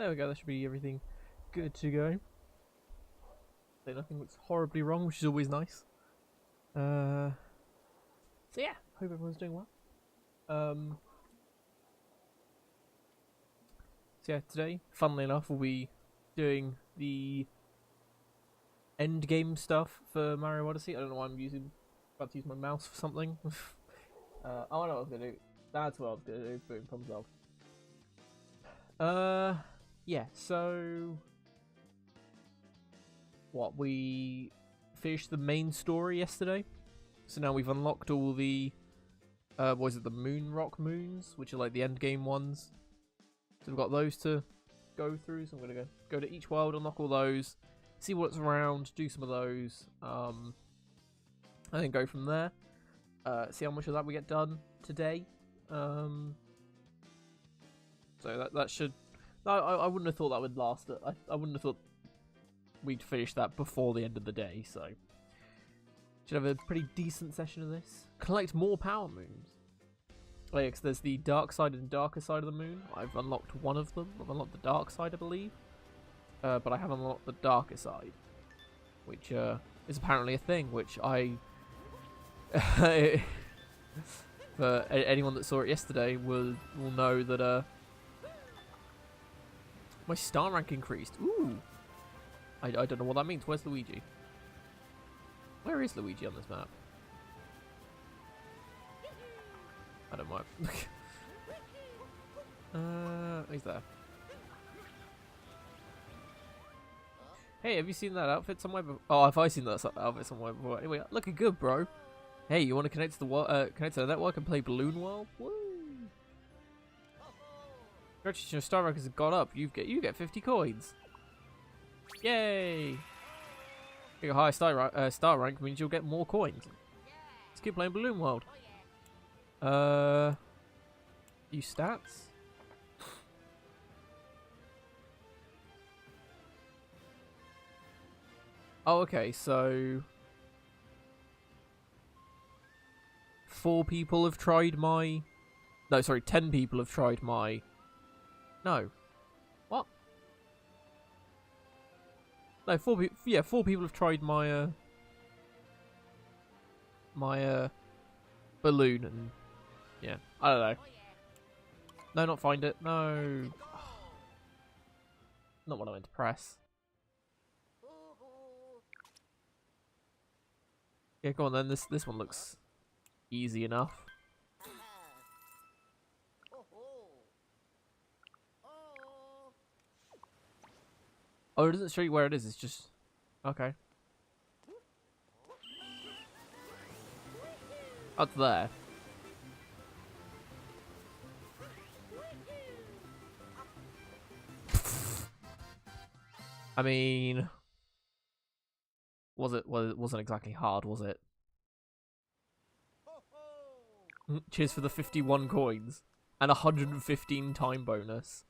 There we go, that should be everything good to go. So nothing looks horribly wrong, which is always nice. So yeah, hope everyone's doing well. So yeah, today, funnily enough, we'll be doing the end game stuff for Mario Odyssey. I don't know why I'm about to use my mouse for something. I know what I was gonna do. That's what I was gonna do. Boom, thumbs up. Yeah, so we finished the main story yesterday. So now we've unlocked all the what is it, the Moon Rock moons, which are like the end game ones. So we've got those to go through. So I'm gonna go to each world, unlock all those, see what's around, do some of those, and then go from there. See how much of that we get done today. So that should. I wouldn't have thought that would last. I wouldn't have thought we'd finish that before the end of the day. So should have a pretty decent session of this. Collect more power moons. Oh yeah, 'cause there's the dark side and darker side of the moon. I've unlocked one of them. I've unlocked the dark side, I believe. But I haven't unlocked the darker side, which is apparently a thing. Which I, for anyone that saw it yesterday, will know that my star rank increased. Ooh, I don't know what that means. Where's Luigi? Where is Luigi on this map? I don't mind. He's there. Hey, have you seen that outfit somewhere before? Oh, have I seen that outfit somewhere before? Anyway, looking good, bro. Hey, you want to connect to the network and play Balloon World? Woo! Congratulations, your star rank has gone up. You get 50 coins. Yay! Getting a higher star rank means you'll get more coins. Let's keep playing Balloon World. View stats. Oh, okay, so 4 people have tried my. No, sorry, 10 people have tried my. No, what? No, 4 people. Yeah, 4 people have tried my balloon, and yeah, I don't know. No, not find it. No, not what I meant to press. Yeah, go on then. This one looks easy enough. Oh, it doesn't show you where it is. It's just okay. Up there. I mean, wasn't exactly hard, was it? Cheers for the 51 coins and 115 time bonus.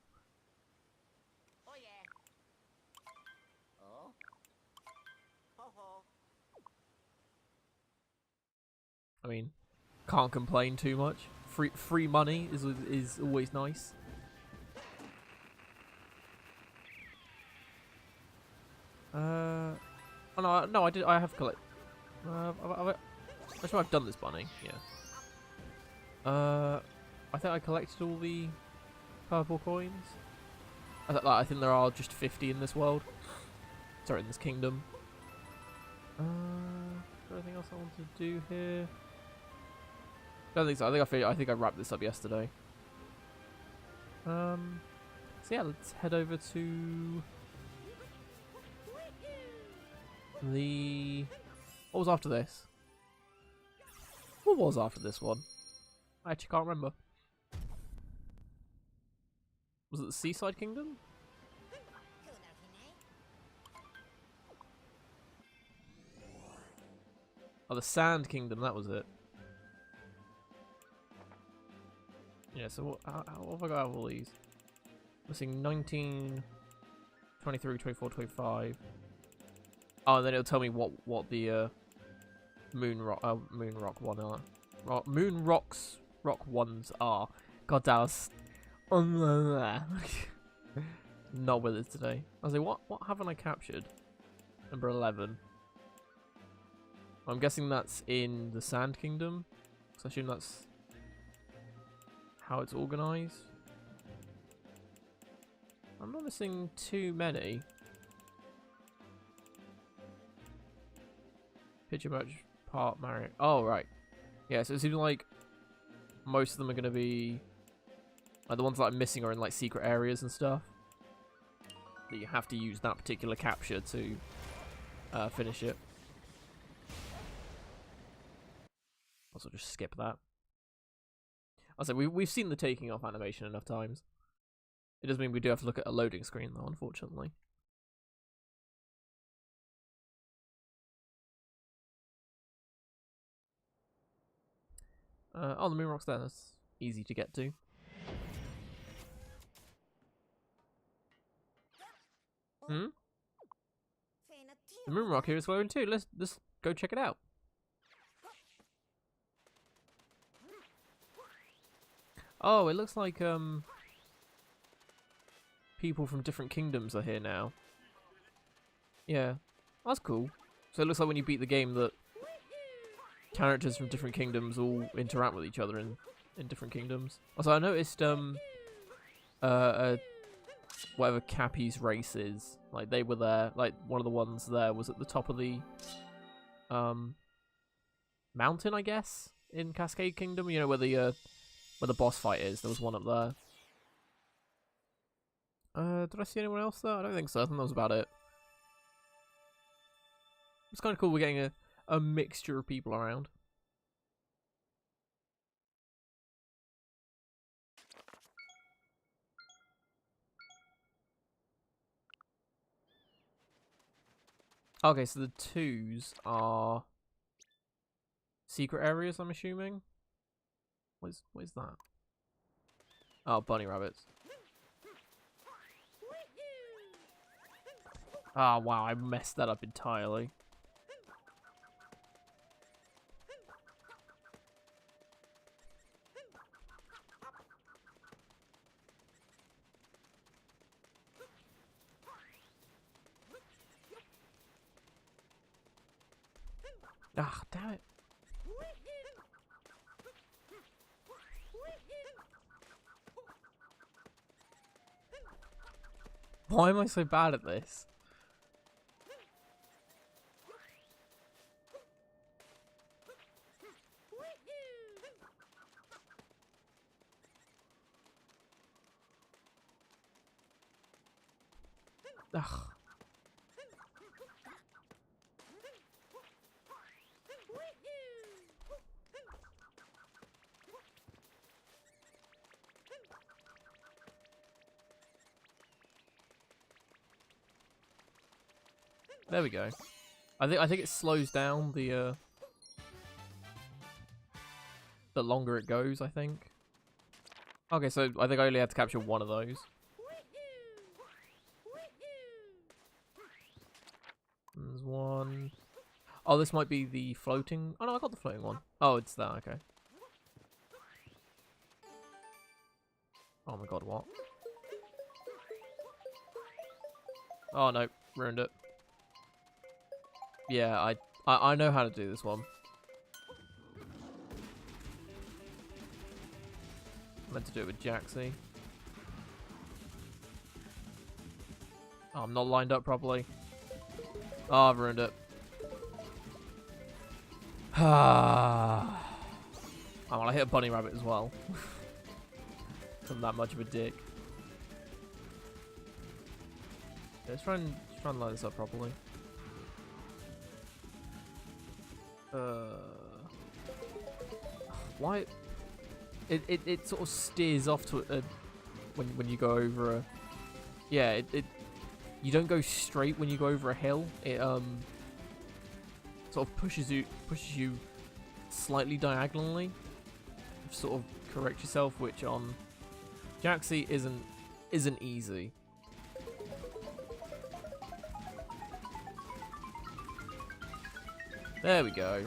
I mean, can't complain too much. Free money is always nice. Oh no, I have collect. I'm sure I've done this bunny. Yeah. I think I collected all the purple coins. I think there are just 50 in this world. Sorry, in this kingdom. Is there anything else I want to do here? I don't think so. I think I wrapped this up yesterday. So yeah, let's head over to the. What was after this? What was after this one? I actually can't remember. Was it the Seaside Kingdom? Oh, the Sand Kingdom, that was it. Yeah, so how have I got out of all these? I'm seeing 19, 23, 24, 25. Oh, and then it'll tell me what the Moon Rock one are. Moon Rock ones are. God damn. not with us today. I was like, what haven't I captured? Number 11. I'm guessing that's in the Sand Kingdom. So I assume that's how it's organised. I'm not missing too many. Picture match part Mario. Oh, right. Yeah, so it seems like most of them are going to be... Like, the ones that I'm missing are in like secret areas and stuff. That you have to use that particular capture to finish it. Also, just skip that. I said we've seen the taking off animation enough times. It does mean we do have to look at a loading screen though, unfortunately. Oh, the moon rock's there. That's easy to get to. Hmm? The moon rock here is glowing too. Let's go check it out. Oh, it looks like people from different kingdoms are here now. Yeah, that's cool. So it looks like when you beat the game that characters from different kingdoms all interact with each other in different kingdoms. Also, I noticed whatever Cappy's race is, like they were there. Like one of the ones there was at the top of the mountain, I guess, in Cascade Kingdom. You know where the boss fight is. There was one up there. Did I see anyone else there? I don't think so. I think that was about it. It's kind of cool we're getting a mixture of people around. Okay, so the 2s are secret areas, I'm assuming. What is that? Oh, bunny rabbits. Ah, wow, I messed that up entirely. Ah, damn it. Why am I so bad at this? Ugh. There we go. I think it slows down the longer it goes, I think. Okay, so I think I only had to capture one of those. There's one. Oh, this might be the floating. Oh no, I got the floating one. Oh, it's that. Okay. Oh my god, what? Oh no, ruined it. Yeah, I know how to do this one. I meant to do it with Jaxie. Oh, I'm not lined up properly. Oh, I've ruined it. Ah. Oh, well, I hit a bunny rabbit as well. I'm that much of a dick. Yeah, let's try and line this up properly. Why? It sort of steers off to when you go over a. Yeah, you don't go straight when you go over a hill. It sort of pushes you slightly diagonally. Sort of correct yourself, which on Jaxie isn't easy. There we go.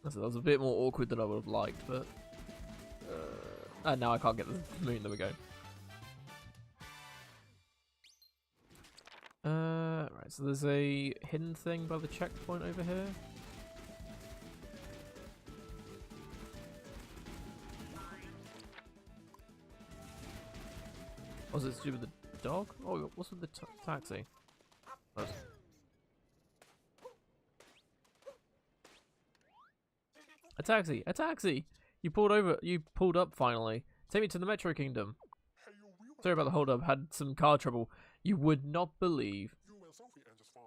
So that was a bit more awkward than I would have liked, but and now I can't get the moon. There we go. so there's a hidden thing by the checkpoint over here. What's it to do with the dog? Oh, what's with the taxi? Oh. A taxi! A taxi! You pulled over. You pulled up finally. Take me to the Metro Kingdom. Sorry about the hold up. Had some car trouble. You would not believe.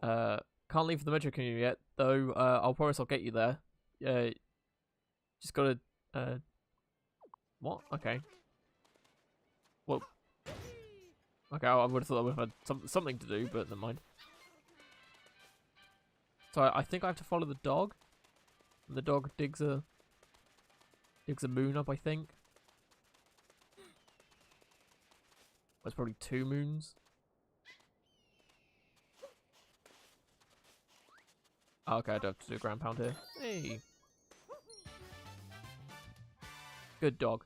Can't leave for the Metro Kingdom yet, though. I'll promise I'll get you there. Just gotta. What? Okay. Well. Okay, I would have thought I would have had something to do, but never mind. So I think I have to follow the dog. And the dog digs a moon up, I think. There's probably 2 moons. Oh, okay, I don't have to do a ground pound here. Hey. Good dog.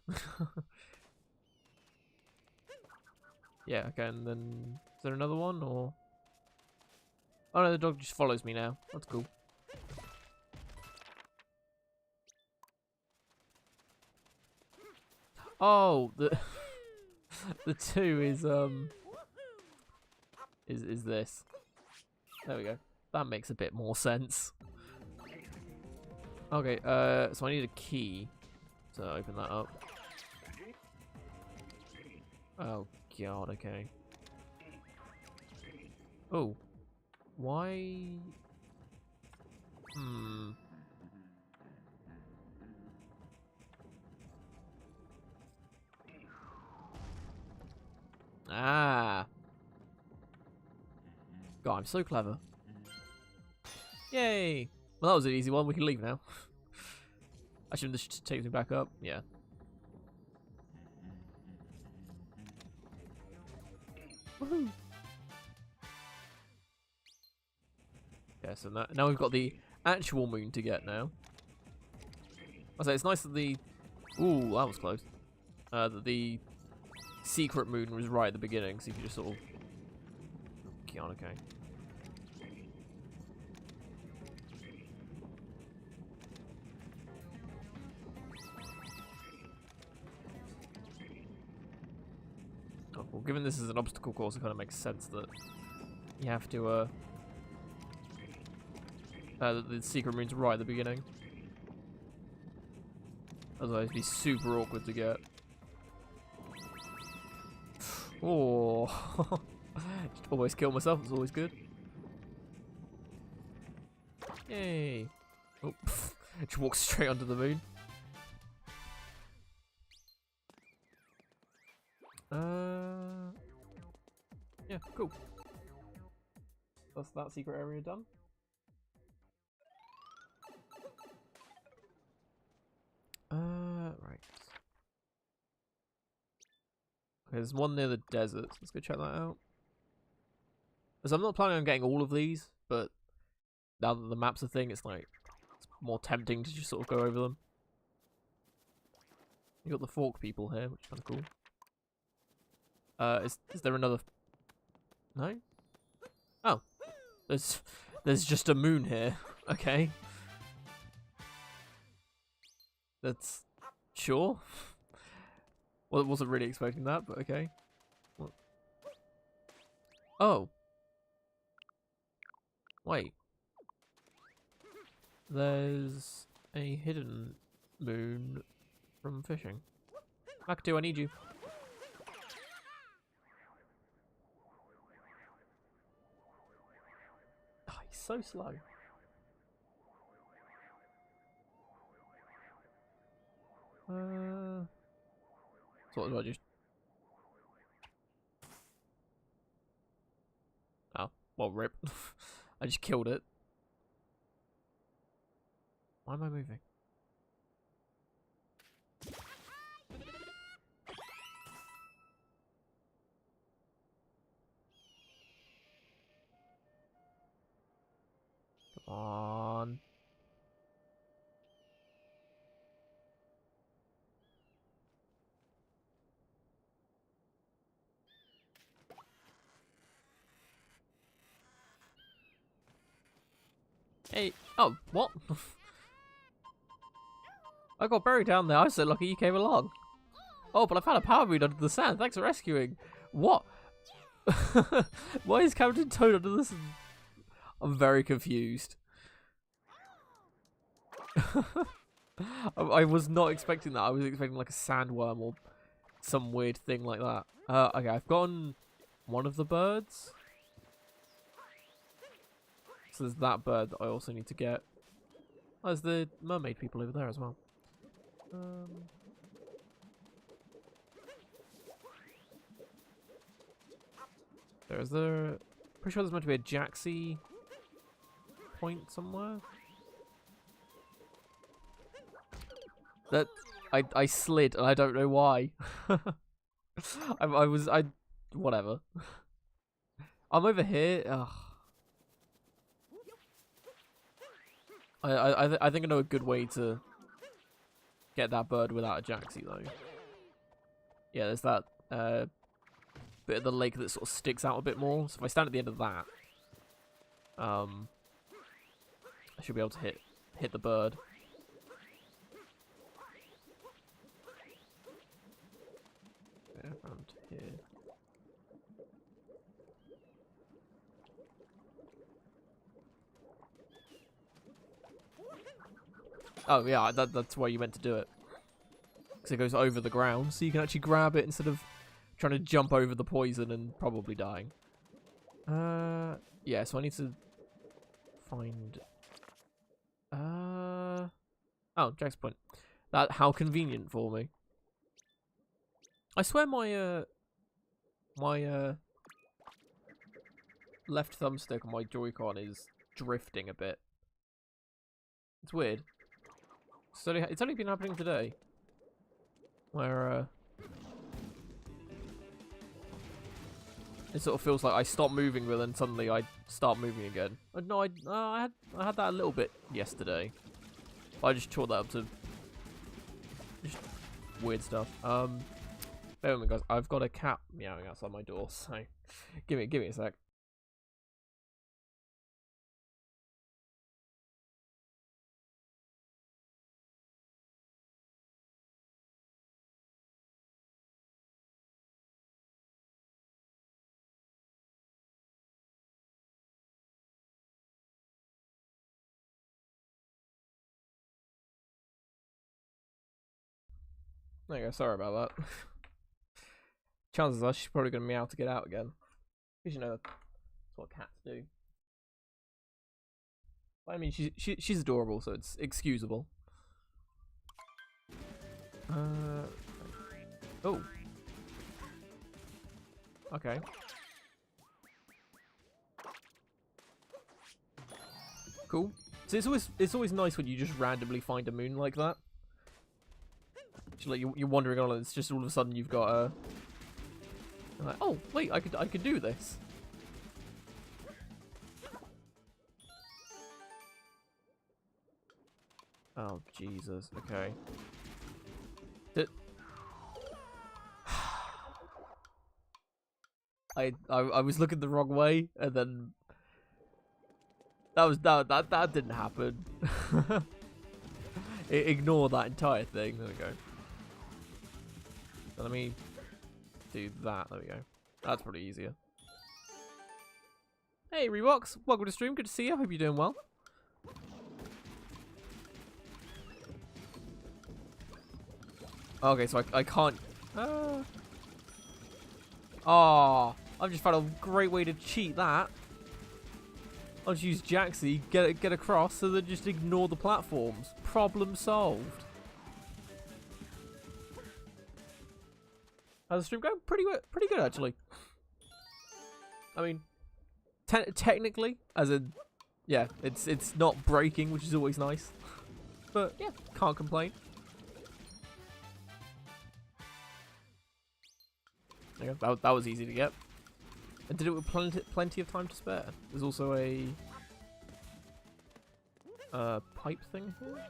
Yeah, okay, and then... Is there another one, or...? Oh no, the dog just follows me now. That's cool. Oh, the... the 2 is this. There we go. That makes a bit more sense. Okay, so I need a key to open that up. Oh god, okay. Oh. Why? Ah. God, I'm so clever. Yay! Well, that was an easy one. We can leave now. I shouldn't just take me back up. Yeah. Woohoo! Yeah, so now we've got the actual moon to get now. I say it's nice that the... Ooh, that was close. That the secret moon was right at the beginning, so you can just sort of... God, okay. Oh, well, given this is an obstacle course, it kind of makes sense that you have to, the secret moon's right at the beginning. Otherwise it'd be super awkward to get. Oh, just almost kill myself, it's always good. Yay. Oh, just walk straight onto the moon. Yeah, cool. That's that secret area done. Right. Okay, there's one near the desert. Let's go check that out. Because I'm not planning on getting all of these, but now that the map's a thing, it's like it's more tempting to just sort of go over them. You got the fork people here, which is kind of cool. Is there another? No. Oh, there's just a moon here. Okay. That's sure. Well, I wasn't really expecting that, but okay. What? Oh. Wait. There's a hidden moon from fishing. Makatu, I need you. Oh, he's so slow. So what do I just... Oh, well, rip. I just killed it. Why am I moving? Come on. Hey, oh, what? I got buried down there. I was so lucky you came along. Oh, but I found a power moon under the sand. Thanks for rescuing. What? Why is Captain Toad under the sand? I'm very confused. I was not expecting that. I was expecting like a sandworm or some weird thing like that. Okay, I've gotten one of the birds. So there's that bird that I also need to get. Oh, there's the mermaid people over there as well. Pretty sure there's meant to be a Jaxie point somewhere. That I slid and I don't know why. Whatever. I'm over here. Ugh. I think I know a good way to get that bird without a Jaxie though. Yeah, there's that bit of the lake that sort of sticks out a bit more. So if I stand at the end of that, I should be able to hit the bird. Yeah, around here. Oh yeah, that's why you meant to do it. Because it goes over the ground, so you can actually grab it instead of trying to jump over the poison and probably dying. Yeah, so I need to find... Oh, Jack's point. How convenient for me. I swear my left thumbstick on my Joy-Con is drifting a bit. It's weird. It's only been happening today. Where it sort of feels like I stop moving, but then suddenly I start moving again. No, I had that a little bit yesterday. I just chalked that up to just weird stuff. Bear with me, guys. I've got a cat meowing outside my door, so give me a sec. There you go. Sorry about that. Chances are she's probably going to meow to get out again. Because you know that's what cats do. But, I mean, she's adorable, so it's excusable. Oh. Okay. Cool. So it's always nice when you just randomly find a moon like that. Like you're wandering on, and it's just all of a sudden you've got a. Like, oh wait, I could do this. Oh Jesus. Okay. I was looking the wrong way, and then that didn't happen. Ignore that entire thing. There we go. So let me do that. There we go. That's probably easier. Hey, Reeboks. Welcome to stream. Good to see you. Hope you're doing well. Okay, so I can't... Oh, I've just found a great way to cheat that. I'll just use Jaxie, get across, so then just ignore the platforms. Problem solved. How's the stream going? Pretty good actually. I mean, technically, as in, yeah, it's not breaking, which is always nice. But yeah, can't complain. Yeah, that was easy to get. And did it with plenty of time to spare. There's also a pipe thing here.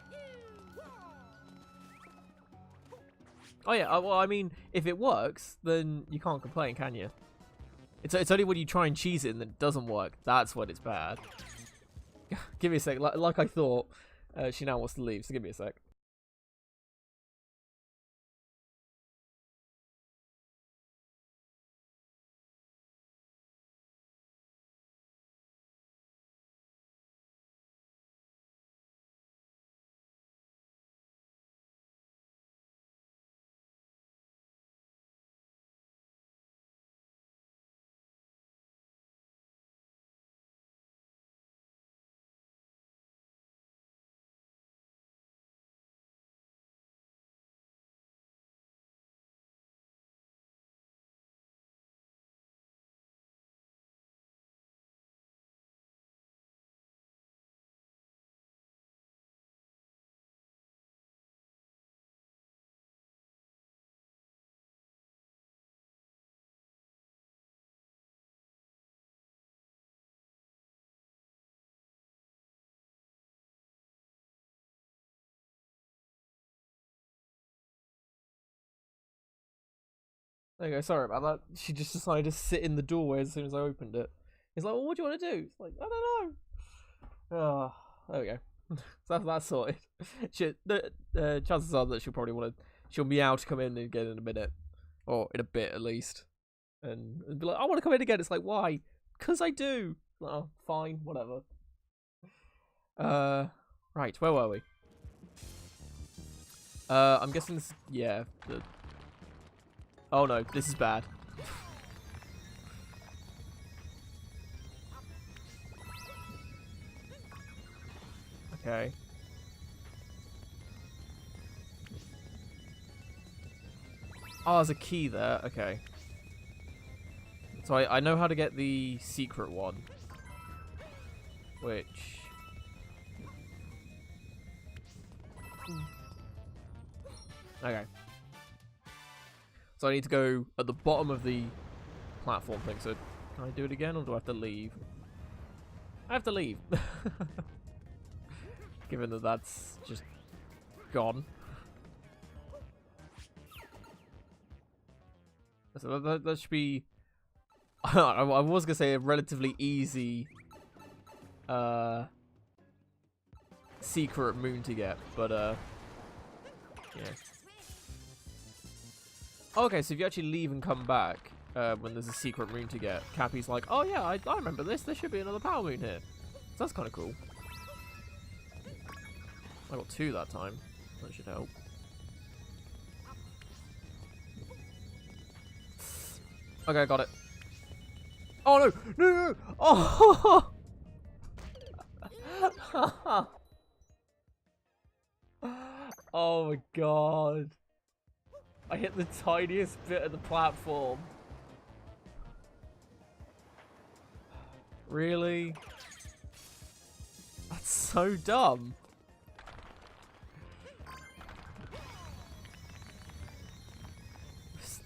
Oh yeah, well I mean, if it works, then you can't complain, can you? It's only when you try and cheese it and it doesn't work, that's when it's bad. Give me a sec. Like I thought, she now wants to leave, so give me a sec. There you go. Sorry about that. She just decided to sit in the doorway as soon as I opened it. He's like, "Well, what do you want to do?" It's like, "I don't know." Oh, there we go. So that's sorted. Chances are that she'll probably want to. She'll meow to come in again in a minute, or in a bit at least, and be like, "I want to come in again." It's like, why? Because I do. Oh, fine, whatever. Right, where were we? I'm guessing this. Yeah. Oh no, this is bad. Okay. Oh, there's a key there. Okay. So I know how to get the secret one. Which... Okay. So I need to go at the bottom of the platform thing. So can I do it again or do I have to leave? I have to leave. Given that that's just gone. So that should be... I was going to say a relatively easy secret moon to get, but yeah. Okay, so if you actually leave and come back when there's a secret moon to get, Cappy's like, "Oh yeah, I remember this. There should be another power moon here." So that's kind of cool. I got 2 that time. That should help. Okay, I got it. Oh no! No! No! Oh! Oh my god! I hit the tiniest bit of the platform. Really? That's so dumb.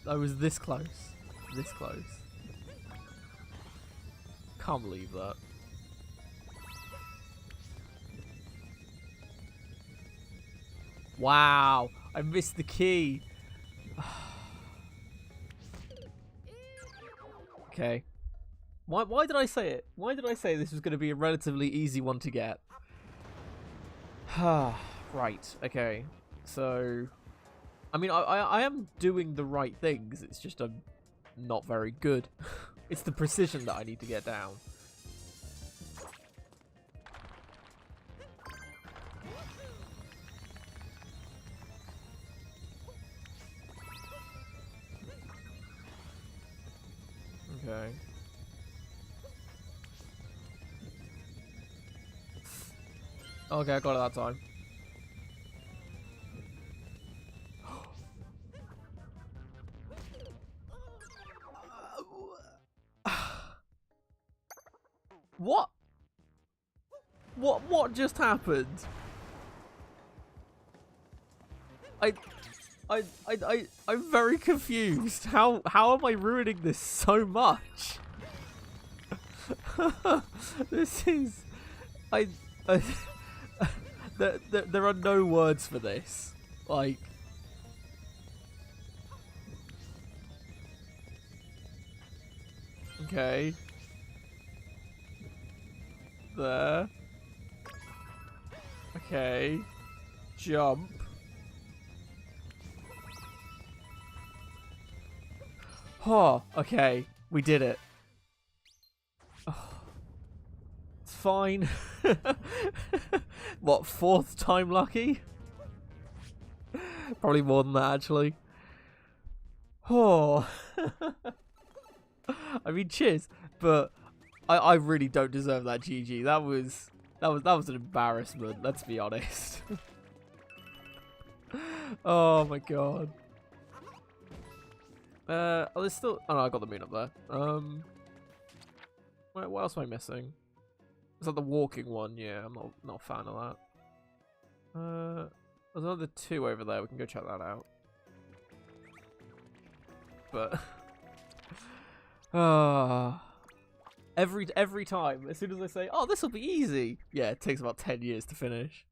I was this close. This close. Can't believe that. Wow, I missed the key. Okay. Why did I say it? Why did I say this was going to be a relatively easy one to get? Right, okay. So, I mean, I am doing the right things. It's just I'm not very good. It's the precision that I need to get down. Okay. Okay, I got it that time. What? What just happened? I'm very confused. How am I ruining this so much? This is there are no words for this. Like, okay. There. Okay. Jump. Oh, okay. We did it. Oh, it's fine. What, 4th time lucky? Probably more than that, actually. Oh. I mean, cheers. But I really don't deserve that GG. That was an embarrassment, let's be honest. Oh my god. Oh, there's still... Oh, no, I got the moon up there. Wait, what else am I missing? Is that the walking one? Yeah, I'm not a fan of that. There's another 2 over there. We can go check that out. But... every time, as soon as I say, oh, this will be easy. Yeah, it takes about 10 years to finish.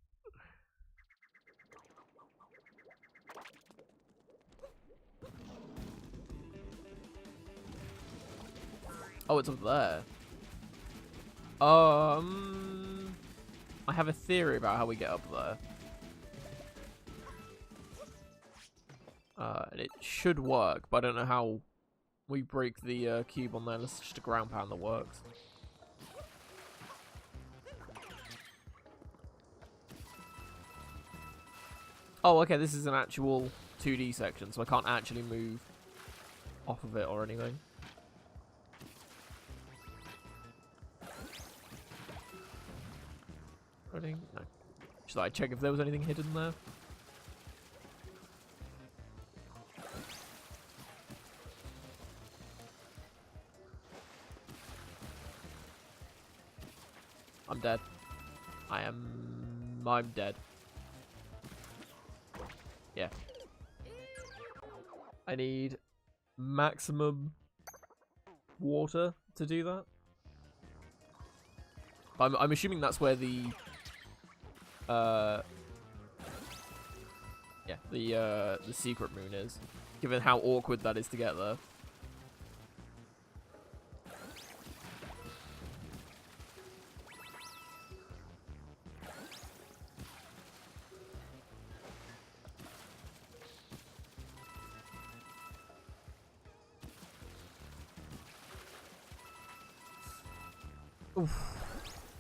Oh, it's up there. I have a theory about how we get up there. And it should work, but I don't know how we break the cube on there. It's just a ground pound that works. Oh, okay, this is an actual 2D section, so I can't actually move off of it or anything. No. Should I check if there was anything hidden there? I'm dead. I'm dead. Yeah. I need maximum water to do that. I'm assuming that's where the the secret moon is, given how awkward that is to get there. Oof.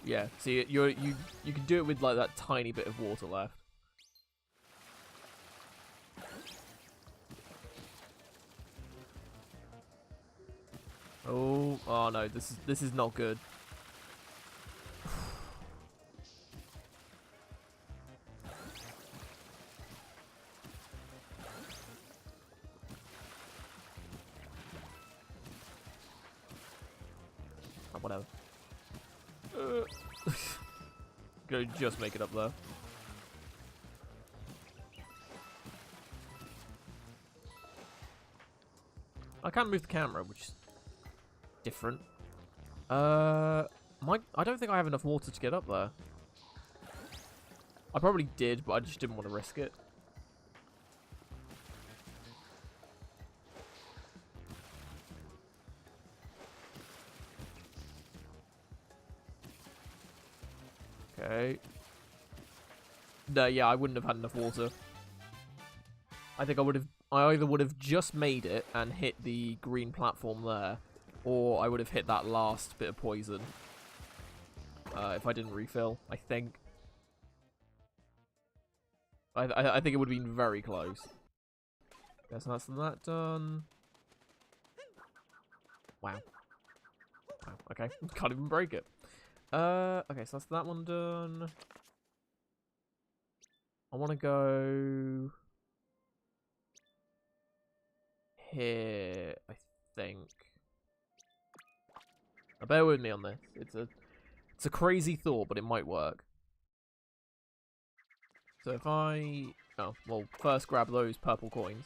Yeah, see, you can do it with like that tiny bit of water left. Oh no, this is not good. Oh, whatever. Gonna just make it up there. I can't move the camera, which is different. I don't think I have enough water to get up there. I probably did, but I just didn't want to risk it. Okay. No, yeah, I wouldn't have had enough water. I think I either would have just made it and hit the green platform there, or I would have hit that last bit of poison. If I didn't refill, I think. I think it would have been very close. Guess that's that done. Wow. Wow. Okay, can't even break it. Okay, so that's that one done. I want to go here, I think. Now, bear with me on this. It's a crazy thought, but it might work. So if well, first grab those purple coins.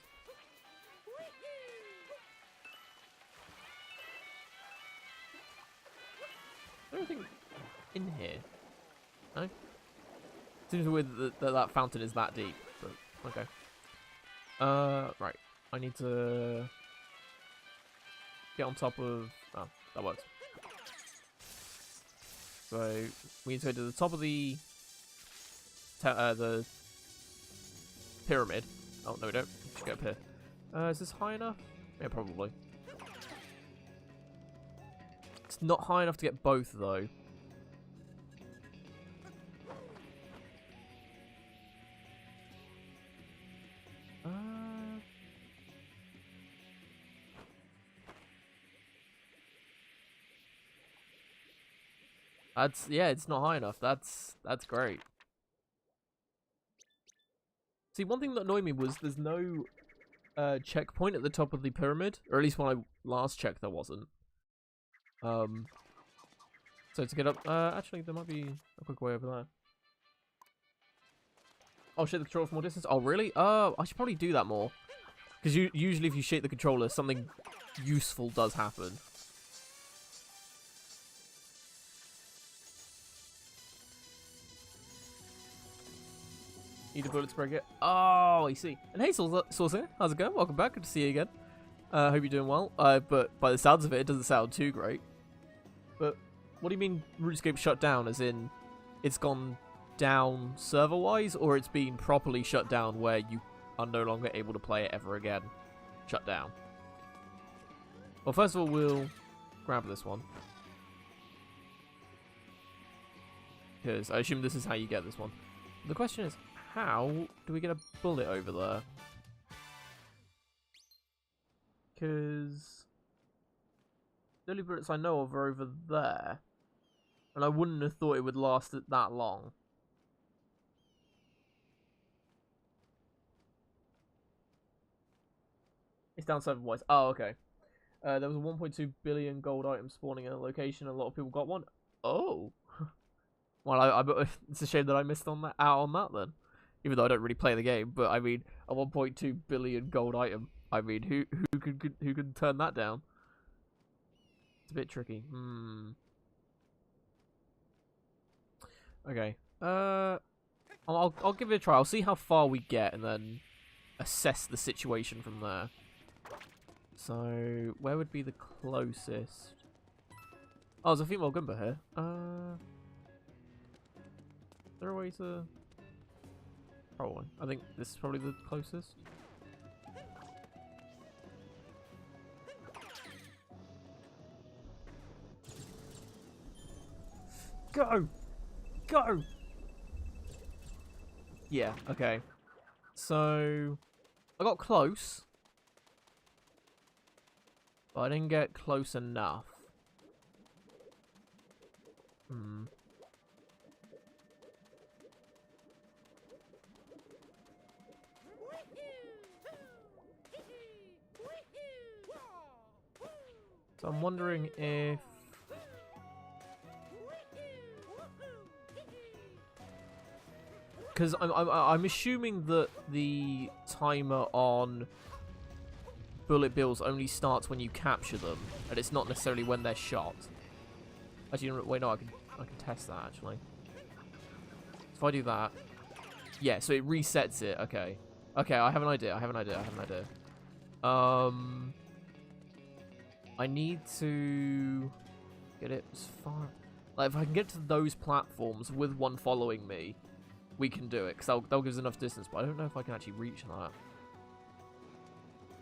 Is there anything in here? No? Seems weird that fountain is that deep, but okay. Right. I need to get on top of... Oh, that works. So, we need to go to the top of the the pyramid. Oh no, we don't. Just go up here. Is this high enough? Yeah, probably. It's not high enough to get both though. Yeah, it's not high enough. That's great. See, one thing that annoyed me was there's no checkpoint at the top of the pyramid, or at least when I last checked there wasn't. So to get up, actually there might be a quick way over there. Oh, shake the controller from more distance. Oh, really? I should probably do that more, because usually if you shake the controller, something useful does happen. Need a bullet to break it. Oh, I see. And hey, Saucer, how's it going? Welcome back. Good to see you again. Hope you're doing well. But by the sounds of it, it doesn't sound too great. But what do you mean RuneScape shut down? As in, it's gone down server-wise, or it's been properly shut down where you are no longer able to play it ever again? Shut down. Well, first of all, we'll grab this one, because I assume this is how you get this one. The question is, how do we get a bullet over there? Because the only bullets I know of are over there, and I wouldn't have thought it would last it that long. It's down server-wise. Oh, okay. There was a 1.2 billion gold item spawning in a location, and a lot of people got one. Oh. Well, it's a shame that I missed out on that then. Even though I don't really play the game, but I mean, a 1.2 billion gold item. I mean, who could turn that down? It's a bit tricky. Okay. I'll give it a try. I'll see how far we get, and then assess the situation from there. So, where would be the closest? Oh, there's a female Goomba here. Is there a way to... Probably. I think this is probably the closest. Go! Go! Yeah, okay. So, I got close. But I didn't get close enough. So I'm wondering if... Because I'm assuming that the timer on bullet bills only starts when you capture them, and it's not necessarily when they're shot. Actually, wait, no, I can test that actually. So if I do that, yeah, so it resets it. Okay, okay, I have an idea. I need to get it as far. Like, if I can get to those platforms with one following me, we can do it, because that'll give us enough distance. But I don't know if I can actually reach that.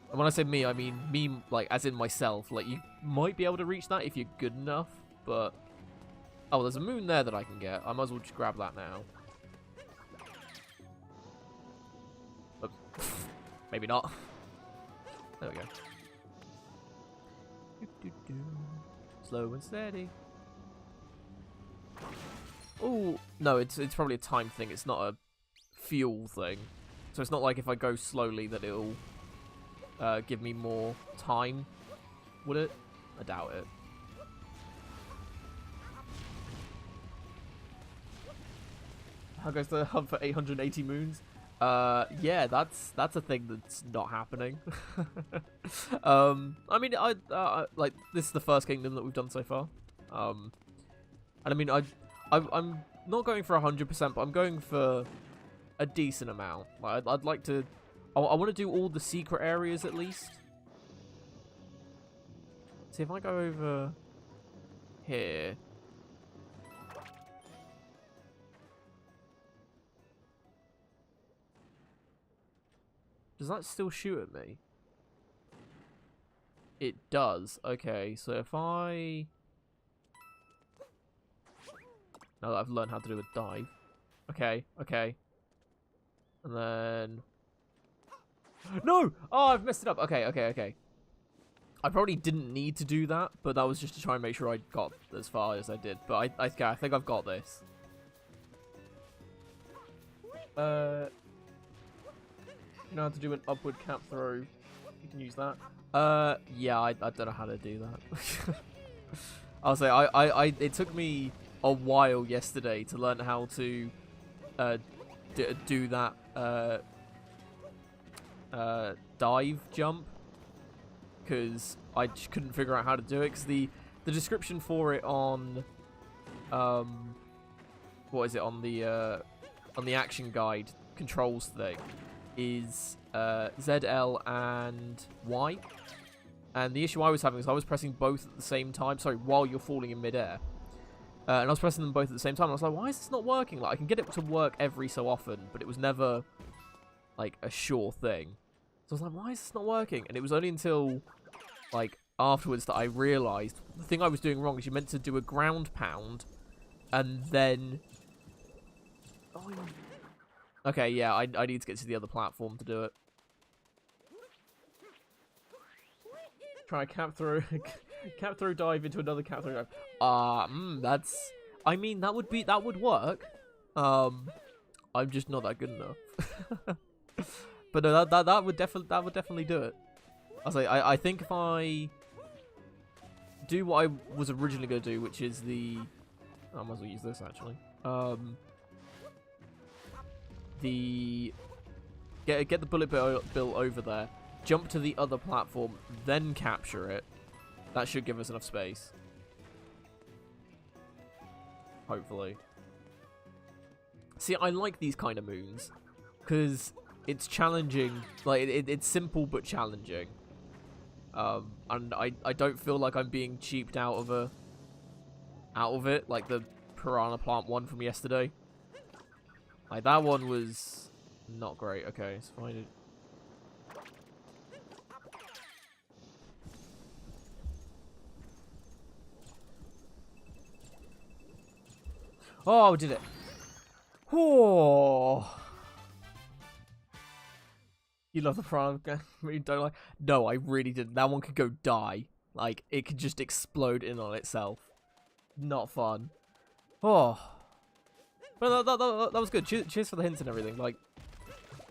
And when I say me, I mean me, like, as in myself. Like, you might be able to reach that if you're good enough, but... Oh, there's a moon there that I can get. I might as well just grab that now. Oops. Maybe not. There we go. Slow and steady. Oh, no, it's probably a time thing. It's not a fuel thing. So it's not like if I go slowly that it'll give me more time. Would it? I doubt it. How goes the hunt for 880 moons? Yeah, that's a thing that's not happening. I mean, like, this is the first kingdom that we've done so far. And I mean, I'm not going for 100%, but I'm going for a decent amount. Like, I'd like to... I want to do all the secret areas at least. See, if I go over here... Does that still shoot at me? It does. Okay, so if I... Now that I've learned how to do a dive. Okay, okay. And then... No! Oh, I've messed it up. Okay, okay, okay. I probably didn't need to do that, but that was just to try and make sure I got as far as I did. But I think I've got this. You know how to do an upward cap throw. You can use that. Yeah, I don't know how to do that. I'll say, it took me a while yesterday to learn how to do that dive jump, because I just couldn't figure out how to do it, because the description for it on what is it, on the action guide controls thing is ZL and Y. And the issue I was having is I was pressing both at the same time, sorry, while you're falling in midair. And I was pressing them both at the same time. And I was like, why is this not working? Like, I can get it to work every so often, but it was never, like, a sure thing. So I was like, why is this not working? And it was only until, like, afterwards that I realised the thing I was doing wrong is you meant to do a ground pound, and then... Oh, okay, yeah, I need to get to the other platform to do it. Try a cap through, cap through dive into another cap through dive. That's... I mean, that would work. I'm just not that good enough. But no, that would definitely do it. I think if I do what I was originally going to do, which is the... I might as well use this, actually. Get the bullet bill over there, jump to the other platform, then capture it. That should give us enough space. Hopefully. See, I like these kind of moons, because it's challenging. Like, it's simple but challenging. And I don't feel like I'm being cheaped out of it, like the Piranha Plant one from yesterday. Like, that one was not great. Okay, let's find it. Oh, did it. Oh. You love the Piranha game? You don't like? No, I really didn't. That one could go die. Like, it could just explode in on itself. Not fun. Oh. But that was good. Cheers for the hints and everything. Like,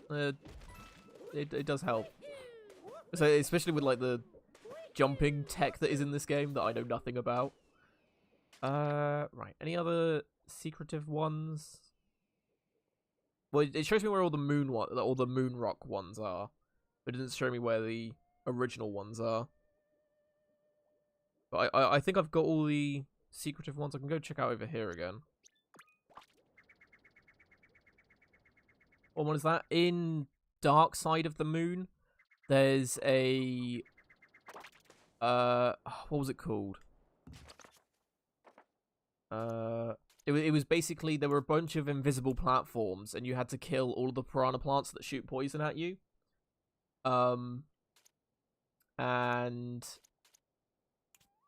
it does help. So, especially with, like, the jumping tech that is in this game that I know nothing about. Right. Any other secretive ones? Well, it shows me where all the moon rock ones are, but it doesn't show me where the original ones are. But I think I've got all the secretive ones. I can go check out over here again. What one is that? In Dark Side of the Moon, there's a... what was it called? It was basically, there were a bunch of invisible platforms, and you had to kill all of the piranha plants that shoot poison at you. And...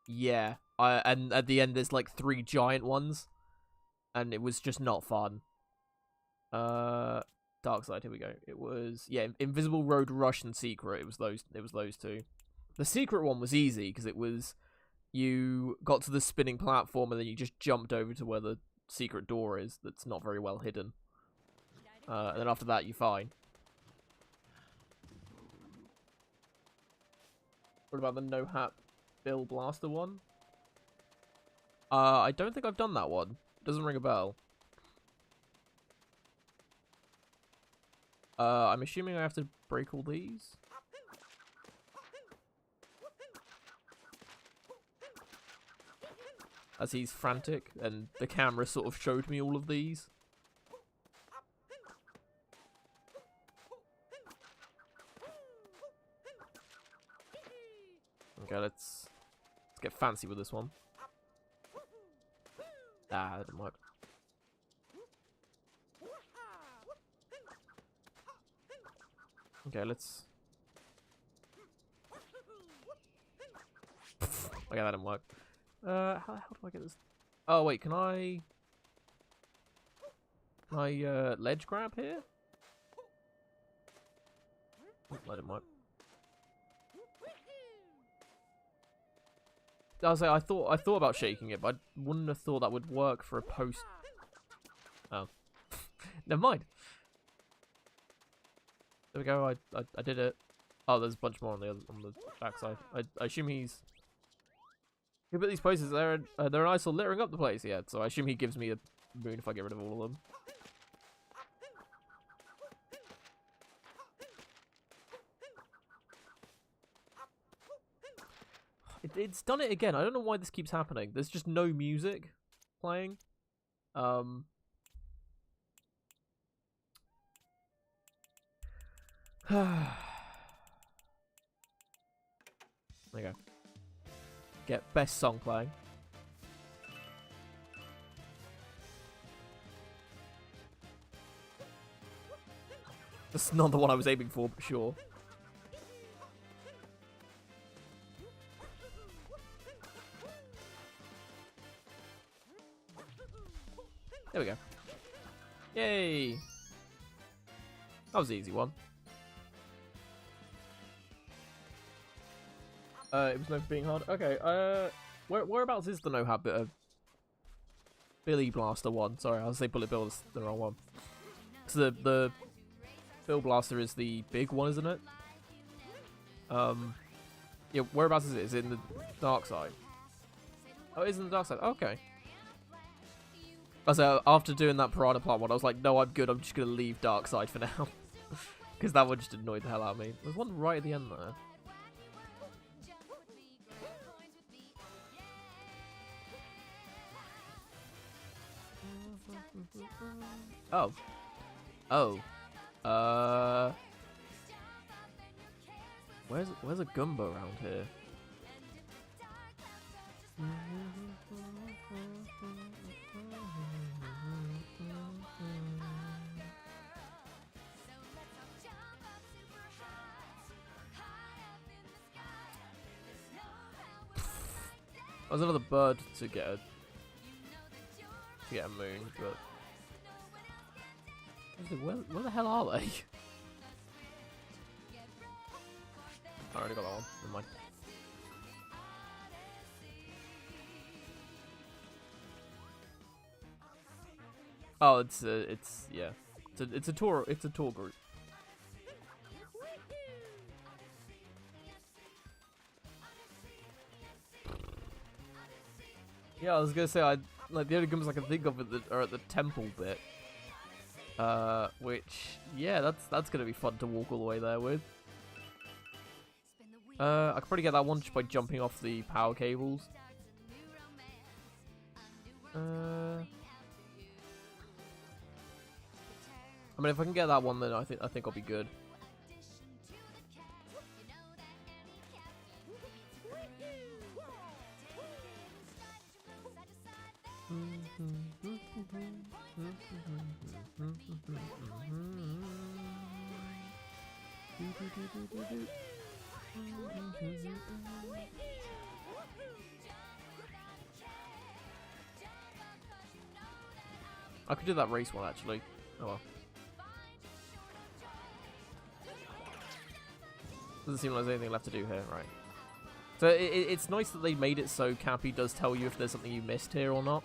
yeah. And at the end, there's like 3 giant ones. And it was just not fun. Dark Side, here we go. It was, yeah, Invisible Road Rush and Secret. It was those 2. The Secret one was easy, because it was... you got to the spinning platform and then you just jumped over to where the secret door is that's not very well hidden. And then after that, you're fine. What about the No Hat Bill Blaster one? I don't think I've done that one. Doesn't ring a bell. I'm assuming I have to break all these. As he's frantic, and the camera sort of showed me all of these. Okay, let's get fancy with this one. Ah, that didn't work. Okay, let's... Okay, that didn't work. How do I get this? Oh, wait, can I ledge grab here? Oh, that didn't work. I thought about shaking it, but I wouldn't have thought that would work for a post. Oh, never mind. There we go. I did it. Oh, there's a bunch more on the backside. I assume he's. Yeah, but these places they're nice or littering up the place. Yeah, so I assume he gives me a moon if I get rid of all of them. It's done it again. I don't know why this keeps happening. There's just no music playing. There you go. Get best song playing. That's not the one I was aiming for, but sure. There we go. Yay! That was the easy one. It was never being hard. Okay, whereabouts is the no-hat bit of Billy Blaster one? Sorry, I was saying Bullet Bill is the wrong one. So the Bill Blaster is the big one, isn't it? Yeah, whereabouts is it? Is it in the dark side? Oh, it is in the dark side. Okay. So after doing that Piranha Plant one, I was like, no, I'm good. I'm just gonna leave dark side for now, because that one just annoyed the hell out of me. There's one right at the end there. Oh. Oh. Where's a Gumbo around here? There's another bird to get a moon, but where the hell are they? I already got that one. Never mind. Oh, yeah, it's a tour group. Yeah, I was gonna say like the only Gums I can think of are at the temple bit. Which yeah, that's gonna be fun to walk all the way there with. I could probably get that one just by jumping off the power cables. I mean, if I can get that one, then I think I'll be good. I could do that race one actually. Oh well. Doesn't seem like there's anything left to do here, right? So it's nice that they made it so Cappy does tell you if there's something you missed here or not.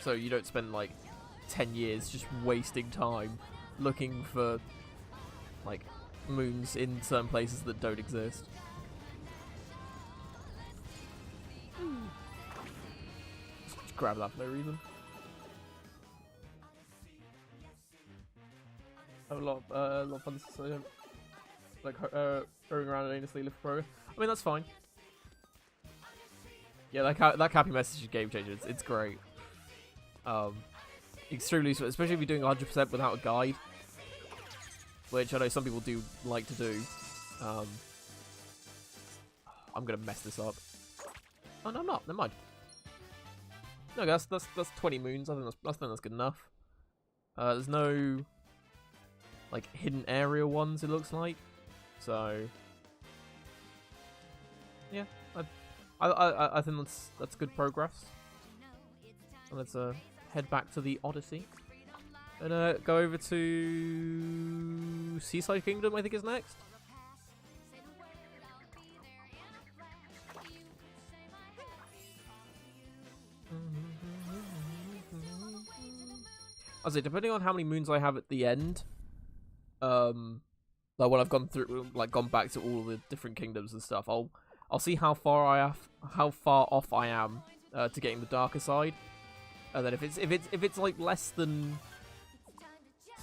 So you don't spend like 10 years just wasting time looking for like moons in certain places that don't exist. Just grab that for no reason. I have a lot of fun, so like throwing around and aimlessly lift pro. I mean, that's fine. Yeah, that Cappy message is game changer. It's great. Extremely useful, especially if you're doing 100% without a guide, which I know some people do like to do. I'm gonna mess this up. Oh no, I'm not. Never mind. No, that's 20 moons. I think that's good enough. There's no like hidden area ones. It looks like. So yeah, I think that's good progress. So let's head back to the Odyssey and go over to Seaside Kingdom. I think is next. I'll say, depending on how many moons I have at the end, like when I've gone through, like gone back to all the different kingdoms and stuff, I'll see how far off I am to getting the darker side, and then if it's like less than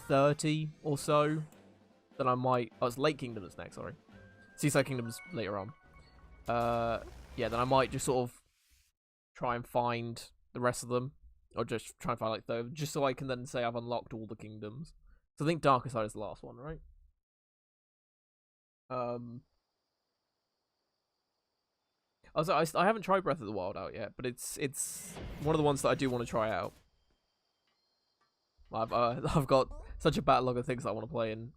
30 or so, then I might. Oh, it's Lake Kingdom that's next. Sorry, Seaside Kingdom's later on. Yeah, then I might just sort of try and find the rest of them. Or just try and find like those, just so I can then say I've unlocked all the kingdoms. So I think Darker Side is the last one, right? I haven't tried Breath of the Wild out yet, but it's one of the ones that I do want to try out. I've got such a backlog of things that I want to play in.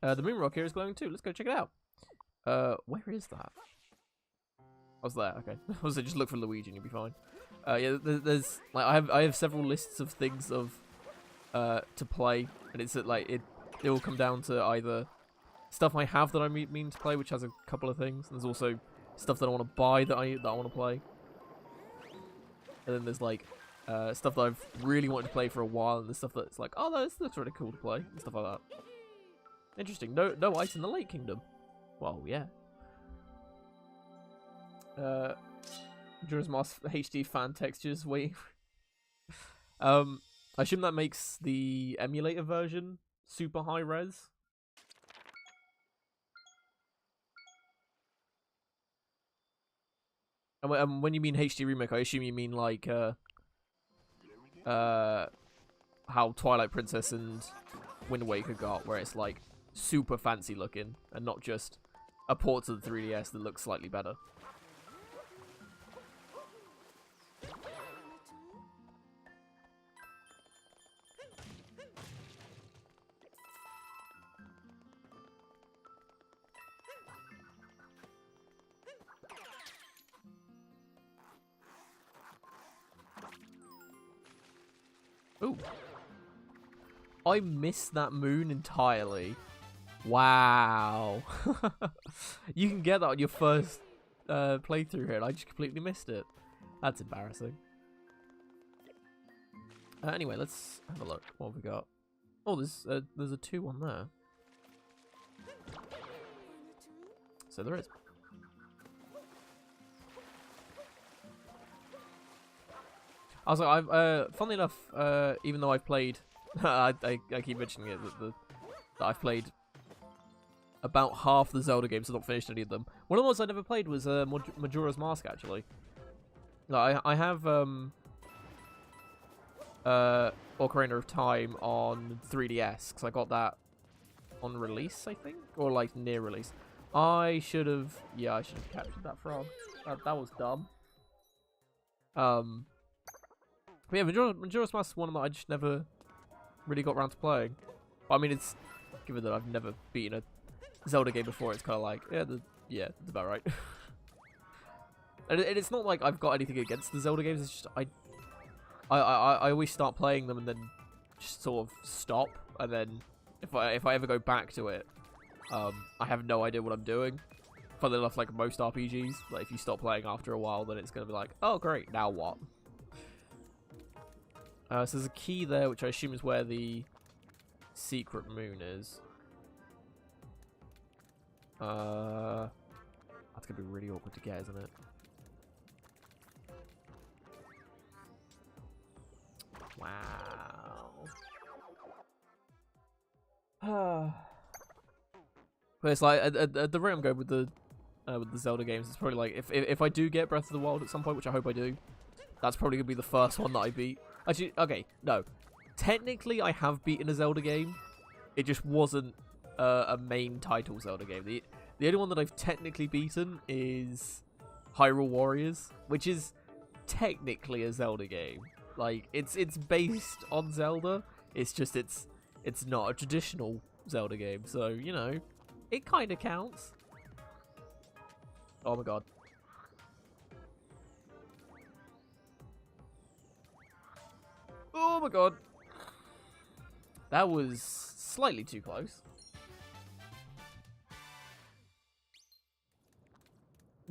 The moon rock here is glowing too. Let's go check it out. Where is that? I was there. Okay. I was just look for Luigi and you'll be fine. Yeah, there's like I have several lists of things of to play, and it's like it will come down to either stuff I have that I mean to play, which has a couple of things. And there's also stuff that I want to buy that I want to play, and then there's like stuff that I've really wanted to play for a while, and there's stuff that's like, oh, this looks really cool to play, and stuff like that. Interesting. No ice in the Lake Kingdom. Well, yeah. Majora's Mask HD fan textures. Wait. I assume that makes the emulator version super high res. And when you mean HD remake, I assume you mean like how Twilight Princess and Wind Waker got, where it's like super fancy looking and not just a port to the 3DS that looks slightly better. Ooh. I missed that moon entirely. Wow. You can get that on your first playthrough here, and I just completely missed it. That's embarrassing. Anyway, let's have a look. What have we got? Oh, there's a 2 on there. So there is. I was like, funnily enough, even though I've played, I keep mentioning it that I've played about half the Zelda games. I've not finished any of them. One of the ones I never played was Majora's Mask. Actually, like, I have Ocarina of Time on 3DS because I got that on release, I think, or like near release. I should have captured that frog. That was dumb. But yeah, Majora's Mask is one that I just never really got around to playing. But I mean, it's given that I've never beaten a Zelda game before, it's kind of like, yeah, that's about right. and it's not like I've got anything against the Zelda games. It's just I always start playing them and then just sort of stop, and then if I ever go back to it, I have no idea what I'm doing. Funnily enough, like most RPGs, like if you stop playing after a while, then it's gonna be like, oh great, now what? So there's a key there, which I assume is where the secret moon is. That's gonna be really awkward to get, isn't it? Wow. But it's like at the rate I'm going with the Zelda games, it's probably like if I do get Breath of the Wild at some point, which I hope I do, that's probably gonna be the first one that I beat. Actually, okay, no. Technically, I have beaten a Zelda game. It just wasn't a main title Zelda game. The only one that I've technically beaten is Hyrule Warriors, which is technically a Zelda game. Like, it's based on Zelda. It's just it's not a traditional Zelda game. So, you know, it kind of counts. Oh my god. Oh my god. That was slightly too close.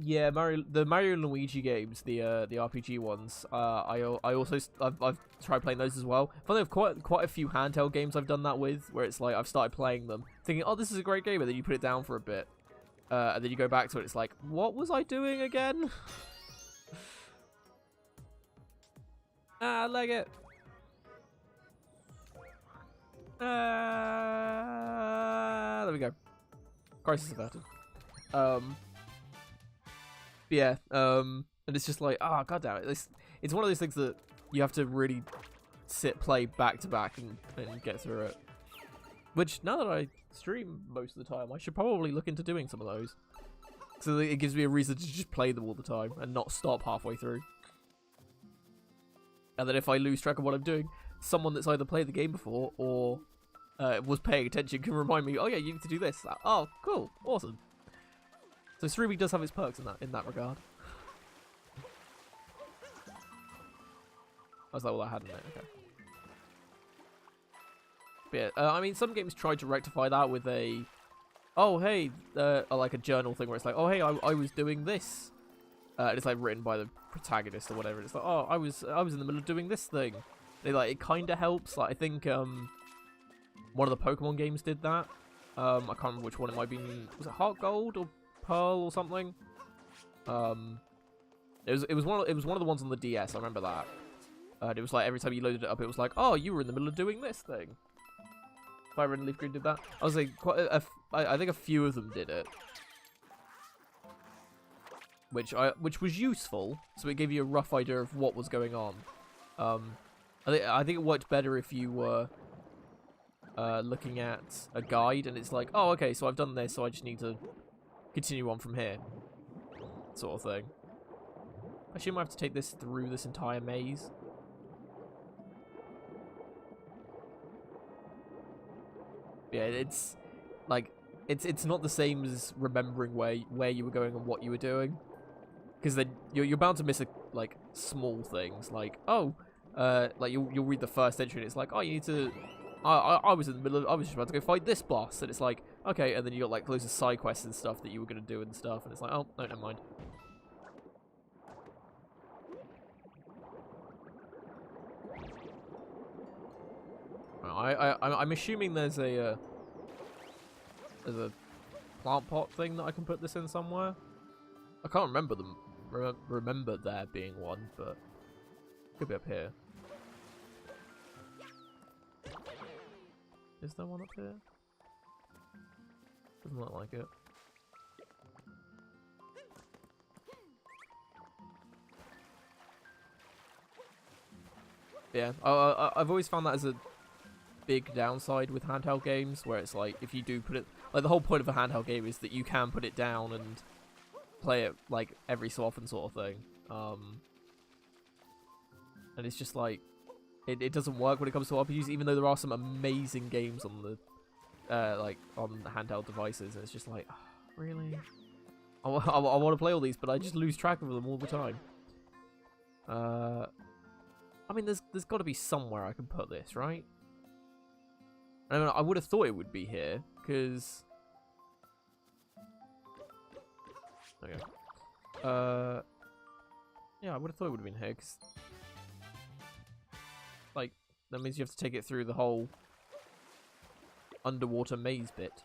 Yeah, the Mario and Luigi games, the RPG ones. I've tried playing those as well. Funny, I've quite a few handheld games I've done that with, where it's like I've started playing them, thinking, oh, this is a great game, and then you put it down for a bit, and then you go back to it. It's like, what was I doing again? Ah, leg it. There we go. Crisis averted. Yeah, and it's just like, ah, god damn it. It's one of those things that you have to really play back to back and get through it. Which, now that I stream most of the time, I should probably look into doing some of those. So that it gives me a reason to just play them all the time and not stop halfway through. And then if I lose track of what I'm doing, someone that's either played the game before or was paying attention can remind me, oh yeah, you need to do this. Oh, cool, awesome. So streaming does have its perks in that regard. Was that all I had in it? Okay. But yeah, I mean, some games tried to rectify that with a, oh hey, like a journal thing where it's like, oh hey, I was doing this. And it's like written by the protagonist or whatever. And it's like, oh, I was in the middle of doing this thing. It kind of helps. Like, I think one of the Pokemon games did that. I can't remember which one it might be. Was it Heart Gold or Pearl or something? It was one of the ones on the DS. I remember that. And it was like every time you loaded it up, it was like, oh, you were in the middle of doing this thing. Fire Red and Leaf Green did that. I was like, I think a few of them did it. Which was useful, so it gave you a rough idea of what was going on. I think it worked better if you were looking at a guide and it's like, oh, okay, so I've done this, so I just need to continue on from here, sort of thing. I assume I have to take this through this entire maze. Yeah, it's like it's not the same as remembering where you were going and what you were doing. Because then you're bound to miss like small things, like like you'll read the first entry and it's like, oh, you need to. I was in the middle of. I was just about to go fight this boss, and it's like, okay, and then you got like loads of side quests and stuff that you were gonna do and stuff, and it's like, oh, no, never mind. I'm assuming there's a plant pot thing that I can put this in somewhere. I can't remember remember there being one, but it could be up here. Is there one up here? Doesn't look like it. Yeah, I've always found that as a big downside with handheld games, where it's like, if you do put it, like, the whole point of a handheld game is that you can put it down and play it like every so often, sort of thing. And it's just like, it doesn't work when it comes to RPGs, even though there are some amazing games on the like on handheld devices. And it's just like, oh, really, I want to play all these, but I just lose track of them all the time. I mean, there's got to be somewhere I can put this, right? I mean, I would have thought it would be here, because... Okay. Yeah, I would have thought it would have been here, because... Like, that means you have to take it through the whole underwater maze bit.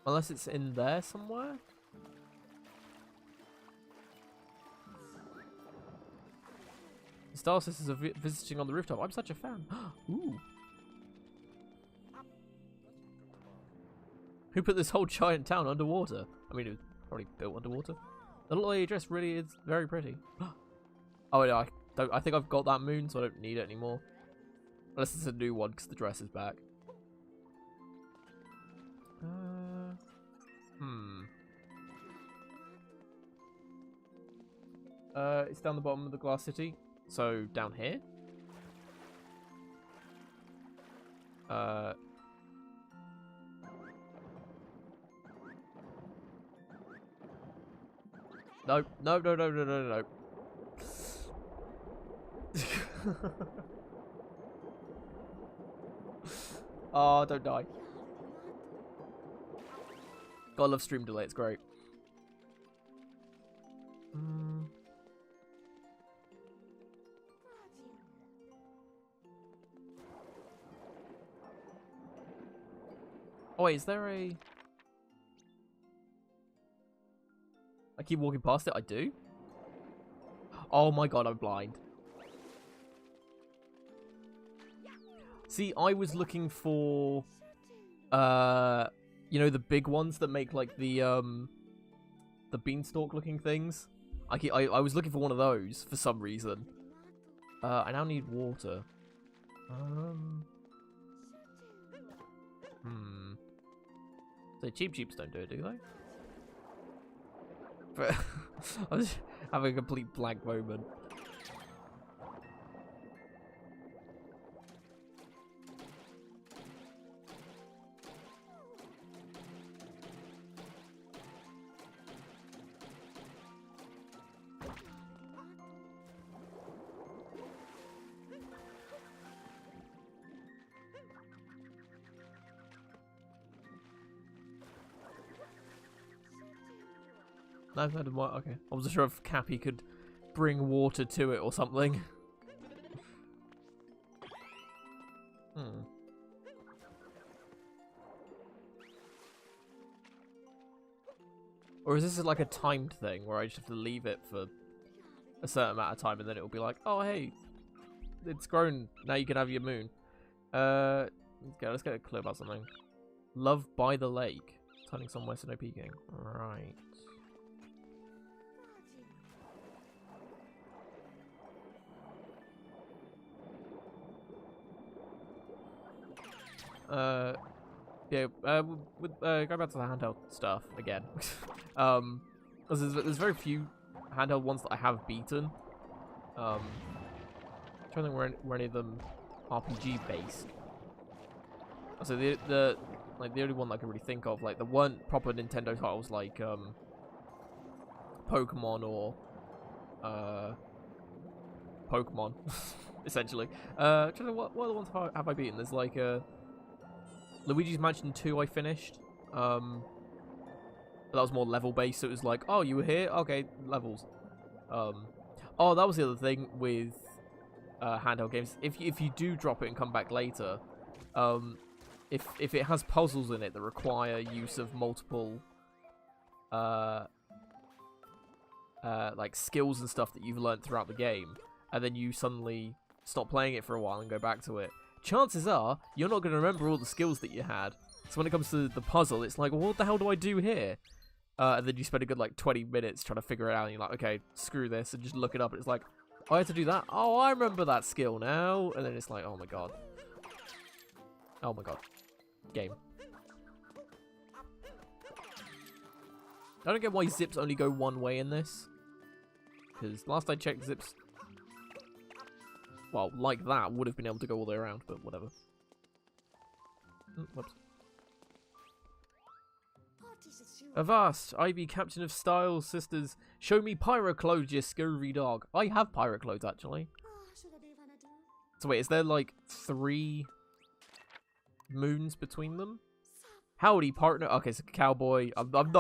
Unless it's in there somewhere? Star Sisters are visiting on the rooftop. I'm such a fan. Ooh. Who put this whole giant town underwater? I mean, it was probably built underwater. The little lady dress really is very pretty. Oh, no, I think I've got that moon, so I don't need it anymore. Unless it's a new one, because the dress is back. It's down the bottom of the glass city. So, down here? No, no, no, no, no, no, no. Oh, don't die. Gotta love stream delay, it's great. Oh wait, is there a... I keep walking past it, I do? Oh my god, I'm blind. See, I was looking for... you know, the big ones that make, like, the beanstalk looking things? I was looking for one of those for some reason. I now need water. So Cheep Cheeps don't do it, do they? But I was having a complete blank moment. No, okay. I wasn't sure if Cappy could bring water to it or something. Or is this like a timed thing where I just have to leave it for a certain amount of time and then it'll be like, oh hey, it's grown, now you can have your moon. Let's get a clue about something. Love by the lake. Turning somewhere so no peeking. Right. Yeah, go back to the handheld stuff again. There's very few handheld ones that I have beaten. I'm trying to think were any of them RPG based. So the only one that I can really think of, like, there weren't proper Nintendo titles like Pokemon or Pokemon, essentially. I'm trying to think, what other ones have I beaten? There's like Luigi's Mansion 2 I finished. But that was more level based, so it was like, oh, you were here? Okay, levels. Oh, that was the other thing with handheld games. If you do drop it and come back later, if it has puzzles in it that require use of multiple like skills and stuff that you've learned throughout the game, and then you suddenly stop playing it for a while and go back to it, chances are you're not going to remember all the skills that you had. So when it comes to the puzzle, it's like, well, what the hell do I do here? And then you spend a good like 20 minutes trying to figure it out, and you're like, okay, screw this, and just look it up, and it's like, oh, I have to do that? Oh, I remember that skill now. And then it's like, oh my god. Oh my god. Game. I don't get why zips only go one way in this. Because last I checked, zips, well, like that, would have been able to go all the way around, but whatever. Whoops. Avast! I be Captain of Style, sisters. Show me Pyroclothes, you scurvy dog. I have Pyroclothes, actually. So wait, is there like 3 moons between them? Howdy, partner. Okay, so cowboy. I'm not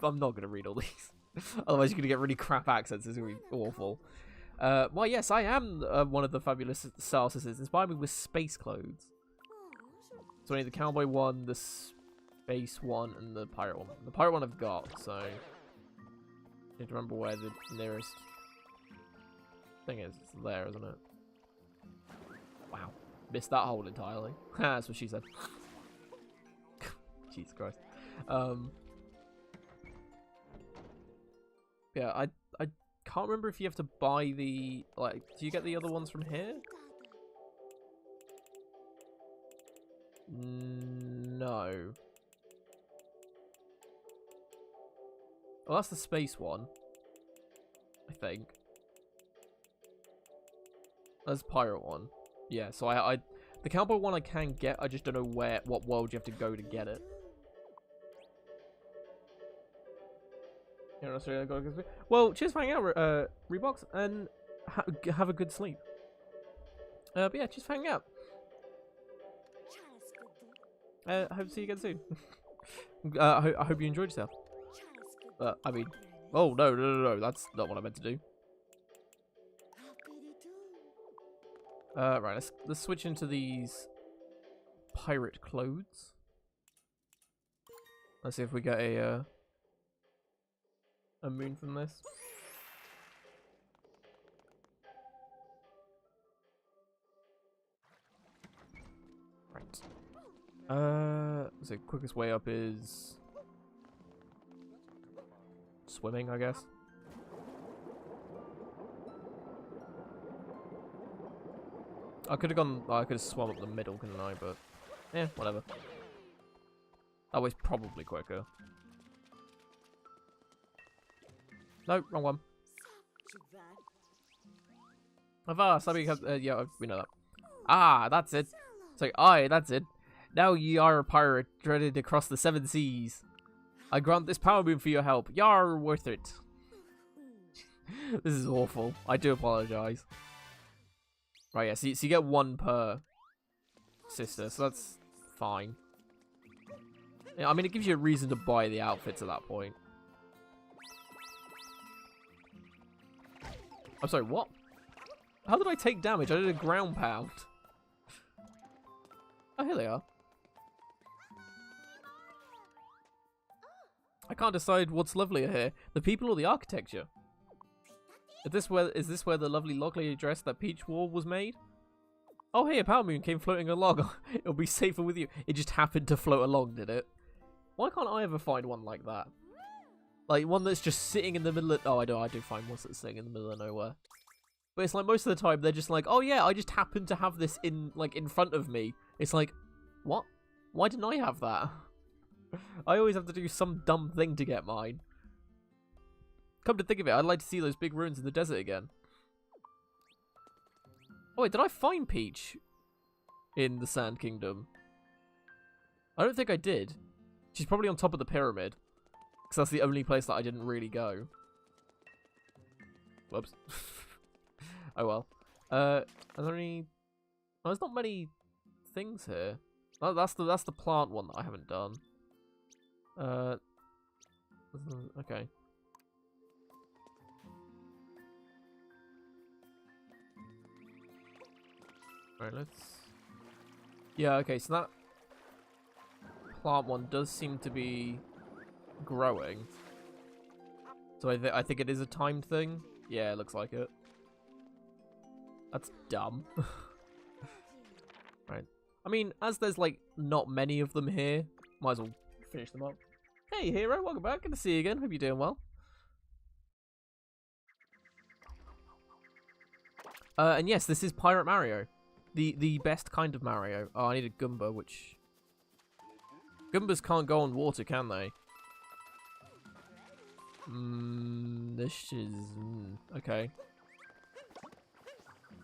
gonna read all these. Otherwise, you're gonna get really crap accents. It's gonna be awful. Well, yes, I am one of the fabulous Style sisters. Inspire me with space clothes. So I need the cowboy one, the space one, and the pirate one. The pirate one I've got, so I need to remember where the nearest thing is. It's there, isn't it? Wow, missed that hole entirely. That's what she said. Jesus Christ. Yeah, I can't remember if you have to buy the, like, do you get the other ones from here? No. Well, that's the space one, I think. That's pirate one. Yeah, so the cowboy one I can get, I just don't know what world you have to go to get it. Well, cheers for hanging out, Reeboks, and have a good sleep. But yeah, just hang out. Hope to see you again soon. I hope you enjoyed yourself. I mean, oh no, that's not what I meant to do. Right, let's switch into these pirate clothes. Let's see if we get a moon from this. Right. So quickest way up is swimming, I guess. I could have swum up the middle, couldn't I? But yeah, whatever. That was probably quicker. No, wrong one. Yeah, we know that. Ah, that's it. So, aye, that's it. Now ye are a pirate, dreaded across the 7 seas. I grant this power moon for your help. Yar worth it. This is awful. I do apologize. Right, yeah, so you get 1 per sister, so that's fine. Yeah, I mean, it gives you a reason to buy the outfits at that point. I'm sorry, what? How did I take damage? I did a ground pound. Oh, here they are. I can't decide what's lovelier here, the people or the architecture. Is this where the lovely Lockley dress that Peach wore was made? Oh hey, a power moon came floating along. It'll be safer with you. It just happened to float along, did it? Why can't I ever find one like that? Like one that's just sitting in the middle of... Oh, I do find ones that's sitting in the middle of nowhere. But it's like most of the time they're just like, oh yeah, I just happen to have this in front of me. It's like, what? Why didn't I have that? I always have to do some dumb thing to get mine. Come to think of it, I'd like to see those big ruins in the desert again. Oh wait, did I find Peach in the Sand Kingdom? I don't think I did. She's probably on top of the pyramid. Because that's the only place that I didn't really go. Whoops. Oh well. Are there any... Oh, there's not many things here. Oh, that's the plant one that I haven't done. Okay. Alright, let's... Yeah, okay, so that plant one does seem to be growing. So I think it is a timed thing. Yeah, it looks like it. That's dumb. Right. I mean, as there's, like, not many of them here, might as well finish them up. Hey, Hero, welcome back. Good to see you again. Hope you're doing well. And yes, this is Pirate Mario. The best kind of Mario. Oh, I need a Goomba, which... Goombas can't go on water, can they? This is... okay.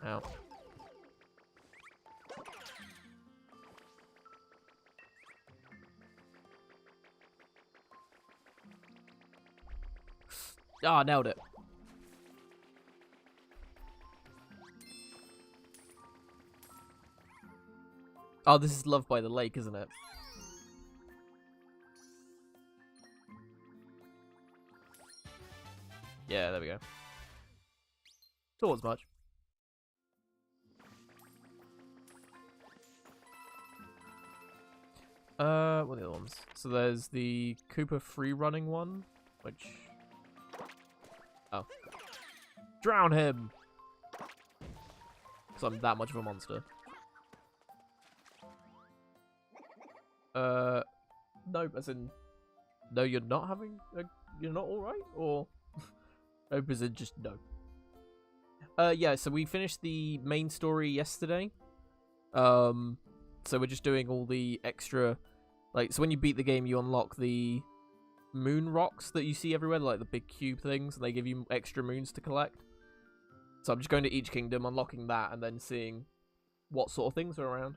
Ow. Ah, nailed it. Oh, this is Love by the Lake, isn't it? Yeah, there we go. Thought as much. What are the other ones? So there's the Koopa free running one, which... Oh. Drown him! Because I'm that much of a monster. No, as in... No, you're not having a... You're not alright? Or... no, as in just no. Yeah, so we finished the main story yesterday. So we're just doing all the extra... Like, so when you beat the game, you unlock the moon rocks that you see everywhere, like the big cube things, and they give you extra moons to collect. So I'm just going to each kingdom, unlocking that, and then seeing what sort of things are around.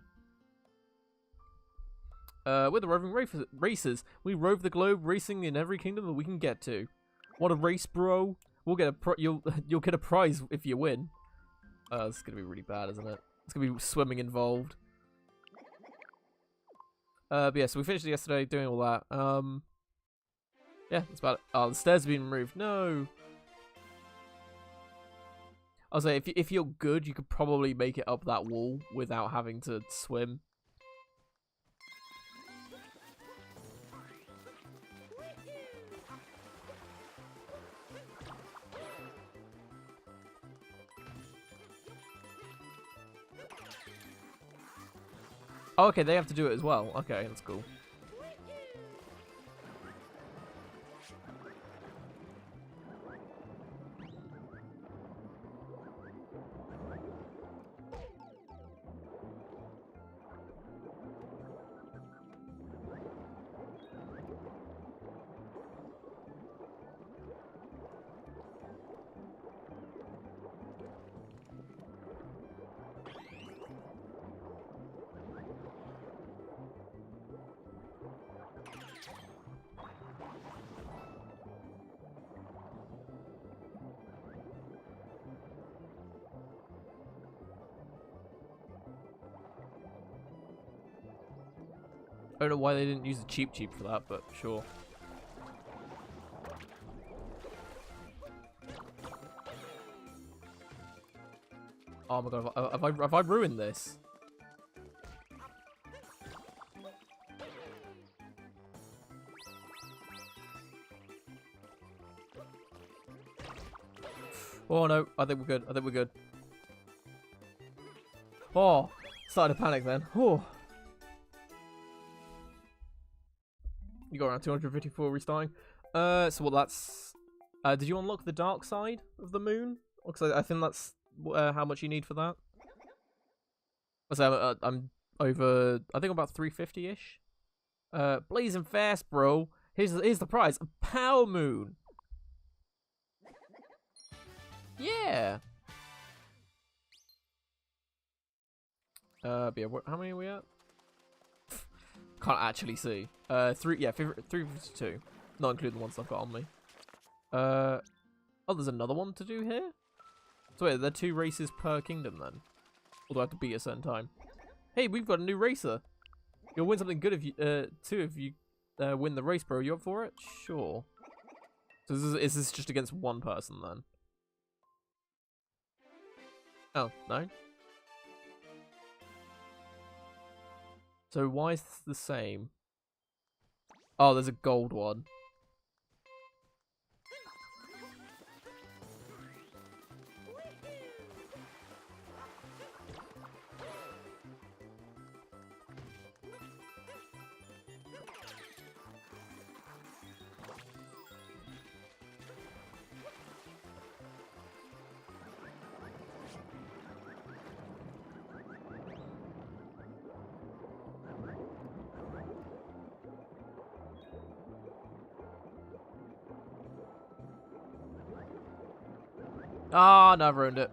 We're the roving racers. We rove the globe, racing in every kingdom that we can get to. What a race, bro! We'll get you'll get a prize if you win. This is gonna be really bad, isn't it? It's gonna be swimming involved. But yeah, so we finished it yesterday, doing all that. Yeah, that's about it. Oh, the stairs have been removed. No. I'll say if you're good, you could probably make it up that wall without having to swim. Oh, okay, they have to do it as well. Okay, that's cool. I don't know why they didn't use the cheap for that, but sure. Oh my god, have I ruined this? Oh no, I think we're good. I think we're good. Oh, started to panic then. Oh. You got around 254 restarting. So what? That's. Did you unlock the dark side of the moon? Because I think that's how much you need for that. So I'm over. I think I'm about 350-ish. Blazing fast, bro. Here's the prize: a power moon. Yeah. But yeah, how many are we at? Can't actually see. 352. Not including the ones I've got on me. Oh, there's another one to do here? So wait, there are 2 races per kingdom then? Or do I have to beat a certain time? Hey, we've got a new racer. You'll win something good if you, too, if you win the race, bro. You up for it? Sure. So is this just against one person then? Oh, no? So why is this the same? Oh, there's a gold one. Ah, no, I've ruined it.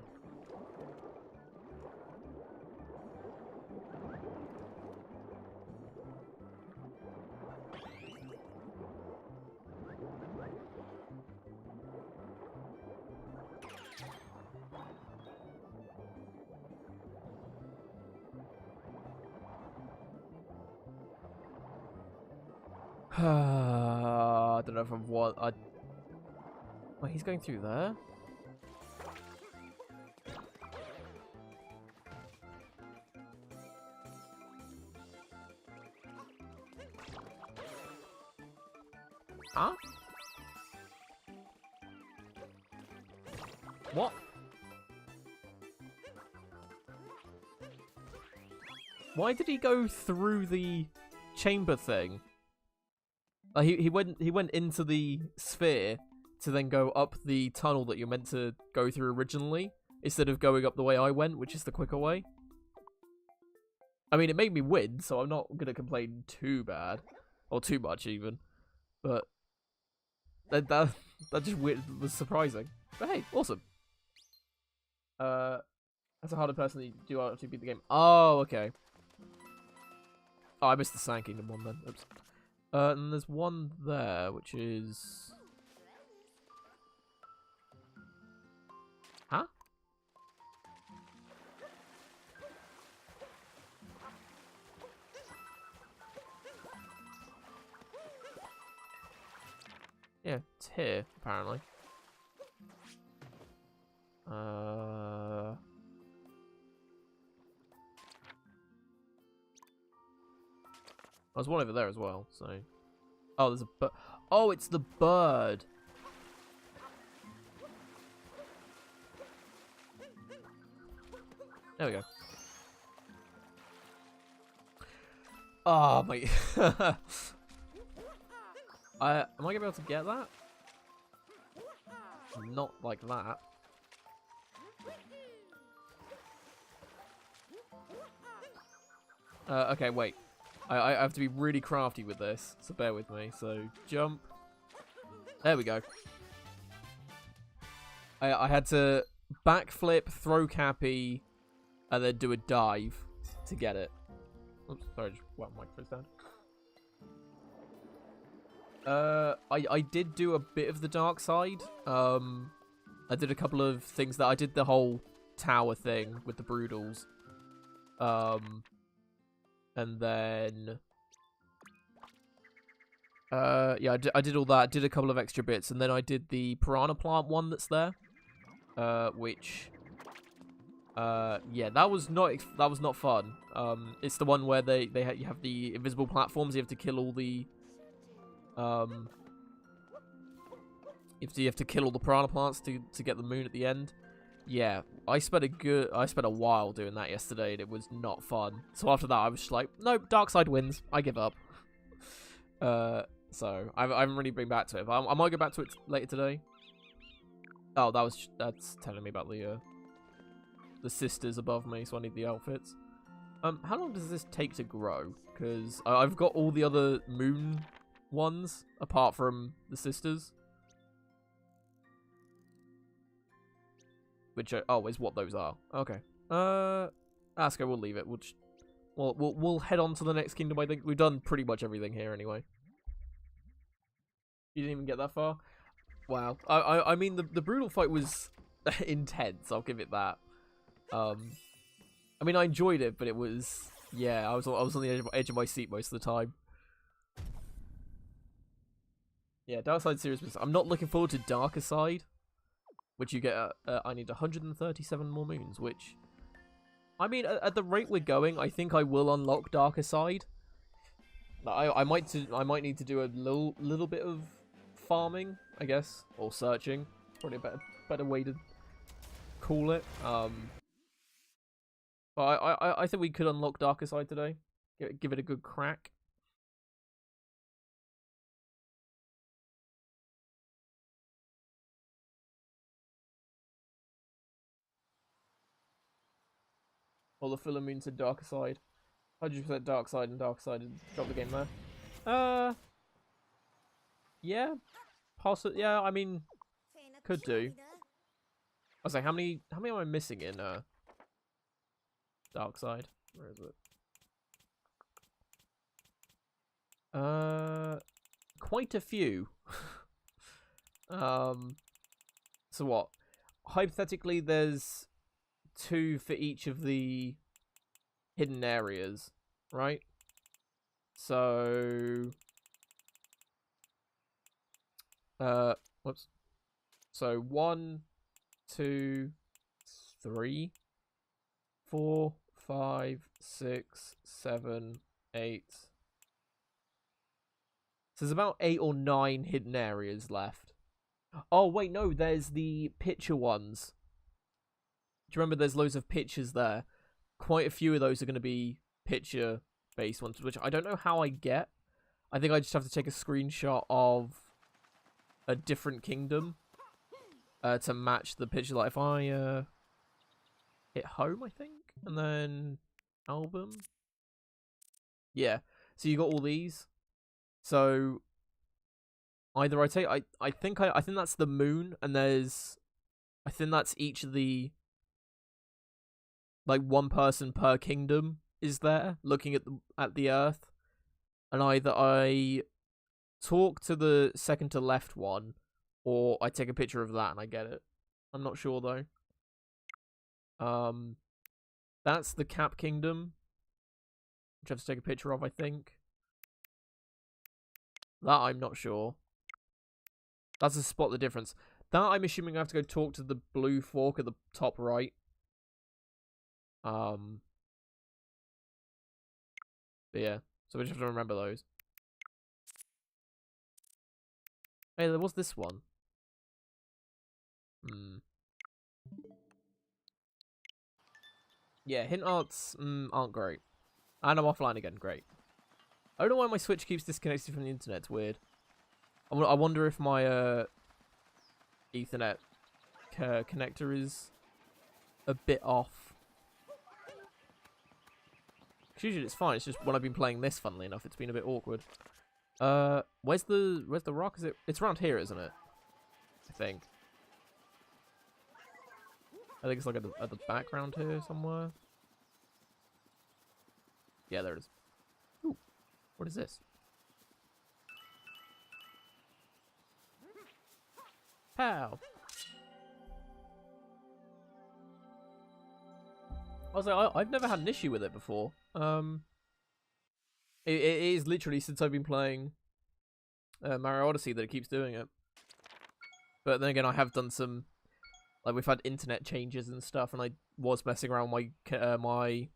I don't know if I'm what I. Wait, he's going through there. Huh? What? Why did he go through the chamber thing? He went into the sphere to then go up the tunnel that you're meant to go through originally, instead of going up the way I went, which is the quicker way. I mean, it made me win, so I'm not gonna complain too bad, or too much even. But that just was surprising. But hey, awesome. That's a harder person to do to beat the game. Oh, okay. Oh, I missed the Sand Kingdom one then. Oops. And there's one there, which is... Huh? Yeah, it's here, apparently. There's one over there as well, so... Oh, there's a bird. Oh, it's the bird. There we go. Oh, mate. Am I gonna be able to get that? Not like that. Okay, wait. I have to be really crafty with this, so bear with me. So, jump. There we go. I had to backflip, throw Cappy, and then do a dive to get it. Oops, sorry, I just whacked my microphone stand. I did do a bit of the dark side. I did a couple of things that I did the whole tower thing with the Broodals. And then... yeah, I did all that. Did a couple of extra bits. And then I did the Piranha Plant one that's there. Which... yeah, that was not fun. It's the one where you have the invisible platforms. You have to kill all the... you have to kill all the Piranha Plants to get the moon at the end. Yeah, I spent a while doing that yesterday, and it was not fun. So after that, I was just like, nope, dark side wins. I give up. So I haven't really been back to it. But I might go back to it later today. Oh, that's telling me about the sisters above me, so I need the outfits. How long does this take to grow? Because I've got all the other moon ones apart from the sisters. Which is what those are. Okay. Asko, we'll leave it. We'll head on to the next kingdom. I think we've done pretty much everything here anyway. You didn't even get that far. Wow. I mean the brutal fight was intense. I'll give it that. I mean I enjoyed it, but it was I was on the edge of my seat most of the time. Yeah, Dark Side Serious Business. I'm not looking forward to Darker Side. Which you get, I need 137 more moons, which... I mean, at the rate we're going, I think I will unlock Darker Side. I might need to do a little bit of farming, I guess. Or searching. Probably a better way to call it. But I think we could unlock Darker Side today. Give it a good crack. All the filler moons to Darker Side. 100% Dark Side and Dark Side and drop the game there. Yeah. Possibly. Yeah, I mean, could do. I was like, how many am I missing in Dark Side? Where is it? Quite a few. So what? Hypothetically, there's 2 for each of the hidden areas, right? So, whoops. So 1, 2, 3, 4, 5, 6, 7, 8. So there's about 8 or 9 hidden areas left. Oh wait, no, there's the picture ones. Do you remember there's loads of pictures there? Quite a few of those are going to be picture-based ones, which I don't know how I get. I think I just have to take a screenshot of a different kingdom to match the picture. Like if I hit home, I think, and then album. Yeah, so you got all these. So either I think that's the moon, and I think that's each of the like one person per kingdom is there looking at the Earth, and either I talk to the second to left one, or I take a picture of that and I get it. I'm not sure though. That's the Cap Kingdom, which I have to take a picture of, I think. That I'm not sure. That's to spot the difference. That I'm assuming I have to go talk to the blue fork at the top right. But yeah, so we just have to remember those. Hey, there was this one. Yeah, hint arts aren't great. And I'm offline again, great. I don't know why my Switch keeps disconnecting from the internet, it's weird. I wonder if my Ethernet connector is a bit off. Usually it's fine, it's just when I've been playing this, funnily enough, it's been a bit awkward. Where's the rock? It's around here, isn't it? I think it's like at the background here somewhere. Yeah, there it is. Ooh, what is this? Pow! I was like, I've never had an issue with it before. It is literally since I've been playing Mario Odyssey that it keeps doing it. But then again, I have done some, like, we've had internet changes and stuff, and I was messing around my my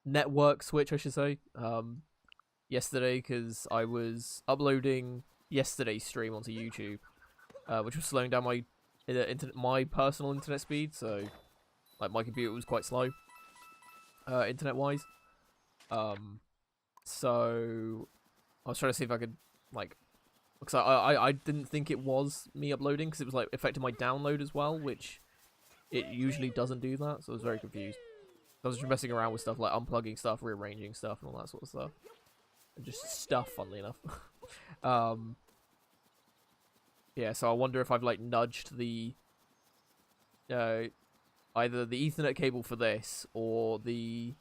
network switch, I should say, yesterday, because I was uploading yesterday's stream onto YouTube, which was slowing down my personal internet speed, so like my computer was quite slow, internet wise. So I was trying to see if I could, like, because I didn't think it was me uploading, because it was like affecting my download as well, which it usually doesn't do that, so I was very confused. I was just messing around with stuff like unplugging stuff, rearranging stuff, and all that sort of stuff. And just stuff, funnily enough. Yeah, so I wonder if I've like nudged the either the Ethernet cable for this or the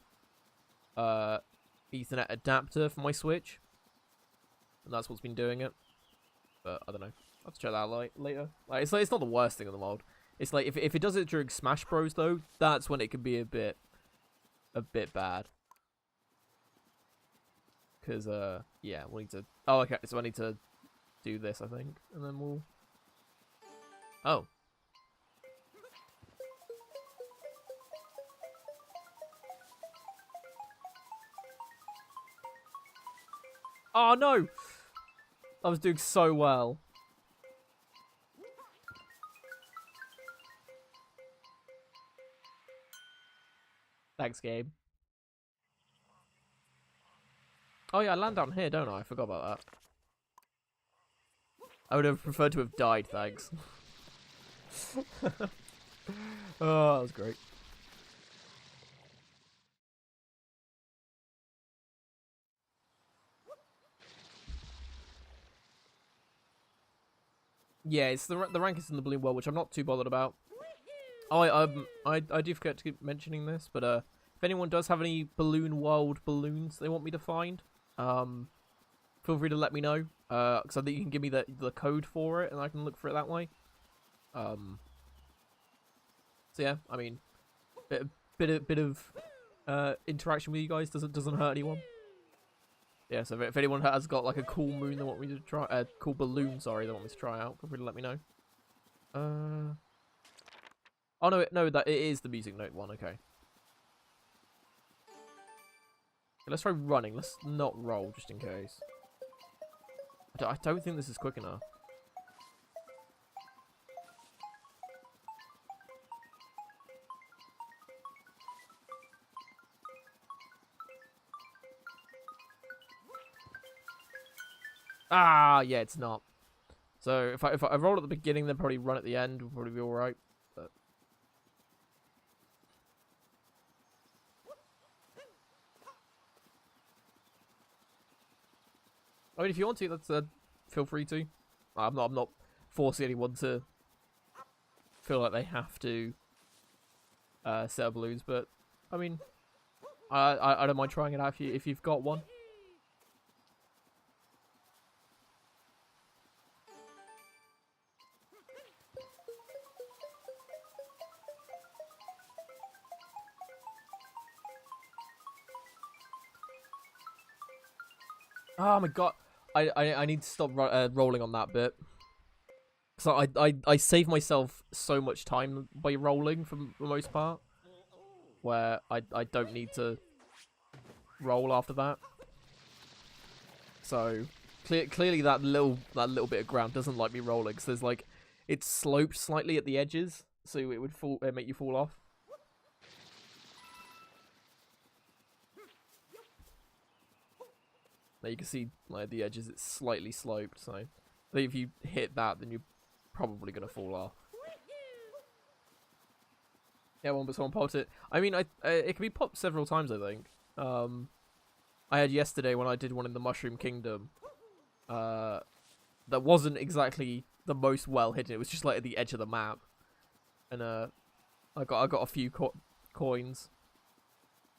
Ethernet adapter for my Switch, and that's what's been doing it. But I don't know. I'll have to check that out later. Like, it's not the worst thing in the world. It's like if it does it during Smash Bros though, that's when it can be a bit bad. Cause yeah, we'll need to. Oh, okay. So I need to do this, I think, and then we'll. Oh. Oh no! I was doing so well. Thanks, game. Oh yeah, I land down here, don't I? I forgot about that. I would have preferred to have died, thanks. Oh, that was great. Yeah, it's the rank is in the balloon world, which I'm not too bothered about. Oh, I do forget to keep mentioning this, but if anyone does have any balloon world balloons they want me to find, feel free to let me know. Because I think you can give me the code for it, and I can look for it that way. So yeah, I mean, bit of interaction with you guys doesn't hurt anyone. Yeah, so if anyone has got like a cool moon they want me to try, cool balloon, sorry, they want me to try out, feel free to let me know. Oh no, that it is the music note one. Okay. Let's try running. Let's not roll just in case. I don't think this is quick enough. Ah, yeah, it's not. So if I roll at the beginning, then probably run at the end, will probably be all right. But I mean, if you want to, that's feel free to. I'm not forcing anyone to feel like they have to set of balloons, but I mean, I don't mind trying it out if you've got one. Oh my god, I need to stop rolling on that bit. So I save myself so much time by rolling for the most part, where I don't need to roll after that. So clearly that little bit of ground doesn't like me rolling, because there's like, it's sloped slightly at the edges, so it would make you fall off. Now you can see like at the edges it's slightly sloped, so I think if you hit that, then you're probably gonna fall off. Yeah, but someone popped it. I mean, it can be popped several times, I think. I had yesterday when I did one in the Mushroom Kingdom. That wasn't exactly the most well hidden. It was just like at the edge of the map, and I got a few coins.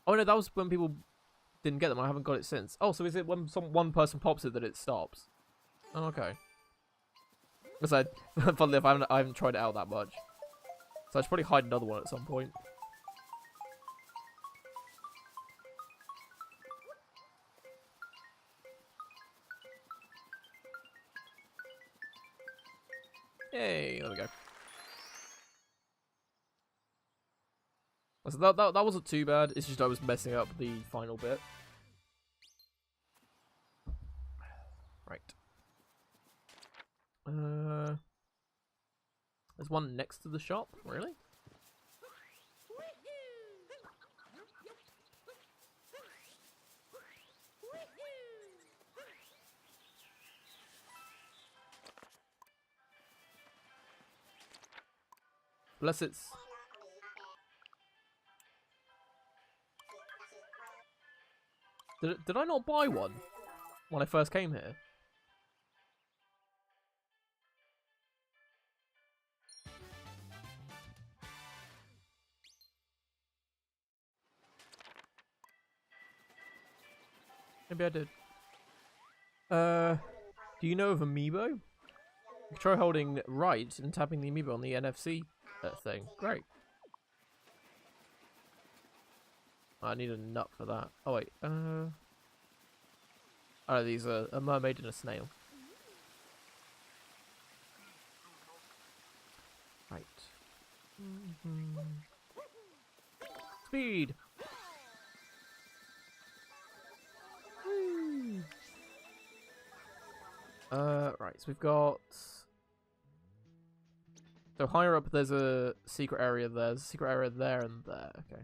Oh no, that was when people didn't get them. I haven't got it since. Oh, so is it when one person pops it that it stops? Oh, okay. Because funnily enough, I haven't tried it out that much, so I should probably hide another one at some point. Yay! There we go. So that wasn't too bad. It's just I was messing up the final bit. Right. There's one next to the shop. Really? Unless it's... Did I not buy one when I first came here? Maybe I did. Do you know of Amiibo? You can try holding right and tapping the Amiibo on the NFC thing. Great. I need a nut for that. Oh wait, oh, these are a mermaid and a snail. Right. Speed! Woo. Right, so we've got... So higher up there's a secret area there, there's a secret area there and there, okay.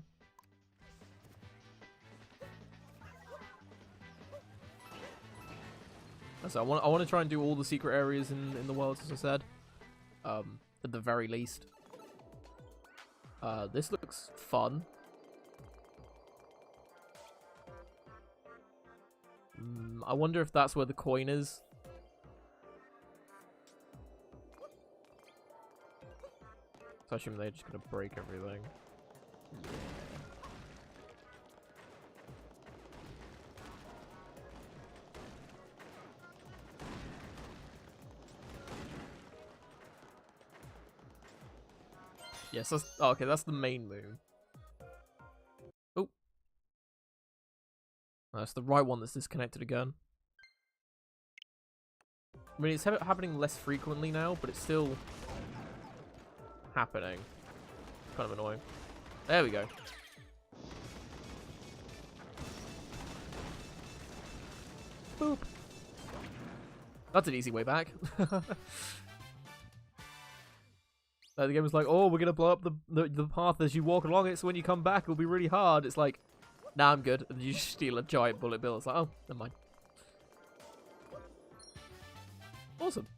So I want to try and do all the secret areas in the world, as I said. At the very least. This looks fun. I wonder if that's where the coin is. So I assume they're just gonna break everything. Yes, that's... Oh, okay, that's the main moon. Oh. That's the right one that's disconnected again. I mean, it's happening less frequently now, but it's still happening. Kind of annoying. There we go. Boop. That's an easy way back. The game was like, oh, we're going to blow up the path as you walk along it, so when you come back, it'll be really hard. It's like, nah, I'm good. And you just steal a giant bullet bill. It's like, oh, never mind. Awesome.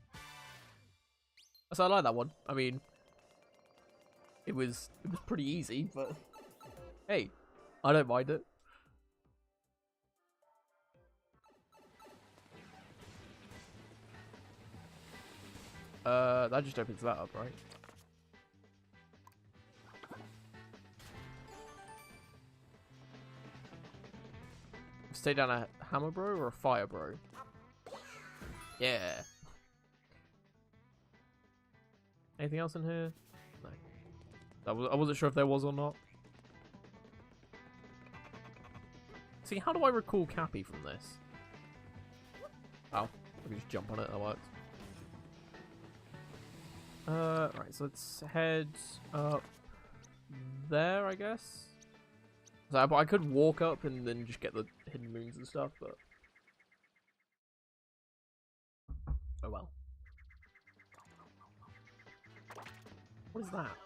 So I like that one. I mean, it was pretty easy, but hey, I don't mind it. That just opens that up, right? take down a hammer bro or a fire bro? Yeah. Anything else in here? No. I wasn't sure if there was or not. See, how do I recall Cappy from this? Oh, I can just jump on it, that works. Right, so let's head up there, I guess. So I could walk up and then just get the hidden moons and stuff, but... Oh well. What is that?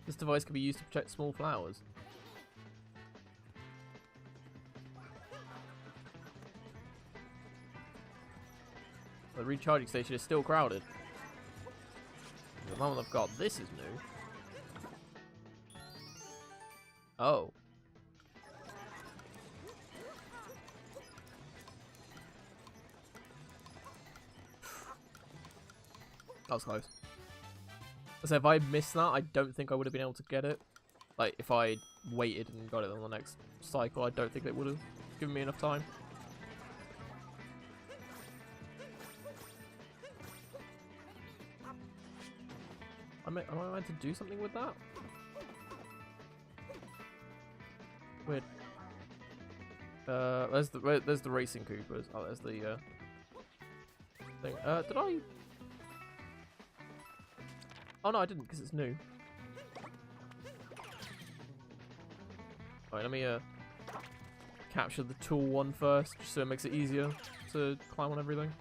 This device can be used to protect small flowers. The recharging station is still crowded. The one I've got, this is new. Oh. That was close. So if I missed that, I don't think I would have been able to get it. Like, if I waited and got it on the next cycle, I don't think it would have given me enough time. Am I meant to do something with that? Weird. There's the racing Koopas. Oh, there's the thing. Did I? Oh no, I didn't, because it's new. Alright, let me capture the tool one first, just so it makes it easier to climb on everything.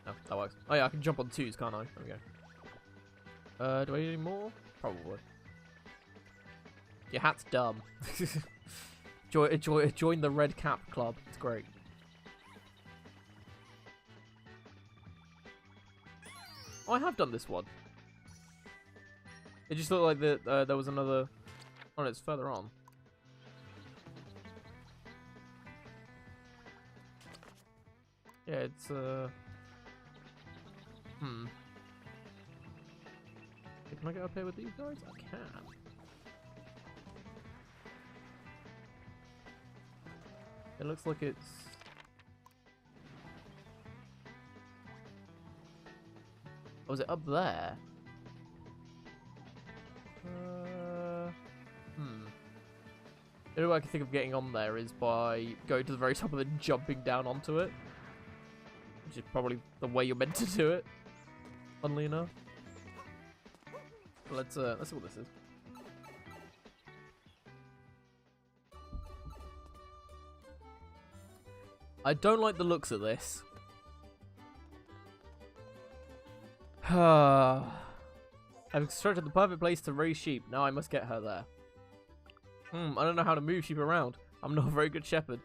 Oh, that works. Oh yeah, I can jump on twos, can't I? There we go. Do I need any more? Probably. Your hat's dumb. Join the Red Cap Club. It's great. Oh, I have done this one. It just looked like there was another... Oh, no, it's further on. Yeah, it's, Can I get up here with these guys? I can. It looks like it's... Oh, is it up there? The only way I can think of getting on there is by going to the very top and then jumping down onto it. Which is probably the way you're meant to do it. Funnily enough. Let's see what this is. I don't like the looks of this. I've constructed the perfect place to raise sheep. Now I must get her there. I don't know how to move sheep around. I'm not a very good shepherd.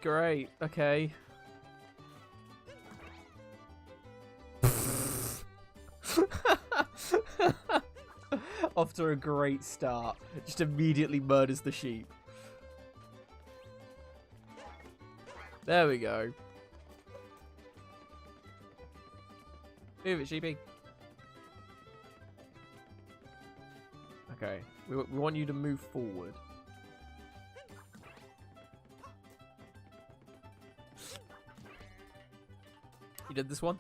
Great. Okay. Off to a great start. Just immediately murders the sheep. There we go. Move it, sheepy. Okay. We want you to move forward. You did this one?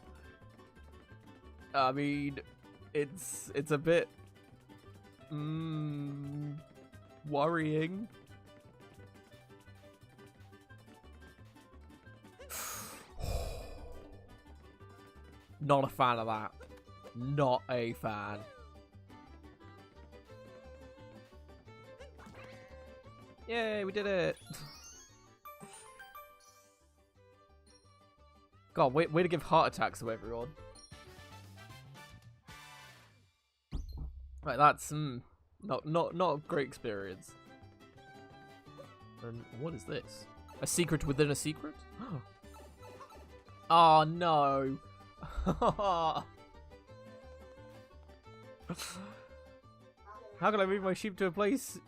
I mean, it's a bit worrying. Not a fan of that. Not a fan. Yay, we did it. God, way to give heart attacks to everyone. Right, that's not a great experience. And what is this? A secret within a secret? Oh no. How can I move my sheep to a place?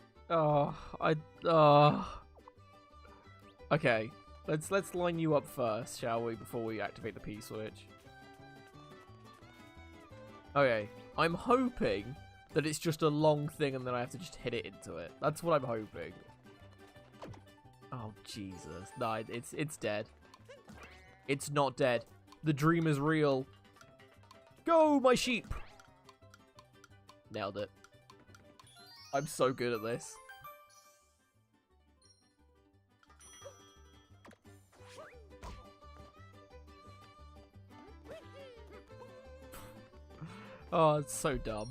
Okay, let's line you up first, shall we, before we activate the P switch? Okay, I'm hoping that it's just a long thing and then I have to just hit it into it. That's what I'm hoping. Oh, Jesus. No, it's dead. It's not dead. The dream is real. Go, my sheep! Nailed it. I'm so good at this. Oh, it's so dumb.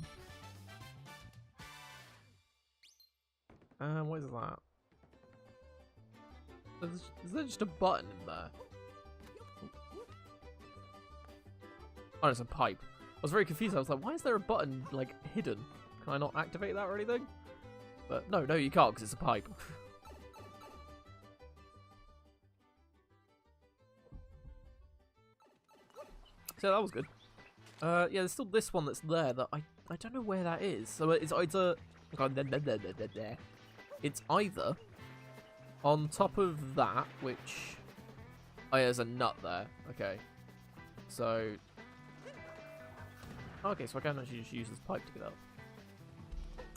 What is that? Is there just a button in there? Oh, it's a pipe. I was very confused. I was like, why is there a button, like, hidden? Can I not activate that or anything? But no, you can't because it's a pipe. So that was good. Yeah, there's still this one that's there that I don't know where that is. So it's either... It's either on top of that, which... Oh yeah, there's a nut there. Okay. So... Okay, so I can actually just use this pipe to get up.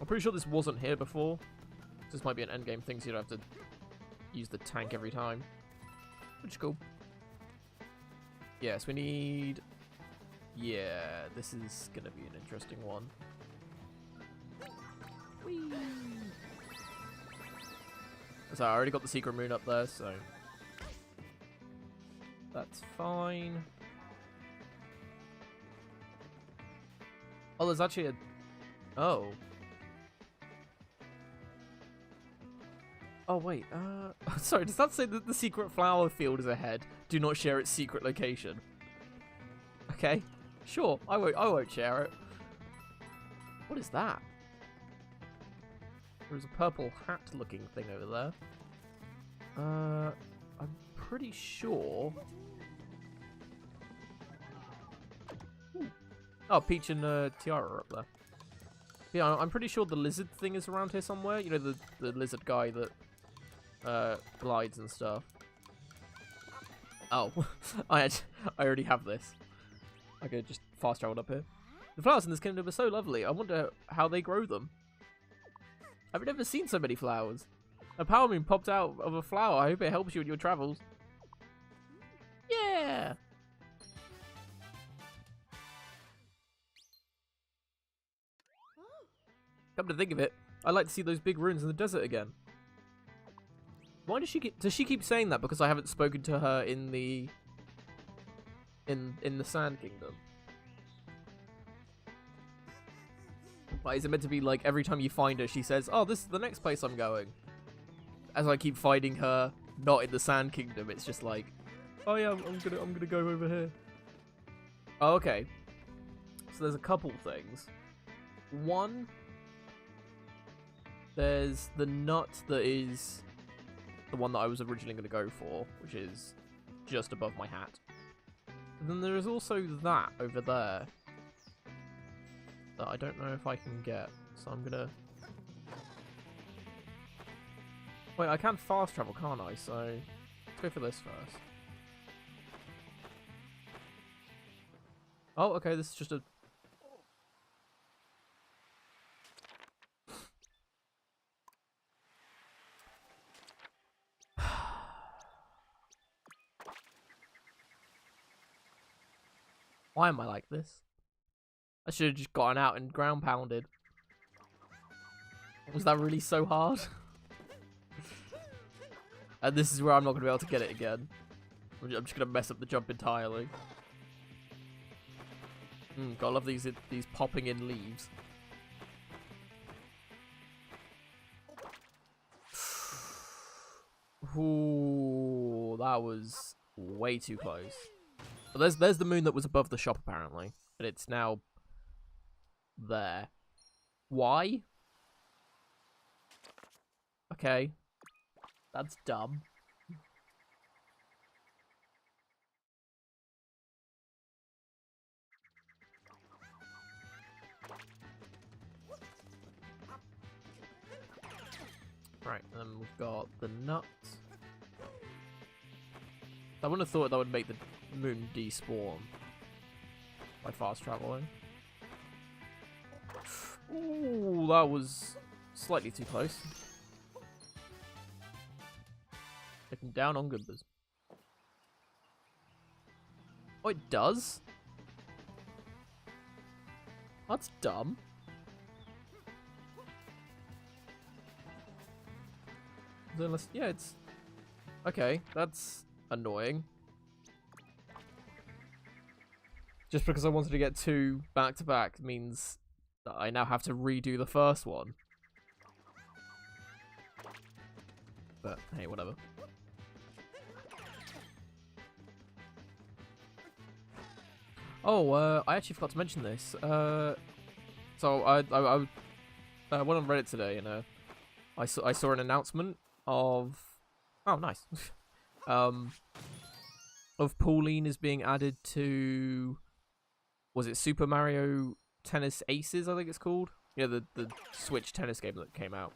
I'm pretty sure this wasn't here before. This might be an endgame thing, so you don't have to use the tank every time. Which is cool. Yes, we need... Yeah, this is gonna be an interesting one. Whee! So I already got the secret moon up there, so... That's fine. Oh, there's actually a... Oh. Oh, wait, sorry, does that say that the secret flower field is ahead? Do not share its secret location. Okay. Sure, I won't share it. What is that? There's a purple hat looking thing over there. I'm pretty sure... Ooh. Oh, Peach and Tiara are up there. Yeah, I'm pretty sure the lizard thing is around here somewhere. You know, the lizard guy that glides and stuff. Oh, I already have this. I could just fast travel up here. The flowers in this kingdom are so lovely. I wonder how they grow them. I've never seen so many flowers. A power moon popped out of a flower. I hope it helps you in your travels. Yeah! Come to think of it, I'd like to see those big ruins in the desert again. Why does she keep saying that? Because I haven't spoken to her in the Sand Kingdom. Like, is it meant to be like every time you find her, she says, "Oh, this is the next place I'm going." As I keep finding her, not in the Sand Kingdom, it's just like, "Oh yeah, I'm gonna go over here." Oh, okay. So there's a couple things. One, there's the nut that is the one that I was originally going to go for, which is just above my hat. And then there is also that over there that I don't know if I can get, so I'm gonna... Wait, I can fast travel, can't I? So let's go for this first. Oh, okay, this is just a... Why am I like this? I should have just gotten out and ground pounded. Was that really so hard? And this is where I'm not going to be able to get it again. I'm just going to mess up the jump entirely. Gotta love these popping in leaves. Ooh, that was way too close. But there's the moon that was above the shop apparently, but it's now there. Why? Okay, that's dumb. Right, and then we've got the nut. I wouldn't have thought that would make the moon despawn by fast traveling. Ooh, that was slightly too close. Looking down on Goombas. Oh, it does? That's dumb. Unless, yeah, it's... Okay, that's annoying. Just because I wanted to get 2 back-to-back means that I now have to redo the first one. But, hey, whatever. Oh, I actually forgot to mention this. So I went on Reddit today and I saw an announcement of... Oh, nice. Of Pauline is being added to... Was it Super Mario Tennis Aces, I think it's called? Yeah, the Switch tennis game that came out.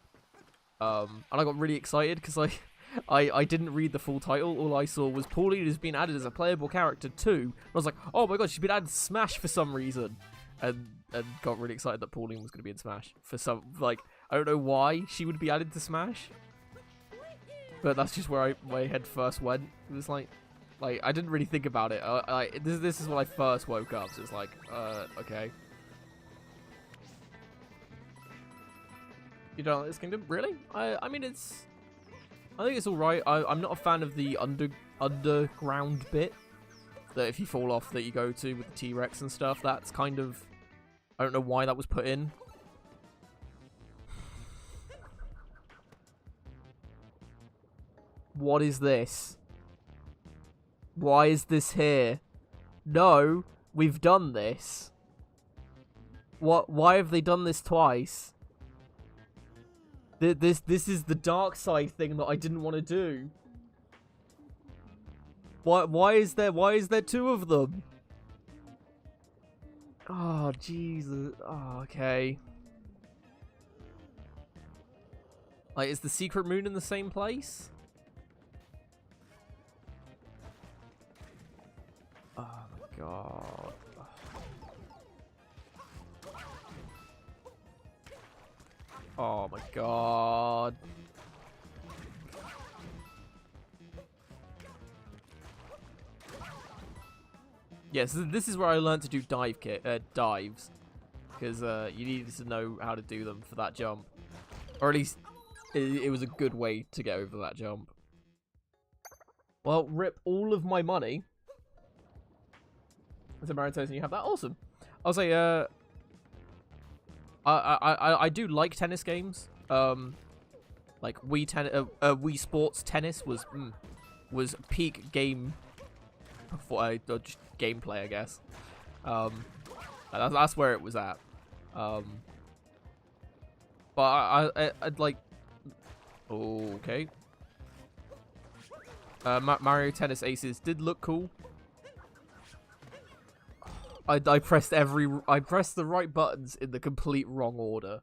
And I got really excited because I didn't read the full title. All I saw was Pauline has been added as a playable character too. And I was like, oh my god, she's been added to Smash for some reason. And got really excited that Pauline was going to be in Smash. For some, like, I don't know why she would be added to Smash. But that's just where my head first went. It was like I didn't really think about it. This is when I first woke up, so it's like, okay. You don't like this kingdom? Really? I mean, I think it's alright. I'm not a fan of the underground bit. That if you fall off that you go to with the T-Rex and stuff. That's kind of... I don't know why that was put in. What is this? Why is this here? No, we've done this. What? Why have they done this twice? This is the dark side thing that I didn't want to do. Why is there 2 of them? Oh Jesus. Oh, okay. Like, is the secret moon in the same place? Oh my god. Oh my god. Yes, this is where I learned to do dives. Because you needed to know how to do them for that jump. Or at least it was a good way to get over that jump. Well, rip all of my money. It's a Mario Odyssey and you have that? Awesome. I'll say, I do like tennis games. Like Wii Sports Tennis was peak game for just gameplay, I guess. That's where it was at. But I'd like. Okay. Mario Tennis Aces did look cool. I pressed the right buttons in the complete wrong order.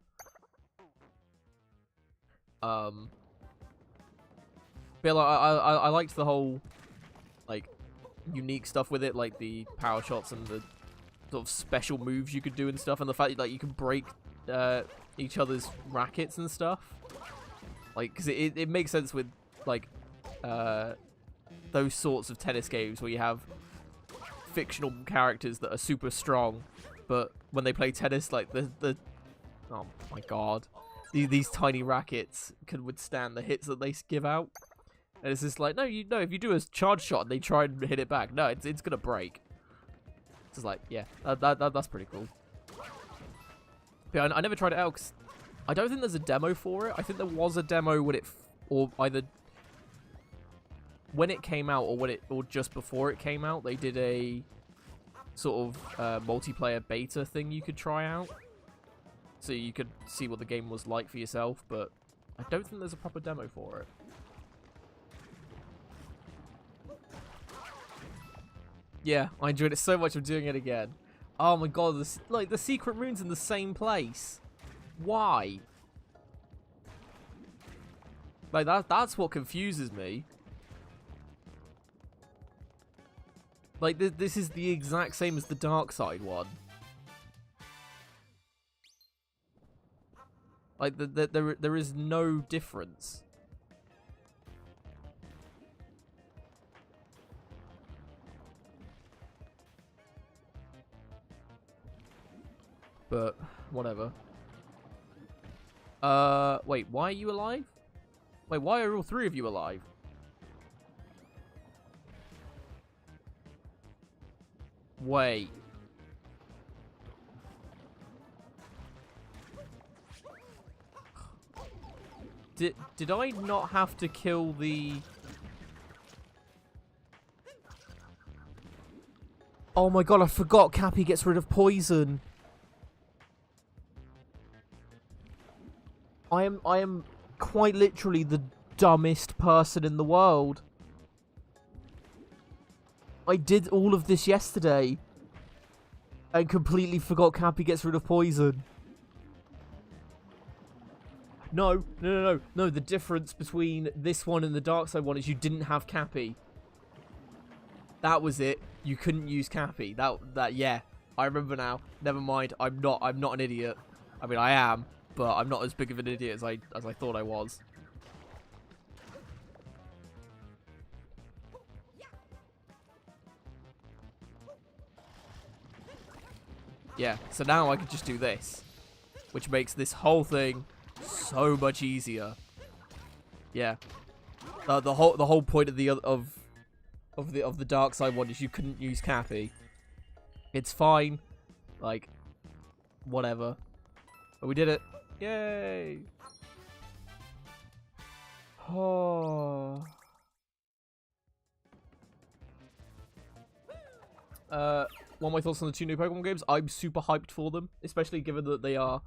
But I liked the whole like unique stuff with it, like the power shots and the sort of special moves you could do and stuff, and the fact that like you could break each other's rackets and stuff. Like, because it makes sense with like those sorts of tennis games where you have fictional characters that are super strong, but when they play tennis, like the oh my god, these tiny rackets can withstand the hits that they give out, and it's just like, no, if you do a charge shot and they try and hit it back, no, it's gonna break. It's just like, yeah, that's pretty cool. But I never tried it out because I don't think there's a demo for it. I think there was a demo when or either when it came out or just before it came out. They did a sort of multiplayer beta thing you could try out, so you could see what the game was like for yourself. But I don't think there's a proper demo for it. Yeah, I enjoyed it so much. I'm doing it again. Oh my god, the secret moon's in the same place. Why? Like that's what confuses me. Like this is the exact same as the dark side one. Like, there is no difference. But, whatever. Wait, why are you alive? Wait, why are all three of you alive? Wait. Did I not have to kill the... Oh my god, I forgot Cappy gets rid of poison. I am quite literally the dumbest person in the world. I did all of this yesterday and completely forgot Cappy gets rid of poison. No, the difference between this one and the Dark Side one is you didn't have Cappy. That was it. You couldn't use Cappy. Yeah. I remember now. Never mind. I'm not an idiot. I mean, I am, but I'm not as big of an idiot as I thought I was. Yeah, so now I can just do this, which makes this whole thing so much easier. Yeah, the whole point of the Dark Side one is you couldn't use Cappy. It's fine, like, whatever. But we did it. Yay! Oh. One of my thoughts on the two new Pokemon games. I'm super hyped for them, especially given that they are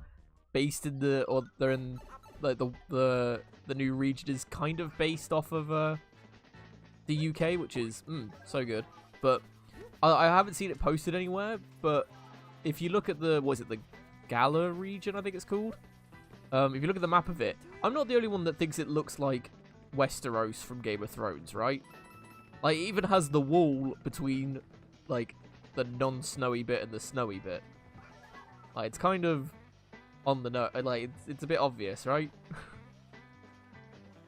based in they're in like the new region is kind of based off of the UK, which is so good. But I haven't seen it posted anywhere. But if you look at the the Galar region, I think it's called. If you look at the map of it, I'm not the only one that thinks it looks like Westeros from Game of Thrones, right? Like, it even has the wall between like the non-snowy bit and the snowy bit. Like, it's kind of on the note. Like, it's a bit obvious, right?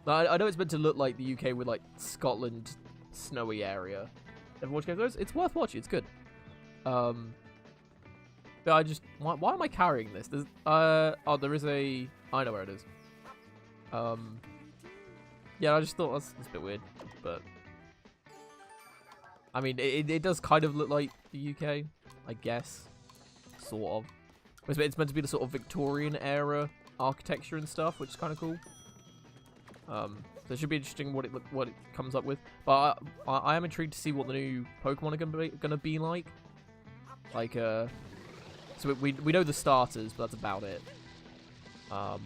I know it's meant to look like the UK with like Scotland snowy area. Ever watch Game of Thrones? It's worth watching. It's good. But I just why am I carrying this? There's oh, there is a I know where it is. Yeah, I just thought that's a bit weird, but I mean it does kind of look like the UK, I guess, sort of. It's meant to be the sort of Victorian era architecture and stuff, which is kind of cool. So it should be interesting what it comes up with. But I am intrigued to see what the new Pokemon are gonna be like. Like so we know the starters, but that's about it. I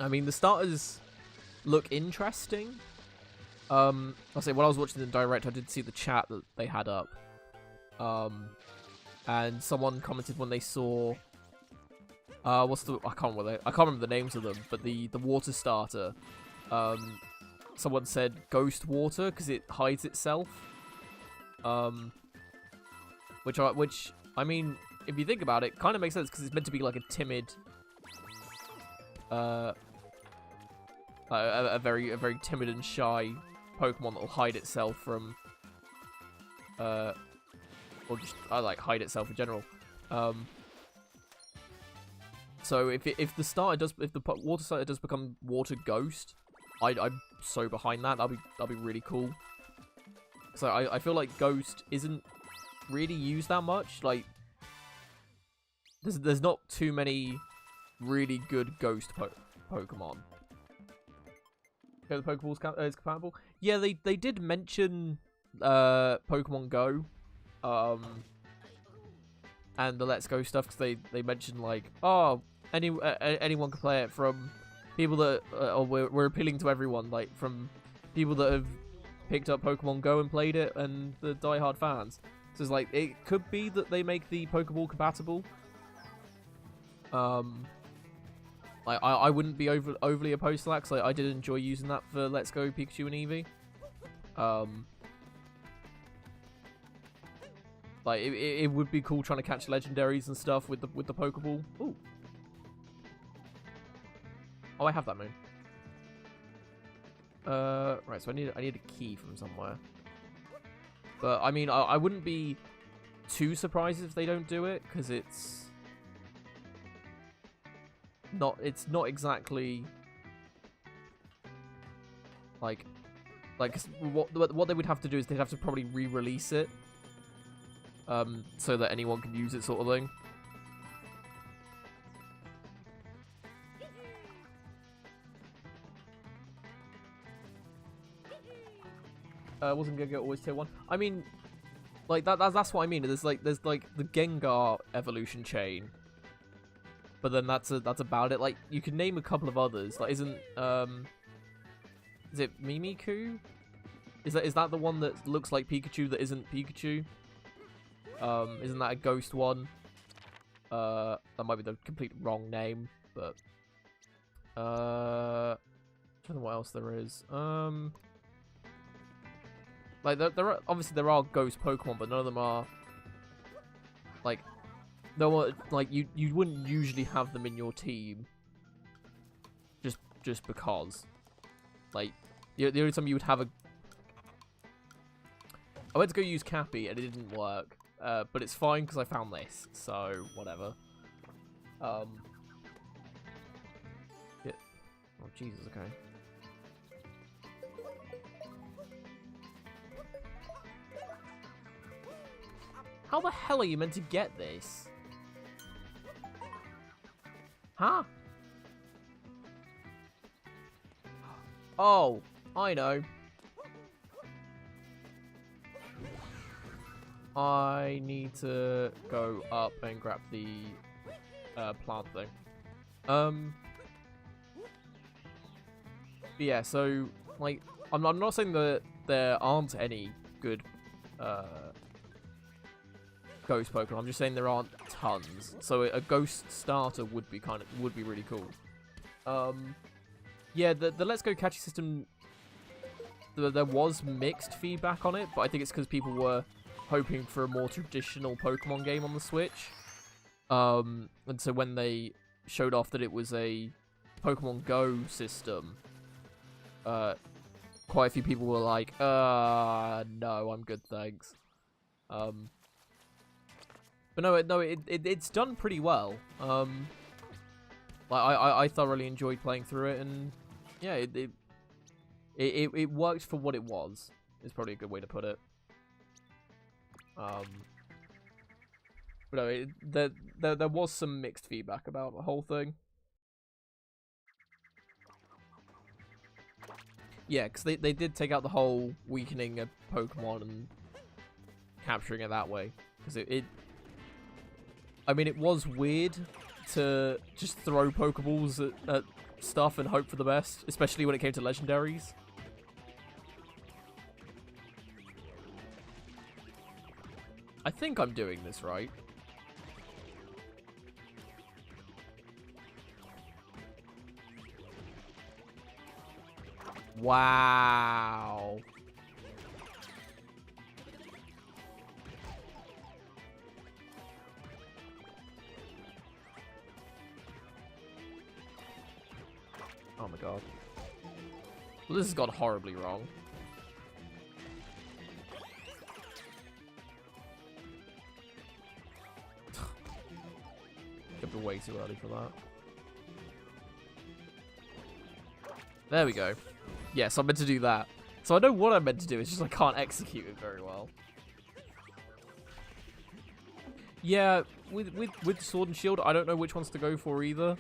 mean, the starters look interesting. I'll say when I was watching the direct, I did see the chat that they had up. And someone commented when they saw I can't remember the names of them, but the water starter. Someone said ghost water because it hides itself. Which I mean, if you think about it, kind of makes sense because it's meant to be like a timid, a very timid and shy Pokemon that will hide itself from, or just like hide itself in general. So if the water starter does become water ghost, I'm so behind that. That'll be really cool. So I feel like ghost isn't really used that much. Like there's not too many really good ghost Pokemon. Okay, the Pokeball's is compatible. Yeah, they did mention Pokemon Go, and the Let's Go stuff because they mentioned like, oh, anyone can play it, from people that we're appealing to everyone, like from people that have picked up Pokemon Go and played it and the diehard fans. So it's like, it could be that they make the Pokeball compatible. I wouldn't be overly opposed to that because I did enjoy using that for Let's Go Pikachu and Eevee. Like it would be cool trying to catch legendaries and stuff with the Pokeball. Ooh, Oh, I have that moon. Right, so I need a key from somewhere. But, I mean, I wouldn't be too surprised if they don't do it, because it's not exactly like what they would have to do is they'd have to probably re-release it so that anyone can use it, sort of thing. Wasn't gonna go always tier 1. I mean, like that's what I mean. There's like the Gengar evolution chain, but then that's about it. Like, you can name a couple of others. Like, isn't is it Mimikyu? Is that the one that looks like Pikachu that isn't Pikachu? Isn't that a ghost one? That might be the complete wrong name, but I don't know what else there is. Like, there are obviously ghost Pokemon, but none of them are like, you wouldn't usually have them in your team just because. Like, the only time you would have I went to go use Cappy and it didn't work, but it's fine because I found this, so whatever. Yeah. Oh Jesus, okay. How the hell are you meant to get this? Huh? Oh, I know. I need to go up and grab the plant thing. But yeah, so, like, I'm not saying that there aren't any good ghost Pokemon. I'm just saying there aren't tons. So a ghost starter would be really cool. Yeah, the Let's Go Catchy system, there was mixed feedback on it, but I think it's because people were hoping for a more traditional Pokemon game on the Switch. And so when they showed off that it was a Pokemon Go system, quite a few people were like, no, I'm good, thanks. But no, it's done pretty well. Like, I thoroughly enjoyed playing through it, and yeah, it worked for what it was. Is probably a good way to put it. But no, there was some mixed feedback about the whole thing. Yeah, because they did take out the whole weakening a Pokemon and capturing it that way. Because I mean, it was weird to just throw Pokeballs at stuff and hope for the best, especially when it came to legendaries. I think I'm doing this right. Wow. Oh my god. Well, this has gone horribly wrong. Could be way too early for that. There we go. Yes, I'm meant to do that. So I know what I'm meant to do, it's just I can't execute it very well. Yeah, with Sword and Shield, I don't know which ones to go for either.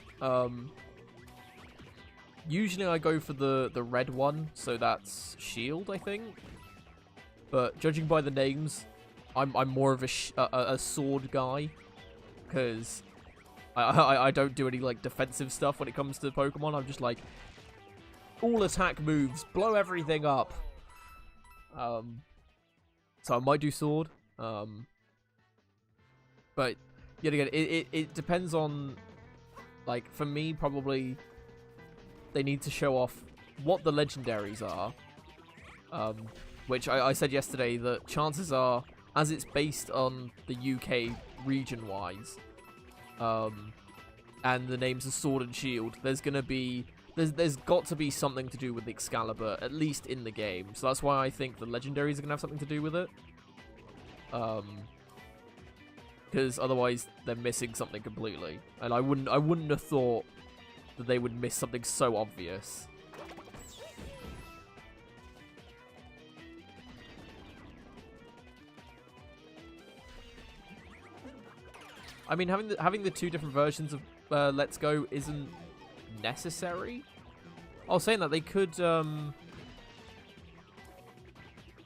Usually I go for the red one, so that's Shield, I think. But judging by the names, I'm more of a sword guy, because I don't do any like defensive stuff when it comes to Pokemon. I'm just like, all attack moves, blow everything up. So I might do sword. But yet again, it depends on, like, for me probably they need to show off what the legendaries are. Which I said yesterday that chances are, as it's based on the UK region-wise, and the names are Sword and Shield, there's going to be there's got to be something to do with the Excalibur, at least in the game. So that's why I think the legendaries are gonna have something to do with it. Because otherwise they're missing something completely, and I wouldn't have thought that they would miss something so obvious. I mean, having the two different versions of Let's Go isn't necessary. I was saying that they could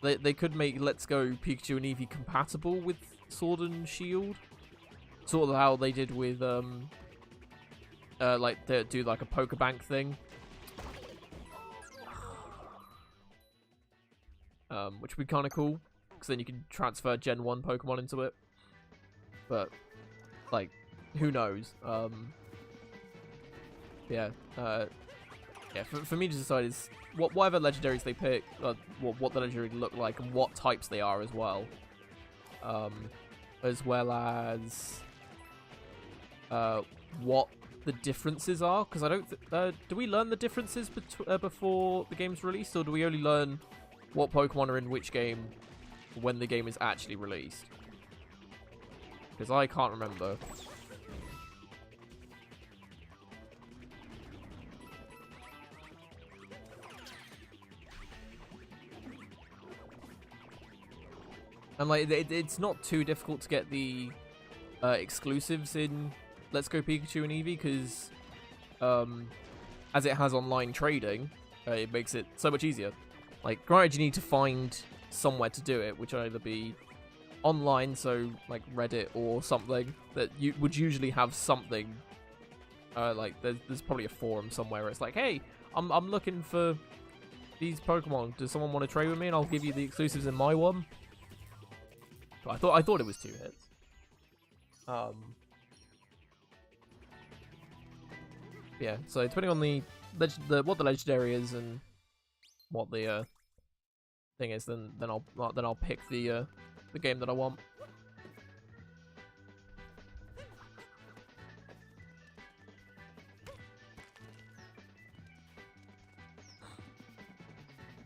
they could make Let's Go Pikachu and Eevee compatible with Sword and Shield, sort of how they did with like they do like a Pokebank thing, which would be kind of cool because then you can transfer Gen 1 Pokemon into it. But like, who knows? Yeah. Yeah, for me to decide is whatever legendaries they pick, what the legendary look like, and what types they are as well. As well as what the differences are, because I don't. Do we learn the differences before the game's released, or do we only learn what Pokemon are in which game when the game is actually released? Because I can't remember. And like, it's not too difficult to get the exclusives in Let's Go Pikachu and Eevee, because as it has online trading, it makes it so much easier. Like, granted, you need to find somewhere to do it, which would either be online, so like Reddit or something that you would usually have something. Like there's probably a forum somewhere where it's like, hey, I'm looking for these Pokemon. Does someone want to trade with me, and I'll give you the exclusives in my one. But I thought it was 2 hits. Yeah. So depending on what the legendary is and what the thing is, then I'll pick the game that I want.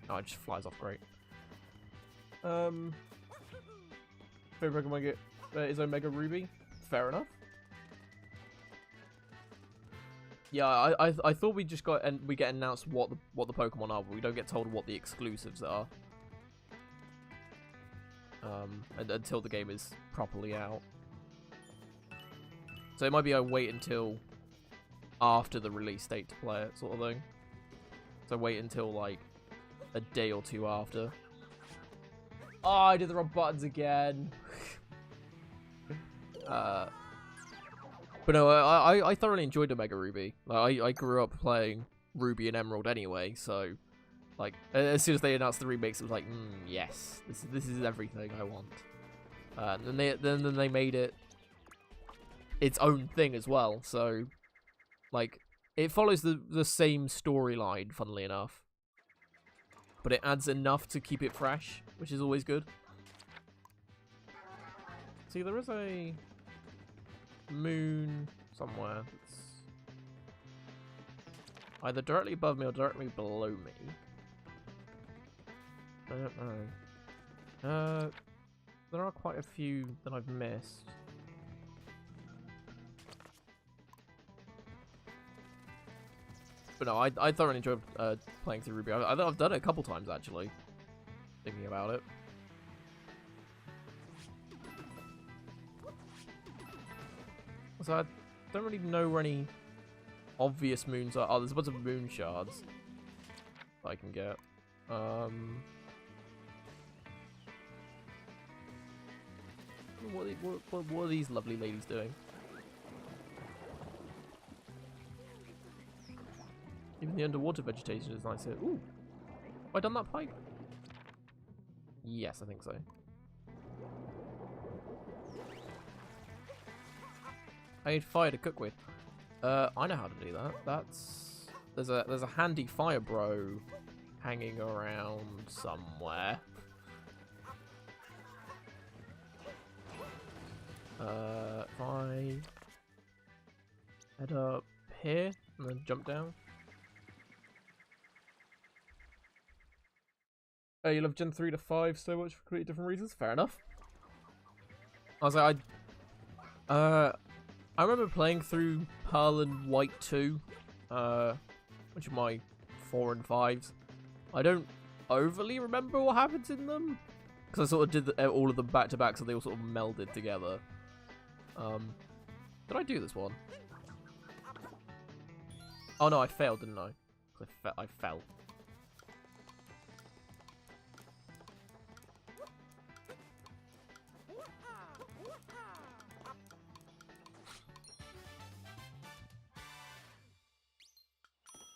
Oh, it just flies off great. Favorite Pokemon get is Omega Ruby. Fair enough. Yeah, I thought we just got we get announced what the Pokemon are, but we don't get told what the exclusives are. Until the game is properly out. So it might be I wait until after the release date to play it, sort of thing. So wait until like a day or 2 after. Oh, I did the wrong buttons again. But no, I thoroughly enjoyed Omega Ruby. Like, I grew up playing Ruby and Emerald anyway, so like as soon as they announced the remakes, it was like, yes, this is everything I want. And then they made it its own thing as well. So like it follows the same storyline, funnily enough, but it adds enough to keep it fresh, which is always good. See, there is a moon somewhere that's either directly above me or directly below me. I don't know. There are quite a few that I've missed. But no, I thoroughly enjoyed playing through Ruby. I've done it a couple times, actually, thinking about it. So I don't really know where any obvious moons are. Oh, there's a bunch of moon shards that I can get. What are these lovely ladies doing? Even the underwater vegetation is nice here. Ooh! Have I done that pipe? Yes, I think so. I need fire to cook with. I know how to do that. There's a handy fire bro hanging around somewhere. If I head up here and then jump down. You love Gen 3 to 5 so much for completely different reasons. Fair enough. I was like, I remember playing through Pearl and White 2, which are my 4 and 5s. I don't overly remember what happens in them, because I sort of did all of them back to back, so they all sort of melded together. Did I do this one? Oh no, I failed, didn't I? I fell.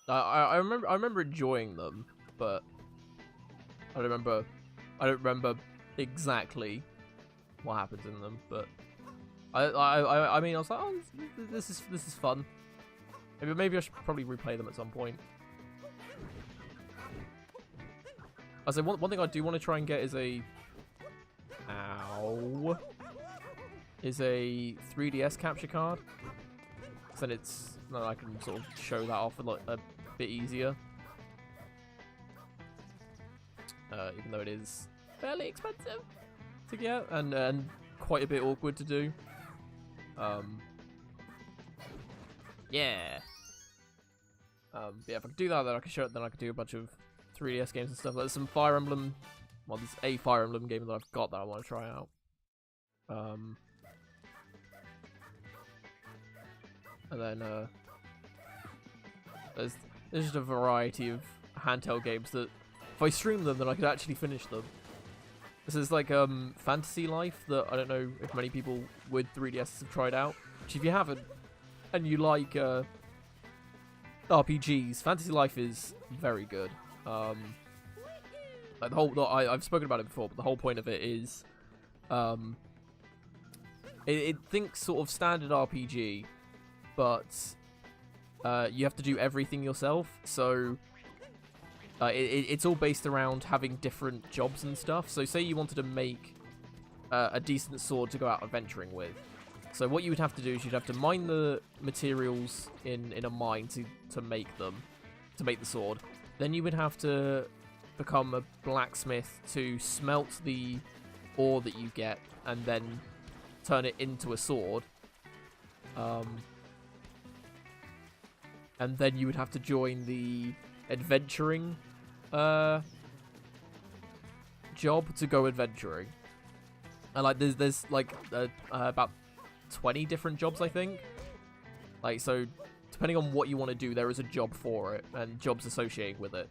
I remember enjoying them, but I don't remember exactly what happens in them. But I mean, I was like, oh, this is fun. Maybe I should probably replay them at some point. I say one thing I do want to try and get is a 3DS capture card. So then I can sort of show that off a bit easier. Even though it is fairly expensive to get and quite a bit awkward to do. Yeah. Yeah, if I could do that, then I could show it. Then I could do a bunch of 3DS games and stuff. There's some Fire Emblem. Well, there's a Fire Emblem game that I've got that I want to try out. And then there's just a variety of handheld games that if I stream them, then I could actually finish them. This is like Fantasy Life that I don't know if many people with 3DS have tried out. Which if you haven't and you like RPGs, Fantasy Life is very good. Like I've spoken about it before, but the whole point of it is it thinks sort of standard RPG, but you have to do everything yourself. So it's all based around having different jobs and stuff. So say you wanted to make a decent sword to go out adventuring with. So what you would have to do is you'd have to mine the materials in a mine to make them, to make the sword. Then you would have to become a blacksmith to smelt the ore that you get and then turn it into a sword. And then you would have to join the adventuring job to go adventuring. And like there's like about 20 different jobs, I think. Like, so depending on what you want to do, there is a job for it and jobs associated with it.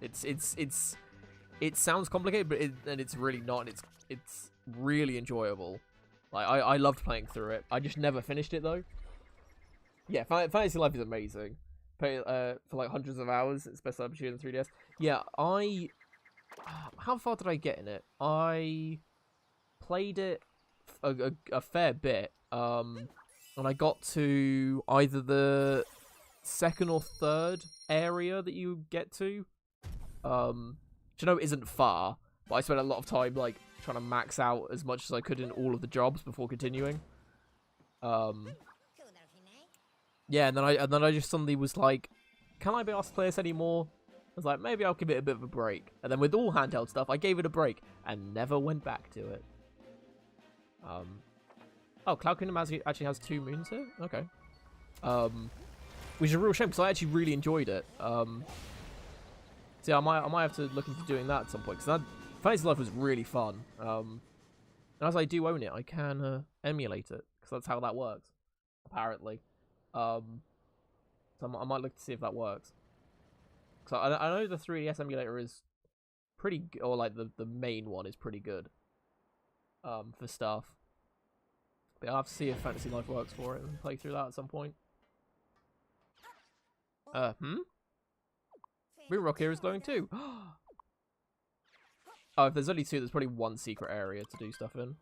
It sounds complicated, but it's really not. And it's really enjoyable. Like I loved playing through it. I just never finished it though. Yeah, Fantasy Life is amazing. Play for like hundreds of hours, especially opportunity on 3DS. Yeah, how far did I get in it? I played it a fair bit. And I got to either the second or third area that you get to. Which I know isn't far, but I spent a lot of time like trying to max out as much as I could in all of the jobs before continuing. Yeah, and then I just suddenly was like, can I be asked to play this anymore? I was like, maybe I'll give it a bit of a break. And then with all handheld stuff, I gave it a break and never went back to it. Oh, Cloud Kingdom actually has 2 moons here? Okay. Which is a real shame, because I actually really enjoyed it. So yeah, I might have to look into doing that at some point, because Fantasy Life was really fun. And as I do own it, I can emulate it, because that's how that works, apparently. So I might look to see if that works. So I know the 3DS emulator is pretty, or like the main one is pretty good. For stuff. But I'll have to see if Fantasy Life works for it and play through that at some point. Moonrock here is glowing too. Oh, if there's only 2, there's probably 1 secret area to do stuff in.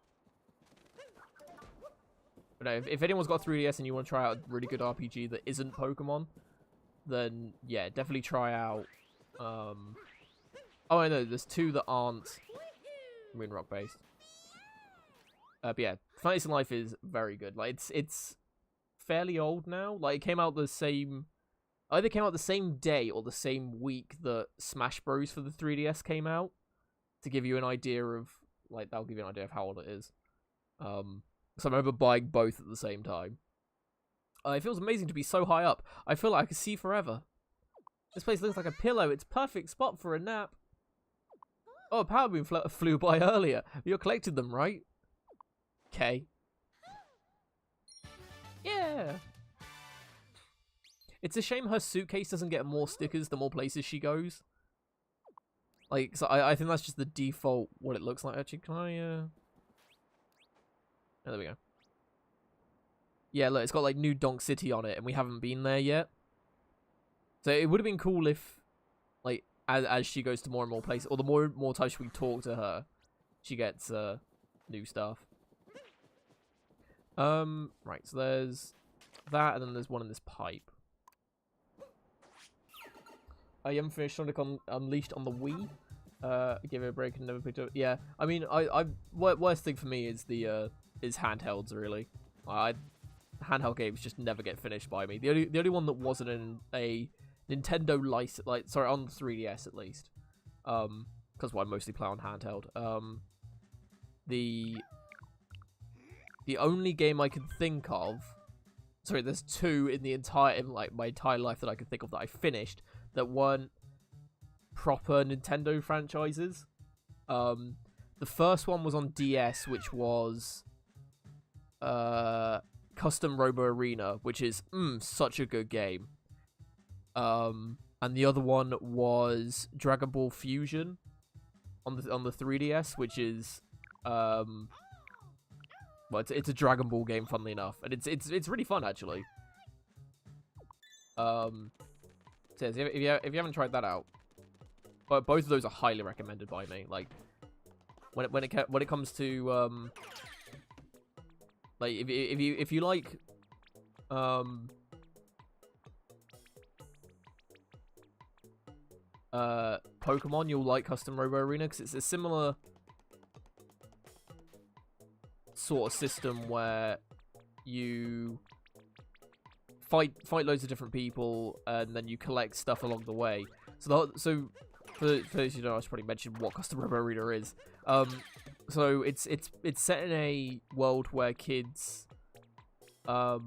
But no, if anyone's got a 3DS and you want to try out a really good RPG that isn't Pokemon, then yeah, definitely try out. Oh, I know there's 2 that aren't Moonrock based. But yeah, Fantasy Life is very good. Like it's fairly old now. Like it came out the same, either came out the same day or the same week that Smash Bros for the 3DS came out. to give you an idea of, like, that'll give you an idea of how old it is. So I remember buying both at the same time. It feels amazing to be so high up. I feel like I can see forever. This place looks like a pillow. It's a perfect spot for a nap. Oh, a power beam flew by earlier. You're collecting them, right? Okay. Yeah. It's a shame her suitcase doesn't get more stickers the more places she goes. Like, so I think that's just the default what it looks like. Actually, can I, Oh, there we go. Yeah, look, it's got, like, New Donk City on it, and we haven't been there yet. So it would have been cool if, like, as she goes to more and more places, or the more times we talk to her, she gets, new stuff. Right, so there's that, and then there's one in this pipe. I haven't finished Sonic Unleashed on the Wii. Give it a break and never picked up. Yeah, I mean, worst thing for me is the is handhelds, really. Handheld games just never get finished by me. The only one that wasn't in a Nintendo license, like, sorry, on the 3DS at least, because I mostly play on handheld. The only game I can think of, sorry, there's two in my entire life that I can think of that I finished that weren't proper Nintendo franchises. The first one was on DS, which was Custom Robo Arena, which is such a good game. And the other one was Dragon Ball Fusion on the 3DS, which is well, it's a Dragon Ball game, funnily enough, and it's really fun, actually. So if you haven't tried that out, but both of those are highly recommended by me. Like, when it comes to like, if you like Pokemon, you'll like Custom Robo Arena, because it's a similar sort of system where you fight loads of different people, and then you collect stuff along the way. So for those you know, I should probably mention what Custom Robo Arena is. So it's set in a world where kids have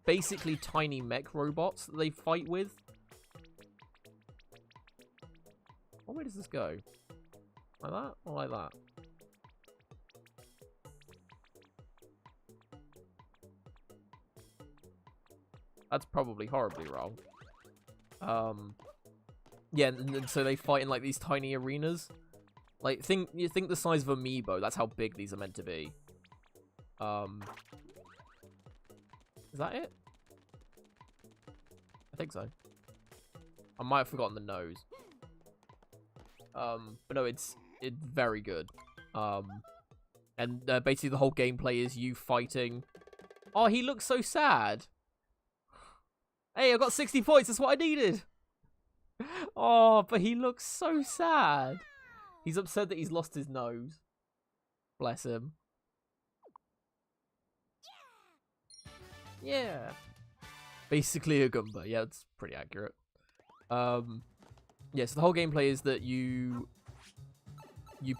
basically tiny mech robots that they fight with. What way does this go? Like that or like that? That's probably horribly wrong. Yeah, and so they fight in, like, these tiny arenas. Like, you think the size of Amiibo, that's how big these are meant to be. Is that it? I think so. I might have forgotten the nose. But no, it's very good. And basically the whole gameplay is you fighting. Oh, he looks so sad. Hey, I got 60 points. That's what I needed. Oh, but he looks so sad. He's upset that he's lost his nose. Bless him. Yeah. Basically a Goomba. Yeah, it's pretty accurate. Yeah, so the whole gameplay is that you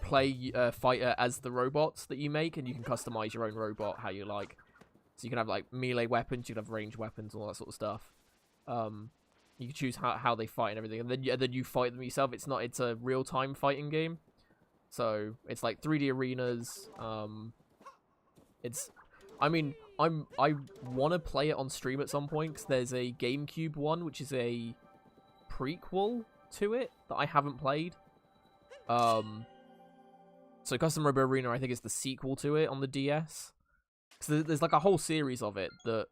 play fighter as the robots that you make, and you can customize your own robot how you like. So you can have, like, melee weapons, you can have ranged weapons, all that sort of stuff. You can choose how they fight and everything, and then you fight them yourself. It's a real-time fighting game, so it's like 3D arenas. I mean, I want to play it on stream at some point, because there's a GameCube one, which is a prequel to it that I haven't played. So Custom Robo Arena, I think, is the sequel to it on the DS. Because there's like a whole series of it that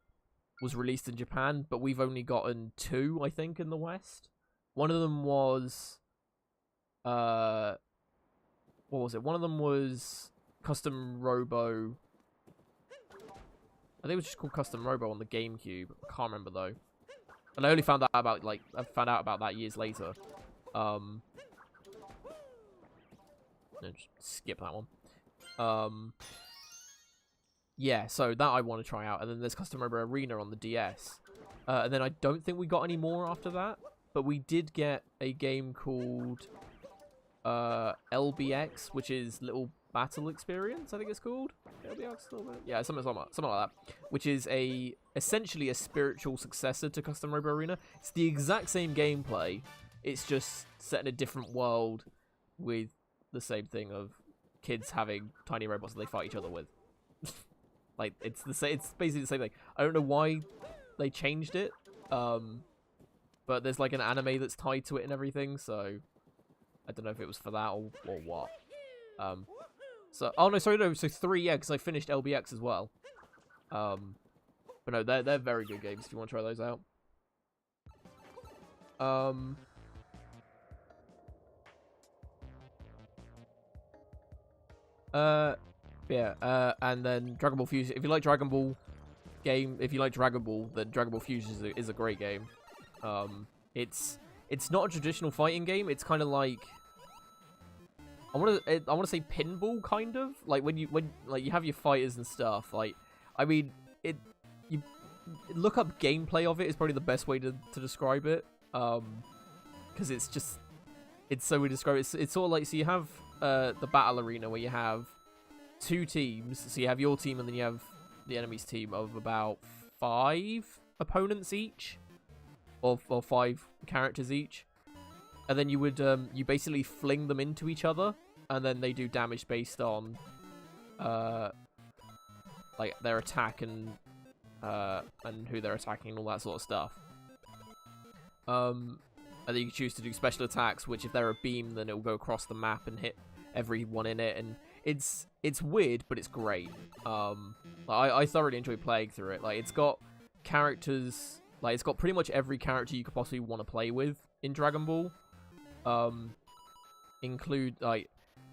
was released in Japan, but we've only gotten 2, I think, in the West. One of them was what was it? One of them was Custom Robo. I think it was just called Custom Robo on the GameCube. I can't remember though. And I only found out about that years later. No, just skip that one. Yeah, so that I want to try out. And then there's Custom Robo Arena on the DS. And then I don't think we got any more after that. But we did get a game called LBX, which is Little Battle Experience, I think it's called. LBX, yeah, something like that. Which is essentially a spiritual successor to Custom Robo Arena. It's the exact same gameplay. It's just set in a different world with the same thing of kids having tiny robots that they fight each other with. Like, it's basically the same thing. I don't know why they changed it, but there's like an anime that's tied to it and everything, so I don't know if it was for that or what. So, oh no, sorry, no, so 3, yeah, because I finished LBX as well. But no, they're very good games if you want to try those out. Yeah, and then Dragon Ball Fusion. If you like Dragon Ball if you like Dragon Ball, then Dragon Ball Fusion is a great game. It's not a traditional fighting game. It's kind of like I want to say pinball, kind of like when you have your fighters and stuff. Like, I mean, you look up gameplay of it is probably the best way to describe it. Because it's so we describe it. It's sort of like, so you have the battle arena where you have 2 teams. So you have your team and then you have the enemy's team of about 5 opponents each, or 5 characters each, and then you would you basically fling them into each other, and then they do damage based on like their attack and who they're attacking and all that sort of stuff. And then you can choose to do special attacks, which if they're a beam, then it will go across the map and hit everyone in it, and it's weird, but it's great. I thoroughly enjoy playing through it. Like, it's got characters, like it's got pretty much every character you could possibly want to play with in Dragon Ball. Include like,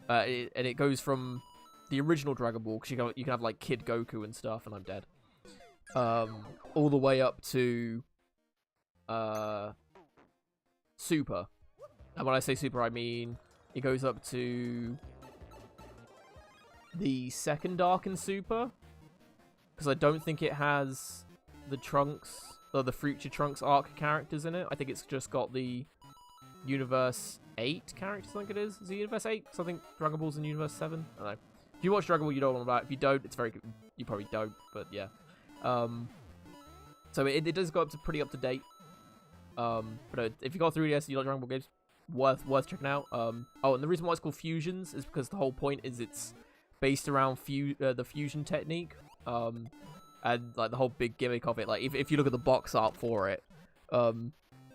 and it goes from the original Dragon Ball, because you can have like Kid Goku and stuff, and I'm dead. All the way up to Super. And when I say Super, I mean it goes up to the second arc in Super, because I don't think it has the Trunks or the Future Trunks arc characters in it. I think it's just got the Universe 8 characters, I think it is. Is it Universe 8? Because I think Dragon Ball's in Universe 7. I don't know. If you watch Dragon Ball, you know what I'm about. If you don't, it's very good. You probably don't, but yeah. So it does go up to pretty up to date. But if you got 3DS and you like Dragon Ball games, worth checking out. Oh, and the reason why it's called Fusions is because the whole point is it's based around the fusion technique. And like the whole big gimmick of it, like if you look at the box art for it,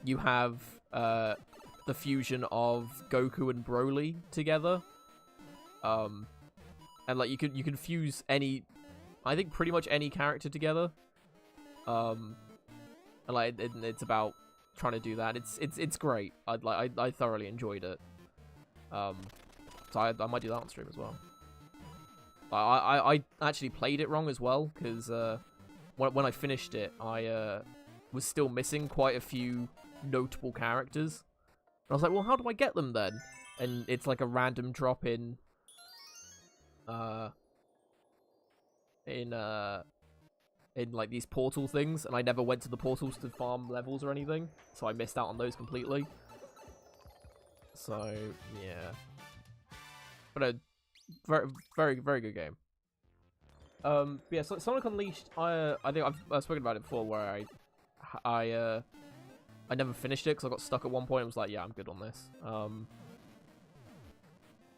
you have the fusion of Goku and Broly together. And like you can fuse I think pretty much any character together. And like it's about trying to do that. It's great. I thoroughly enjoyed it. So I might do that on stream as well. I actually played it wrong as well, because when I finished it, I was still missing quite a few notable characters. And I was like, well, how do I get them then? And it's like a random drop in like these portal things, and I never went to the portals to farm levels or anything, so I missed out on those completely. So yeah, but a very good game. Yeah, so Sonic Unleashed, I think I've spoken about it before, where I never finished it because I got stuck at one point. I was like, yeah, I'm good on this.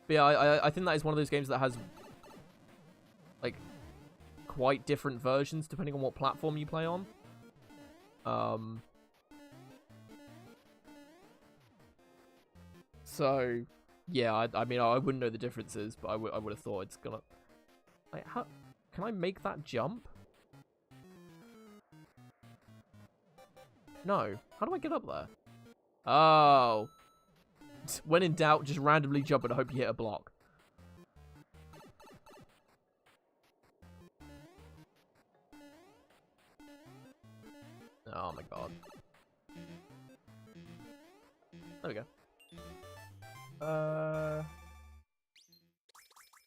But yeah, I think that is one of those games that has like quite different versions depending on what platform you play on. So yeah, I mean, I wouldn't know the differences, but I would have thought it's gonna. Like, how can I make that jump? No. How do I get up there? Oh. When in doubt, just randomly jump and hope you hit a block. Oh my god. There we go.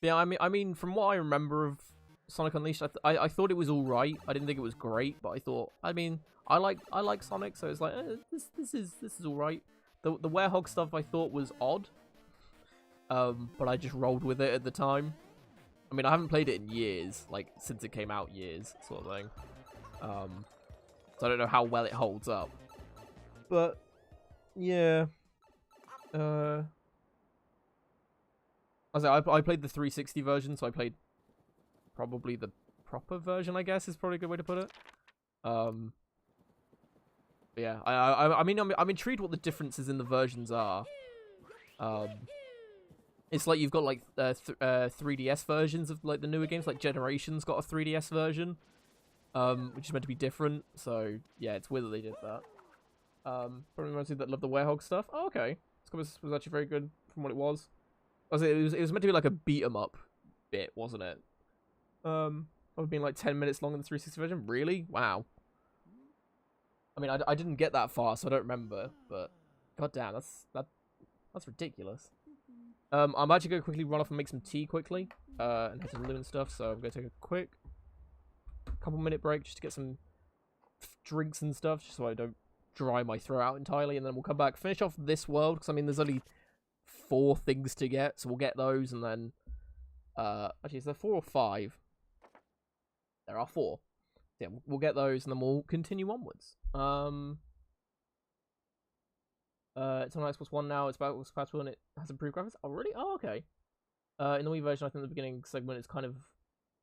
Yeah, I mean, from what I remember of Sonic Unleashed, I thought it was all right. I didn't think it was great, but I thought, I mean, I like Sonic, so it's like this is all right. The Werehog stuff I thought was odd, but I just rolled with it at the time. I mean, I haven't played it in years, like since it came out, years sort of thing. So I don't know how well it holds up, but yeah. I played the 360 version, so I played probably the proper version, I guess, is probably a good way to put it. Yeah, I mean, I'm intrigued what the differences in the versions are. It's like you've got like 3DS versions of like the newer games, like Generations got a 3DS version, which is meant to be different. So yeah, it's weird that they did that. Probably mostly that love the Werehog stuff. Oh, okay, this was actually very good from what it was. It was meant to be like a beat 'em up bit, wasn't it? Probably being like 10 minutes long in the 360 version. Really? Wow. I mean, I didn't get that far, so I don't remember. But goddamn, that's ridiculous. I'm actually gonna quickly run off and make some tea quickly, and head to the loo and stuff. So I'm gonna take a quick couple-minute break just to get some drinks and stuff, just so I don't dry my throat out entirely, and then we'll come back, finish off this world, because I mean, there's only 4 things to get, so we'll get those, and then actually, is there 4 or 5? There are 4. Yeah, we'll get those, and then we'll continue onwards. It's on Xbox One now. It's about compatible, and it has improved graphics. Oh, really? Oh, okay. In the Wii version, I think the beginning segment is kind of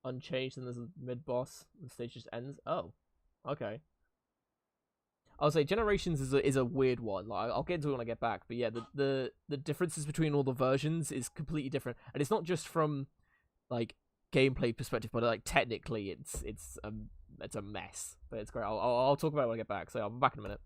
unchanged, and there's a mid-boss. The stage just ends. Oh, okay. I'll say Generations is a weird one. Like, I'll get into it when I get back. But yeah, the differences between all the versions is completely different, and it's not just from like gameplay perspective, but like technically, it's a mess. But it's great. I'll talk about it when I get back. So I'll be back in a minute.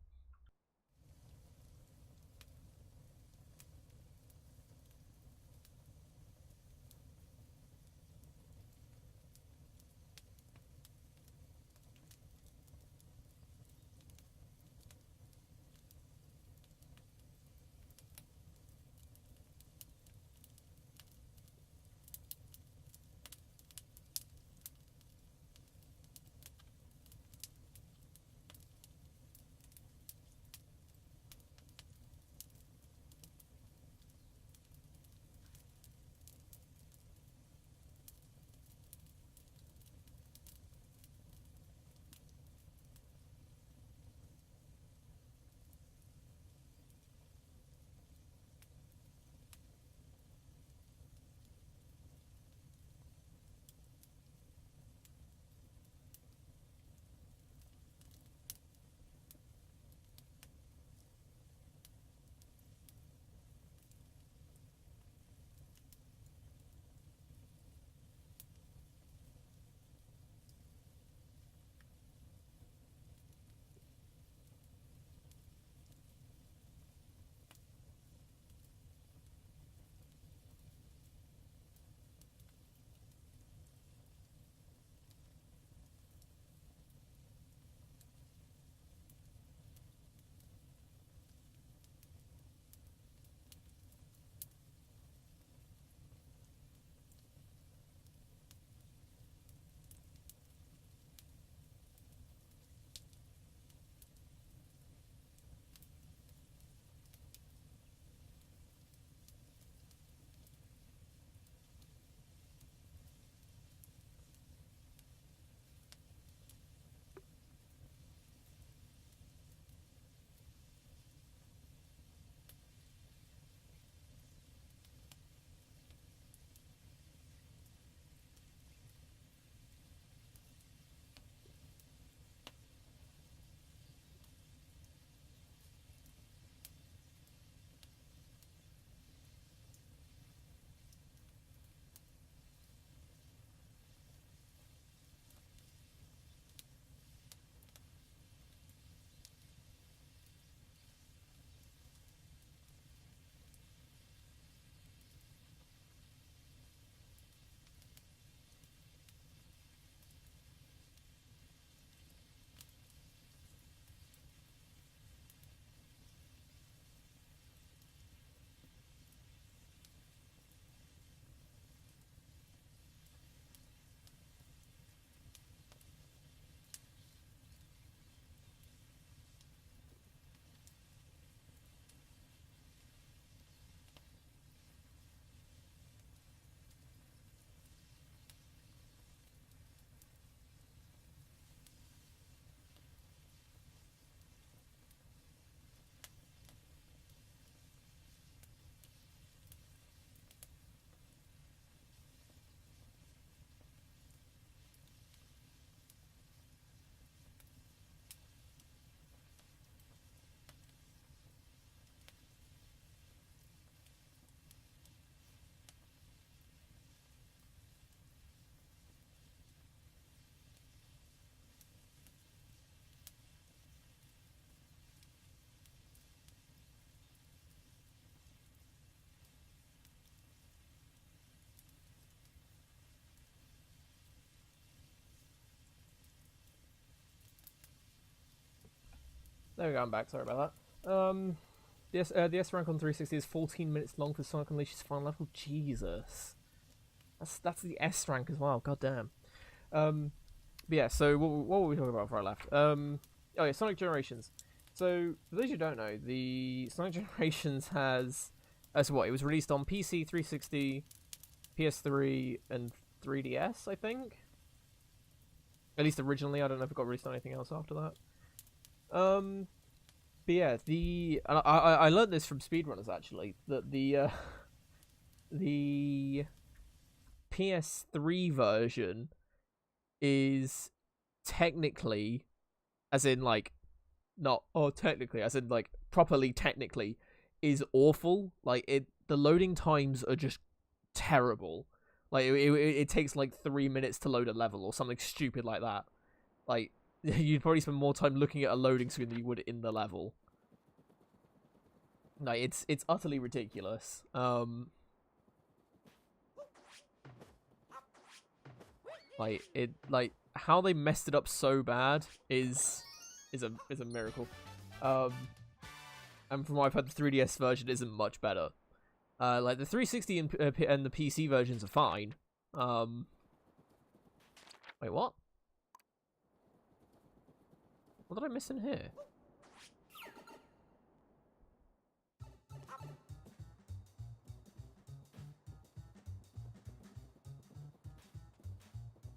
There we go, I'm back. Sorry about that. The S rank on 360 is 14 minutes long for Sonic Unleashed's final level. Jesus. That's the S rank as well. God damn. But yeah, so what were we talking about before I left? Oh yeah, Sonic Generations. So, for those who don't know, the Sonic Generations has... so what, it was released on PC, 360, PS3, and 3DS, I think? At least originally, I don't know if it got released on anything else after that. But yeah, and I learned this from speedrunners actually, that the PS3 version is technically, as in like, not technically, as in like properly technically, is awful. Like the loading times are just terrible. Like it takes like 3 minutes to load a level or something stupid like that. Like you'd probably spend more time looking at a loading screen than you would in the level. Like it's utterly ridiculous. Like how they messed it up so bad is a miracle. And from what I've heard, the 3DS version isn't much better. Like the 360 and the PC versions are fine. Wait, what? What did I miss in here?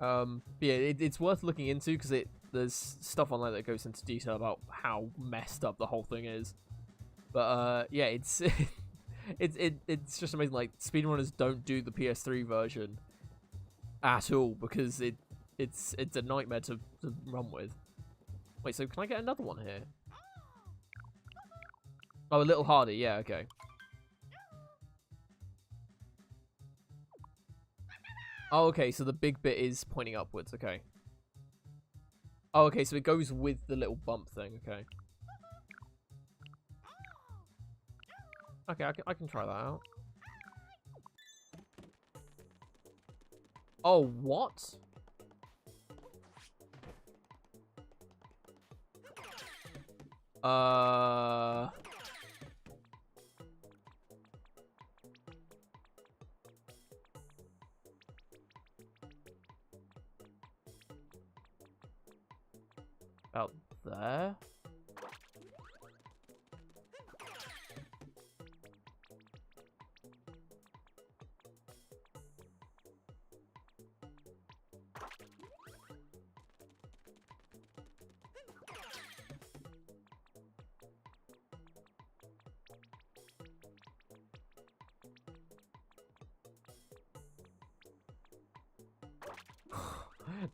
Yeah, it's worth looking into because there's stuff online that goes into detail about how messed up the whole thing is. But yeah, it's it's just amazing. Like speedrunners don't do the PS3 version at all because it's a nightmare to run with. Wait, so can I get another one here? Oh, a little harder. Yeah, okay. Oh, okay, so the big bit is pointing upwards, okay. Oh, okay, so it goes with the little bump thing, okay. Okay, I can try that out. Oh, what? Out there?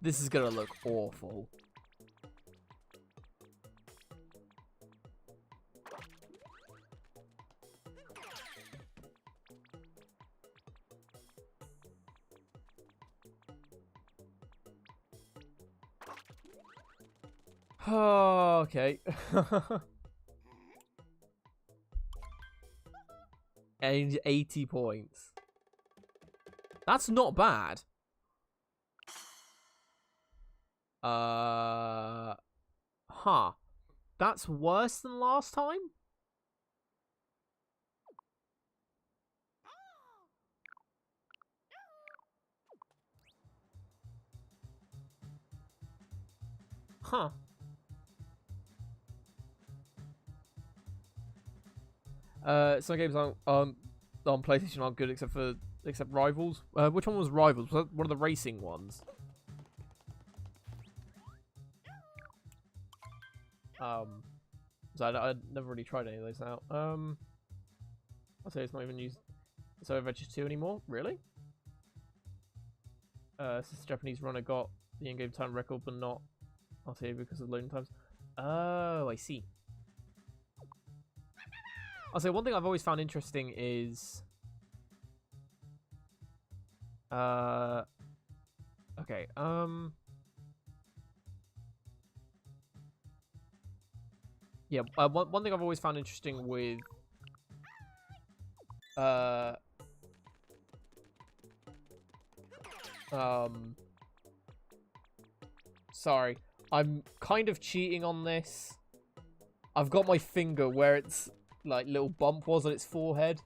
This is gonna look awful. Oh, okay. And 80 points. That's not bad. Huh. That's worse than last time? Huh. Some games on PlayStation aren't good except Rivals. Which one was Rivals? Was that one of the racing ones? So I never really tried any of those out. I'll say it's not even used So Adventure 2 anymore? Really? Since the Japanese runner got the in-game time record, but not RTA because of loading times. Oh, I see. I'll say one thing I've always found interesting is... Okay, yeah, one thing I've always found interesting with... Sorry. I'm kind of cheating on this. I've got my finger where its like little bump was on its forehead.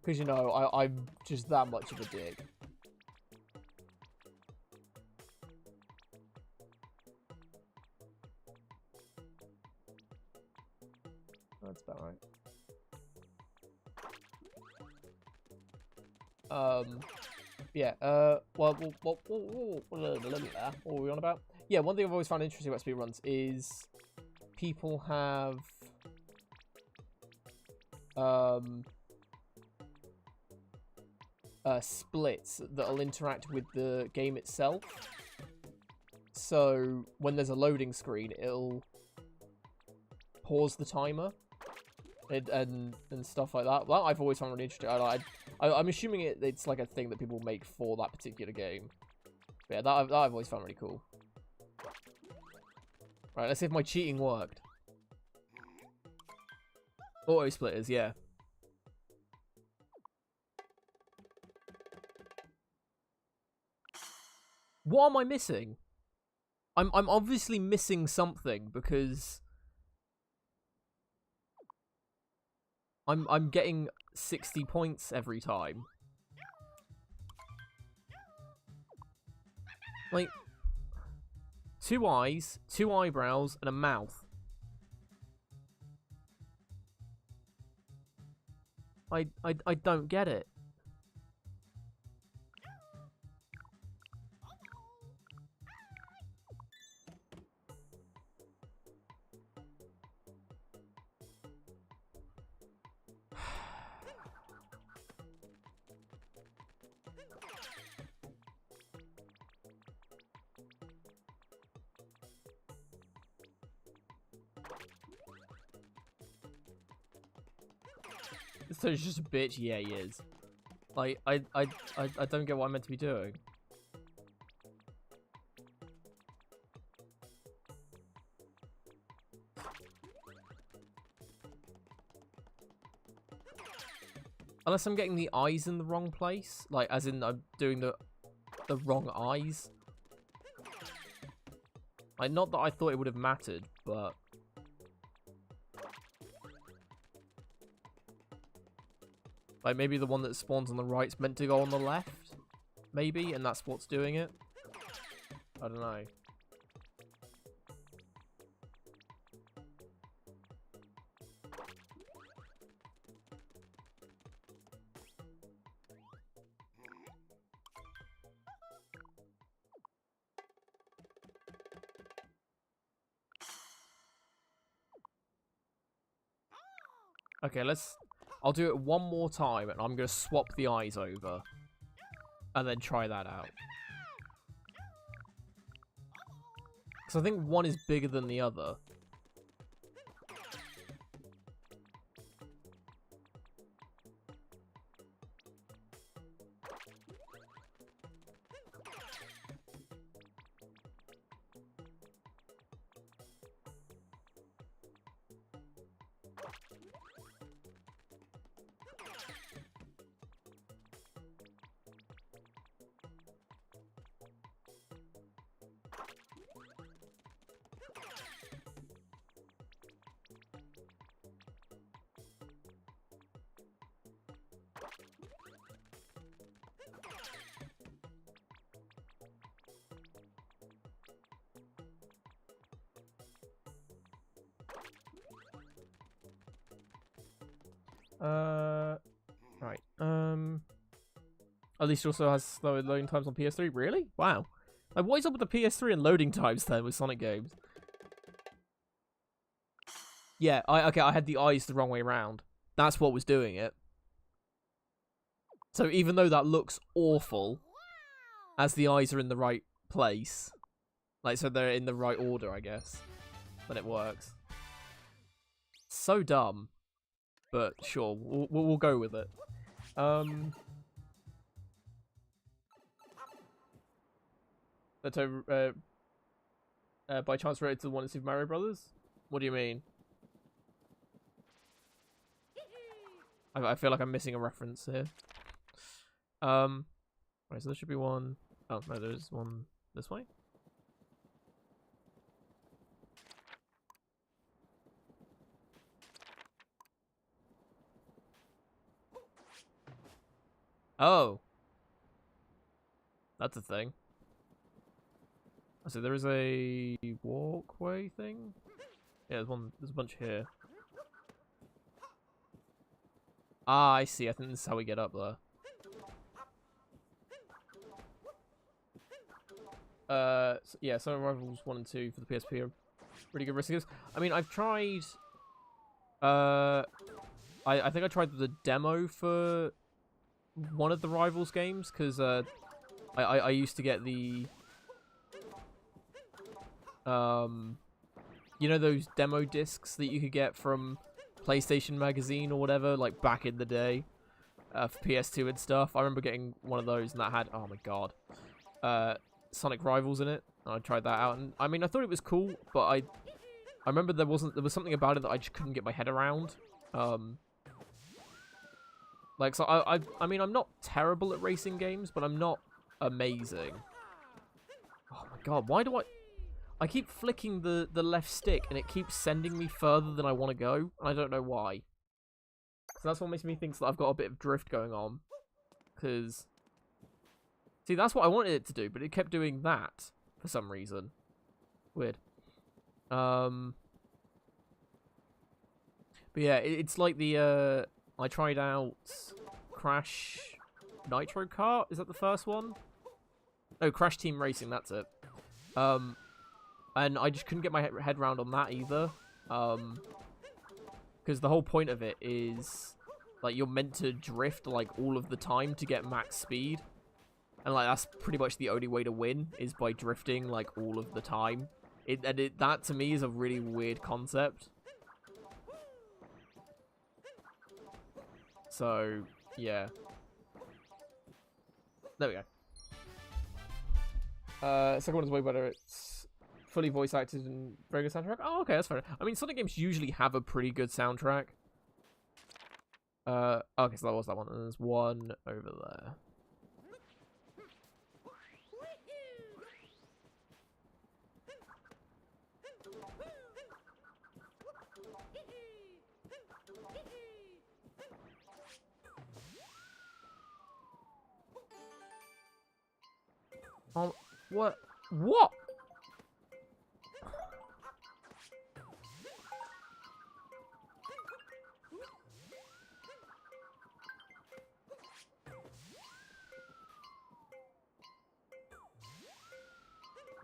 Because, you know, I'm just that much of a dick. That's about right. Yeah, what were we on about? Yeah, one thing I've always found interesting about speedruns is people have, splits that'll interact with the game itself. So, when there's a loading screen, it'll pause the timer and stuff like that. Well, I've always found really interesting. I'm assuming it's like a thing that people make for that particular game. But yeah, that I've always found really cool. Right, let's see if my cheating worked. Auto splitters, yeah. What am I missing? I'm obviously missing something because I'm getting 60 points every time. Like 2 eyes, 2 eyebrows, and a mouth. I don't get it. So he's just a bitch? Yeah, he is. Like, I don't get what I'm meant to be doing. Unless I'm getting the eyes in the wrong place. Like, as in I'm doing the wrong eyes. Like, not that I thought it would have mattered, but... Like, maybe the one that spawns on the right's meant to go on the left? Maybe, and that's what's doing it? I don't know. Okay, I'll do it one more time, and I'm going to swap the eyes over. And then try that out. Because I think one is bigger than the other. Right. At least it also has slower loading times on PS3. Really? Wow. Like, what is up with the PS3 and loading times then with Sonic games? Yeah, I had the eyes the wrong way around. That's what was doing it. So even though that looks awful, as the eyes are in the right place, like, so they're in the right order, I guess, then it works. So dumb. But sure, we'll go with it. That by chance related to the one in Super Mario Brothers? What do you mean? I feel like I'm missing a reference here. Right, so there should be one. Oh no, there's one this way. Oh. That's a thing. So there is a walkway thing? Yeah, there's a bunch here. Ah, I see. I think this is how we get up there. So, yeah, Sonic Rivals 1 and 2 for the PSP are pretty good racing games. I mean, I've tried... I think I tried the demo for one of the Rivals games, because I used to get the... you know those demo discs that you could get from PlayStation Magazine or whatever, like back in the day, for PS2 and stuff. I remember getting one of those, and that had, oh my god, Sonic Rivals in it. And I tried that out, and I mean, I thought it was cool, but I remember there was something about it that I just couldn't get my head around. Like, so I mean, I'm not terrible at racing games, but I'm not amazing. Oh my god, why do I keep flicking the left stick, and it keeps sending me further than I want to go, and I don't know why. So that's what makes me think that I've got a bit of drift going on. Because, see, that's what I wanted it to do, but it kept doing that for some reason. Weird. But yeah, it's like the, I tried out Crash Nitro Kart. Is that the first one? No, Crash Team Racing, that's it. And I just couldn't get my head around on that either. Because the whole point of it is, like, you're meant to drift, like, all of the time to get max speed. And, like, that's pretty much the only way to win, is by drifting, like, all of the time. That, to me, is a really weird concept. So, yeah. There we go. Second one is way better. It's fully voice acted and very good soundtrack. Oh, okay, that's fair. I mean, Sonic games usually have a pretty good soundtrack. Okay, so that was that one. And there's one over there. Oh, what? What?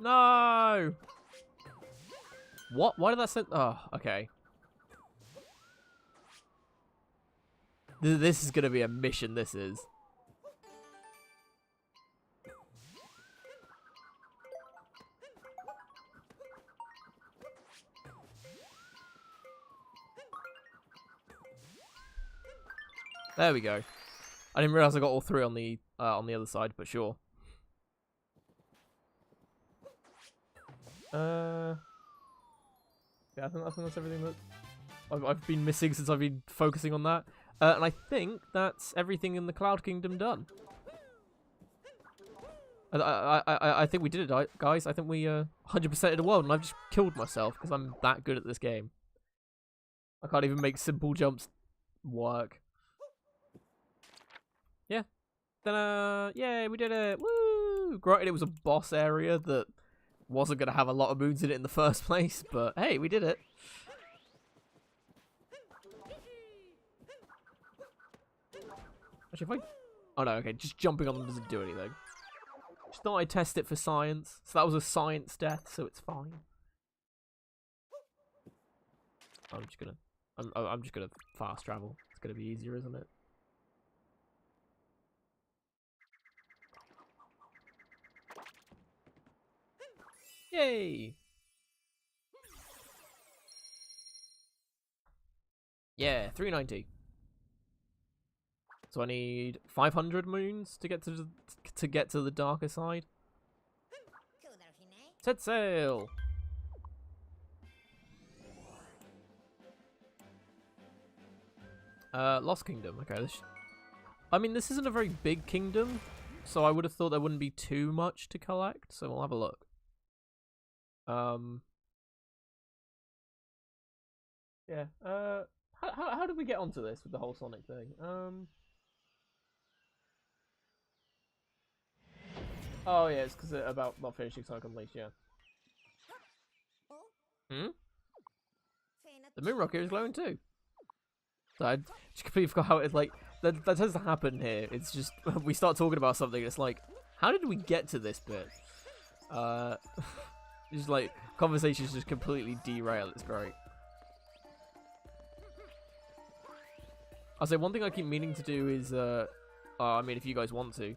No! What? Why did that say... Oh, okay. This is gonna be a mission, this is. There we go. I didn't realize I got all three on the other side, but sure. Yeah, I think that's everything that I've been missing since I've been focusing on that. And I think that's everything in the Cloud Kingdom done. I think we did it, guys. I think we 100%ed the world, and I've just killed myself because I'm that good at this game. I can't even make simple jumps work. Yeah. Then, yeah, we did it. Woo! Granted, it was a boss area that wasn't going to have a lot of moons in it in the first place, but hey, we did it. Actually, if I... Oh no, okay, just jumping on them doesn't do anything. Just thought I'd test it for science. So that was a science death, so it's fine. I'm just gonna fast travel. It's gonna be easier, isn't it? Yay! Yeah, 390. So I need 500 moons to get to the darker side. Set sail. Lost Kingdom. Okay, I mean, this isn't a very big kingdom, so I would have thought there wouldn't be too much to collect. So we'll have a look. Yeah. How did we get onto this with the whole Sonic thing? Oh yeah, it's because about not finishing Sonic Unleashed. Yeah. Hmm. The moon rock here is glowing too. So I just completely forgot how it's like. That tends to happen here. It's just we start talking about something. It's like, how did we get to this bit? Just like conversations just completely derail. It's great. I'll say one thing I keep meaning to do is, I mean, if you guys want to,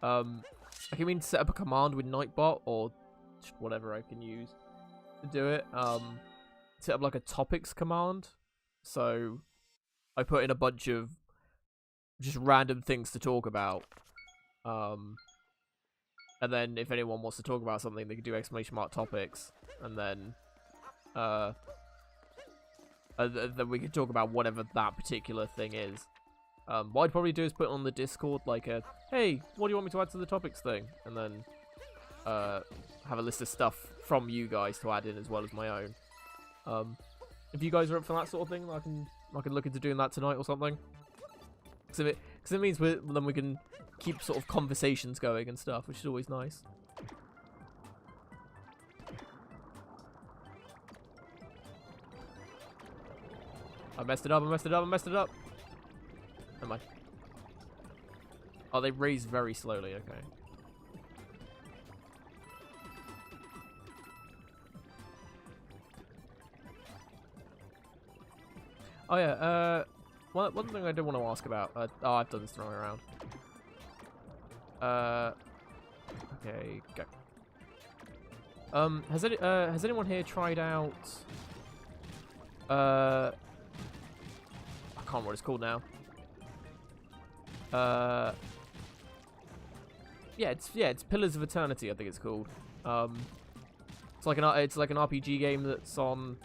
I keep meaning to set up a command with Nightbot or just whatever I can use to do it. Set up like a topics command. So I put in a bunch of just random things to talk about. And then if anyone wants to talk about something, they can do !! topics, and then then we can talk about whatever that particular thing is. What I'd probably do is put on the Discord like a, hey, what do you want me to add to the topics thing? And then have a list of stuff from you guys to add in as well as my own. If you guys are up for that sort of thing, I can look into doing that tonight or something. Because it means then we can keep sort of conversations going and stuff, which is always nice. I messed it up, I messed it up, I messed it up. Never mind. Oh, they raise very slowly, okay. Oh yeah, one thing I did want to ask about. Oh, I've done this the wrong way around. Okay, go. Has anyone here tried out? I can't remember what it's called now. Yeah, it's Pillars of Eternity, I think it's called. It's like an RPG game that's on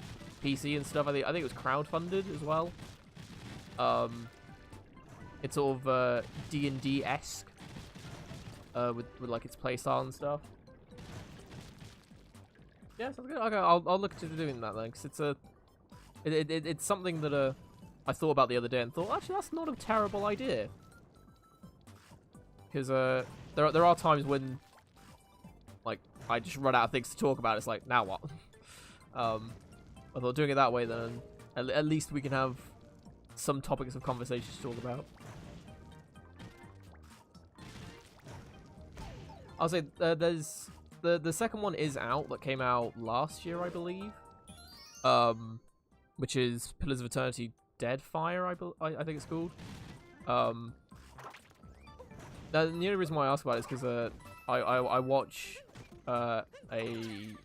PC and stuff. I think it was crowdfunded as well. It's sort of D&D-esque with like its playstyle and stuff. Yeah, sounds good. Okay, I'll look to doing that then, because it's something that I thought about the other day and thought, actually, that's not a terrible idea. Because there are times when like I just run out of things to talk about. It's like, now what? I thought doing it that way, then at least we can have some topics of conversation to talk about. I'll say there's the second one is out, that came out last year, I believe. Which is Pillars of Eternity Deadfire, I think it's called. The only reason why I ask about it is because I watch a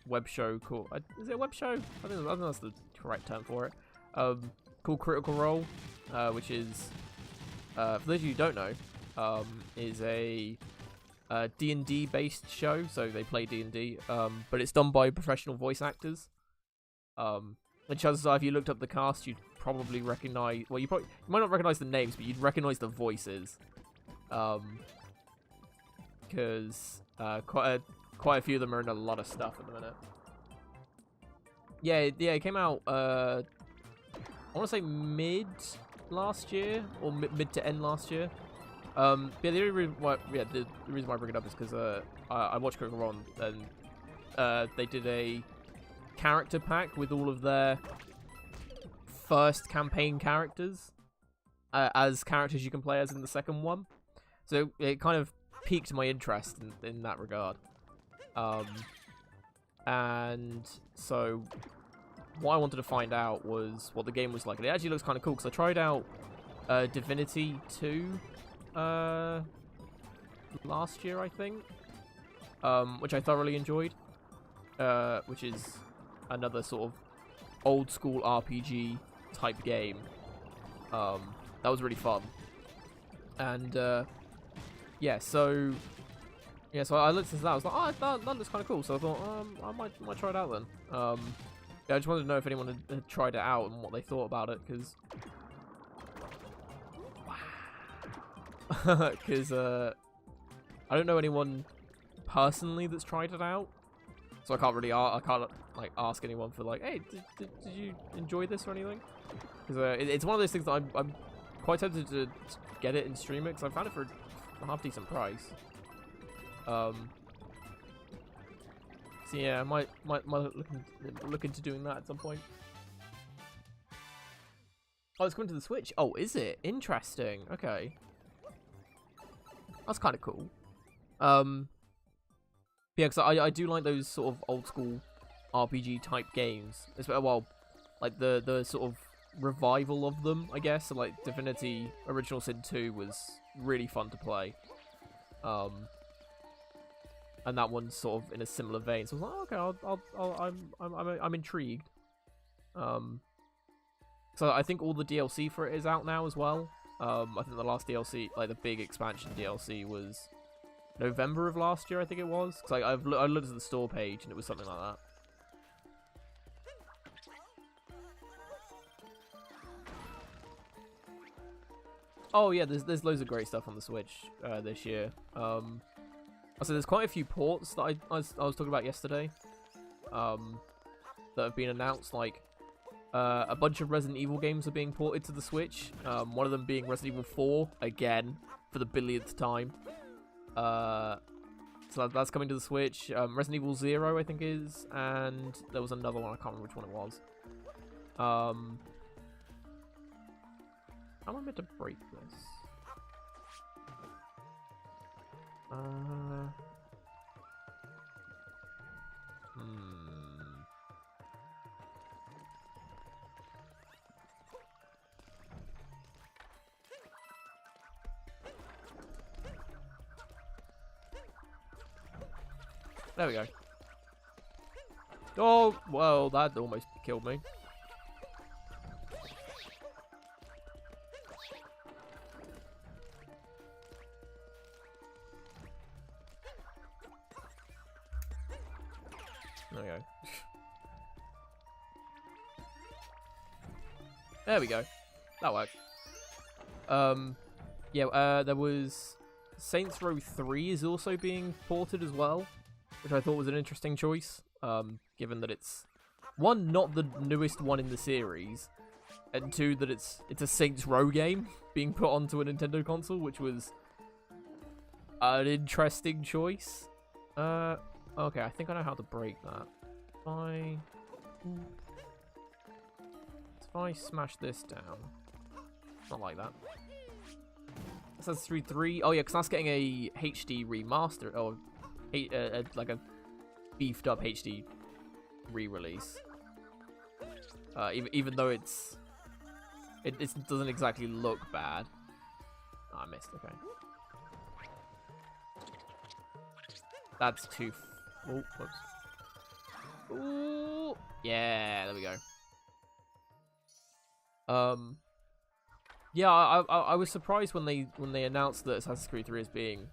web show called, is it a web show? I think that's the correct term for it. Called Critical Role, which is, for those of you who don't know, is a D&D based show. So they play D&D, but it's done by professional voice actors. And chances are, if you looked up the cast, you'd probably recognize. Well, you might not recognize the names, but you'd recognize the voices. Because quite a few of them are in a lot of stuff at the minute. Yeah, it came out. I want to say mid last year or mid to end last year. Yeah, the only reason why, the reason why I bring it up is because I watched Critical Role and they did a character pack with all of their first campaign characters as characters you can play as in the second one. So it kind of piqued my interest in that regard. And so what I wanted to find out was what the game was like. And it actually looks kind of cool because I tried out Divinity 2 last year, I think, which I thoroughly enjoyed, which is another sort of old school RPG type game. That was really fun. And yeah, so I looked into that. I was like, oh, that looks kind of cool. So I thought, I might try it out then. Yeah, I just wanted to know if anyone had tried it out and what they thought about it, because I don't know anyone personally that's tried it out, so I can't like ask anyone for like, hey, did you enjoy this or anything? Because it's one of those things that I'm quite tempted to get it and stream it, because I found it for a half decent price. So yeah, I might look into doing that at some point. Oh, it's coming to the Switch. Oh, is it? Interesting. Okay, that's kind of cool. Yeah, because I do like those sort of old school RPG type games. Well, like the sort of revival of them, I guess. So like Divinity Original Sin 2 was really fun to play. And that one's sort of in a similar vein. So I was like, oh, okay, I'm intrigued. So I think all the DLC for it is out now as well. I think the last DLC, like the big expansion DLC, was November of last year, I think it was. Because I looked at the store page and it was something like that. Oh yeah, there's loads of great stuff on the Switch this year. So there's quite a few ports that I was talking about yesterday. That have been announced. Like a bunch of Resident Evil games are being ported to the Switch. One of them being Resident Evil 4 again for the billionth time. So that's coming to the Switch. Resident Evil 0, I think, is, and there was another one. I can't remember which one it was. How am I meant to break this? There we go. Oh, well, that almost killed me. There we go. There we go. That worked. Yeah, there was Saints Row 3 is also being ported as well, which I thought was an interesting choice, given that it's, one, not the newest one in the series, and two, that it's a Saints Row game being put onto a Nintendo console, which was an interesting choice. Okay, I think I know how to break that. If I smash this down, not like that. Assassin's Creed 3. Oh yeah, because that's getting a HD remaster, or like a beefed up HD re-release. Even though it doesn't exactly look bad. Oh, I missed. Okay. That's too. Oh, whoops. Ooh, yeah, there we go. Yeah, I was surprised when they announced that Assassin's Creed 3 is being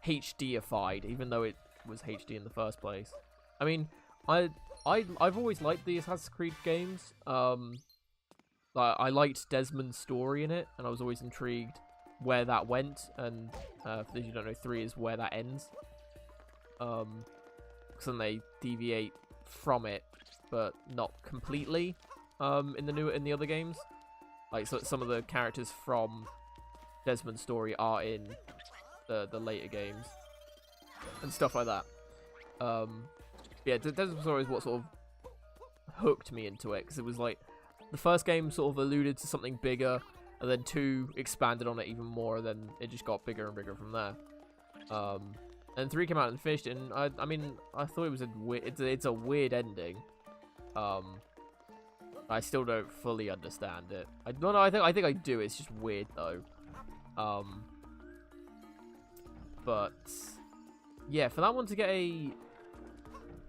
HDified, even though it was HD in the first place. I mean, I've always liked the Assassin's Creed games. I liked Desmond's story in it, and I was always intrigued where that went. And for those who don't know, 3 is where that ends. Because then they deviate from it, but not completely. In the other games, like so some of the characters from Desmond's story are in the later games and stuff like that. Yeah, Desmond's story is what sort of hooked me into it, because it was like the first game sort of alluded to something bigger, and then 2 expanded on it even more, and then it just got bigger and bigger from there. And 3 came out and finished, and I mean, I thought it was it's a weird ending. I still don't fully understand it. I think I do. It's just weird though. But yeah, for that one to get a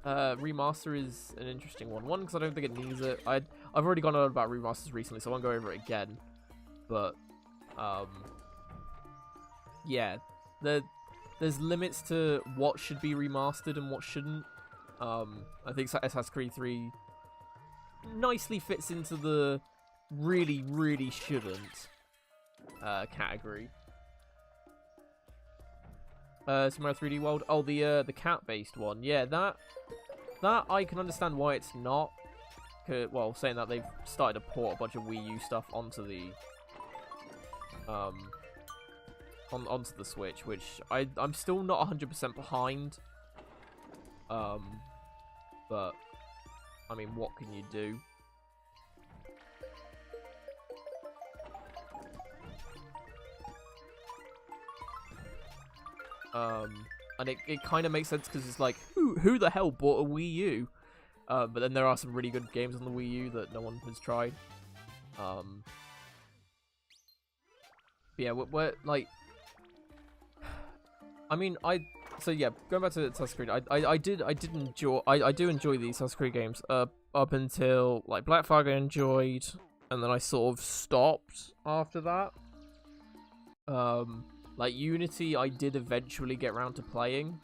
remaster is an interesting one. One, because I don't think it needs it. I've already gone on about remasters recently, so I won't go over it again. But yeah, there's limits to what should be remastered and what shouldn't. I think Assassin's Creed 3 nicely fits into the really, really shouldn't category. Super Mario 3D World. Oh, the cat-based one. Yeah, that I can understand why it's not. Well, saying that they've started to port a bunch of Wii U stuff onto the onto the Switch, which I'm still not 100% behind. but I mean, what can you do? And it kind of makes sense because it's like, who the hell bought a Wii U? But then there are some really good games on the Wii U that no one has tried. Yeah, we're like, I mean, so yeah, going back to Assassin's Creed, I do enjoy the Assassin's Creed games up until like Black Flag I enjoyed, and then I sort of stopped after that. Like Unity, I did eventually get around to playing,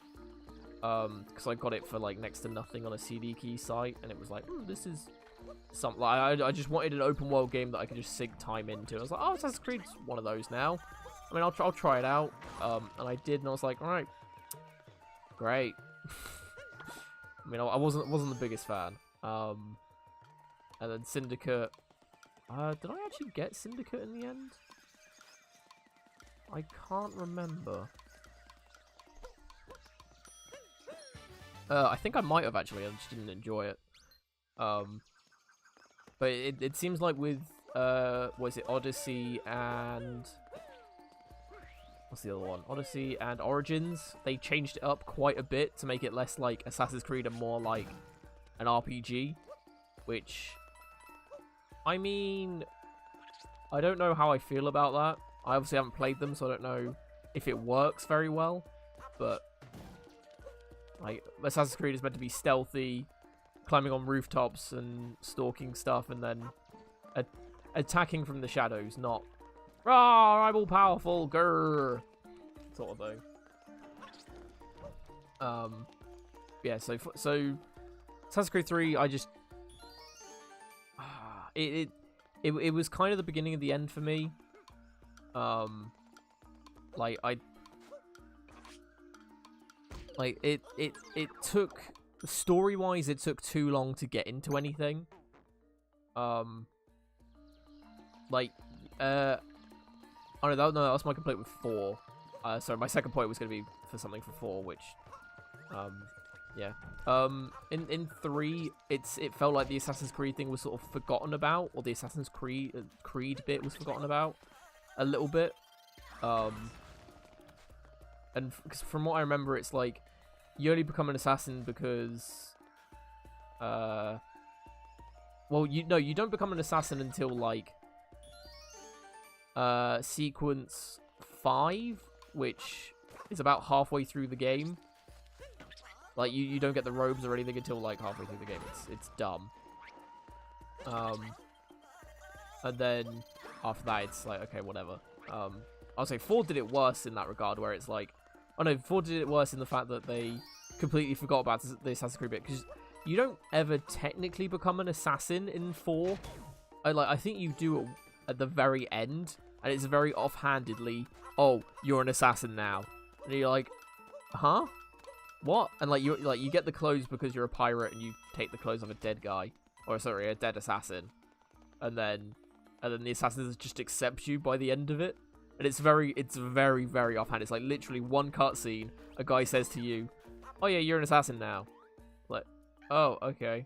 because I got it for like next to nothing on a CD key site, and it was like, this is something. Like, I just wanted an open world game that I could just sink time into. I was like, oh, Assassin's Creed's one of those now. I mean, I'll try it out, and I did, and I was like, all right, great. I mean, I wasn't the biggest fan. And then Syndicate. Did I actually get Syndicate in the end? I can't remember. I think I might have actually. I just didn't enjoy it. But it seems like with was it Odyssey and what's the other one? Odyssey and Origins. They changed it up quite a bit to make it less like Assassin's Creed and more like an RPG. Which, I mean, I don't know how I feel about that. I obviously haven't played them, so I don't know if it works very well. But like Assassin's Creed is meant to be stealthy, climbing on rooftops and stalking stuff, and then attacking from the shadows, not "Rah, I'm all powerful, grrr," sort of thing. Yeah. So Assassin's Creed 3, I just it was kind of the beginning of the end for me. It took, story-wise, it took too long to get into anything. I don't know, that was my complaint with 4. Sorry, my second point was going to be for something for 4, which, yeah. In 3, it felt like the Assassin's Creed thing was sort of forgotten about, or the Assassin's Creed bit was forgotten about a little bit. And from what I remember, it's like you only become an assassin because, well, you don't become an assassin until like sequence 5, which is about halfway through the game. Like you don't get the robes or anything until like halfway through the game. It's dumb. And then after that, it's like, okay, whatever. I'll say 4 did it worse in that regard, where it's like, oh no, 4 did it worse in the fact that they completely forgot about the Assassin's Creed bit, because you don't ever technically become an assassin in 4. I think you do it at the very end, and it's very offhandedly, oh, you're an assassin now, and you're like, huh? What? And like you get the clothes because you're a pirate, and you take the clothes of a dead guy, or sorry, a dead assassin, and then the assassins just accept you by the end of it. And it's very, very offhand. It's like literally one cutscene. A guy says to you, "Oh yeah, you're an assassin now." Like, oh okay.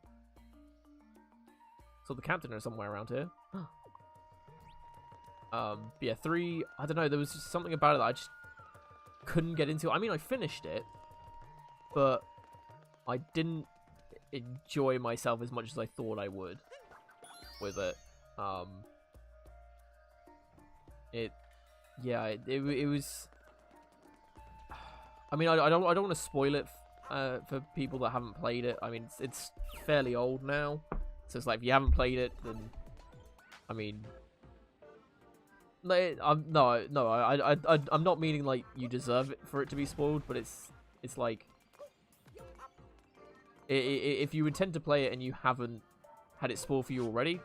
So the captain is somewhere around here. Yeah, 3. I don't know. There was just something about it that I just couldn't get into. I mean, I finished it, but I didn't enjoy myself as much as I thought I would with it. It was. I mean, I don't want to spoil it for people that haven't played it. I mean, it's fairly old now, so it's like if you haven't played it, then I mean, I'm not meaning like you deserve it for it to be spoiled, but it's like if you intend to play it and you haven't had it spoiled for you already,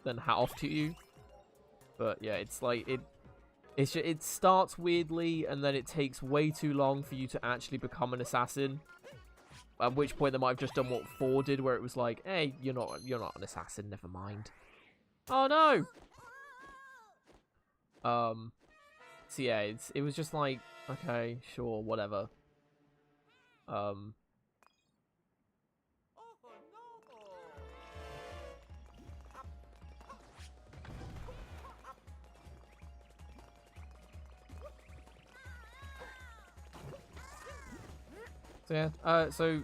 then hat off to you. But yeah, it's like it starts weirdly, and then it takes way too long for you to actually become an assassin. At which point they might have just done what 4 did, where it was like, "Hey, you're not an assassin. Never mind." Oh no. So yeah, it was just like, okay, sure, whatever. So yeah, so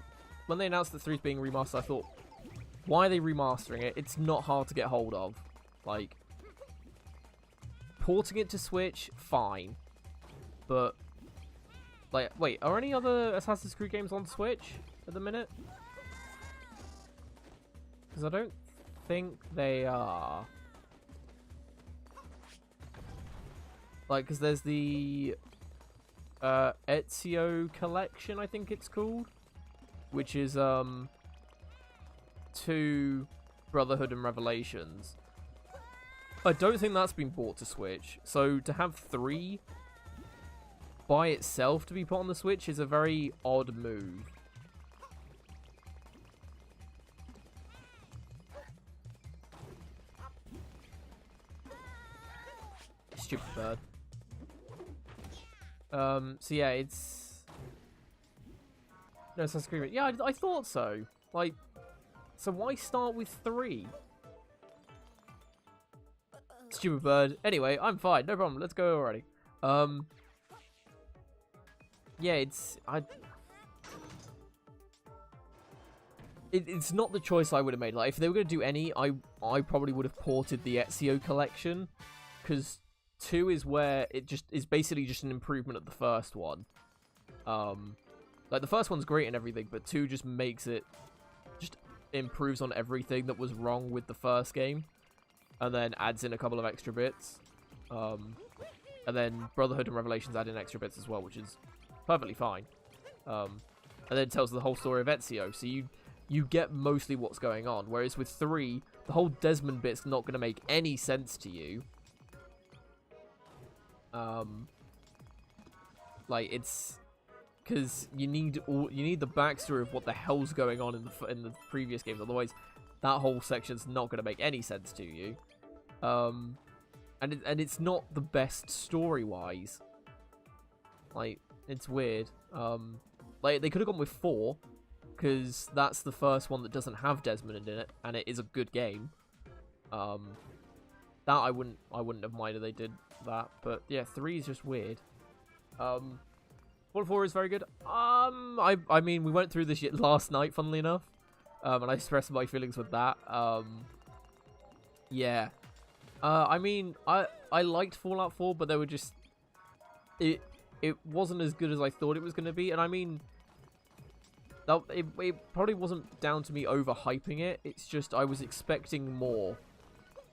when they announced that 3 is being remastered, I thought, why are they remastering it? It's not hard to get hold of. Like, porting it to Switch, fine. But, like, wait, are any other Assassin's Creed games on Switch at the minute? Because I don't think they are. Like, because there's the Ezio collection, I think it's called, which is 2 Brotherhood and Revelations. I don't think that's been bought to Switch. So to have 3 by itself to be put on the Switch is a very odd move. Stupid bird. So yeah, it's... No, Assassin's Creed. Yeah, I thought so. Like, so why start with 3? Stupid bird. Anyway, I'm fine. No problem. Let's go already. Yeah, it's... It's not the choice I would have made. Like, if they were going to do any, I probably would have ported the Ezio collection. Because 2 is where it just is basically just an improvement of the first one. Like, the first one's great and everything, but 2 just makes it... just improves on everything that was wrong with the first game. And then adds in a couple of extra bits. And then Brotherhood and Revelations add in extra bits as well, which is perfectly fine. And then it tells the whole story of Ezio, so you get mostly what's going on. Whereas with 3, the whole Desmond bit's not going to make any sense to you. Like, it's... because you need the backstory of what the hell's going on in the previous games. Otherwise, that whole section's not going to make any sense to you. And it's not the best story-wise. Like, it's weird. Like, they could have gone with 4, because that's the first one that doesn't have Desmond in it, and it is a good game. That I wouldn't have minded if they did that, but yeah, 3 is just weird. Fallout 4 is very good. I mean, we went through this last night, funnily enough, and I expressed my feelings with that. Yeah. I mean, I liked Fallout 4, but they were just... It wasn't as good as I thought it was going to be, and I mean... It probably wasn't down to me overhyping it, it's just I was expecting more.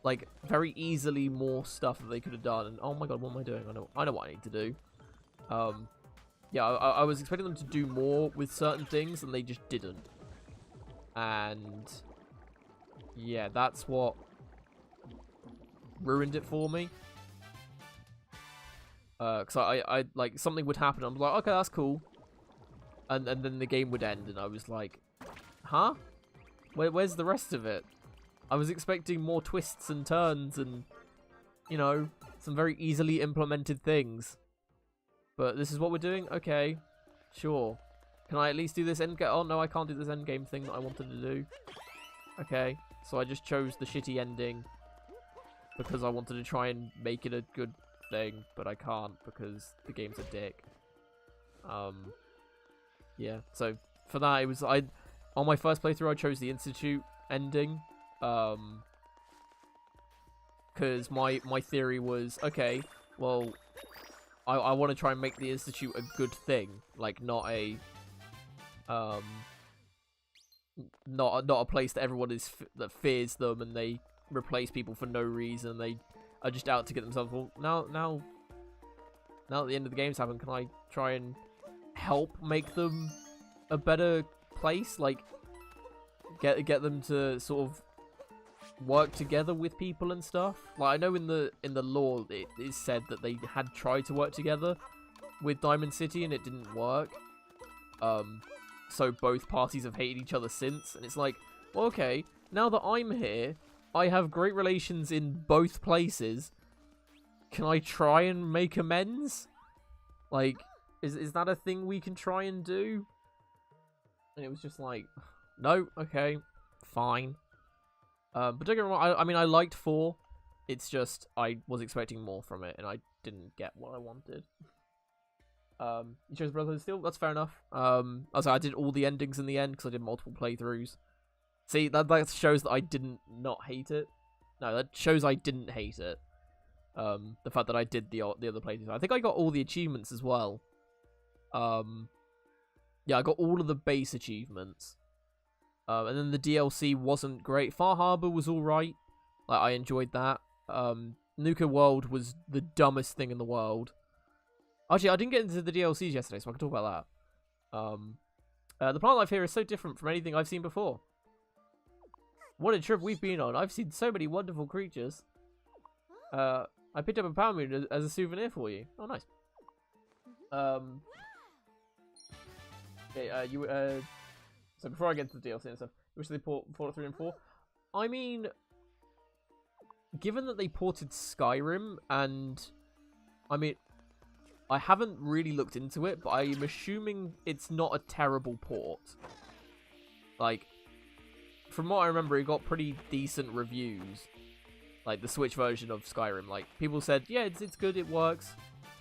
Like, very easily more stuff that they could have done, and oh my god, what am I doing? I know what I need to do. Yeah, I was expecting them to do more with certain things, and they just didn't. And... yeah, that's what... ruined it for me. Because I like, something would happen, I'm like, okay, that's cool. And then the game would end, and I was like, huh? Where's the rest of it? I was expecting more twists and turns and, you know, some very easily implemented things. But this is what we're doing? Okay, sure. Can I at least do this endgame? Oh, no, I can't do this endgame thing that I wanted to do. Okay, so I just chose the shitty ending because I wanted to try and make it a good thing, but I can't because the game's a dick. Yeah, so for that, it was... on my first playthrough, I chose the Institute ending. Because my theory was, okay, well, I want to try and make the Institute a good thing, like not a not a place that everyone that fears them and they replace people for no reason. They are just out to get themselves. Well, now that the end of the game's happened, can I try and help make them a better place? Like get them to sort of work together with people and stuff. Like, I know in the lore it is said that they had tried to work together with Diamond City and it didn't work. So both parties have hated each other since, and it's like, well, okay, now that I'm here, I have great relations in both places. Can I try and make amends? Like, is that a thing we can try and do? And it was just like, no, okay, fine. But don't get me wrong, I mean, I liked 4. It's just, I was expecting more from it, and I didn't get what I wanted. You chose Brotherhood of Steel. That's fair enough. I did all the endings in the end because I did multiple playthroughs. See, that shows that I didn't not hate it. No, that shows I didn't hate it. The fact that I did the other playthroughs. I think I got all the achievements as well. Yeah, I got all of the base achievements. And then the DLC wasn't great. Far Harbor was alright. Like, I enjoyed that. Nuka World was the dumbest thing in the world. Actually, I didn't get into the DLCs yesterday, so I can talk about that. The plant life here is so different from anything I've seen before. What a trip we've been on. I've seen so many wonderful creatures. I picked up a power moon as a souvenir for you. Oh, nice. Okay, so before I get to the DLC and stuff, you wish they port Fallout 3 and 4? I mean, given that they ported Skyrim, and I mean, I haven't really looked into it, but I'm assuming it's not a terrible port. Like, from what I remember, it got pretty decent reviews. Like, the Switch version of Skyrim. Like, people said, yeah, it's good, it works.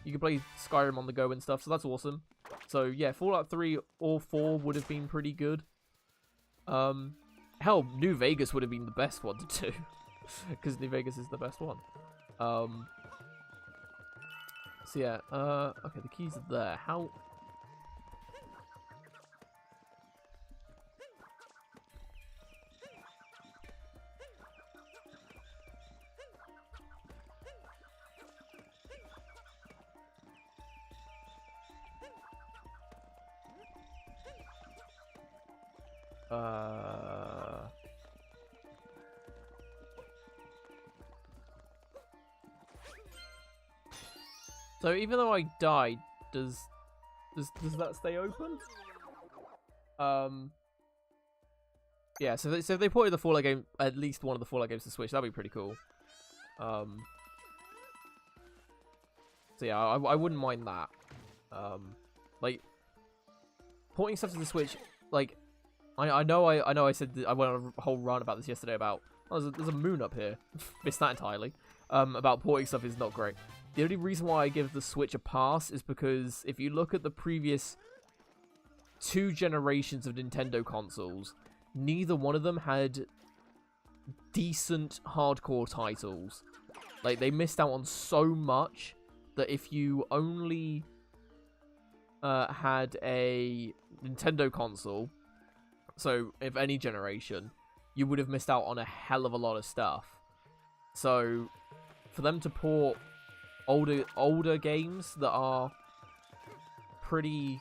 You can play Skyrim on the go and stuff, so that's awesome. So, yeah, Fallout 3 or 4 would have been pretty good. Hell, New Vegas would have been the best one to do. Because New Vegas is the best one. So, yeah, okay, the keys are there. How... So even though I died, does that stay open? Yeah. So if they ported the Fallout game, at least one of the Fallout games to Switch, that'd be pretty cool. So yeah, I wouldn't mind that. Like porting stuff to the Switch, like I know I said I went on a whole rant about this yesterday about there's a moon up here. Missed that entirely. About porting stuff is not great. The only reason why I give the Switch a pass is because if you look at the previous 2 generations of Nintendo consoles, neither one of them had decent hardcore titles. Like, they missed out on so much that if you only had a Nintendo console, so if any generation, you would have missed out on a hell of a lot of stuff. So, for them to port older games that are pretty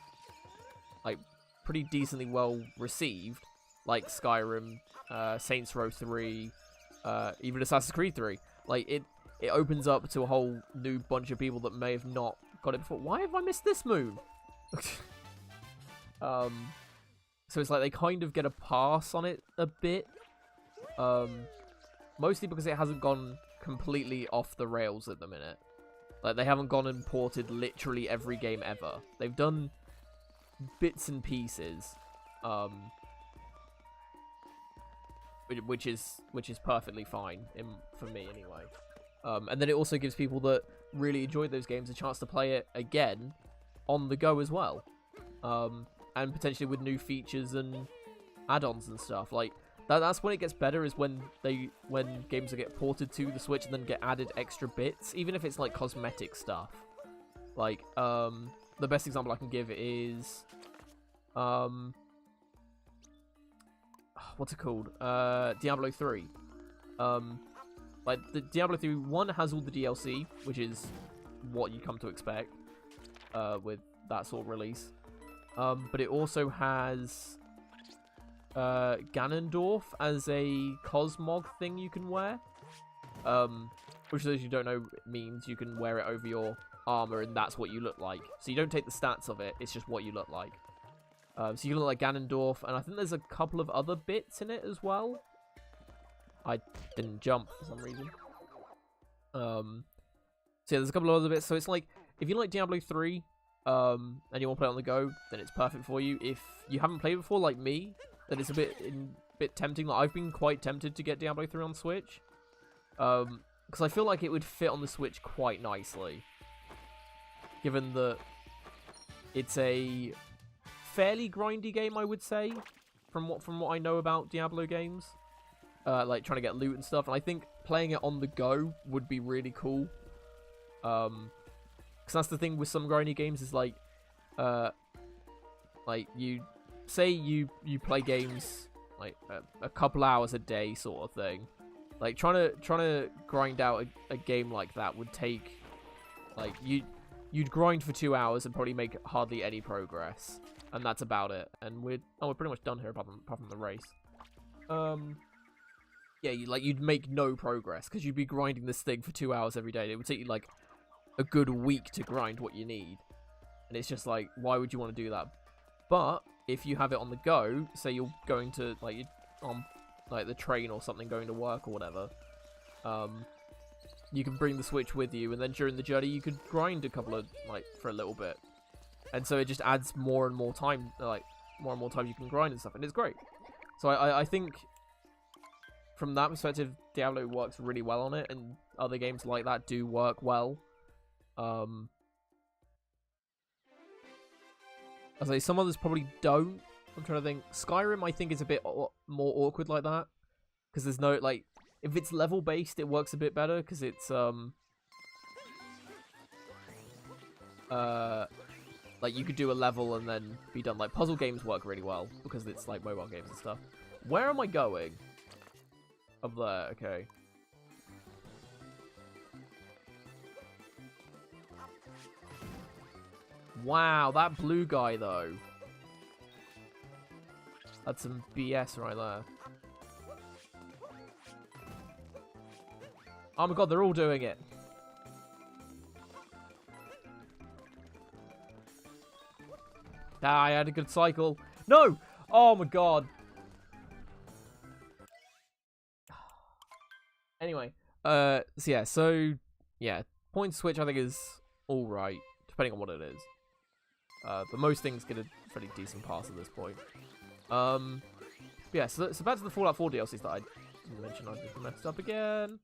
decently well received, like Skyrim, Saints Row 3, even Assassin's Creed 3, like it opens up to a whole new bunch of people that may have not got it before. Why have I missed this moon? So it's like they kind of get a pass on it a bit, mostly because it hasn't gone completely off the rails at the minute. Like, they haven't gone and ported literally every game ever. They've done bits and pieces, which is perfectly fine for me anyway. And then it also gives people that really enjoyed those games a chance to play it again on the go as well, and potentially with new features and add-ons and stuff. Like that's when it gets better, is when games get ported to the Switch and then get added extra bits, even if it's like cosmetic stuff. Like the best example I can give is what's it called? Diablo 3. Like the Diablo 3 1 has all the DLC, which is what you come to expect with that sort of release. But it also has Ganondorf as a Cosmog thing you can wear, which, those you don't know, means you can wear it over your armor and that's what you look like. So you don't take the stats of it, it's just what you look like. So you look like Ganondorf, and I think there's a couple of other bits in it as well. I didn't jump for some reason. So yeah, there's a couple of other bits. So it's like, if you like Diablo 3, and you want to play it on the go, then it's perfect for you. If you haven't played before, like me, then it's a bit tempting. Like, I've been quite tempted to get Diablo 3 on Switch, because I feel like it would fit on the Switch quite nicely, given that it's a fairly grindy game, I would say, from what I know about Diablo games. Like trying to get loot and stuff, and I think playing it on the go would be really cool. Because that's the thing with some grindy games is like you say you play games like a couple hours a day sort of thing. Like trying to grind out a game like that would take like you'd grind for 2 hours and probably make hardly any progress, and that's about it. And we're pretty much done here apart from the race. Yeah, you'd make no progress because you'd be grinding this thing for 2 hours every day. It would take you like a good week to grind what you need, and it's just like, why would you want to do that? But if you have it on the go, say you're going to like on like the train or something, going to work or whatever, you can bring the Switch with you, and then during the journey you could grind a couple of for a little bit, and so it just adds more and more time, more and more time you can grind and stuff, and it's great. So I think from that perspective, Diablo works really well on it, and other games like that do work well. I say some others probably don't. I'm trying to think. Skyrim, I think, is a bit more awkward like that, because there's no if it's level based, it works a bit better because it's like you could do a level and then be done. Like puzzle games work really well because it's like mobile games and stuff. Where am I going? Up there, okay. Wow, that blue guy though. That's some BS right there. Oh my god, they're all doing it. Ah, I had a good cycle. No! Oh my god. Anyway, so yeah, point Switch I think is alright, depending on what it is. But most things get a pretty decent pass at this point. Yeah, so back to the Fallout 4 DLCs that I didn't mention. I just messed up again.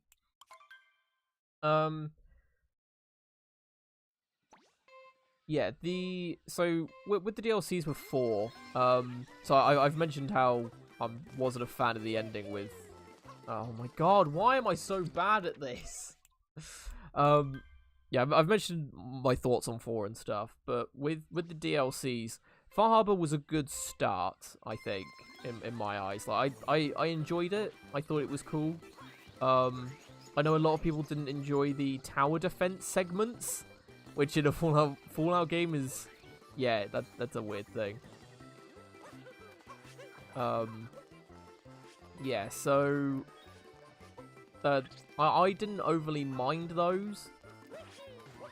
Yeah, so with the DLCs with 4, so I've mentioned how I wasn't a fan of the ending with. Oh my god, why am I so bad at this? Yeah, I've mentioned my thoughts on 4 and stuff, but with the DLCs, Far Harbor was a good start, I think, in my eyes. Like I enjoyed it. I thought it was cool. I know a lot of people didn't enjoy the tower defense segments, which in a Fallout game is, yeah, that's a weird thing. Yeah, so I didn't overly mind those.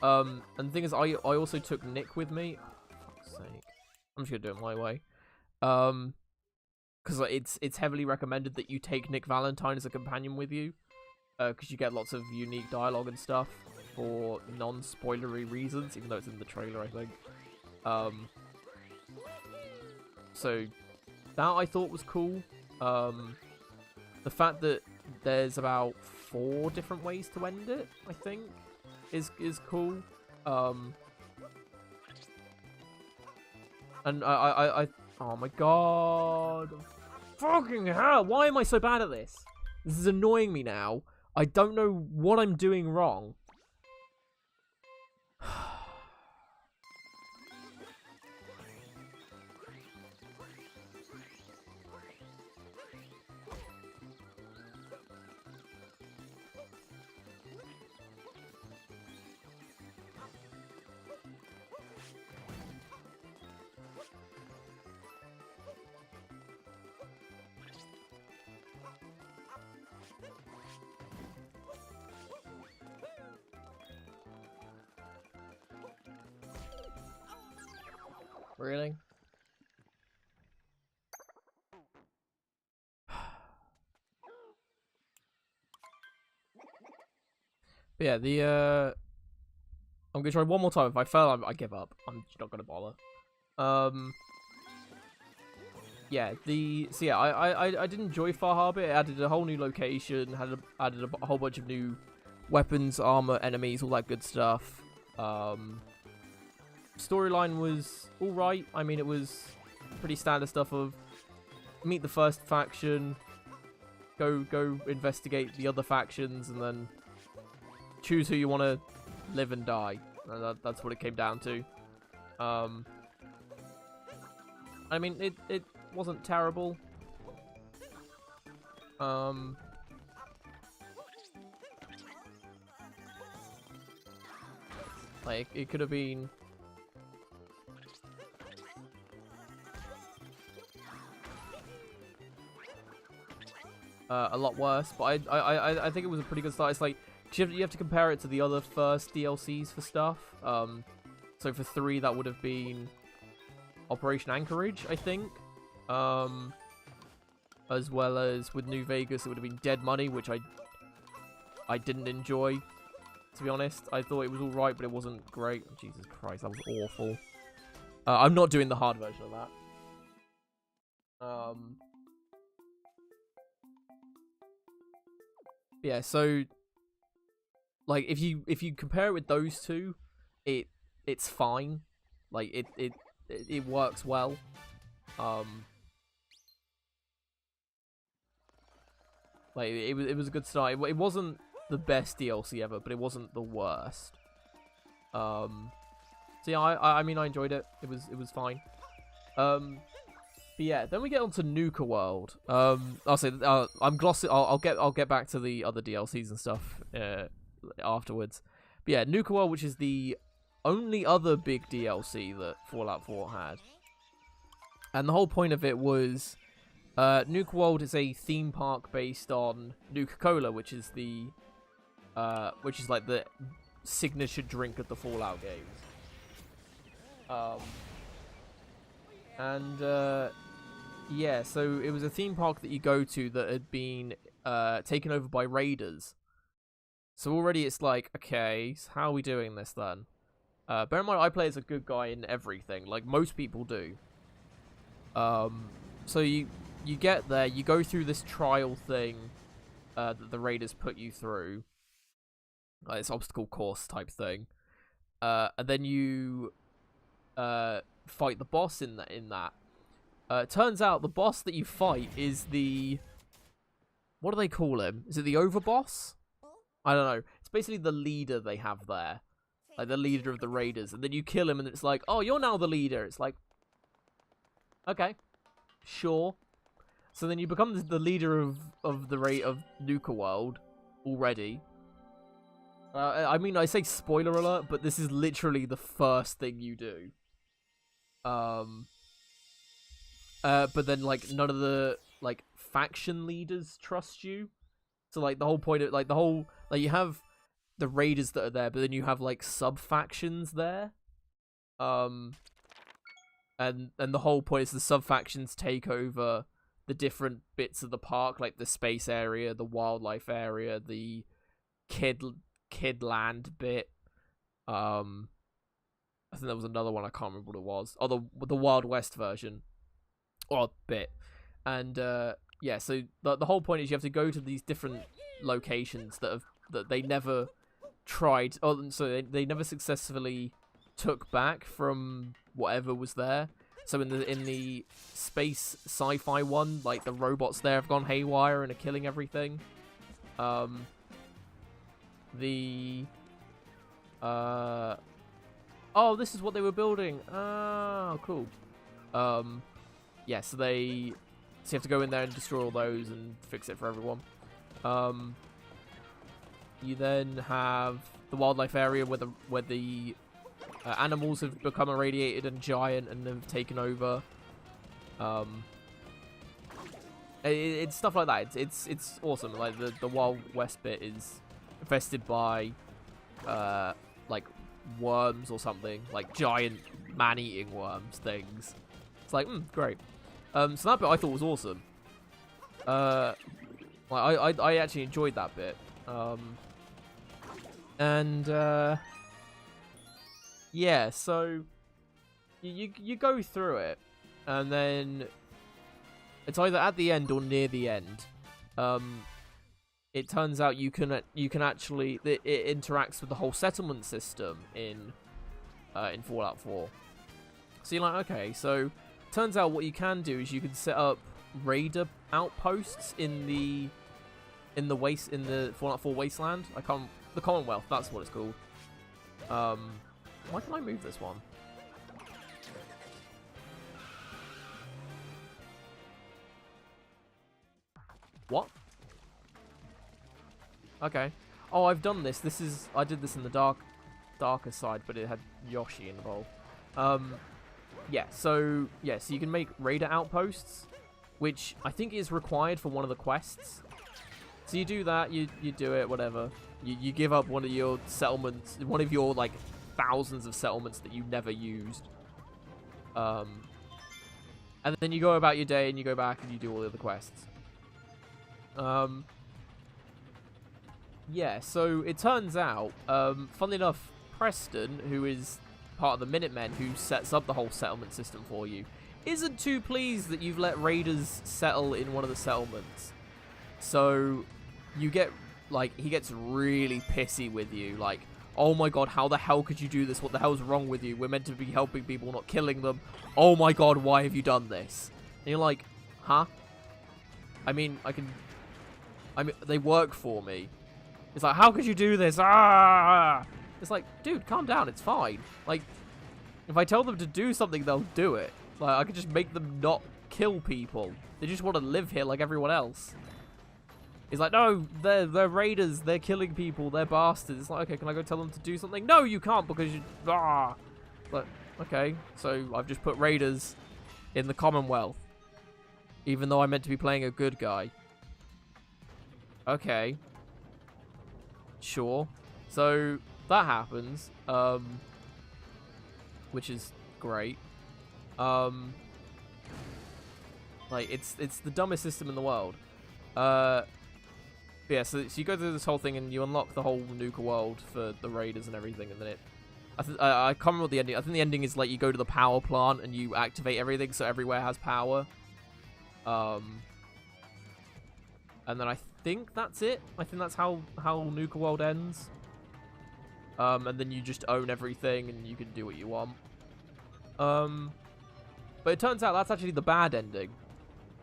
And the thing is, I also took Nick with me. Oh, fuck's sake. I'm just gonna do it my way. Because it's heavily recommended that you take Nick Valentine as a companion with you, because you get lots of unique dialogue and stuff for non-spoilery reasons, even though it's in the trailer, I think. So that I thought was cool. The fact that there's about 4 different ways to end it, I think, is cool. And I oh my god, fucking hell! Why am I so bad at this? This is annoying me now. I don't know what I'm doing wrong. Really? But yeah, I'm gonna try one more time. If I fail, I give up. I'm just not gonna bother. Yeah, so yeah, I did enjoy Far Harbor. It added a whole new location, added a whole bunch of new weapons, armor, enemies, all that good stuff. Storyline was alright. I mean, it was pretty standard stuff of meet the first faction, go investigate the other factions, and then choose who you want to live and die. That's what it came down to. I mean, it wasn't terrible. Like, it could have been a lot worse, but I think it was a pretty good start. It's like, you have to compare it to the other first DLCs for stuff. So for 3, that would have been Operation Anchorage, I think. As well as with New Vegas, it would have been Dead Money, which I didn't enjoy, to be honest. I thought it was alright, but it wasn't great. Jesus Christ, that was awful. I'm not doing the hard version of that. Yeah, so like if you compare it with those two, it's fine. Like it works well. Like it was a good start. It wasn't the best DLC ever, but it wasn't the worst. So yeah, I mean I enjoyed it. It was fine. But yeah, then we get on to Nuka World. I'll say I'm glossing. I'll get back to the other DLCs and stuff afterwards. But yeah, Nuka World, which is the only other big DLC that Fallout 4 had, and the whole point of it was Nuka World is a theme park based on Nuka-Cola, which is like the signature drink of the Fallout games. Yeah, so it was a theme park that you go to that had been taken over by raiders. So already it's like, okay, so how are we doing this then? Bear in mind, I play as a good guy in everything, like most people do. So you get there, you go through this trial thing that the raiders put you through, like this obstacle course type thing, and then you fight the boss in that. Turns out the boss that you fight is the... What do they call him? Is it the Overboss? I don't know. It's basically the leader they have there. Like, the leader of the raiders. And then you kill him and it's like, oh, you're now the leader. It's like, okay, sure. So then you become the leader of Nuka World already. I mean, I say spoiler alert, but this is literally the first thing you do. But then, like, none of the, like, faction leaders trust you. So, like, the whole point of, like, you have the raiders that are there, but then you have, like, sub-factions there. And the whole point is the sub-factions take over the different bits of the park, like the space area, the wildlife area, the kidland bit. I think there was another one, I can't remember what it was. Oh, the Wild West version. Or bit. And yeah, so the whole point is you have to go to these different locations that they never tried. Oh, so they never successfully took back from whatever was there. So in the space sci-fi one, like the robots there have gone haywire and are killing everything. Oh, this is what they were building. Oh, cool. Yeah, so you have to go in there and destroy all those and fix it for everyone. You then have the wildlife area where the animals have become irradiated and giant and have taken over. It's stuff like that. It's awesome. Like the Wild West bit is infested by like worms or something, like giant man-eating worms things. It's like, great. So that bit I thought was awesome. Like I actually enjoyed that bit. Yeah, so you go through it, and then it's either at the end or near the end. It turns out you can actually it interacts with the whole settlement system in in Fallout 4. So you're like, okay, so turns out what you can do is you can set up raider outposts in the Fallout 4 Wasteland. The Commonwealth, that's what it's called. Why can I move this one? What? Okay. Oh, I've done this. I did this in the darker side, but it had Yoshi involved. Yeah, so you can make raider outposts, which I think is required for one of the quests. So you do that, you do it, whatever. You give up one of your settlements, one of your, like, thousands of settlements that you never used. And then you go about your day and you go back and you do all the other quests. Yeah, so it turns out, funnily enough, Preston, who is part of the Minutemen, who sets up the whole settlement system for you, isn't too pleased that you've let raiders settle in one of the settlements. So you get, like, he gets really pissy with you, like, oh my god, how the hell could you do this? What the hell's wrong with you? We're meant to be helping people, not killing them. Oh my god, why have you done this? And you're like, huh? I mean, they work for me. It's like, how could you do this? Ah! It's like, dude, calm down, it's fine. Like, if I tell them to do something, they'll do it. Like, I could just make them not kill people. They just want to live here like everyone else. He's like, no, they're raiders, they're killing people, they're bastards. It's like, okay, can I go tell them to do something? No, you can't because you... Ah! But, okay, so I've just put raiders in the Commonwealth. Even though I'm meant to be playing a good guy. Okay. Sure. So, that happens. Which is great. Like, it's the dumbest system in the world. Yeah, so you go through this whole thing and you unlock the whole Nuka world for the raiders and everything, and then I can't remember the ending. I think the ending is like you go to the power plant and you activate everything so everywhere has power. And then I think that's it. I think that's how Nuka World ends. And then you just own everything and you can do what you want. But it turns out that's actually the bad ending,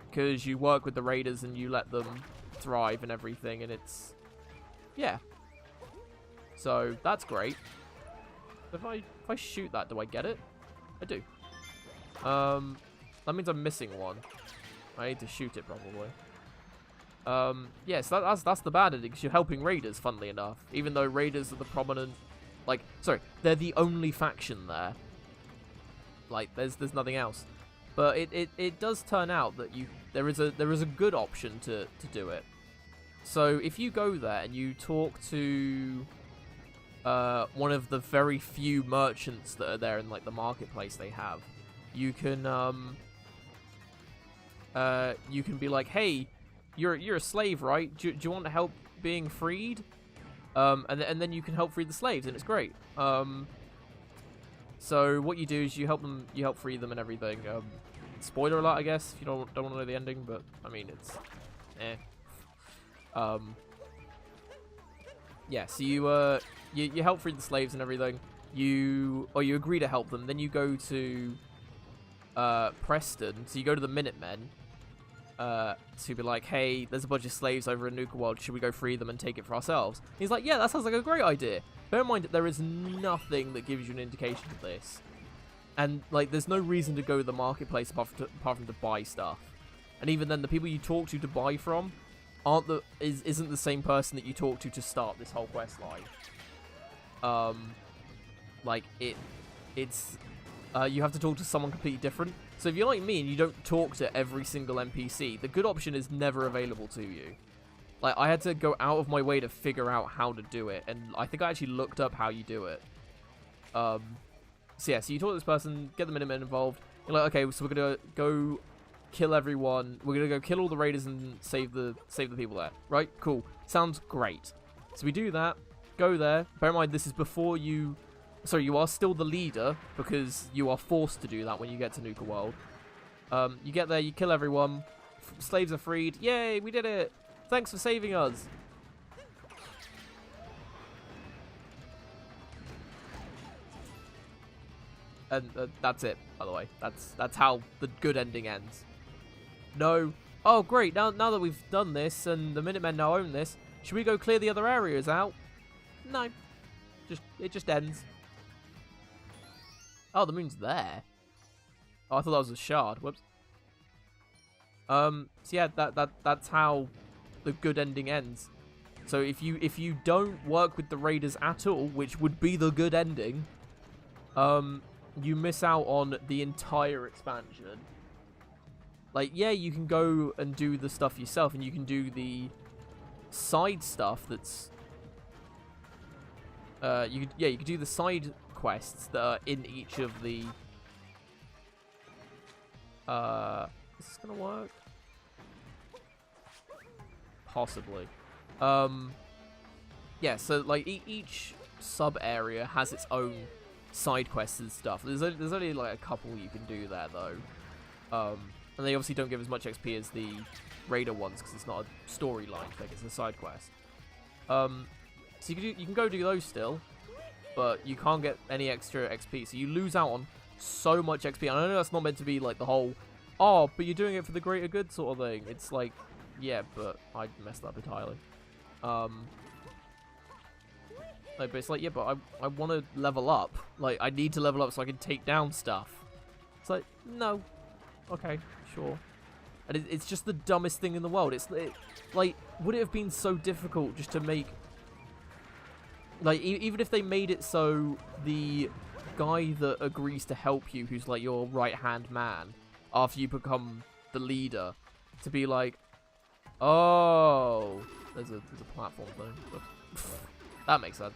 because you work with the raiders and you let them thrive and everything, and it's... Yeah. So, that's great. If I shoot that, do I get it? I do. That means I'm missing one. I need to shoot it, probably. Yeah, so that's the bad ending, because you're helping raiders, funnily enough. Even though raiders are the prominent... Like, sorry, they're the only faction there. Like, there's nothing else. But it does turn out that there is a good option to do it. So if you go there and you talk to one of the very few merchants that are there in like the marketplace they have, you can be like, hey, you're a slave, right? Do you want to help being freed? And then you can help free the slaves, and it's great. So what you do is you help free them and everything. Spoiler alert, I guess, if you don't want to know the ending, but I mean it's yeah, so you help free the slaves and everything. You agree to help them, then you go to Preston, so you go to the Minutemen to be like, hey, there's a bunch of slaves over in Nuka World, should we go free them and take it for ourselves? And he's like, yeah, that sounds like a great idea. Bear in mind that there is nothing that gives you an indication of this. And, like, there's no reason to go to the marketplace apart from to buy stuff. And even then, the people you talk to buy from isn't the same person that you talk to start this whole quest line. Like, it's you have to talk to someone completely different. So if you're like me and you don't talk to every single NPC, the good option is never available to you. Like, I had to go out of my way to figure out how to do it, and I think I actually looked up how you do it. So yeah, so you talk to this person, get the Minutemen involved. You're like, okay, so we're gonna go kill everyone. We're gonna go kill all the raiders and save the people there, right? Cool. Sounds great. So we do that. Go there. Bear in mind, this is before you. Sorry, you are still the leader because you are forced to do that when you get to Nuka World. You get there, you kill everyone. Slaves are freed. Yay, we did it. Thanks for saving us. And that's it, by the way. That's how the good ending ends. No. Oh, great. Now that we've done this and the Minutemen now own this, should we go clear the other areas out? No. It just ends. Oh, the moon's there. Oh, I thought that was a shard. Whoops. So yeah, that's how the good ending ends. So if you don't work with the raiders at all, which would be the good ending, you miss out on the entire expansion. Like, yeah, you can go and do the stuff yourself, and you can do the side stuff that's you could do the side quests that are in each of the is this gonna work? Possibly. Yeah, so like each sub area has its own side quests and stuff. There's only like a couple you can do there though. And they obviously don't give as much XP as the Raider ones because it's not a storyline thing, it's a side quest. So you can go do those still, but you can't get any extra XP. So you lose out on so much XP. And I know that's not meant to be like the whole, oh, but you're doing it for the greater good sort of thing. It's like, yeah, but I messed up entirely. Like, but it's like, yeah, but I want to level up. Like, I need to level up so I can take down stuff. It's like, no. Okay, sure. And it's just the dumbest thing in the world. Like, would it have been so difficult just to make... Like, even if they made it so the guy that agrees to help you, who's like your right-hand man, after you become the leader, to be like, oh, there's a platform though. That makes sense.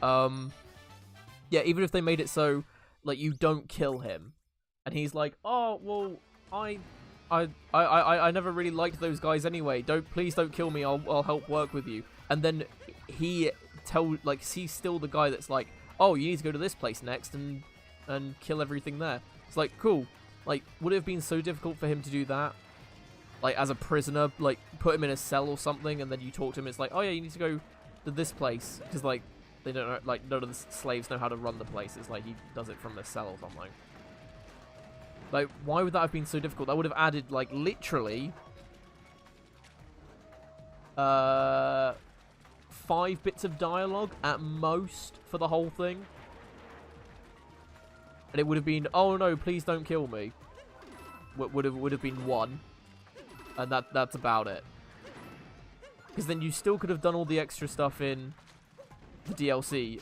Yeah, even if they made it so, like, you don't kill him, and he's like, oh, well, I never really liked those guys anyway. Please don't kill me. I'll help work with you. And then he's still the guy that's like, oh, you need to go to this place next and kill everything there. It's like, cool. Like, would it have been so difficult for him to do that? Like, as a prisoner, like, put him in a cell or something, and then you talk to him, it's like, oh yeah, you need to go to this place. Because, like, they don't know, like, none of the slaves know how to run the place. It's like, he does it from the cell or something. Like, why would that have been so difficult? That would have added, like, literally 5 bits of dialogue at most for the whole thing. And it would have been, oh no, please don't kill me. Would have been 1. And that's about it. Because then you still could have done all the extra stuff in the DLC.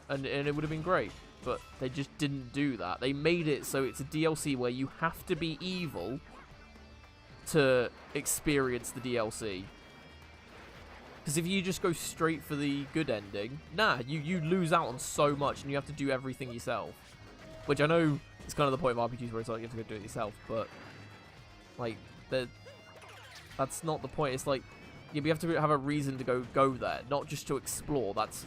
And it would have been great. But they just didn't do that. They made it so it's a DLC where you have to be evil to experience the DLC. Because if you just go straight for the good ending, nah, you lose out on so much and you have to do everything yourself. Which I know is kind of the point of RPGs where it's like you have to go do it yourself, but like that's not the point. It's like you have to have a reason to go there, not just to explore. That's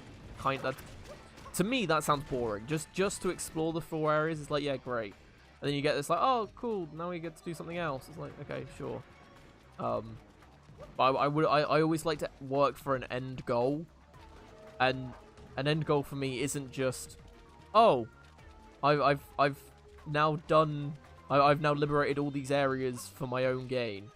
to me that sounds boring. Just to explore the 4 areas, it's like, yeah, great. And then you get this like, oh cool, now we get to do something else. It's like, okay, sure. But I always like to work for an end goal, and an end goal for me isn't just, oh, I've now liberated all these areas for my own gain,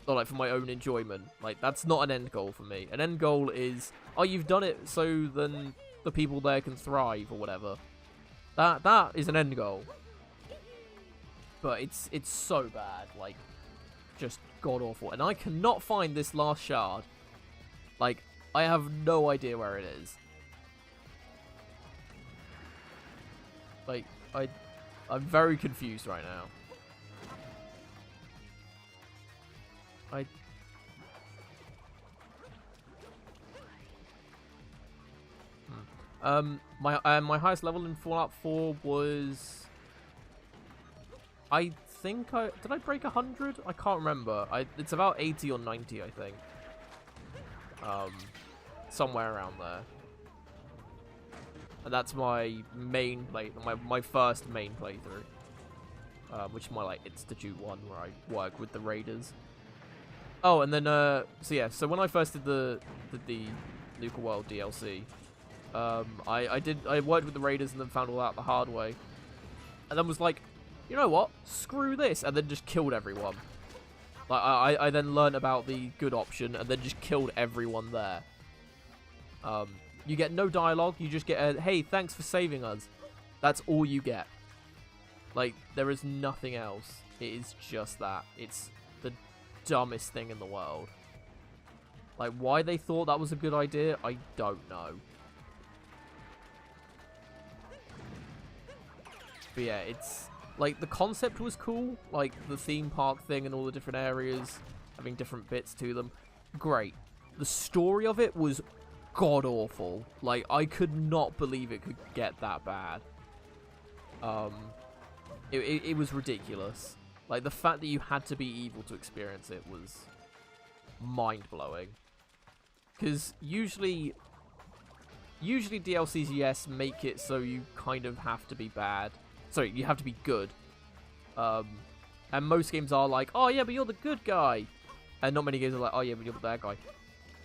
or like for my own enjoyment. Like, that's not an end goal for me. An end goal is, oh, you've done it so then the people there can thrive or whatever. That is an end goal. But it's so bad, like, just god awful. And I cannot find this last shard. Like, I have no idea where it is. Like, I'm very confused right now. My highest level in Fallout 4 was, I think did I break 100? I can't remember. It's about 80 or 90, I think. Somewhere around there. And that's my main my first main playthrough. Which is my, like, Institute one, where I work with the raiders. Oh, and then so yeah, so when I first did the Nuka World DLC, I worked with the raiders and then found all out the hard way. and then was like, you know what? Screw this, and then just killed everyone. Like I then learned about the good option, and then just killed everyone there. You get no dialogue. You just get a, hey, thanks for saving us. That's all you get. Like, there is nothing else. It is just that. It's the dumbest thing in the world. Like, why they thought that was a good idea, I don't know. But yeah, it's... Like, the concept was cool. Like, the theme park thing and all the different areas having different bits to them. Great. The story of it was god-awful. Like, I could not believe it could get that bad. It was ridiculous. Like, the fact that you had to be evil to experience it was mind-blowing. Because usually DLCs, yes, make it so you kind of have to be bad. Sorry, you have to be good. And most games are like, oh yeah, but you're the good guy. And not many games are like, oh yeah, but you're the bad guy.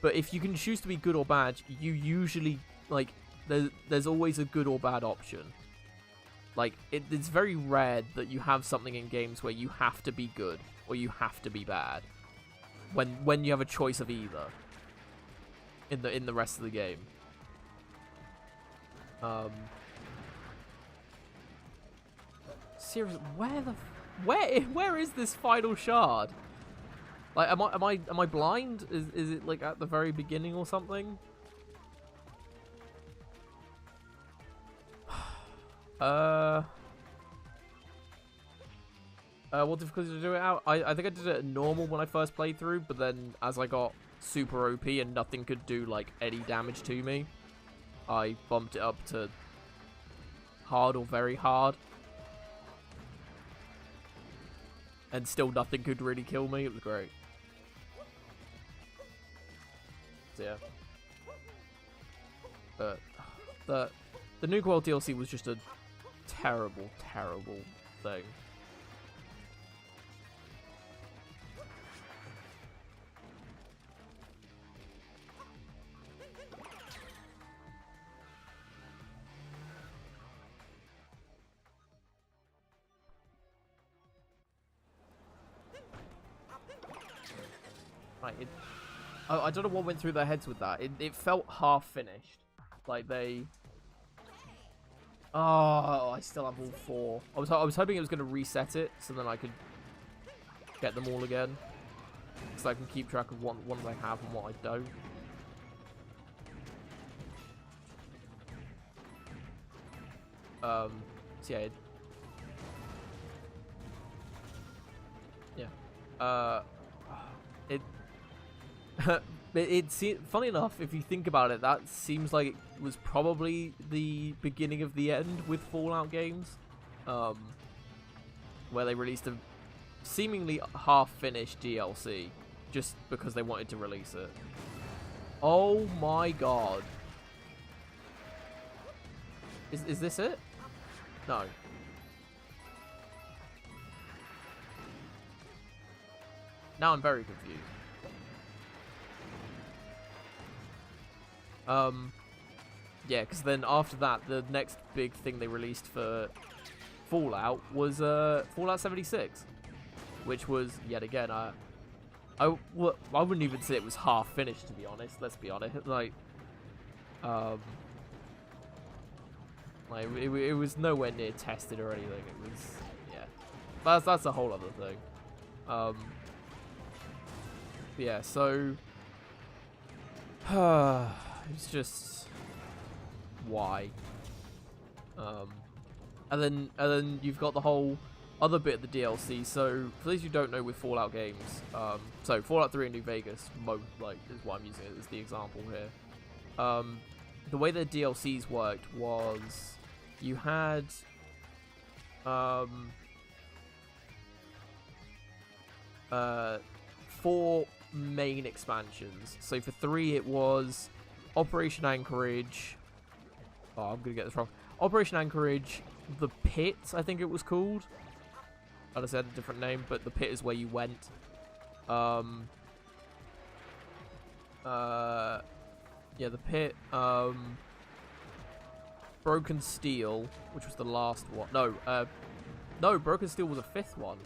But if you can choose to be good or bad, you usually, like, there's always a good or bad option. Like, it's very rare that you have something in games where you have to be good or you have to be bad. When you have a choice of either. In the rest of the game. Seriously, where is this final shard? Like, am I blind? Is it like at the very beginning or something? What difficulty to do it out? I think I did it at normal when I first played through, but then as I got super OP and nothing could do like any damage to me, I bumped it up to hard or very hard. And still nothing could really kill me. It was great. So yeah. But the Nuke World DLC was just a terrible, terrible thing. Right, I don't know what went through their heads with that. It felt half finished. Like they... Oh, I still have all four. I was hoping it was going to reset it, so then I could get them all again. So I can keep track of what ones I have and what I don't. So yeah. It's funny enough, if you think about it, that seems like it was probably the beginning of the end with Fallout games, where they released a seemingly half-finished DLC just because they wanted to release it. Oh my god! Is this it? No. Now I'm very confused. Yeah, because then after that, the next big thing they released for Fallout was Fallout 76, which was yet again I wouldn't even say it was half finished, to be honest. Let's be honest, like it was nowhere near tested or anything. It was, yeah, that's a whole other thing. Yeah, so it's just why. And then you've got the whole other bit of the DLC. So for those who don't know, with Fallout games, so Fallout 3 and New Vegas, is what I'm using it as the example here. The way the DLCs worked was you had 4 main expansions. So for 3 it was Operation Anchorage. Oh, I'm gonna get this wrong. Operation Anchorage, the Pit, I think it was called. I just had a different name, but the Pit is where you went. Yeah, the Pit. Broken Steel, which was the last one. No, No, Broken Steel was a 5th one.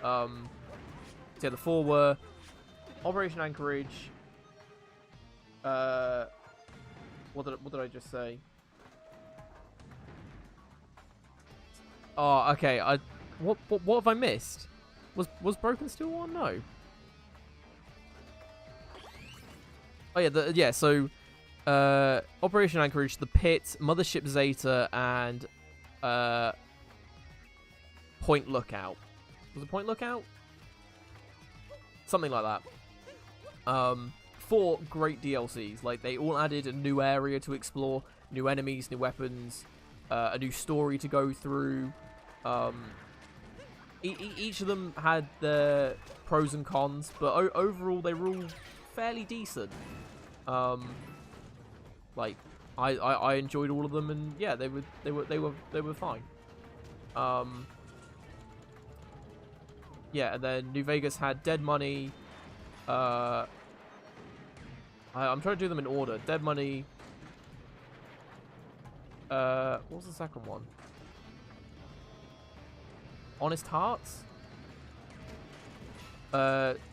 So yeah, the 4 were Operation Anchorage. What did I just say? Oh, okay. What have I missed? Was Broken Steel one? No. Oh yeah, So, Operation Anchorage, the Pit, Mothership Zeta, and Point Lookout. Was it Point Lookout? Something like that. 4 great DLCs. Like, they all added a new area to explore, new enemies, new weapons, a new story to go through. Each of them had their pros and cons, but overall they were all fairly decent. Like, I enjoyed all of them, and yeah, they were fine. Yeah, and then New Vegas had Dead Money. I'm trying to do them in order. Dead Money. What was the second one? Honest Hearts?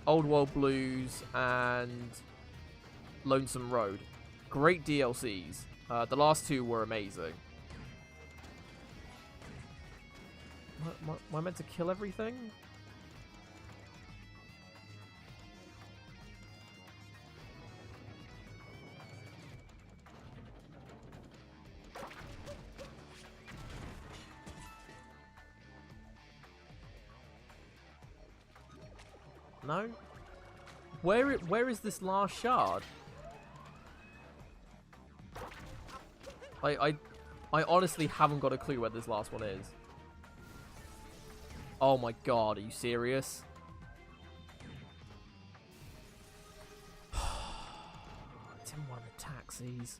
Old World Blues and Lonesome Road. Great DLCs. The last 2 were amazing. Am I meant to kill everything? No? Where is this last shard? I honestly haven't got a clue where this last one is. Oh my god, are you serious? It's in one of the taxis.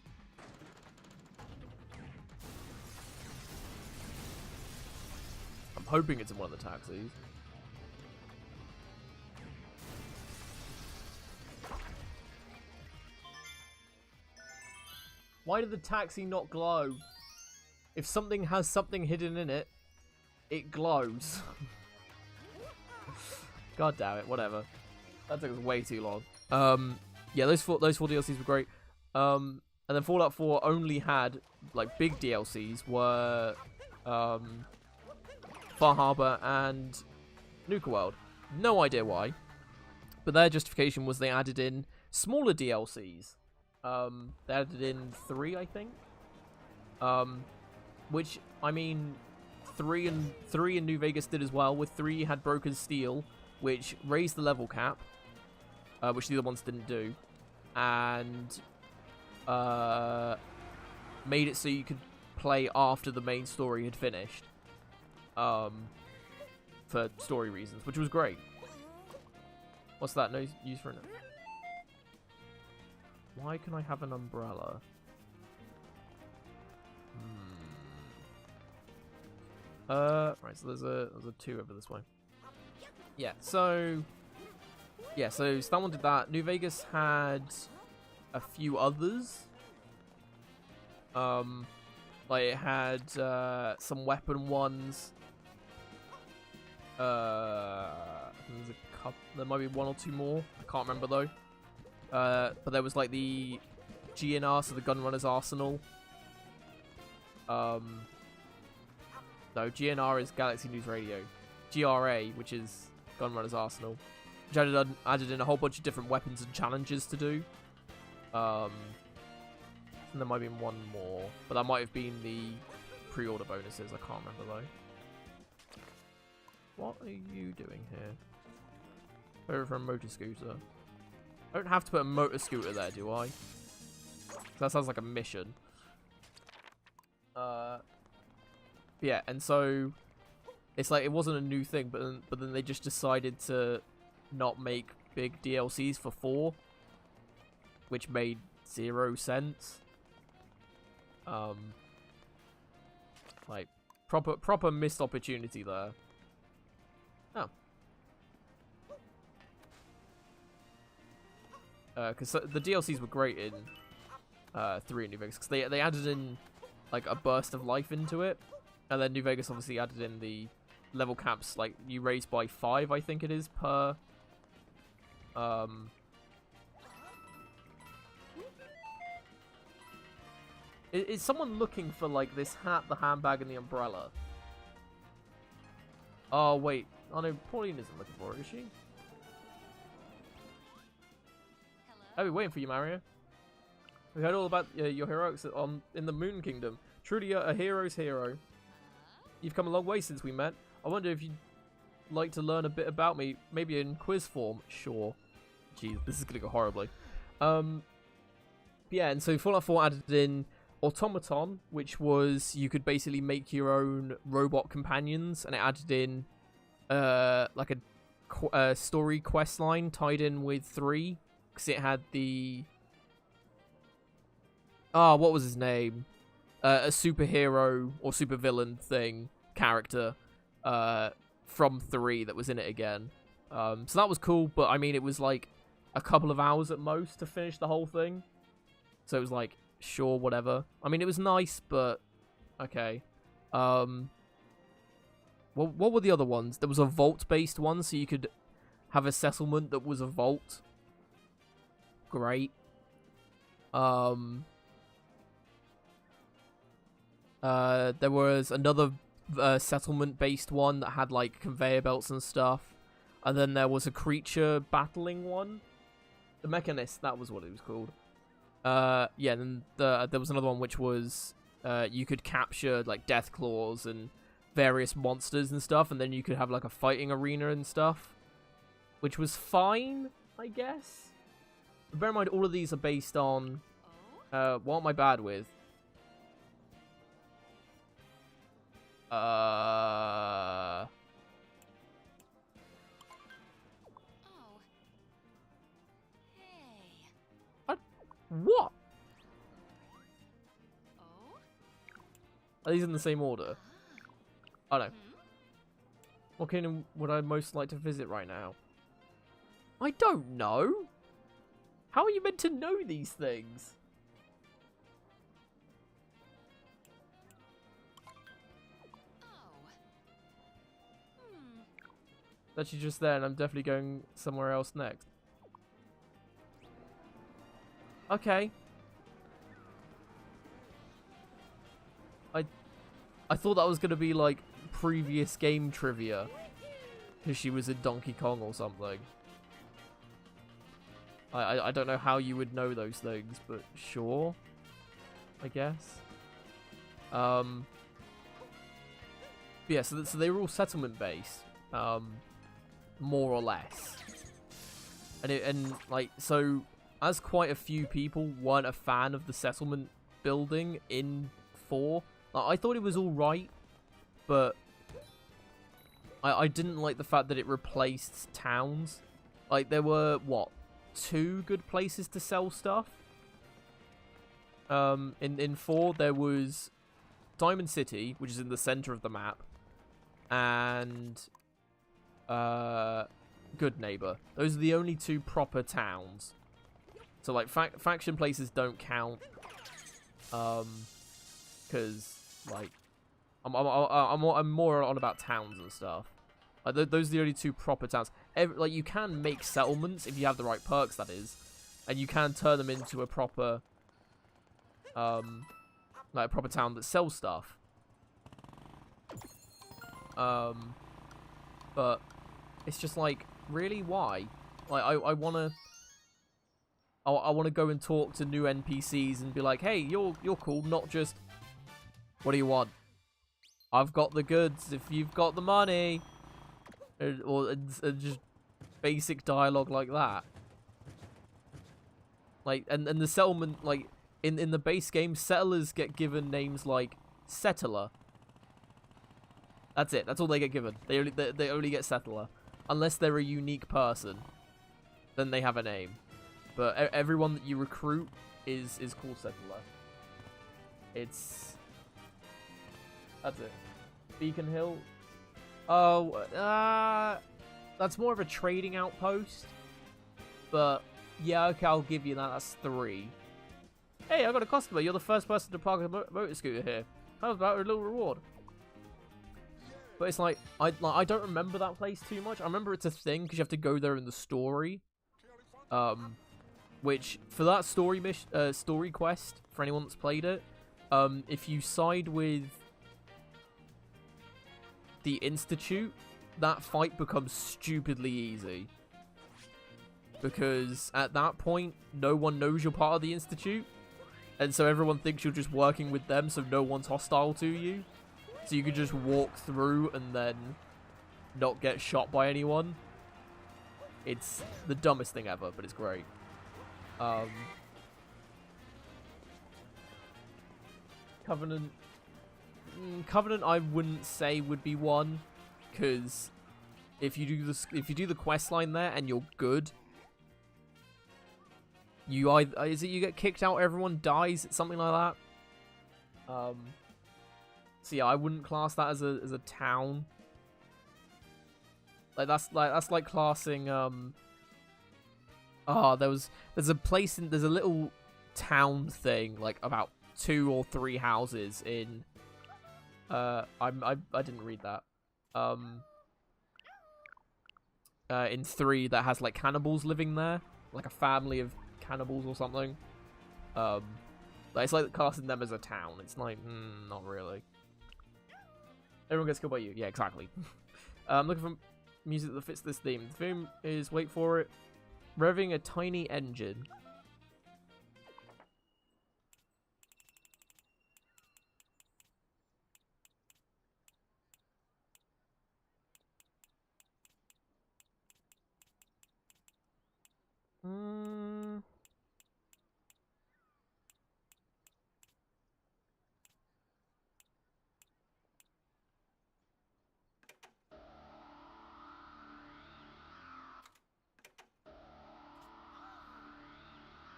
I'm hoping it's in one of the taxis. Why did the taxi not glow? If something has something hidden in it, it glows. God damn it, whatever. That took us way too long. Yeah, those four DLCs were great. And then Fallout 4 only had, like, big DLCs were Far Harbor and Nuka World. No idea why. But their justification was they added in smaller DLCs. They added in 3, I think. Which, I mean, 3 and New Vegas did as well. With 3, you had Broken Steel, which raised the level cap, which the other ones didn't do, and made it so you could play after the main story had finished, for story reasons, which was great. What's that? No use for it. Why can I have an umbrella? Right, so there's a 2 over this way. Yeah, so that one did that. New Vegas had a few others. Like it had some weapon ones. There's a couple. There might be 1 or 2 more. I can't remember though. But there was like the GNR, so the Gunrunner's Arsenal. No, GNR is Galaxy News Radio. GRA, which is Gunrunner's Arsenal, which added in a whole bunch of different weapons and challenges to do. And there might have been 1 more, but that might have been the pre-order bonuses. I can't remember though. What are you doing here? Over for a motor scooter. I don't have to put a motor scooter there, do I? That sounds like a mission. Yeah, and so it's like it wasn't a new thing, but then they just decided to not make big DLCs for 4, which made 0 sense. Like proper missed opportunity there. Oh. Because the DLCs were great in 3 and New Vegas, because they added in like a burst of life into it, and then New Vegas obviously added in the level caps, like, you raise by 5, I think it is, per... Is someone looking for, like, this hat, the handbag, and the umbrella? Oh, wait. Oh, no, Pauline isn't looking for it, is she? Oh, we're waiting for you, Mario. We heard all about your heroics in the Moon Kingdom. Truly a hero's hero. You've come a long way since we met. I wonder if you'd like to learn a bit about me, maybe in quiz form. Sure. Jeez, this is going to go horribly. Yeah, and so Fallout 4 added in Automaton, which was you could basically make your own robot companions, and it added in like a story quest line tied in with 3, because it had the what was his name? A superhero or supervillain thing character from 3 that was in it again. So that was cool, but I mean it was like a couple of hours at most to finish the whole thing. So it was like, sure, whatever. I mean, it was nice, but okay. What were the other ones? There was a vault-based one, so you could have a settlement that was a vault. Great. There was another settlement-based one that had like conveyor belts and stuff, and then there was a creature battling one. The Mechanist, that was what it was called. Yeah, then there was another one which was you could capture like death claws and various monsters and stuff, and then you could have like a fighting arena and stuff, which was fine, I guess. But bear in mind, all of these are based on what am I bad with? What? Are these in the same order? Oh no. What kingdom would I most like to visit right now? I don't know. How are you meant to know these things? That's just there, and I'm definitely going somewhere else next. Okay. I thought that was going to be, like, previous game trivia. Because she was in Donkey Kong or something. I don't know how you would know those things, but sure. I guess. Yeah, so they were all settlement-based. More or less. And like, so... as quite a few people weren't a fan of the settlement building in 4, I thought it was alright, but I didn't like the fact that it replaced towns. Like, there were, what, 2 good places to sell stuff? In 4, there was Diamond City, which is in the center of the map, and Good Neighbor. Those are the only 2 proper towns. So, like, faction places don't count, because, like, I'm more on about towns and stuff. Like, those are the only 2 proper towns. Like, you can make settlements if you have the right perks, that is, and you can turn them into a proper, like, a proper town that sells stuff. But it's just like, really, why? Like, I wanna go and talk to new NPCs and be like, hey, you're cool, not just, what do you want? I've got the goods if you've got the money. Or just basic dialogue like that. Like, and the settlement, like, in the base game, settlers get given names like Settler. That's it. That's all they get given. They only get Settler. Unless they're a unique person. Then they have a name. But everyone that you recruit is called Settler. That's it. Beacon Hill. Oh, that's more of a trading outpost. But, yeah, okay, I'll give you that. That's 3. Hey, I got a customer. You're the first person to park a motor scooter here. How about a little reward? But it's like I don't remember that place too much. I remember it's a thing because you have to go there in the story. Which for that story quest, for anyone that's played it, if you side with the Institute, that fight becomes stupidly easy. Because at that point, no one knows you're part of the Institute. And so everyone thinks you're just working with them, so no one's hostile to you. So you can just walk through and then not get shot by anyone. It's the dumbest thing ever, but it's great. Covenant I wouldn't say would be one, because if you do the quest line there and you're good, you either you get kicked out, everyone dies, something like that. So yeah, I wouldn't class that as a town. That's like classing there's a little town thing, like about 2 or 3 houses in I didn't read that. In 3 that has like cannibals living there, like a family of cannibals or something. It's like casting them as a town. It's like, not really. Everyone gets killed by you. Yeah, exactly. I'm looking for music that fits this theme. The theme is, wait for it, revving a tiny engine.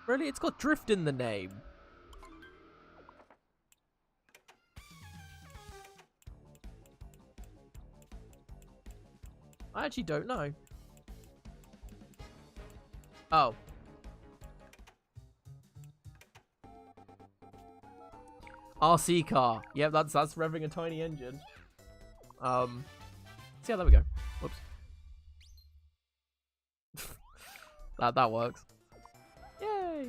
Really? It's got drift in the name. I actually don't know. Oh. RC car. Yep, that's revving a tiny engine. So yeah, there we go. Whoops. that works. Yay!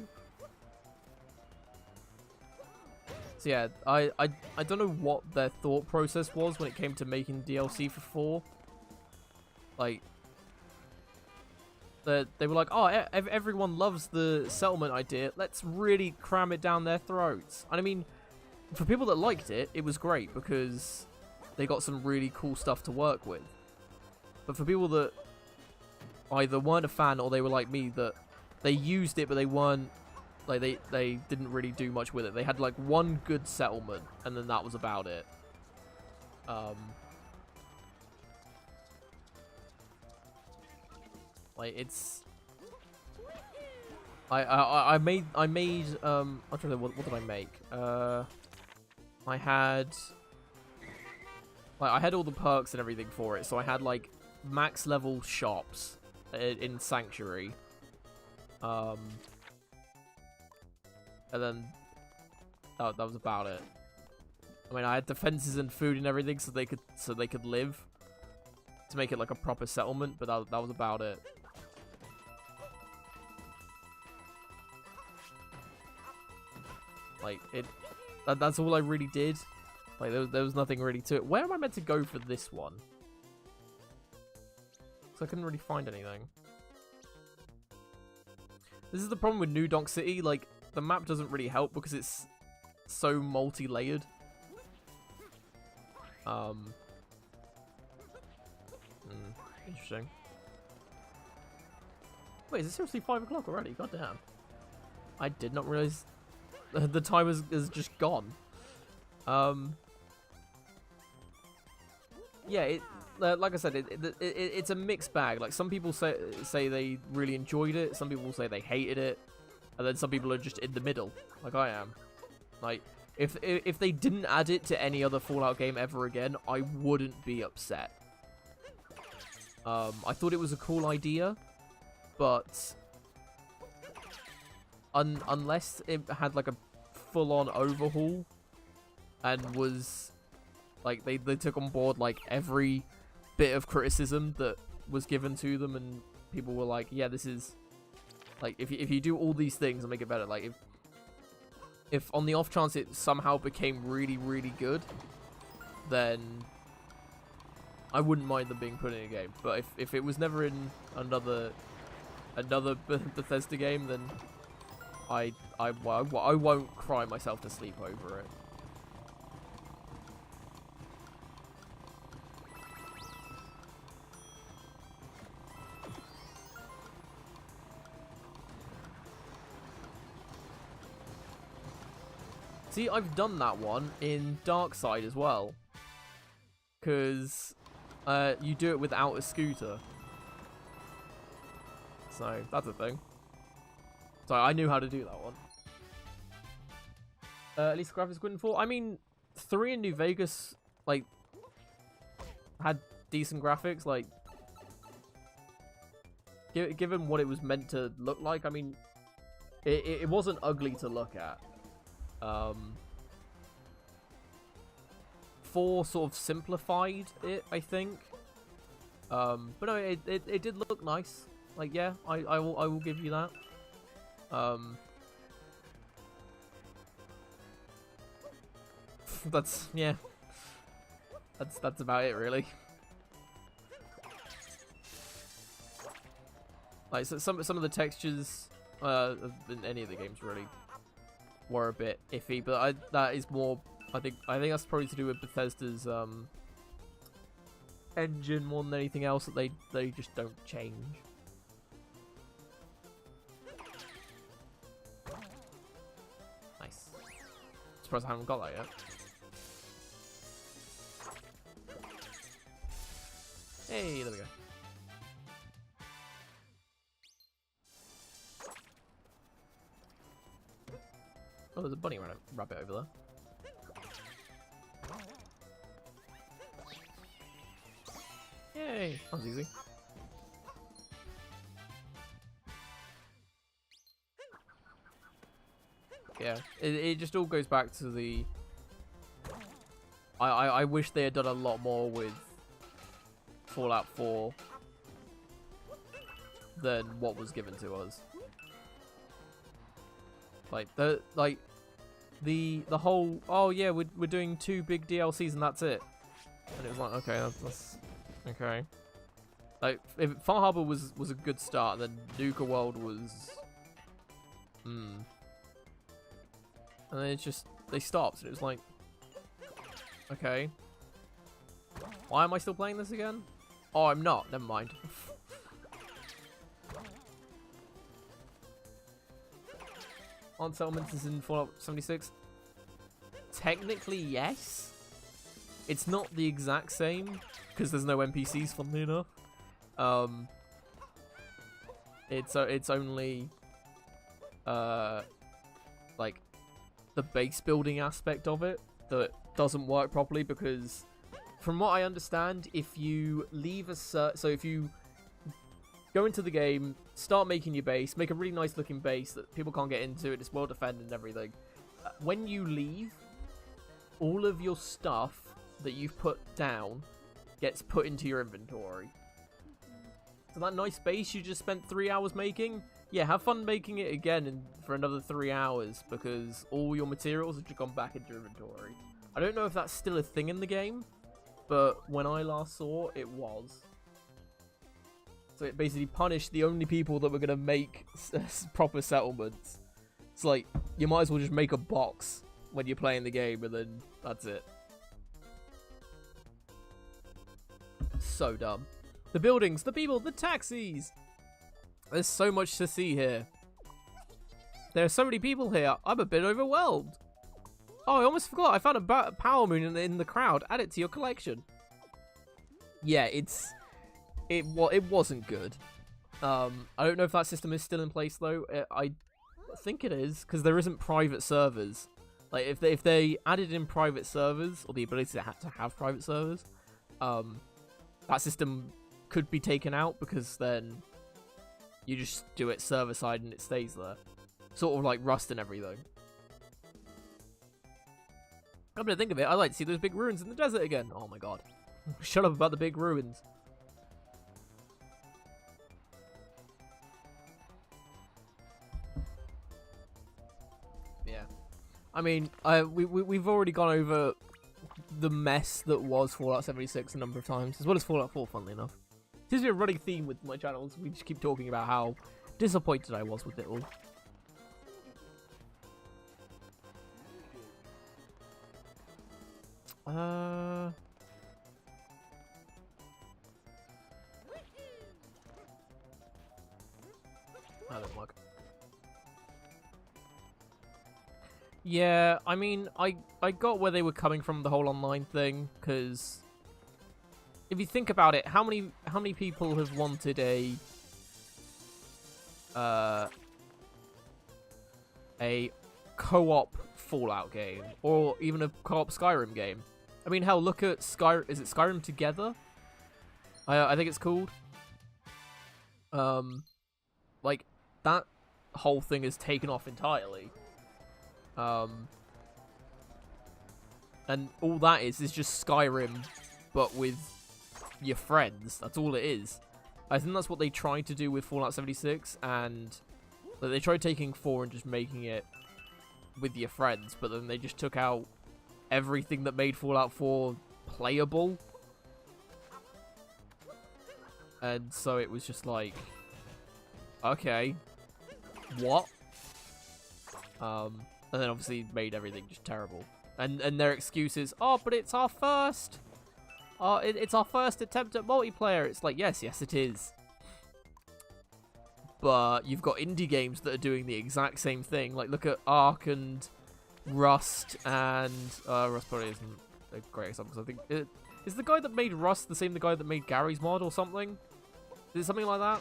So yeah, I don't know what their thought process was when it came to making DLC for 4. Like, they were like, oh, everyone loves the settlement idea. Let's really cram it down their throats. And I mean, for people that liked it, it was great because they got some really cool stuff to work with. But for people that either weren't a fan or they were like me, that they used it but they weren't, like, they didn't really do much with it. They had like one good settlement and then that was about it. Like, it's I made I'm trying to think, what did I make? I had all the perks and everything for it, so I had like max level shops in Sanctuary, and then that was about it. I mean, I had defenses and food and everything, so they could live, to make it like a proper settlement, but that was about it. Like, that's all I really did. Like, there was nothing really to it. Where am I meant to go for this one? So I couldn't really find anything. This is the problem with New Donk City. Like, the map doesn't really help because it's so multi-layered. Interesting. Wait, is it seriously 5 o'clock already? God damn. I did not realize the time is just gone. Yeah, like I said, it's a mixed bag. Like, some people say they really enjoyed it, some people say they hated it, and then some people are just in the middle, like I am. Like, if they didn't add it to any other Fallout game ever again, I wouldn't be upset. I thought it was a cool idea, but unless it had like a full-on overhaul and was Like, they took on board, like, every bit of criticism that was given to them, and people were like, yeah, this is... Like, if you do all these things and make it better, like, if on the off chance it somehow became really, really good, then I wouldn't mind them being put in a game. But if it was never in another Bethesda game, then I won't cry myself to sleep over it. See, I've done that one in Darkside as well. Because you do it without a scooter. So, that's a thing. So, I knew how to do that one. At least graphics couldn't fall. I mean, 3 in New Vegas, like, had decent graphics. Like, given what it was meant to look like, I mean, it wasn't ugly to look at. 4 sort of simplified it, I think. But no, it did look nice. Like, yeah, I will give you that. That's, yeah. That's about it, really. Like, so some of the textures in any of the games really were a bit iffy, but that is more, I think that's probably to do with Bethesda's engine more than anything else, that they just don't change. Nice. Surprised I haven't got that yet. Hey, there we go. Oh, there's a bunny rabbit over there. Yay! That was easy. Yeah, it just all goes back to the... I wish they had done a lot more with Fallout 4 than what was given to us. Like the whole, oh yeah, we're doing 2 big DLCs and that's it. And it was like, okay, that's okay. Like, if Far Harbor was a good start, then Nuka World was, and then it's just, they stopped, and it was like, okay, why am I still playing this again? Oh, I'm not, never mind. Aren't settlements in Fallout 76? Technically, yes. It's not the exact same, because there's no NPCs, funnily enough. It's only, like, the base building aspect of it that doesn't work properly, because from what I understand, if you leave so if you go into the game, start making your base, make a really nice looking base that people can't get into, it's well defended and everything. When you leave, all of your stuff that you've put down gets put into your inventory. So that nice base you just spent 3 hours making, yeah, have fun making it again for another 3 hours, because all your materials have just gone back into your inventory. I don't know if that's still a thing in the game, but when I last saw, it was. So it basically punished the only people that were going to make proper settlements. It's like, you might as well just make a box when you're playing the game, and then that's it. So dumb. The buildings, the people, the taxis! There's so much to see here. There are so many people here, I'm a bit overwhelmed. Oh, I almost forgot, I found a power moon in the crowd. Add it to your collection. Yeah, it wasn't good. I don't know if that system is still in place though. I think it is, because there isn't private servers. Like, if they added in private servers, or the ability to have private servers, that system could be taken out, because then you just do it server side and it stays there. Sort of like Rust and everything. Come to think of it, I'd like to see those big ruins in the desert again. Oh my god. Shut up about the big ruins. Yeah. I mean, we've already gone over the mess that was Fallout 76 a number of times, as well as Fallout 4, funnily enough. Seems to be a running theme with my channels. We just keep talking about how disappointed I was with it all. That doesn't work. Yeah, I mean, I got where they were coming from, the whole online thing, because if you think about it, how many people have wanted a co-op Fallout game, or even a co-op Skyrim game? I mean, hell, look at is it Skyrim Together? I think it's called. Like, that whole thing is taken off entirely. And all that is just Skyrim, but with your friends. That's all it is. I think that's what they tried to do with Fallout 76, and like, they tried taking 4 and just making it with your friends, but then they just took out everything that made Fallout 4 playable. And so it was just like, okay, what? And then obviously made everything just terrible. And their excuse is, oh, but it's our first, it's our first attempt at multiplayer. It's like, yes, it is. But you've got indie games that are doing the exact same thing. Like, look at Ark and Rust, and Rust probably isn't a great example, because I think is the guy that made Rust the guy that made Gary's mod or something? Is it something like that?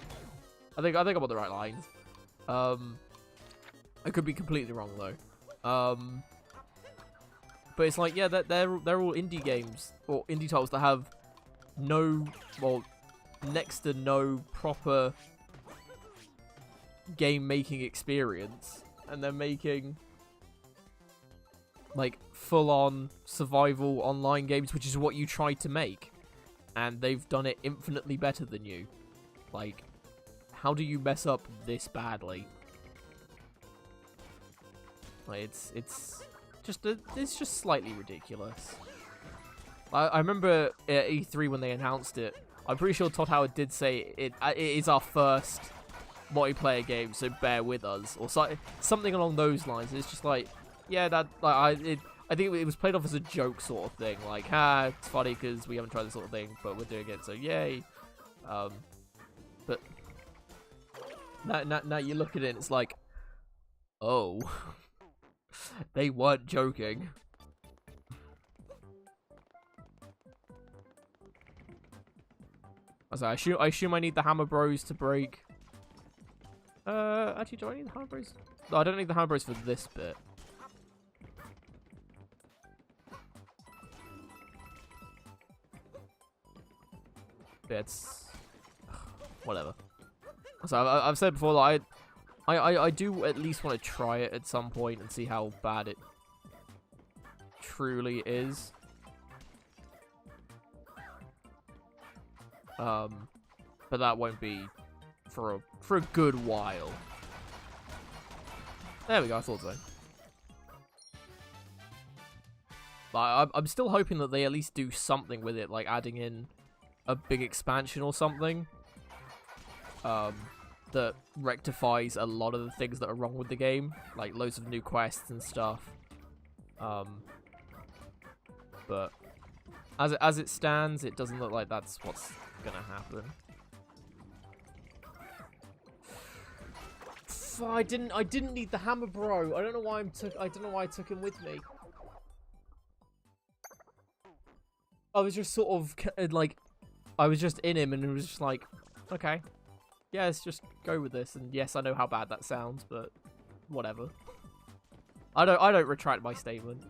I think I'm on the right lines. I could be completely wrong though. But it's like, yeah, they're all indie games or indie titles that have next to no proper game making experience, and they're making like full-on survival online games, which is what you tried to make, and they've done it infinitely better than you. Like, how do you mess up this badly? Like, it's just slightly ridiculous. I remember at E3 when they announced it, I'm pretty sure Todd Howard did say it is our first multiplayer game, so bear with us, or something along those lines. It's just like, yeah, that I think it was played off as a joke sort of thing, like, it's funny because we haven't tried this sort of thing, but we're doing it, so yay. But now you look at it and it's like, oh, they weren't joking. I assume I need the Hammer Bros to break. Actually, do I need the Hammer Bros? No, I don't need the Hammer Bros for this bit. It's whatever. So I've said before that I do at least want to try it at some point and see how bad it truly is. But that won't be for a good while. There we go. I thought so. But I'm still hoping that they at least do something with it, like adding in a big expansion or something. That rectifies a lot of the things that are wrong with the game, like loads of new quests and stuff. But as it stands, it doesn't look like that's what's gonna happen. I didn't need the hammer, bro. I don't know why I took him with me. I was just sort of like, I was just in him, and it was just like, okay, yeah, let's just go with this. And yes, I know how bad that sounds, but whatever. I don't retract my statement.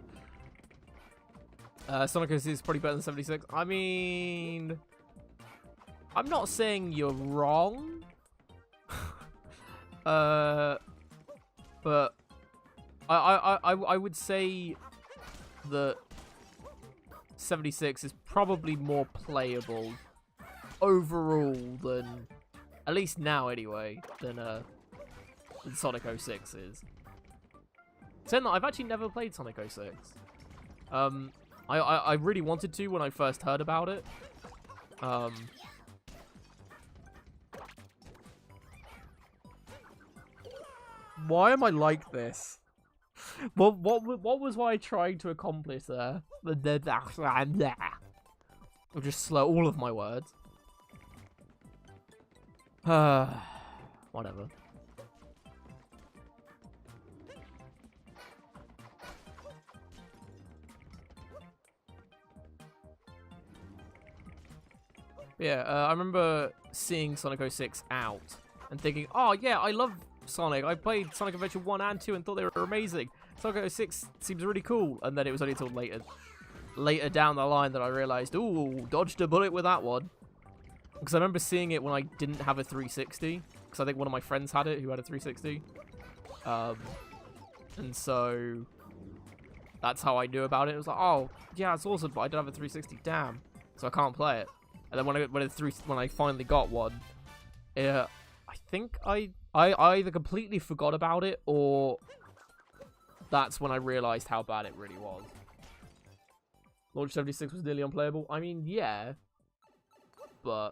Sonic OC is probably better than 76. I mean, I'm not saying you're wrong. But I would say that 76 is probably more playable overall than, at least now anyway, than Sonic 06 is. Saying that, I've actually never played Sonic 06. I really wanted to when I first heard about it. Why am I like this? What was I trying to accomplish there? I'll just slur all of my words. Whatever. Yeah, I remember seeing Sonic 06 out and thinking, oh yeah, I love Sonic. I played Sonic Adventure 1 and 2 and thought they were amazing. Sonic 06 seems really cool. And then it was only until later down the line that I realized, ooh, dodged a bullet with that one. Because I remember seeing it when I didn't have a 360. Because I think one of my friends had it who had a 360. And so that's how I knew about it. It was like, oh, yeah, it's awesome, but I don't have a 360. Damn. So I can't play it. And then when I finally got one, I think I either completely forgot about it or that's when I realized how bad it really was. Launch 76 was nearly unplayable. I mean, yeah, but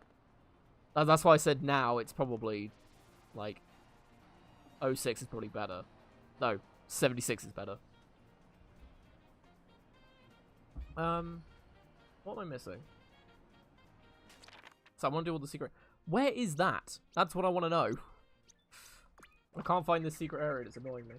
that's why I said now it's probably like 06 is probably better. No, 76 is better. What am I missing? So I want to do all the secret. Where is that? That's what I want to know. I can't find this secret area. It's annoying me.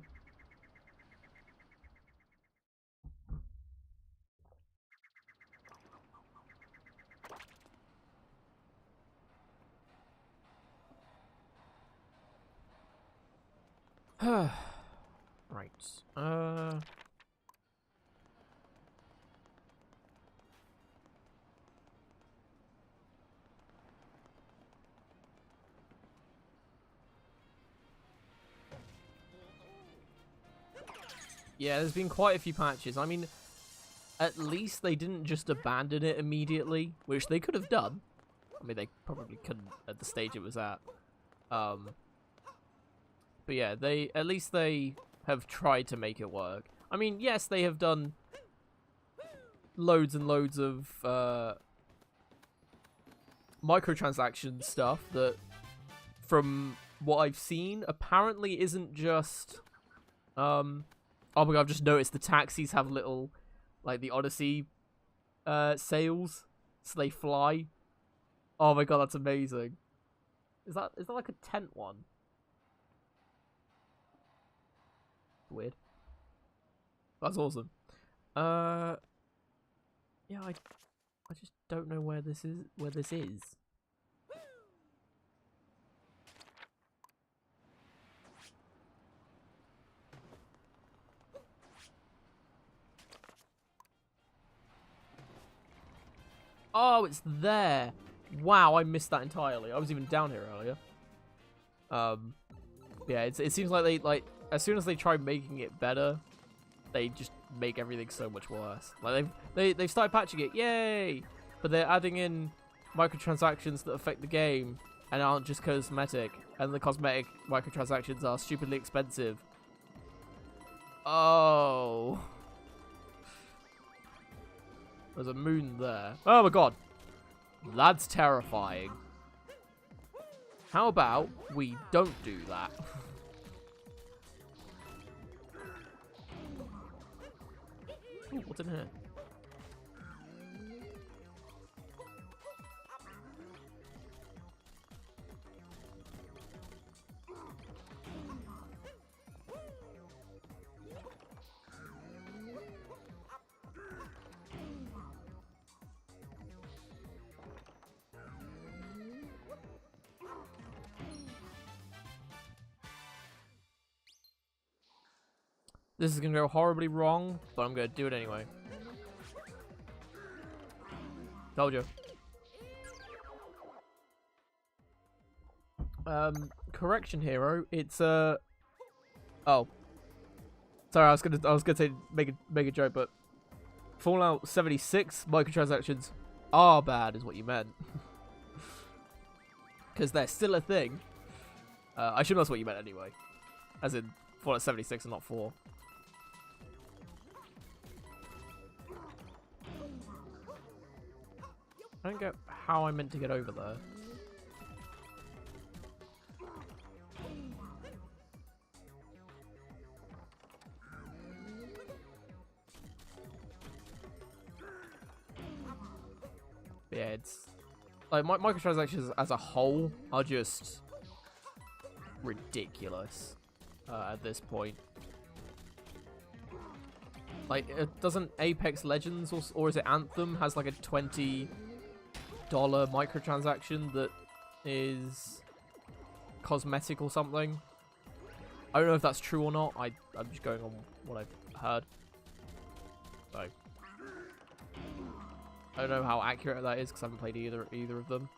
Right. Yeah, there's been quite a few patches. I mean, at least they didn't just abandon it immediately, which they could have done. I mean, they probably couldn't at the stage it was at. But yeah, at least they have tried to make it work. I mean, yes, they have done loads and loads of microtransaction stuff that, from what I've seen, apparently isn't just oh my god, I've just noticed the taxis have little, like, the Odyssey sails, so they fly. Oh my god, that's amazing. Is that like a tent one? Weird. That's awesome. Yeah, I just don't know where this is. Oh, it's there. Wow, I missed that entirely. I was even down here earlier. Yeah, it seems like they, as soon as they try making it better, they just make everything so much worse. Like they've started patching it, yay! But they're adding in microtransactions that affect the game and aren't just cosmetic, and the cosmetic microtransactions are stupidly expensive. Oh. There's a moon there. Oh my god. That's terrifying. How about we don't do that? Ooh, what's in here? This is going to go horribly wrong, but I'm going to do it anyway. Told you. Correction, hero. It's oh. Sorry, I was gonna say make a joke, but Fallout 76 microtransactions are bad, is what you meant. Because they're still a thing. I assume that's what you meant anyway. As in, Fallout 76 and not 4. I don't get how I meant to get over there. Yeah, it's like microtransactions as a whole are just ridiculous at this point. Like, doesn't Apex Legends or is it Anthem has like a $20 microtransaction that is cosmetic or something? I don't know if that's true or not. I'm just going on what I've heard. So I don't know how accurate that is because I haven't played either of them.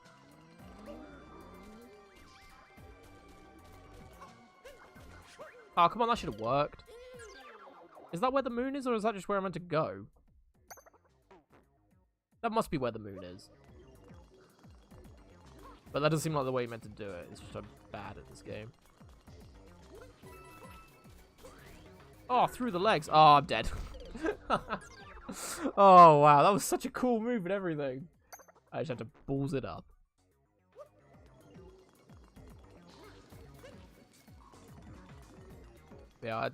Oh, come on, that should have worked. Is that where the moon is, or is that just where I'm meant to go? That must be where the moon is. But that doesn't seem like the way you meant to do it. It's just I'm bad at this game. Oh, through the legs. Oh, I'm dead. Oh, wow. That was such a cool move and everything. I just had to balls it up. Yeah,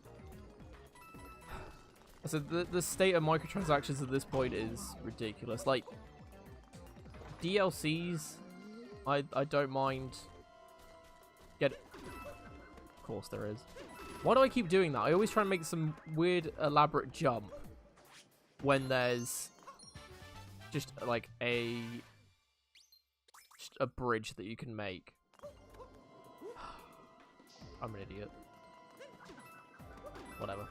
so the state of microtransactions at this point is ridiculous. Like, DLCs, I don't mind. Of course there is. Why do I keep doing that? I always try and make some weird, elaborate jump when there's just like a bridge that you can make. I'm an idiot. Whatever.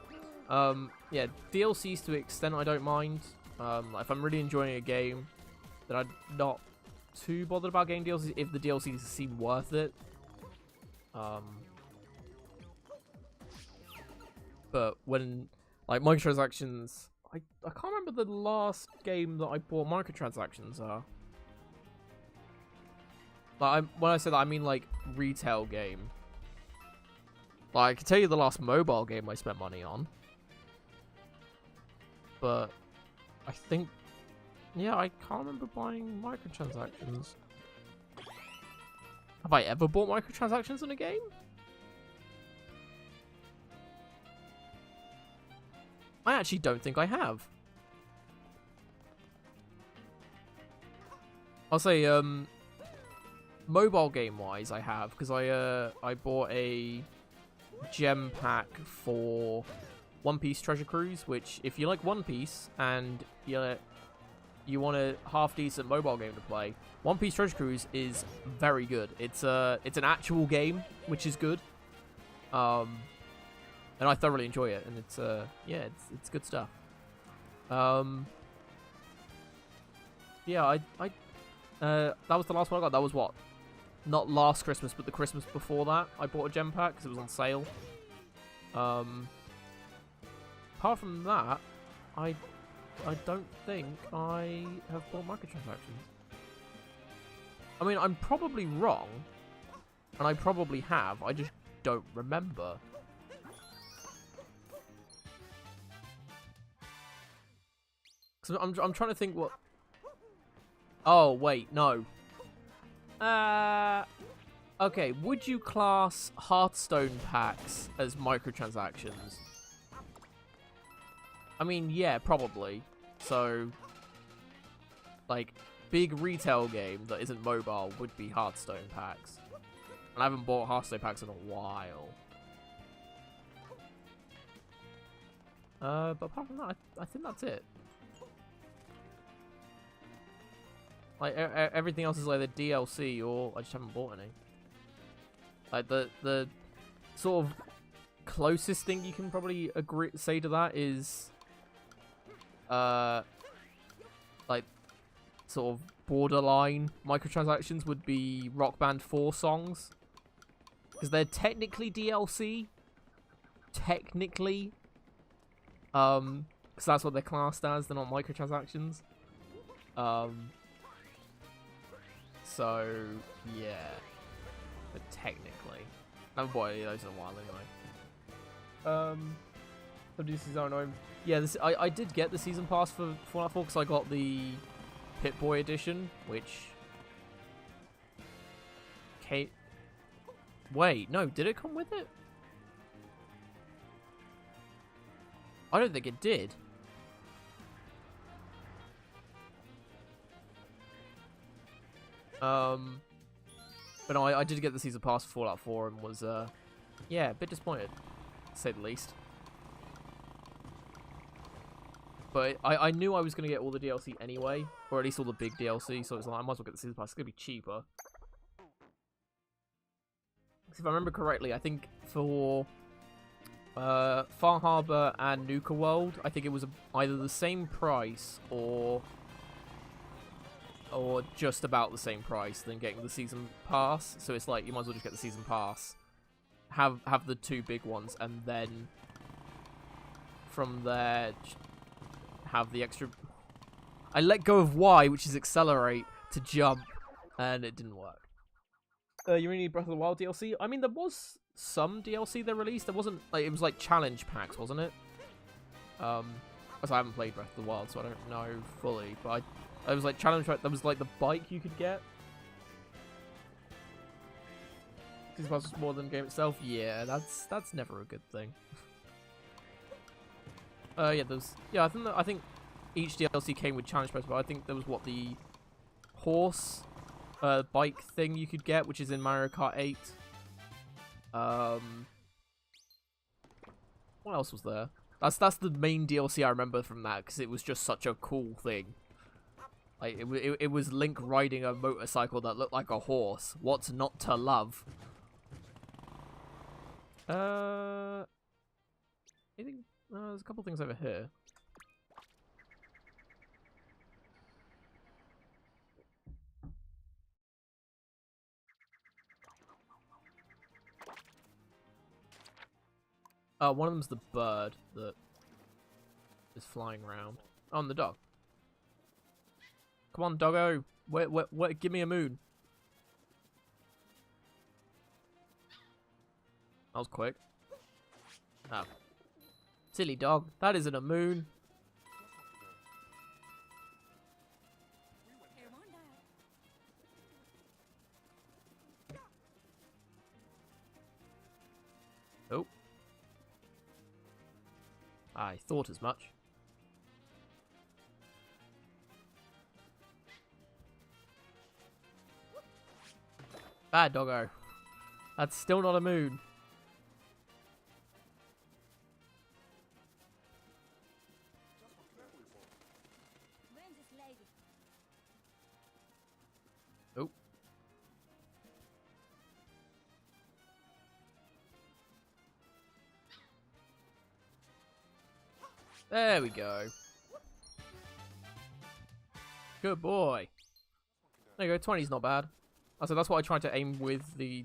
Yeah, DLCs to an extent I don't mind. Like if I'm really enjoying a game, then I'm not too bothered about getting DLCs if the DLCs seem worth it. But when, like, microtransactions, I can't remember the last game that I bought microtransactions are. Like, when I say that, I mean, like, retail game. Like, I can tell you the last mobile game I spent money on. But I think, yeah, I can't remember buying microtransactions. Have I ever bought microtransactions in a game? I actually don't think I have. I'll say, mobile game-wise, I have, because I bought a gem pack for One Piece Treasure Cruise, which, if you like One Piece and you want a half-decent mobile game to play, One Piece Treasure Cruise is very good. It's an actual game, which is good. And I thoroughly enjoy it, and it's yeah, it's good stuff. Yeah, that was the last one I got. That was what? Not last Christmas, but the Christmas before that. I bought a gem pack because it was on sale. Apart from that, I don't think I have bought microtransactions. I mean, I'm probably wrong, and I probably have. I just don't remember. So I'm trying to think what. Oh wait, no. Okay. Would you class Hearthstone packs as microtransactions? I mean, yeah, probably. So, like, big retail game that isn't mobile would be Hearthstone packs. And I haven't bought Hearthstone packs in a while. But apart from that, I think that's it. Like, everything else is either DLC or I just haven't bought any. Like, the sort of closest thing you can probably say to that is, like, sort of borderline microtransactions would be Rock Band 4 songs. Because they're technically DLC. Technically. because that's what they're classed as. They're not microtransactions. So yeah, but technically, oh boy, those are a while anyway. WC's annoying. Yeah, I did get the season pass for Fallout 4 because I got the Pip-Boy edition, which wait, no, did it come with it? I don't think it did. But no, I did get the season pass for Fallout 4 and was, yeah, a bit disappointed, to say the least. But I knew I was going to get all the DLC anyway, or at least all the big DLC, so it's like, I might as well get the season pass. It's going to be cheaper. If I remember correctly, I think for Far Harbor and Nuka World, I think it was either the same price or just about the same price than getting the season pass. So it's like you might as well just get the season pass, have the two big ones, and then from there have the extra. I let go of Y, which is accelerate, to jump, and it didn't work. You really need Breath of the Wild DLC? I mean, there was some DLC they released. There wasn't, like, it was like challenge packs, wasn't it? As I haven't played Breath of the Wild, so I don't know fully. But it was like challenge pack. There was like the bike you could get. Season Pass was more than the game itself. Yeah, that's never a good thing. Yeah, I think each DLC came with challenge packs, but I think there was the horse. Bike thing you could get, which is in Mario Kart 8. What else was there? That's the main DLC I remember from that, because it was just such a cool thing. Like it was Link riding a motorcycle that looked like a horse. What's not to love? I think there's a couple things over here. One of them's the bird that is flying around. Oh, and the dog. Come on, doggo. Wait, give me a moon. That was quick. Oh. Silly dog. That isn't a moon. Oh. I thought as much. Bad doggo. That's still not a moon. Oh. There we go. Good boy. There you go, 20's not bad. So that's what I tried to aim with the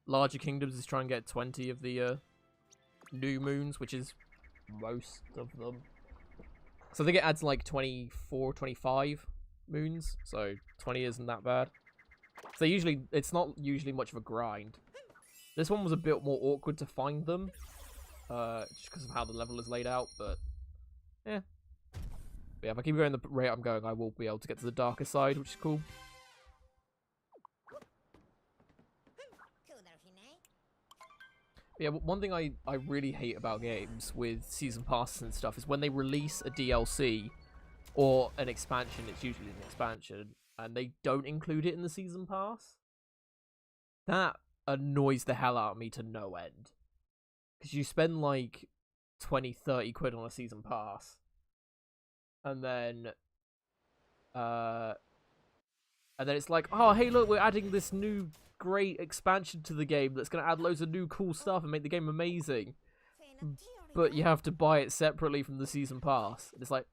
larger kingdoms, is try and get 20 of the new moons, which is most of them. So I think it adds like 24, 25 moons, so 20 isn't that bad. So it's not usually much of a grind. This one was a bit more awkward to find them, just because of how the level is laid out, but yeah. But yeah, if I keep going the rate I'm going, I will be able to get to the darker side, which is cool. Yeah, one thing I really hate about games with season passes and stuff is when they release a DLC or an expansion, it's usually an expansion, and they don't include it in the season pass. That annoys the hell out of me to no end. Because you spend like 20, 30 quid on a season pass, and then it's like, oh, hey, look, we're adding this new great expansion to the game that's going to add loads of new cool stuff and make the game amazing, but you have to buy it separately from the season pass. And it's like,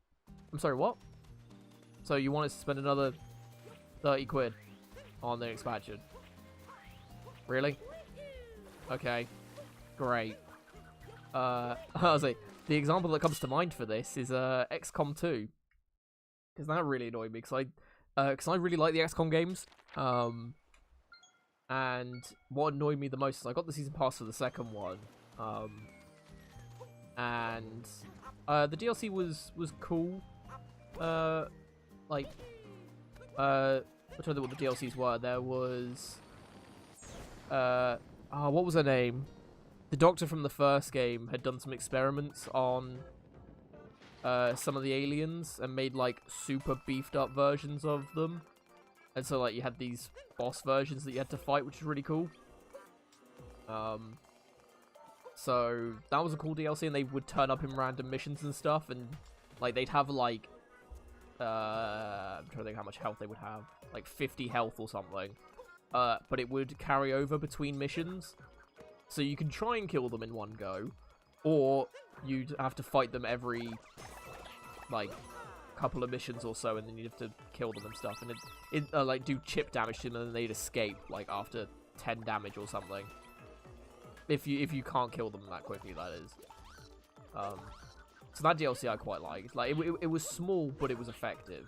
I'm sorry, what? So you want us to spend another 30 quid on the expansion? Really? Okay, great. I was like, the example that comes to mind for this is XCOM 2. Because that really annoyed me, because I really like the XCOM games. And what annoyed me the most is I got the season pass for the second one. And the DLC was cool. I'm trying to think what the DLCs were. There was what was her name? The doctor from the first game had done some experiments on some of the aliens and made like super beefed up versions of them. And so like you had these boss versions that you had to fight, which is really cool. So that was a cool DLC, and they would turn up in random missions and stuff, and like they'd have like I'm trying to think how much health they would have, like 50 health or something. But it would carry over between missions, so you can try and kill them in one go, or you'd have to fight them every like couple of missions or so, and then you'd have to kill them and stuff, and it like do chip damage to them, and then they'd escape like after 10 damage or something. If you can't kill them that quickly, that is. So that DLC I quite liked. Like it was small, but it was effective.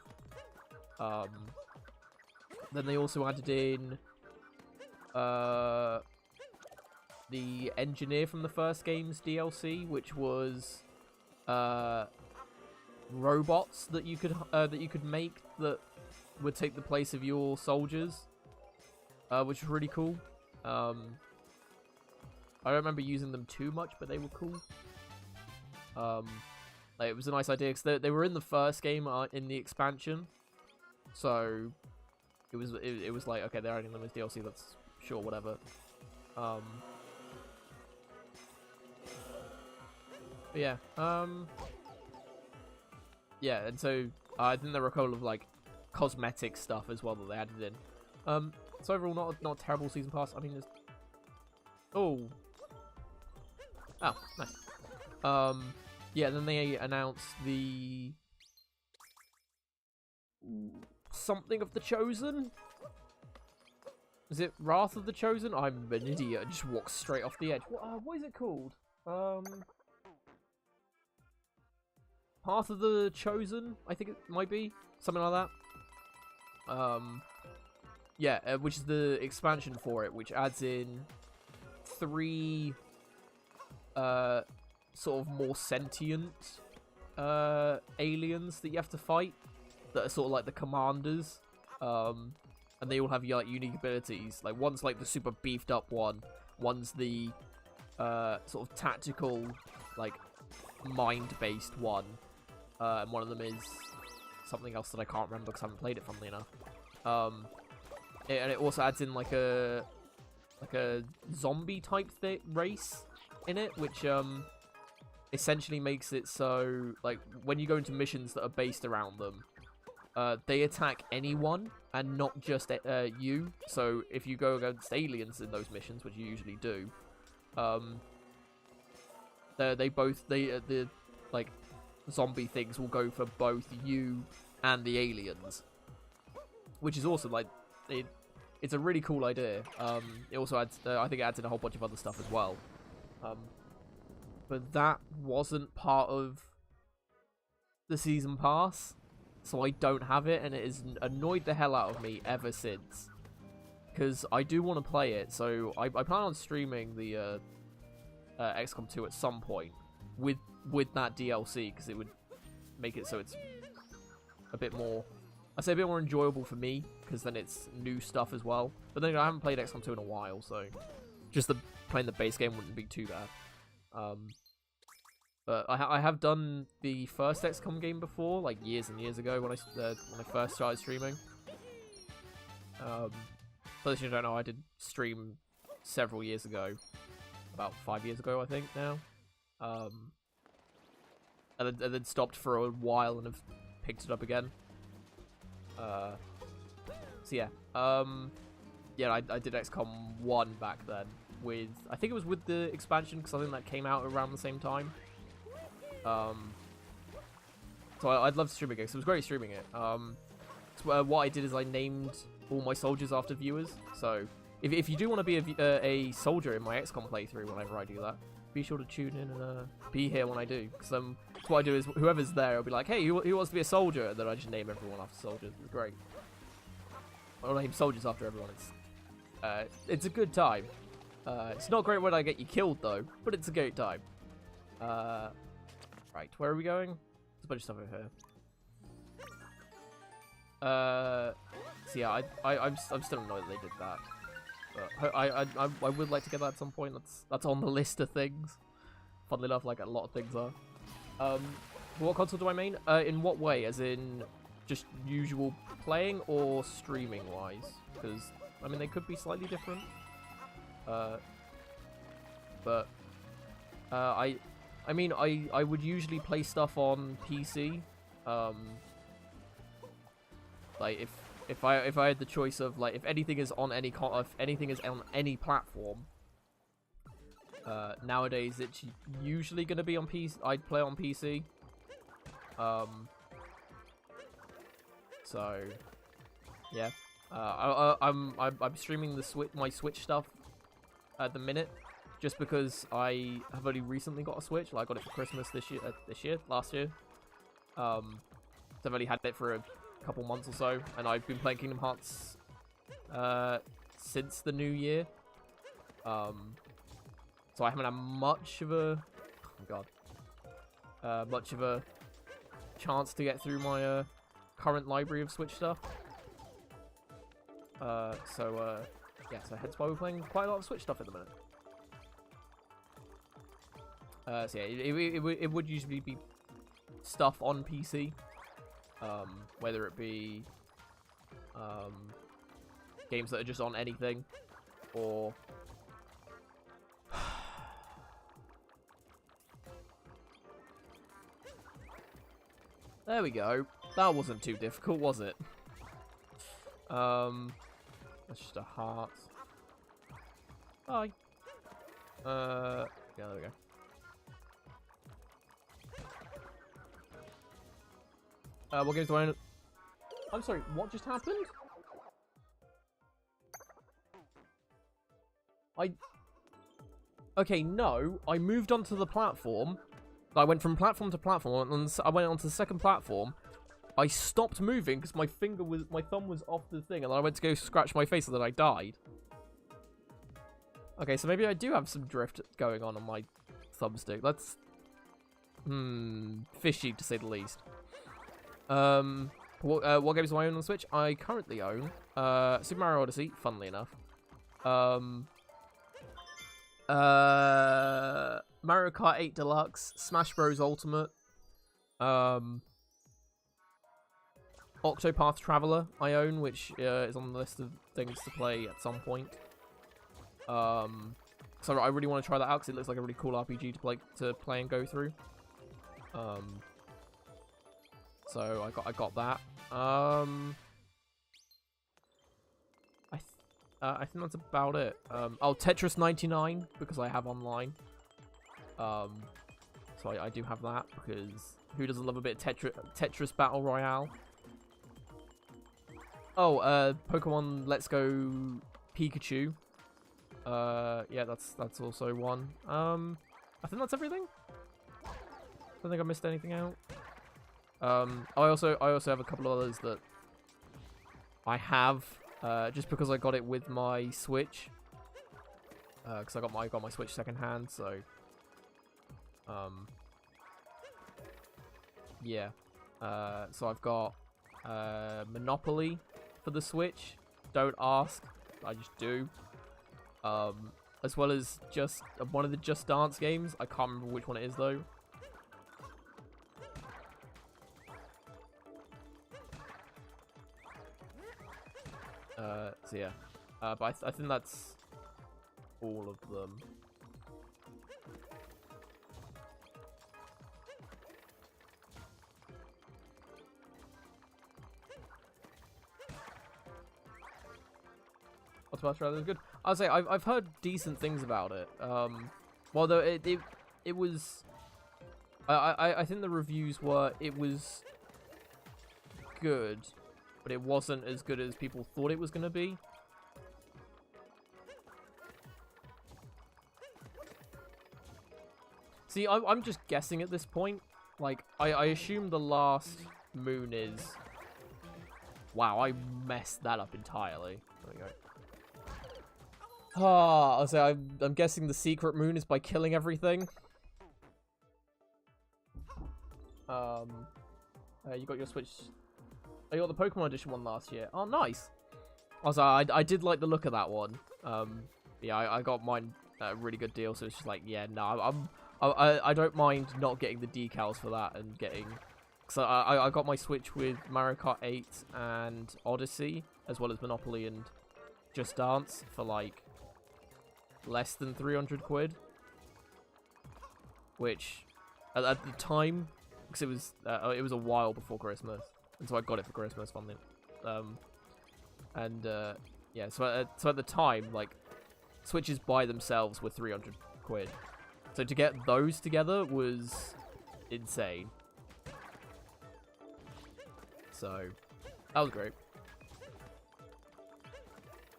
Then they also added in the engineer from the first game's DLC, which was robots that you could make that would take the place of your soldiers, which was really cool. I don't remember using them too much, but they were cool. Like, it was a nice idea, because they were in the first game in the expansion, so it was like, okay, they're adding them as DLC. That's sure, whatever. But yeah, yeah, and so I think there were a couple of like cosmetic stuff as well that they added in. So overall, not a terrible season pass. I mean, there's oh, nice. Yeah, then they announced the something of the Chosen. Is it Wrath of the Chosen? I'm an idiot. I just walked straight off the edge. What is it called? Path of the Chosen, I think it might be. Something like that. Yeah, which is the expansion for it, which adds in 3 sort of more sentient aliens that you have to fight, that are sort of like the commanders, and they all have like unique abilities. Like one's like the super beefed up one, one's the sort of tactical, like mind-based one, and one of them is something else that I can't remember because I haven't played it, funnily enough. And it also adds in like a zombie type race in it, which essentially makes it so like when you go into missions that are based around them, they attack anyone and not just you. So if you go against aliens in those missions, which you usually do, the like zombie things will go for both you and the aliens, which is awesome. Like it's a really cool idea. It also adds, I think it adds in a whole bunch of other stuff as well. But that wasn't part of the season pass, so I don't have it, and it has annoyed the hell out of me ever since. Because I do want to play it, so I plan on streaming the XCOM 2 at some point with that DLC, because it would make it so it's a bit more, I say a bit more enjoyable for me, because then it's new stuff as well. But then I haven't played XCOM 2 in a while, so just playing the base game wouldn't be too bad. But I have done the first XCOM game before, like years and years ago when I first started streaming. For those who don't know, I did stream several years ago, about 5 years ago I think now. And then stopped for a while and have picked it up again. So yeah, yeah, I did XCOM 1 back then with, I think it was with the expansion, because I think that came out around the same time. So I'd love to stream it again, so it was great streaming it. So what I did is I named all my soldiers after viewers. So If you do want to be a soldier in my XCOM playthrough whenever I do that, be sure to tune in and be here when I do. Because what I do is whoever's there, I'll be like, hey, who wants to be a soldier? And then I just name everyone after soldiers. It's great. I'll name soldiers after everyone. It's a good time. It's not great when I get you killed though, but it's a great time. Right, where are we going? There's a bunch of stuff over here. So yeah, I'm still annoyed that they did that. But I would like to get that at some point. That's on the list of things. Funnily enough, like a lot of things are. What console do I main? In what way? As in just usual playing or streaming wise? Because I mean they could be slightly different. But I mean I would usually play stuff on PC. Like if I had the choice of like if anything is on any platform, nowadays it's usually going to be on PC. I'd play on PC. So yeah, I'm streaming my Switch stuff at the minute, just because I have only recently got a Switch. Like, I got it for Christmas last year. So I've only had it for a couple months or so, and I've been playing Kingdom Hearts since the new year. So I haven't had much of a chance to get through my current library of Switch stuff. Yeah, so hence why we're playing quite a lot of Switch stuff at the minute. So yeah, it would usually be stuff on PC. Whether it be games that are just on anything, or there we go. That wasn't too difficult, was it? That's just a heart. Hi. Yeah, there we go. What games do I own? I'm sorry, what just happened? Okay, no, I moved onto the platform. I went from platform to platform, and I went onto the second platform. I stopped moving because my thumb was off the thing, and then I went to go scratch my face, and then I died. Okay, so maybe I do have some drift going on my thumbstick. That's fishy to say the least. What games do I own on Switch? I currently own Super Mario Odyssey, funnily enough. Mario Kart 8 Deluxe, Smash Bros Ultimate, Octopath Traveler I own, which is on the list of things to play at some point. So I really want to try that out because it looks like a really cool RPG to play and go through. So I got that. I think that's about it. Oh, Tetris 99 because I have online. So I do have that because who doesn't love a bit of Tetris Battle Royale? Oh, Pokemon Let's Go Pikachu. Yeah, that's also one. I think that's everything. Don't think I missed anything out. I also have a couple of others that I have just because I got it with my Switch. Because I got my Switch secondhand, so yeah. So I've got Monopoly for the Switch. Don't ask, I just do. As well as just one of the Just Dance games. I can't remember which one it is though. So yeah, but I think that's all of them. Octopath Traveler is good. I'll say I've heard decent things about it. Well, though it was, I think the reviews were it was good, but it wasn't as good as people thought it was going to be. See, I'm just guessing at this point. Like, I assume the last moon is... Wow, I messed that up entirely. There we go. Ah, I'll say I'm guessing the secret moon is by killing everything. You got your Switch... Oh, you got the Pokemon Edition one last year. Oh, nice. I did like the look of that one. Yeah, I got mine at a really good deal, so it's just like, yeah, no, I don't mind not getting the decals for that and getting... So I got my Switch with Mario Kart 8 and Odyssey, as well as Monopoly and Just Dance for like less than 300 quid. Which, at the time, because it was a while before Christmas, and so I got it for Christmas, funnily. Yeah, so at the time, like, Switches by themselves were 300 quid. So to get those together was insane. So, that was great.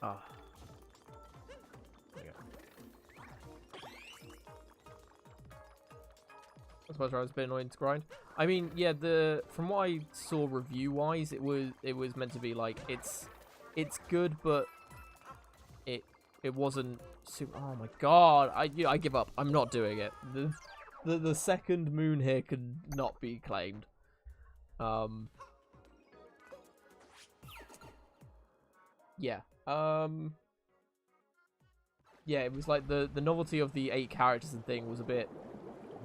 Ah. There you go. I suppose I was a bit annoying to grind. I mean, yeah, from what I saw review-wise, it was meant to be like, it's good, but it wasn't super... Oh my god, I give up. I'm not doing it. The second moon here could not be claimed. Yeah. Yeah, it was like the novelty of the 8 characters and thing was a bit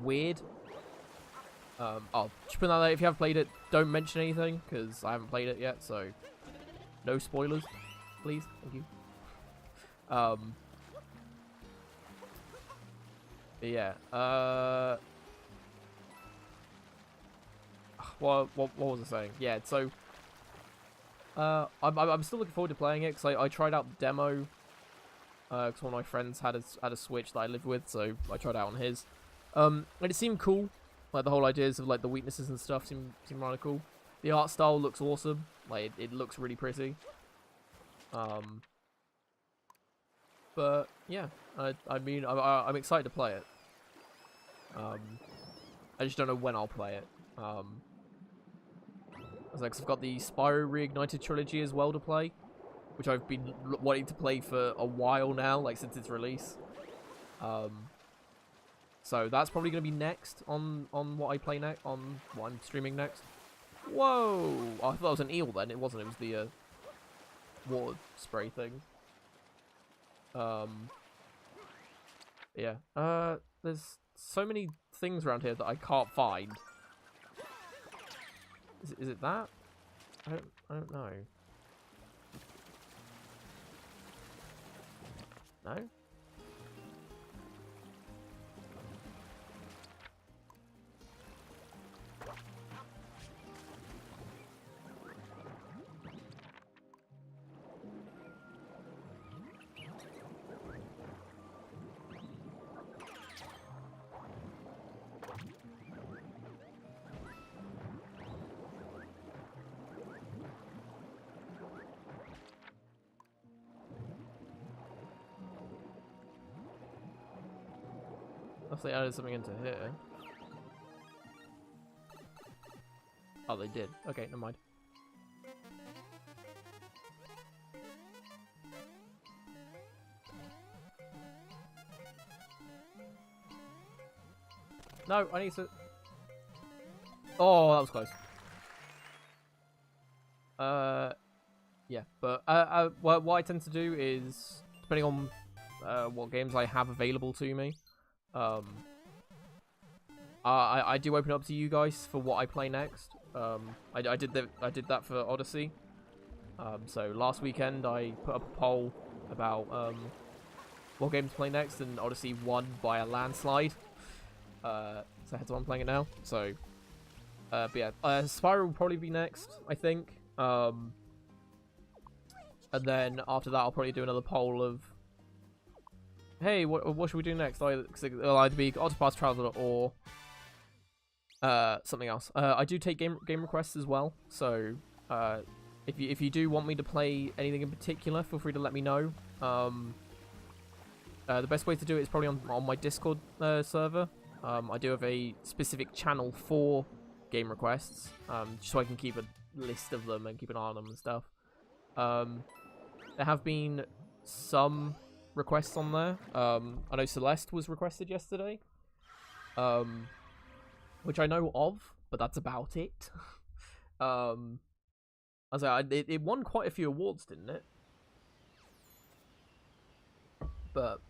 weird. Oh, just put that there. If you haven't played it, don't mention anything, because I haven't played it yet, so no spoilers, please. Thank you. Yeah. What was I saying? Yeah. So, I'm still looking forward to playing it, because I tried out the demo. Because one of my friends had a Switch that I live with, so I tried it out on his. And it seemed cool. Like, the whole ideas of, like, the weaknesses and stuff seem rather cool. The art style looks awesome. Like, it looks really pretty. But, yeah. I mean, I'm excited to play it. I just don't know when I'll play it. Because I've got the Spyro Reignited trilogy as well to play. Which I've been wanting to play for a while now, like, since its release. So that's probably going to be next on what I play next, on what I'm streaming next. Whoa! I thought it was an eel then. It wasn't. It was the water spray thing. Yeah. There's so many things around here that I can't find. Is it that? I don't know. No? Unless they added something into here. Oh, they did. Okay, never mind. No, I need to... Oh, that was close. Yeah, but what I tend to do is, depending on what games I have available to me, I do open up to you guys for what I play next. I did that for Odyssey. So last weekend I put up a poll about what games to play next, and Odyssey won by a landslide. So that's why I'm playing it now. So, but yeah, Spyro will probably be next, I think. And then after that, I'll probably do another poll of, hey, what should we do next? It'll either be Octopath Traveler or something else. I do take game requests as well, so if you do want me to play anything in particular, feel free to let me know. The best way to do it is probably on my Discord server. I do have a specific channel for game requests, just so I can keep a list of them and keep an eye on them and stuff. There have been some requests on there. I know Celeste was requested yesterday, which I know of, but that's about it. I was like, it won quite a few awards, didn't it? But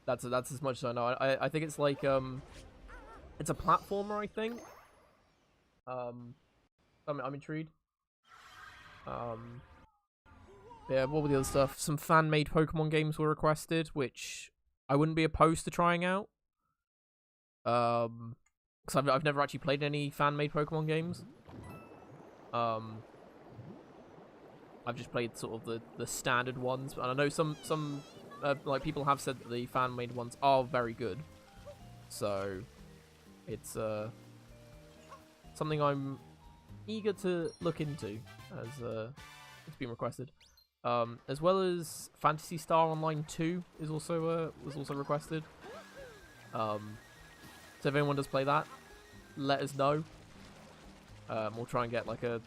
that's as much as I know. I think it's like it's a platformer, I think. I'm intrigued. Yeah, what were the other stuff? Some fan-made Pokemon games were requested, which I wouldn't be opposed to trying out. Because I've never actually played any fan-made Pokemon games. I've just played sort of the standard ones, and I know some like people have said that the fan-made ones are very good. So it's something I'm eager to look into, as it's been requested. As well as Phantasy Star Online 2 is also was also requested. So if anyone does play that, let us know. We'll try and get like a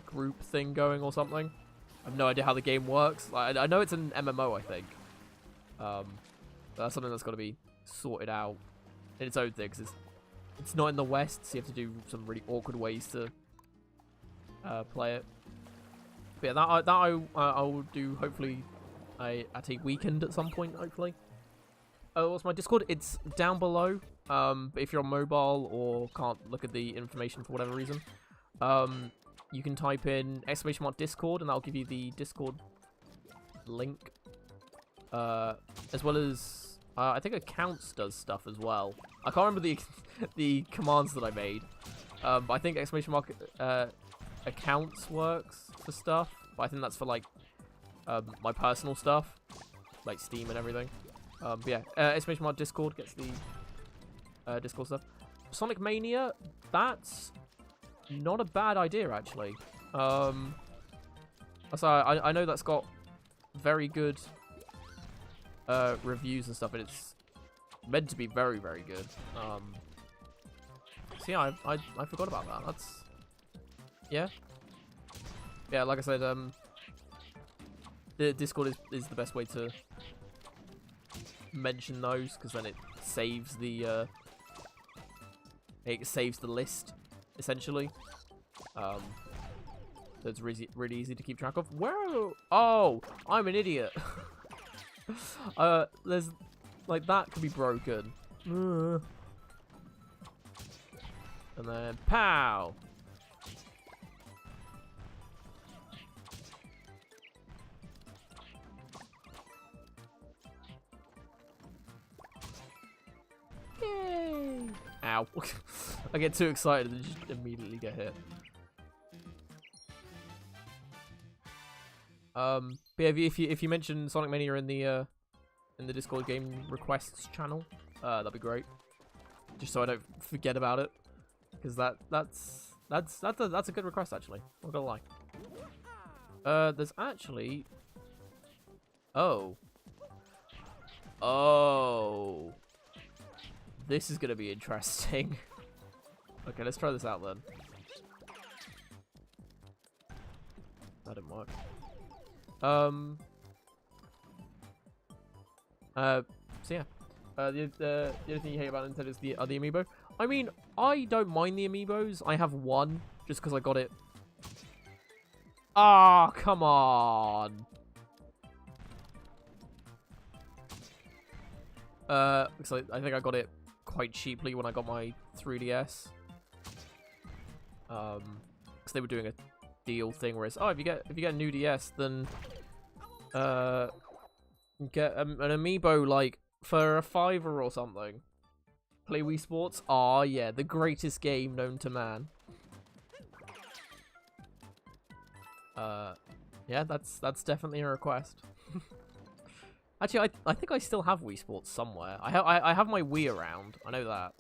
group thing going or something. I have no idea how the game works. I know it's an MMO, I think. But that's something that's got to be sorted out in its own thing, because it's not in the West, so you have to do some really awkward ways to play it. But yeah, that I will do hopefully at a weekend at some point, hopefully. Oh, what's my Discord? It's down below. But if you're on mobile or can't look at the information for whatever reason, you can type in !Discord, and that'll give you the Discord link. As well as I think accounts does stuff as well. I can't remember the commands that I made. But I think accounts works for stuff, but I think that's for like my personal stuff, like Steam and everything. But yeah, Discord gets the Discord stuff. Sonic Mania, that's not a bad idea actually. So I know that's got very good reviews and stuff, and it's meant to be very, very good. So yeah, I forgot about that. That's yeah, like I said, the Discord is the best way to mention those, because then it saves the list essentially. So it's really easy to keep track of. Oh, I'm an idiot. There's like that could be broken. And then pow. Yay! Ow. I get too excited and just immediately get hit. But yeah, if you mention Sonic Mania in the Discord game requests channel, that'd be great. Just so I don't forget about it, because that's a good request actually. Not gonna lie. There's actually oh, this is gonna be interesting. Okay, let's try this out then. That didn't work. So yeah, the other thing you hate about Nintendo is the amiibo. I mean, I don't mind the amiibos. I have one just because I got it. Ah, come on. Looks like I think I got it quite cheaply when I got my 3DS. Because they were doing a deal thing where it's, oh, if you get a new DS, then get an amiibo like for a $5 or something. Play Wii Sports. Ah, yeah, the greatest game known to man. Yeah, that's definitely a request. Actually, I think I still have Wii Sports somewhere. I have my Wii around. I know that.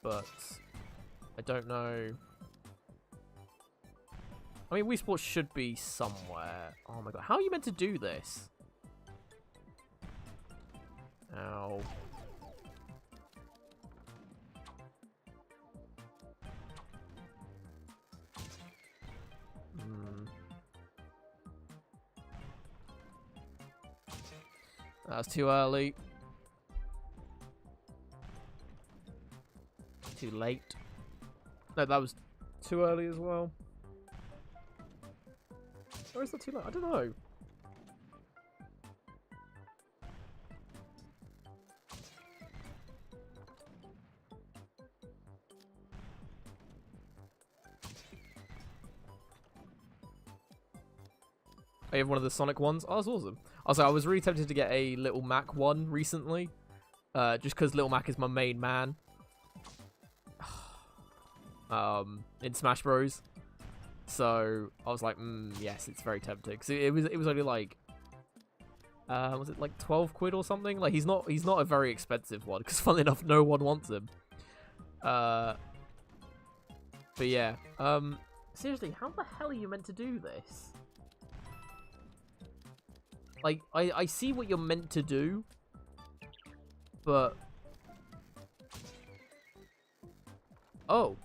But I don't know. I mean, Wii Sports should be somewhere. Oh my god, how are you meant to do this? Ow. That's too early. Too late. No, that was too early as well. Or is that too late? I don't know. I have one of the Sonic ones. Oh, that's awesome. Also, I was really tempted to get a Little Mac one recently. Just because Little Mac is my main man. In Smash Bros. So, I was like, yes, it's very tempting. Cause it was only like, was it like 12 quid or something? Like, he's not a very expensive one. Because funnily enough, no one wants him. But yeah. Seriously, how the hell are you meant to do this? Like, I see what you're meant to do, but... Oh.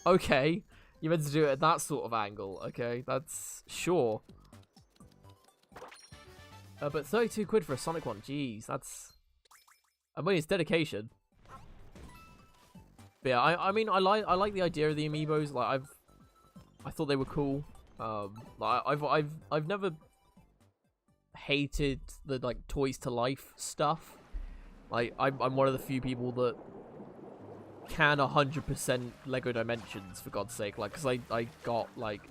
Okay. You're meant to do it at that sort of angle, okay? That's... Sure. But 32 quid for a Sonic one, jeez, that's... I mean, it's dedication. But yeah, I mean, I like the idea of the amiibos, like, I thought they were cool. Like I've never hated the like Toys to Life stuff. Like I'm one of the few people that can 100% Lego Dimensions, for God's sake. Like, cause I got like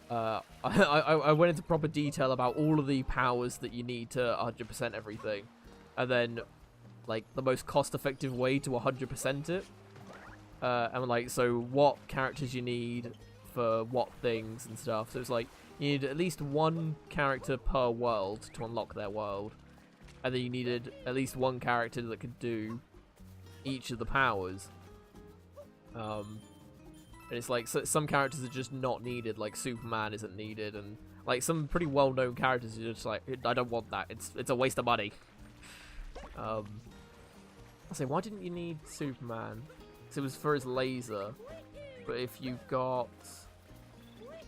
I went into proper detail about all of the powers that you need to 100% everything, and then like the most cost-effective way to 100% it. And like, so what characters you need for what things and stuff. So it's like, you need at least one character per world to unlock their world. And then you needed at least one character that could do each of the powers. And it's like, so some characters are just not needed, like Superman isn't needed, and like some pretty well-known characters are just like, I don't want that, it's a waste of money. I say, why didn't you need Superman? It was for his laser, but if you got,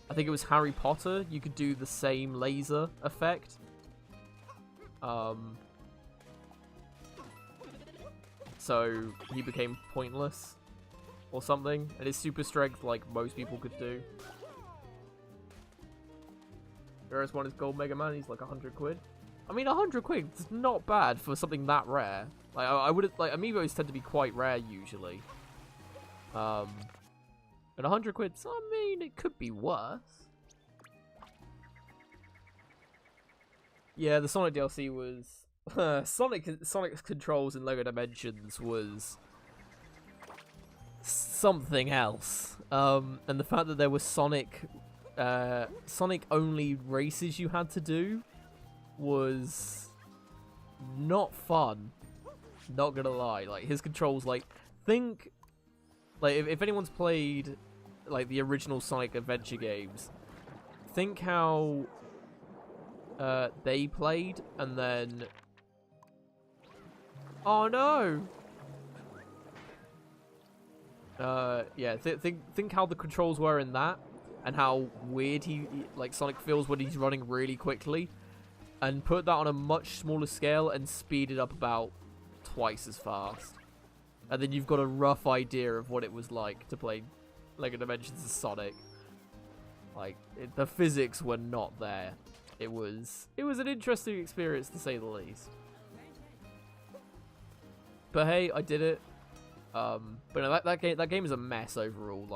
I think it was Harry Potter, you could do the same laser effect. So he became pointless or something, and his super strength, like most people could do. Whereas one is Gold Mega Man, he's like 100 quid. I mean, 100 quid is not bad for something that rare. Like, I would like, amiibos tend to be quite rare usually. And 100 quid, so I mean, it could be worse. Yeah, the Sonic DLC was... Sonic's controls in LEGO Dimensions was... something else. And the fact that there was Sonic-only races you had to do was... not fun. Not gonna lie. Like, his controls, like, think... Like, if anyone's played, like, the original Sonic Adventure games, think how they played, and then... Oh, no! Yeah, think how the controls were in that, and how weird like, Sonic feels when he's running really quickly, and put that on a much smaller scale, and speed it up about twice as fast. And then you've got a rough idea of what it was like to play LEGO Dimensions as Sonic. Like, the physics were not there. It was an interesting experience, to say the least. But hey, I did it. But no, that game is a mess overall.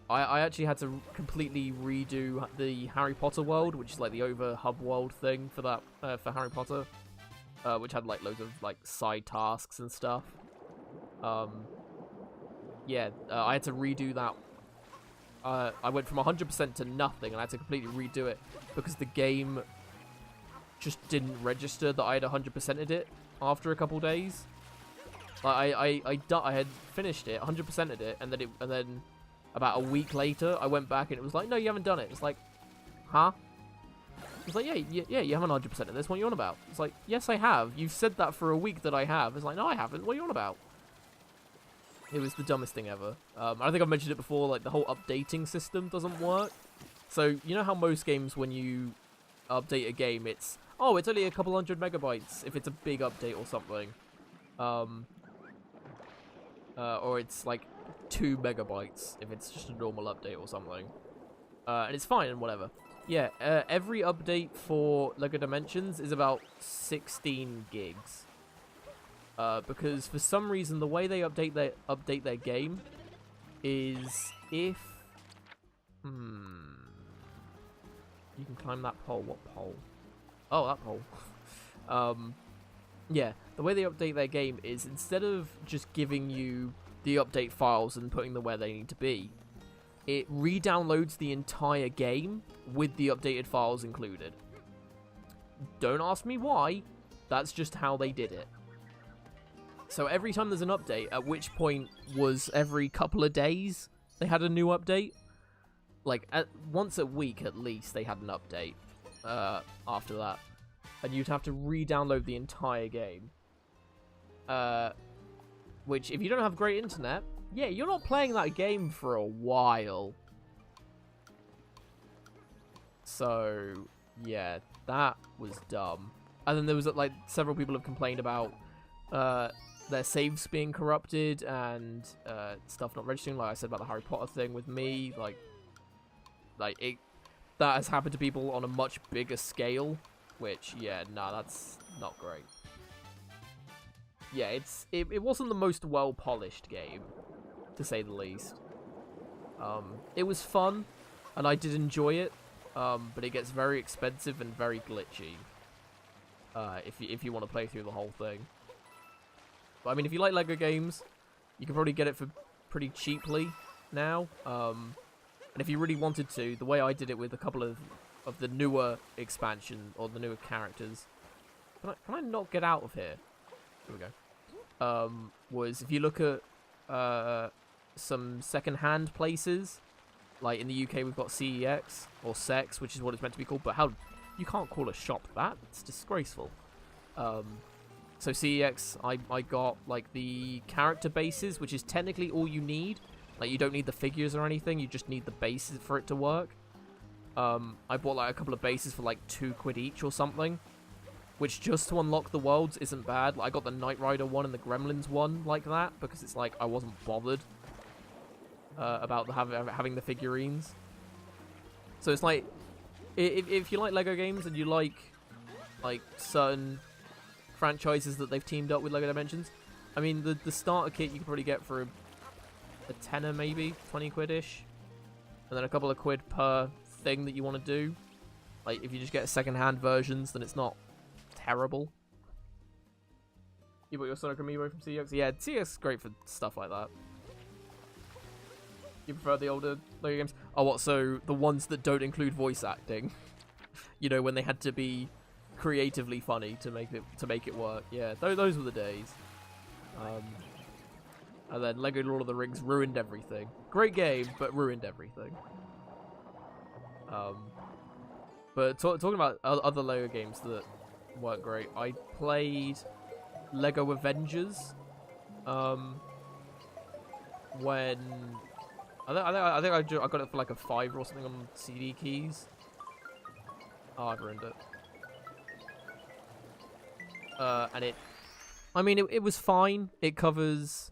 I actually had to completely redo the Harry Potter world, which is like the over hub world thing for that for Harry Potter. Which had like loads of like side tasks and stuff. Yeah, I had to redo that. I went from 100% to nothing, and I had to completely redo it because the game just didn't register that I had 100%ed it after a couple days. Like I had finished it, 100%ed it, and then About a week later, I went back and it was like, no, you haven't done it. It's like, huh? It's like, yeah, you haven't 100% of this. What are you on about? It's like, yes, I have. You've said that for a week that I have. It's like, no, I haven't. What are you on about? It was the dumbest thing ever. I think I've mentioned it before, like, the whole updating system doesn't work. So, you know how most games, when you update a game, it's only a couple 100 megabytes if it's a big update or something. Or it's, like, 2 megabytes if it's just a normal update or something. And it's fine and whatever. Yeah, every update for LEGO Dimensions is about 16 gigs. Because for some reason, the way they update their game is if... You can climb that pole. What pole? Oh, that pole. Yeah, the way they update their game is instead of just giving you the update files and putting them where they need to be, it re-downloads the entire game with the updated files included. Don't ask me why. That's just how they did it. So every time there's an update, at which point was every couple of days they had a new update. Like, once a week at least they had an update after that. And you'd have to re-download the entire game. Which, if you don't have great internet, yeah, you're not playing that game for a while. So, yeah, that was dumb. And then there was, like, several people have complained about their saves being corrupted and stuff not registering, like I said about the Harry Potter thing with me. Like that has happened to people on a much bigger scale, which, yeah, nah, that's not great. Yeah, it wasn't the most well-polished game, to say the least. It was fun, and I did enjoy it, but it gets very expensive and very glitchy if you want to play through the whole thing. But, I mean, if you like LEGO games, you can probably get it for pretty cheaply now. And if you really wanted to, the way I did it with a couple of the newer expansion, or the newer characters... Can I not get out of here? Here we go. Was if you look at some second-hand places, like in the UK we've got CEX, or Sex, which is what it's meant to be called, but you can't call a shop that, it's disgraceful. So CEX, I got like the character bases, which is technically all you need. Like, you don't need the figures or anything, you just need the bases for it to work. I bought like a couple of bases for like £2 each or something, which just to unlock the worlds isn't bad. Like, I got the Knight Rider one and the Gremlins one like that, because it's like I wasn't bothered about having the figurines. So it's like, if you like LEGO games and you like certain franchises that they've teamed up with LEGO Dimensions, I mean, the starter kit you can probably get for a tenner, maybe £20-ish, and then a couple of quid per thing that you want to do. Like, if you just get second-hand versions, then it's not terrible. You bought your Sonic Amiibo from CX? Yeah, CX is great for stuff like that. You prefer the older LEGO games? Oh, what, so the ones that don't include voice acting? You know, when they had to be creatively funny to make it work. Yeah, those were the days. And then LEGO Lord of the Rings ruined everything. Great game, but ruined everything. But talking about other LEGO games that weren't great, I played LEGO Avengers. When I think I got it for like a $5 or something on CD keys. Oh, I've ruined it. And I mean, it was fine. It covers...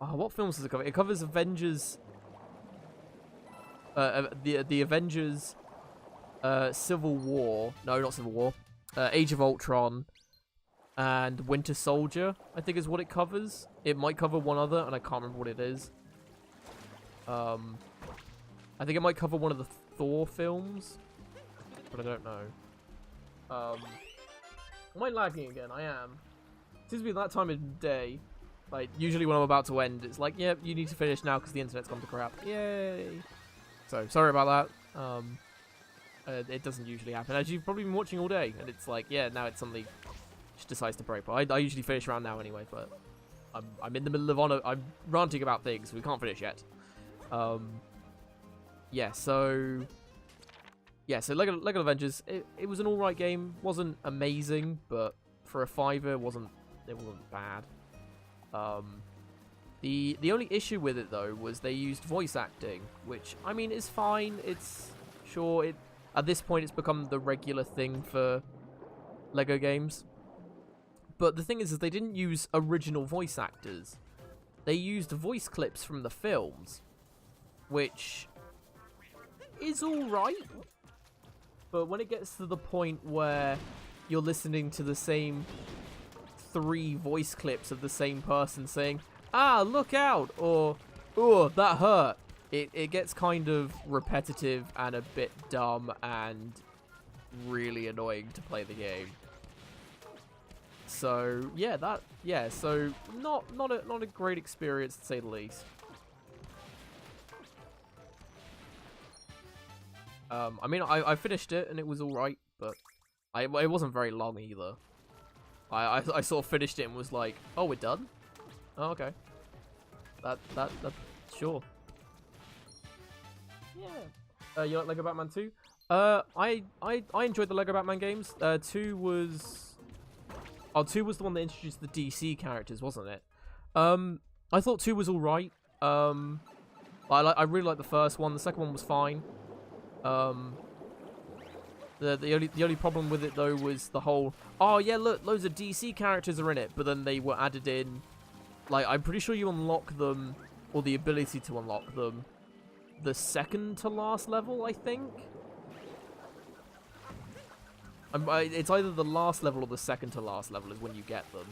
Oh, what films does it cover? It covers Avengers... the Avengers... Civil War... No, not Civil War. Age of Ultron... And Winter Soldier, I think is what it covers. It might cover one other, and I can't remember what it is. I think it might cover one of the Thor films. But I don't know. Am I lagging again? I am. It seems to be that time of day. Like, usually when I'm about to end, it's like, yeah, you need to finish now because the internet's gone to crap. Yay! So, sorry about that. It doesn't usually happen, as you've probably been watching all day. And it's like, yeah, now it suddenly just decides to break. But I usually finish around now anyway, but I'm in the middle of I'm ranting about things. We can't finish yet. Yeah, so Lego Avengers, it was an alright game. Wasn't amazing, but for a $5, it wasn't bad. The only issue with it though was they used voice acting, which I mean is fine. It's sure at this point it's become the regular thing for Lego games. But the thing is they didn't use original voice actors. They used voice clips from the films, which is alright. But when it gets to the point where you're listening to the same 3 voice clips of the same person saying, "Ah, look out," or "Oh, that hurt," it gets kind of repetitive and a bit dumb and really annoying to play the game. So yeah, so not a great experience to say the least. I mean, I finished it and it was alright, but it wasn't very long either. I sort of finished it and was like, oh, we're done? Oh, okay. That sure. Yeah. You like Lego Batman 2? I enjoyed the Lego Batman games. 2 was the one that introduced the DC characters, wasn't it? I thought 2 was alright. I really liked the first one. The second one was fine. The only problem with it though was the whole, oh yeah, look, loads of DC characters are in it, but then they were added in. Like, I'm pretty sure you unlock them, or the ability to unlock them, the second to last level, I think. It's either the last level or the second to last level is when you get them.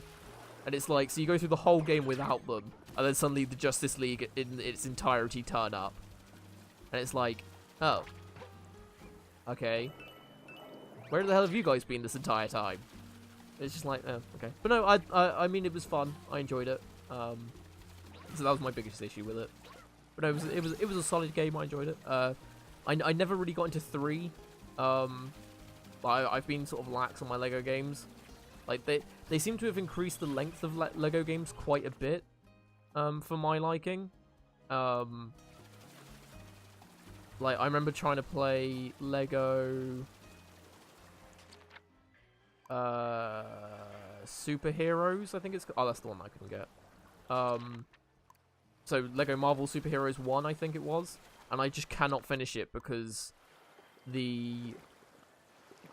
And it's like, so you go through the whole game without them, and then suddenly the Justice League in its entirety turn up. And it's like, oh. Okay. Where the hell have you guys been this entire time? It's just like, oh, okay. But no, I mean, it was fun. I enjoyed it. So that was my biggest issue with it. But no, it was a solid game. I enjoyed it. I never really got into 3. I've been sort of lax on my Lego games. Like they seem to have increased the length of Lego games quite a bit, for my liking. Like, I remember trying to play Lego Superheroes, I think it's... Oh, that's the one I couldn't get. So, Lego Marvel Superheroes 1, I think it was. And I just cannot finish it because the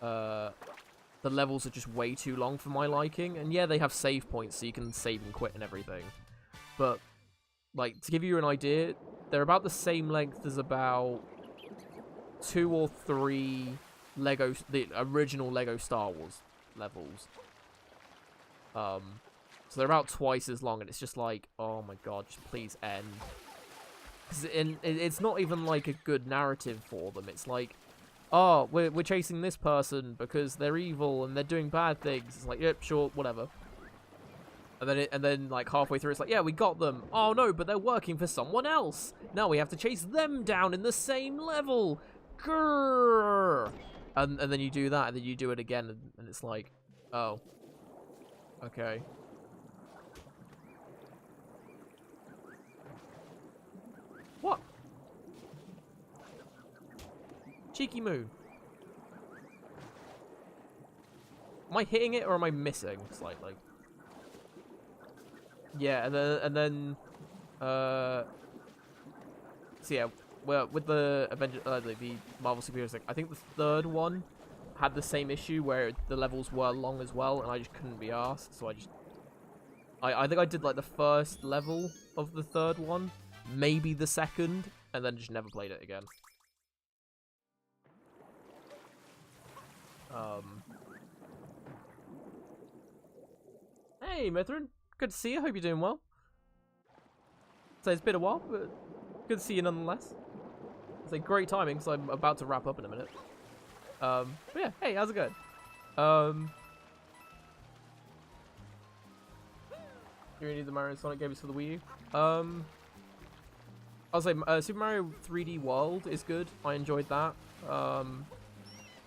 levels are just way too long for my liking. And yeah, they have save points, so you can save and quit and everything. But, like, to give you an idea, they're about the same length as about 2 or 3 the original Lego Star Wars levels. So they're about twice as long, and it's just like, oh my god, just please end. 'Cause it's not even like a good narrative for them. It's like, oh, we're chasing this person because they're evil and they're doing bad things. It's like, yep, sure, whatever. And then like halfway through, it's like, yeah, we got them. Oh no, but they're working for someone else. Now we have to chase them down in the same level. Grrr. And then you do that, and then you do it again, and it's like, oh, okay. What? Cheeky moo. Am I hitting it or am I missing slightly? Yeah, and then so yeah, well, with the the Marvel superheroes thing, I think the third one had the same issue where the levels were long as well, and I just couldn't be arsed, so I think I did like the first level of the third one, maybe the second, and then just never played it again. Hey, Mithrin. Good to see you. Hope you're doing well. So it's been a while, but good to see you nonetheless. It's like great timing because I'm about to wrap up in a minute. But yeah, hey, how's it going? You really need the Mario and Sonic games for the Wii U? I'll say Super Mario 3D World is good. I enjoyed that. But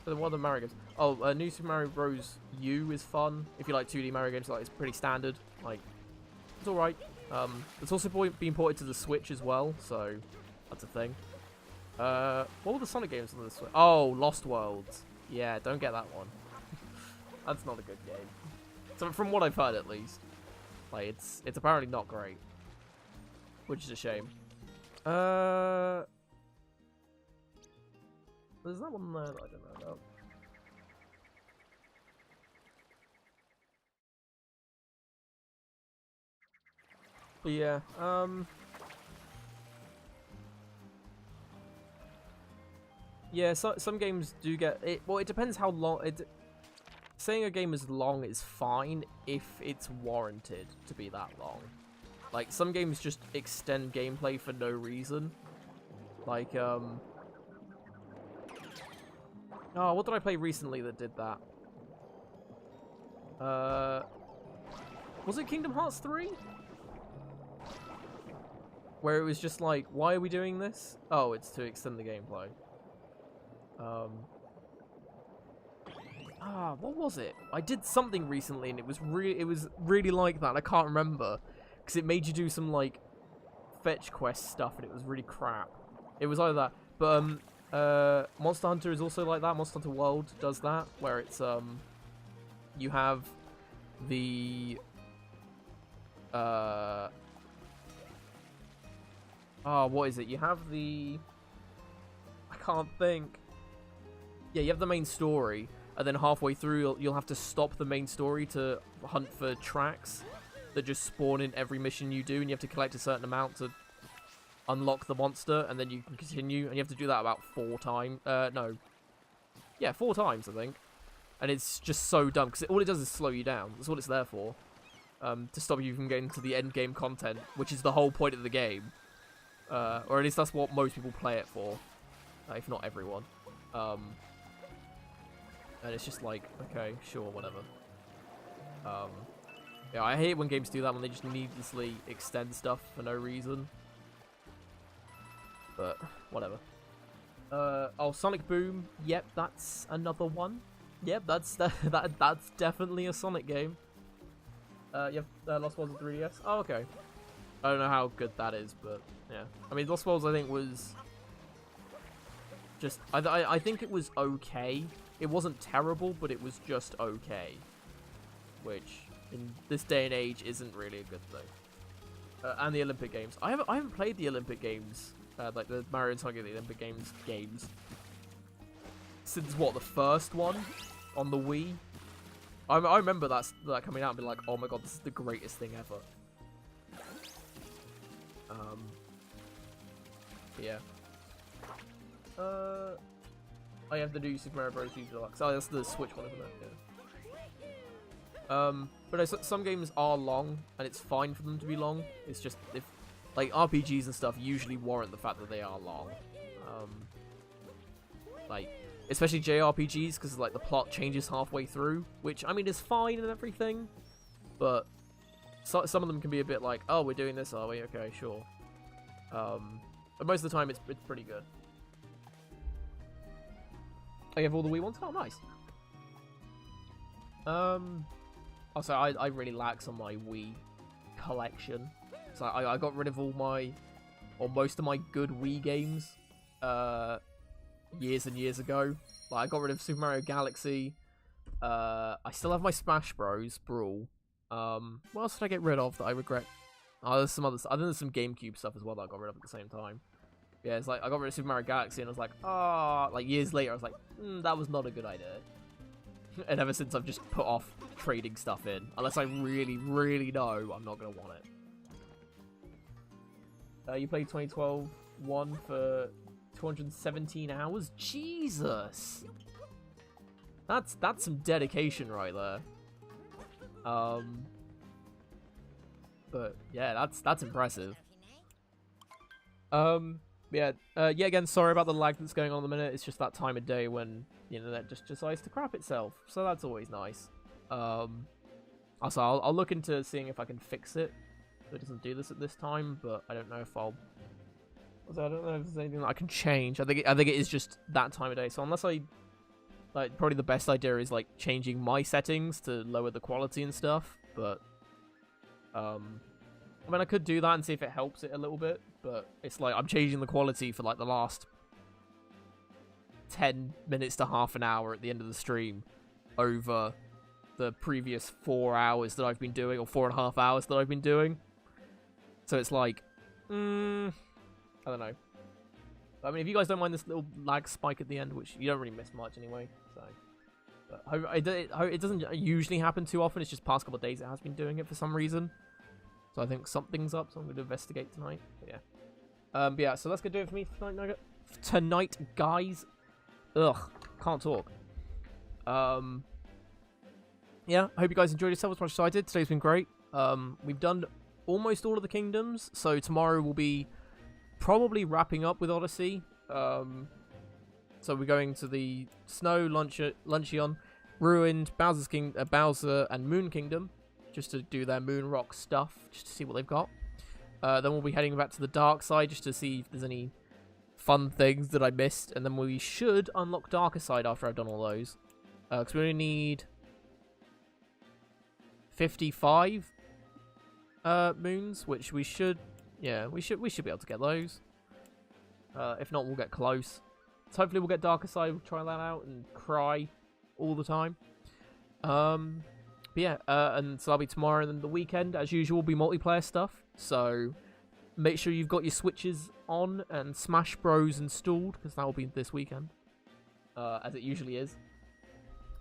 then what other Mario games? Oh, New Super Mario Bros. U is fun. If you like 2D Mario games, like it's pretty standard. Like, it's alright. It's also being ported to the Switch as well, so That's a thing. What were the Sonic games on this one? Oh, Lost Worlds. Yeah, don't get that one. That's not a good game. So from what I've heard, at least, like it's apparently not great, which is a shame. There's that one there that I don't know about. But yeah, yeah, so, some games do get it. Well, it depends how long. Saying a game is long is fine if it's warranted to be that long. Like, some games just extend gameplay for no reason. Like, oh, what did I play recently that did that? Was it Kingdom Hearts 3? Where it was just like, why are we doing this? Oh, it's to extend the gameplay. What was it? I did something recently and it was really like that. I can't remember because it made you do some like fetch quest stuff and it was really crap. It was either that, but Monster Hunter is also like that. Monster Hunter World does that, where it's you have the what is it? You have the I can't think. Yeah, you have the main story, and then halfway through you'll have to stop the main story to hunt for tracks that just spawn in every mission you do, and you have to collect a certain amount to unlock the monster, and then you can continue, and you have to do that about 4 times. No. Yeah, 4 times, I think. And it's just so dumb, because all it does is slow you down. That's what it's there for. To stop you from getting to the end game content, which is the whole point of the game. Or at least that's what most people play it for. If not everyone. And it's just like, okay, sure, whatever. Yeah, I hate when games do that, when they just needlessly extend stuff for no reason. But, whatever. Oh, Sonic Boom. Yep, that's another one. Yep, that's definitely a Sonic game. You have Lost Worlds on 3DS? Oh, okay. I don't know how good that is, but yeah. I mean, Lost Worlds, I think, was just... I think it was okay. It wasn't terrible, but it was just okay. Which, in this day and age, isn't really a good thing. And the Olympic Games. I haven't played the Olympic Games, like the Mario and Sonic the Olympic Games since, what, the first one on the Wii? I remember that coming out and being like, oh my god, this is the greatest thing ever. Yeah. I have the new Super Mario Bros. U Deluxe. Oh, that's the Switch one, isn't it? Yeah. But no, some games are long, and it's fine for them to be long. It's just, if like RPGs and stuff usually warrant the fact that they are long. Like, especially JRPGs, because like the plot changes halfway through, which I mean is fine and everything, but some of them can be a bit like, oh, we're doing this, are we? Okay, sure. But most of the time it's pretty good. I have all the Wii ones. Oh, nice. Also, I really lax on my Wii collection, so I got rid of all my, or most of my good Wii games, years and years ago. Like, I got rid of Super Mario Galaxy. I still have my Smash Bros. Brawl. What else did I get rid of that I regret? Oh, there's some other stuff. I think there's some GameCube stuff as well that I got rid of at the same time. Yeah, it's like, I got rid of Super Mario Galaxy and I was like, ah, like years later I was like, that was not a good idea. And ever since I've just put off trading stuff in. Unless I really, really know I'm not going to want it. You played 2012 one for 217 hours? Jesus! That's some dedication right there. But yeah, that's impressive. Yeah, again, sorry about the lag that's going on at the minute. It's just that time of day when the internet just decides to crap itself. So that's always nice. Also, I'll look into seeing if I can fix it so it doesn't do this at this time, but I don't know if I'll... Also, I don't know if there's anything that I can change. I think it is just that time of day. So unless I... Like, probably the best idea is, like, changing my settings to lower the quality and stuff, but... I mean, I could do that and see if it helps it a little bit, but it's like I'm changing the quality for like the last 10 minutes to half an hour at the end of the stream over the previous 4 hours that I've been doing, or 4.5 hours that I've been doing. So it's like, I don't know. I mean, if you guys don't mind this little lag spike at the end, which you don't really miss much anyway, so. But it doesn't usually happen too often. It's just past couple of days it has been doing it for some reason. So I think something's up, so I'm going to investigate tonight. But yeah. But yeah, so that's going to do it for me tonight, guys. Ugh, can't talk. Yeah, I hope you guys enjoyed yourself as much as I did. Today's been great. We've done almost all of the kingdoms, so tomorrow we'll be probably wrapping up with Odyssey. So we're going to the Snow, Luncheon, Ruined, Bowser, and Moon Kingdom, just to do their Moon Rock stuff, just to see what they've got. Then we'll be heading back to the Dark Side, just to see if there's any fun things that I missed, and then we should unlock Darker Side after I've done all those. Because we only need 55 moons, which we should be able to get those. If not, we'll get close. So hopefully we'll get Darker Side, we'll try that out and cry all the time. But yeah, and so that'll be tomorrow, and then the weekend, as usual, will be multiplayer stuff. So make sure you've got your switches on and Smash Bros installed, because that will be this weekend, as it usually is.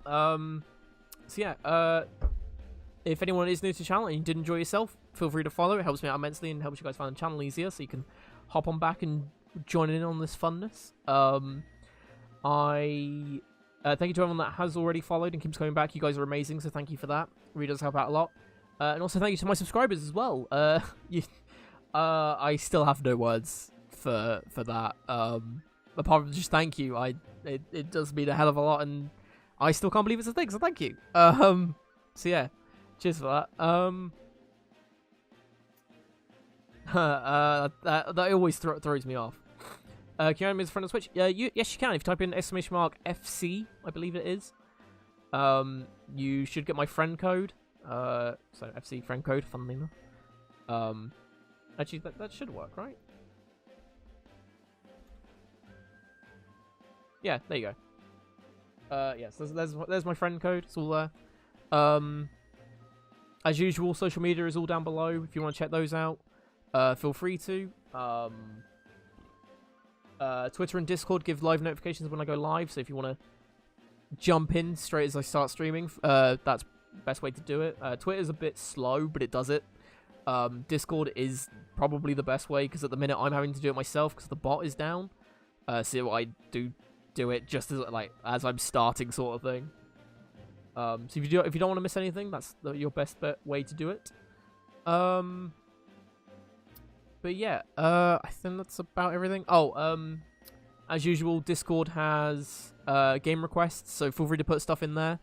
So yeah, if anyone is new to the channel and you did enjoy yourself, feel free to follow. It helps me out immensely and helps you guys find the channel easier, so you can hop on back and join in on this funness. Thank you to everyone that has already followed and keeps coming back. You guys are amazing, so thank you for that. It really does help out a lot. And also thank you to my subscribers as well. I still have no words for that. Apart from just thank you. It does mean a hell of a lot, and I still can't believe it's a thing, so thank you. So yeah, cheers for that. That always throws me off. Can you add me as a friend on Switch? Yes, you can. If you type in !FC, I believe it is, you should get my friend code. So FC friend code, funnily enough. Actually, that should work, right? Yeah, there you go. Yes, there's my friend code. It's all there. As usual, social media is all down below. If you want to check those out, feel free to. Twitter and Discord give live notifications when I go live, so if you want to jump in straight as I start streaming, that's the best way to do it. Twitter's a bit slow, but it does it. Discord is probably the best way, because at the minute I'm having to do it myself because the bot is down. So I do it just as I'm starting, sort of thing. So if you don't want to miss anything, that's your best way to do it. But yeah, I think that's about everything. Oh, as usual, Discord has game requests, so feel free to put stuff in there.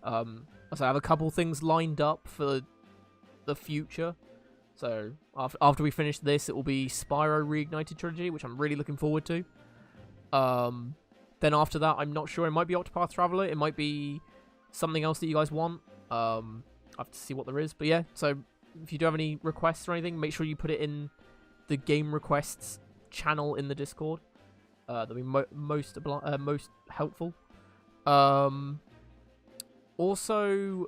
So I have a couple things lined up for the future. So after we finish this, it will be Spyro Reignited Trilogy, which I'm really looking forward to. Then after that, I'm not sure. It might be Octopath Traveler. It might be something else that you guys want. I have to see what there is. But yeah, so if you do have any requests or anything, make sure you put it in the game requests channel in the Discord. That'll be most helpful. Also,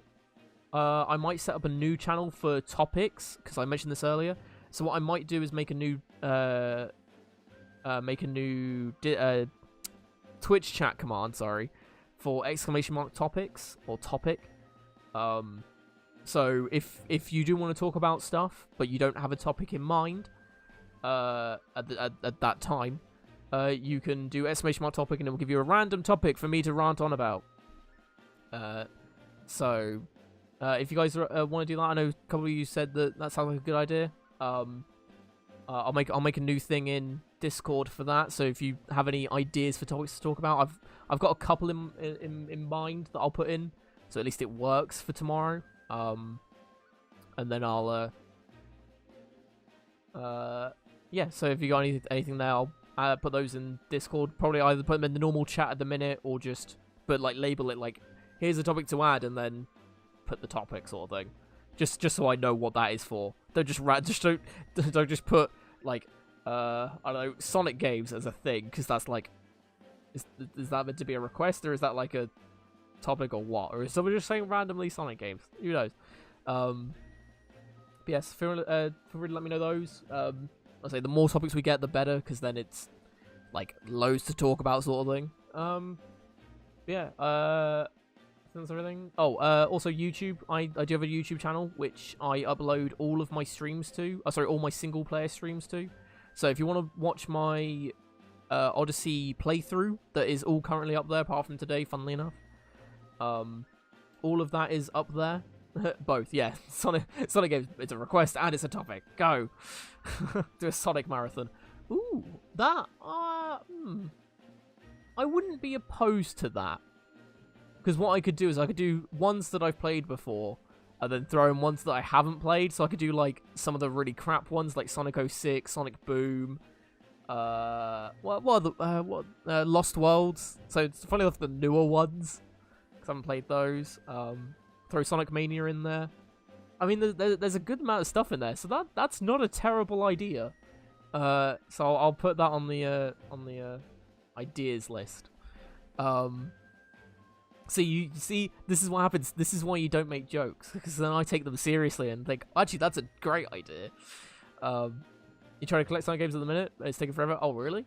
I might set up a new channel for topics, because I mentioned this earlier. So what I might do is make a new Twitch chat command, for !topics or topic. So if you do want to talk about stuff, but you don't have a topic in mind at that time, you can do !topic, and it will give you a random topic for me to rant on about. So if you guys want to do that, I know a couple of you said that sounds like a good idea. I'll make a new thing in Discord for that. So if you have any ideas for topics to talk about, I've got a couple in mind that I'll put in, so at least it works for tomorrow. And then I'll yeah. So if you got anything there, I'll put those in Discord. Probably either put them in the normal chat at the minute, or just label it like, here's a topic to add, and then put the topic, sort of thing. Just so I know what that is for. Don't just don't just put like I don't know, Sonic games as a thing, because that's like, is that meant to be a request, or is that like a topic, or what? Or is someone just saying randomly Sonic games? Who knows? But yes, feel free to let me know those. I say the more topics we get, the better, because then it's like loads to talk about, sort of thing. Yeah. That's everything. Oh, also YouTube. I do have a YouTube channel which I upload all of my streams to. Sorry, all my single player streams to. So if you want to watch my Odyssey playthrough, that is all currently up there, apart from today, funnily enough. All of that is up there. Both, yeah. Sonic games, it's a request and it's a topic. Go! Do a Sonic marathon. Ooh, that, I wouldn't be opposed to that. Because what I could do is I could do ones that I've played before, and then throw in ones that I haven't played. So I could do like some of the really crap ones, like Sonic 06, Sonic Boom, Lost Worlds. So it's funny enough the newer ones, because I haven't played those. Throw Sonic Mania in there. I mean, there's a good amount of stuff in there, so that's not a terrible idea. So I'll put that on the ideas list. See, this is what happens. This is why you don't make jokes, because then I take them seriously and think, actually, that's a great idea. You try to collect Sonic games at the minute, it's taking forever. Oh, really?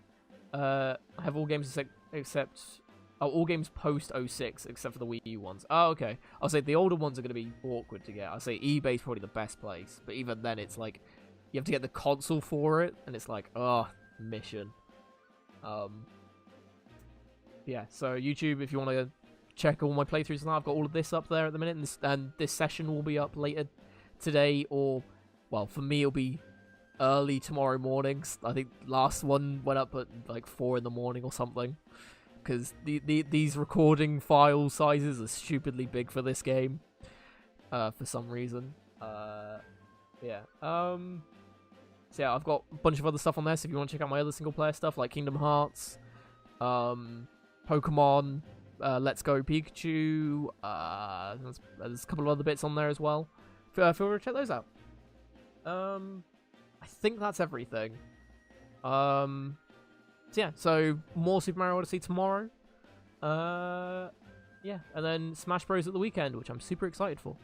I have all games except all games post 06, except for the Wii U ones. Oh, okay. I'll say the older ones are going to be awkward to get. I'll say eBay's probably the best place, but even then, it's like, you have to get the console for it, and it's like, oh, mission. Yeah, so YouTube, if you want to check all my playthroughs and that, I've got all of this up there at the minute, and this session will be up later today, or, well, for me, it'll be early tomorrow mornings. I think last one went up at like 4 in the morning or something, because these recording file sizes are stupidly big for this game, for some reason. Yeah. So yeah, I've got a bunch of other stuff on there, so if you want to check out my other single player stuff, like Kingdom Hearts, Pokemon, Let's Go Pikachu, there's a couple of other bits on there as well. Feel free to check those out. I think that's everything. So yeah, so more Super Mario Odyssey tomorrow. Yeah, and then Smash Bros at the weekend, which I'm super excited for.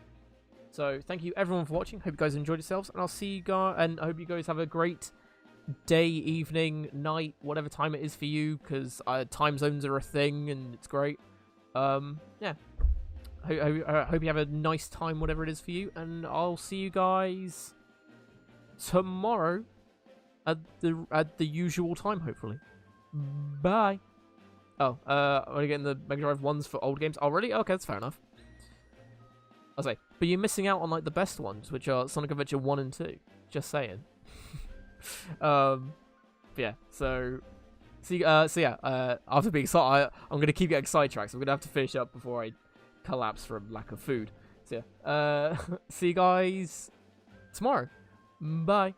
So thank you everyone for watching. Hope you guys enjoyed yourselves, and I'll see you guys. And I hope you guys have a great day, evening, night, whatever time it is for you, because time zones are a thing, and it's great. Yeah. Hope you have a nice time, whatever it is for you, and I'll see you guys tomorrow at the usual time, hopefully. Bye. Oh, I'm getting the Mega Drive ones for old games. Oh, really? Okay, that's fair enough. I'll say, but you're missing out on like the best ones, which are Sonic Adventure 1 and 2. Just saying. Yeah. So yeah. After being I'm gonna keep getting sidetracked. So I'm gonna have to finish up before I collapse from lack of food. So yeah. See you guys tomorrow. Bye.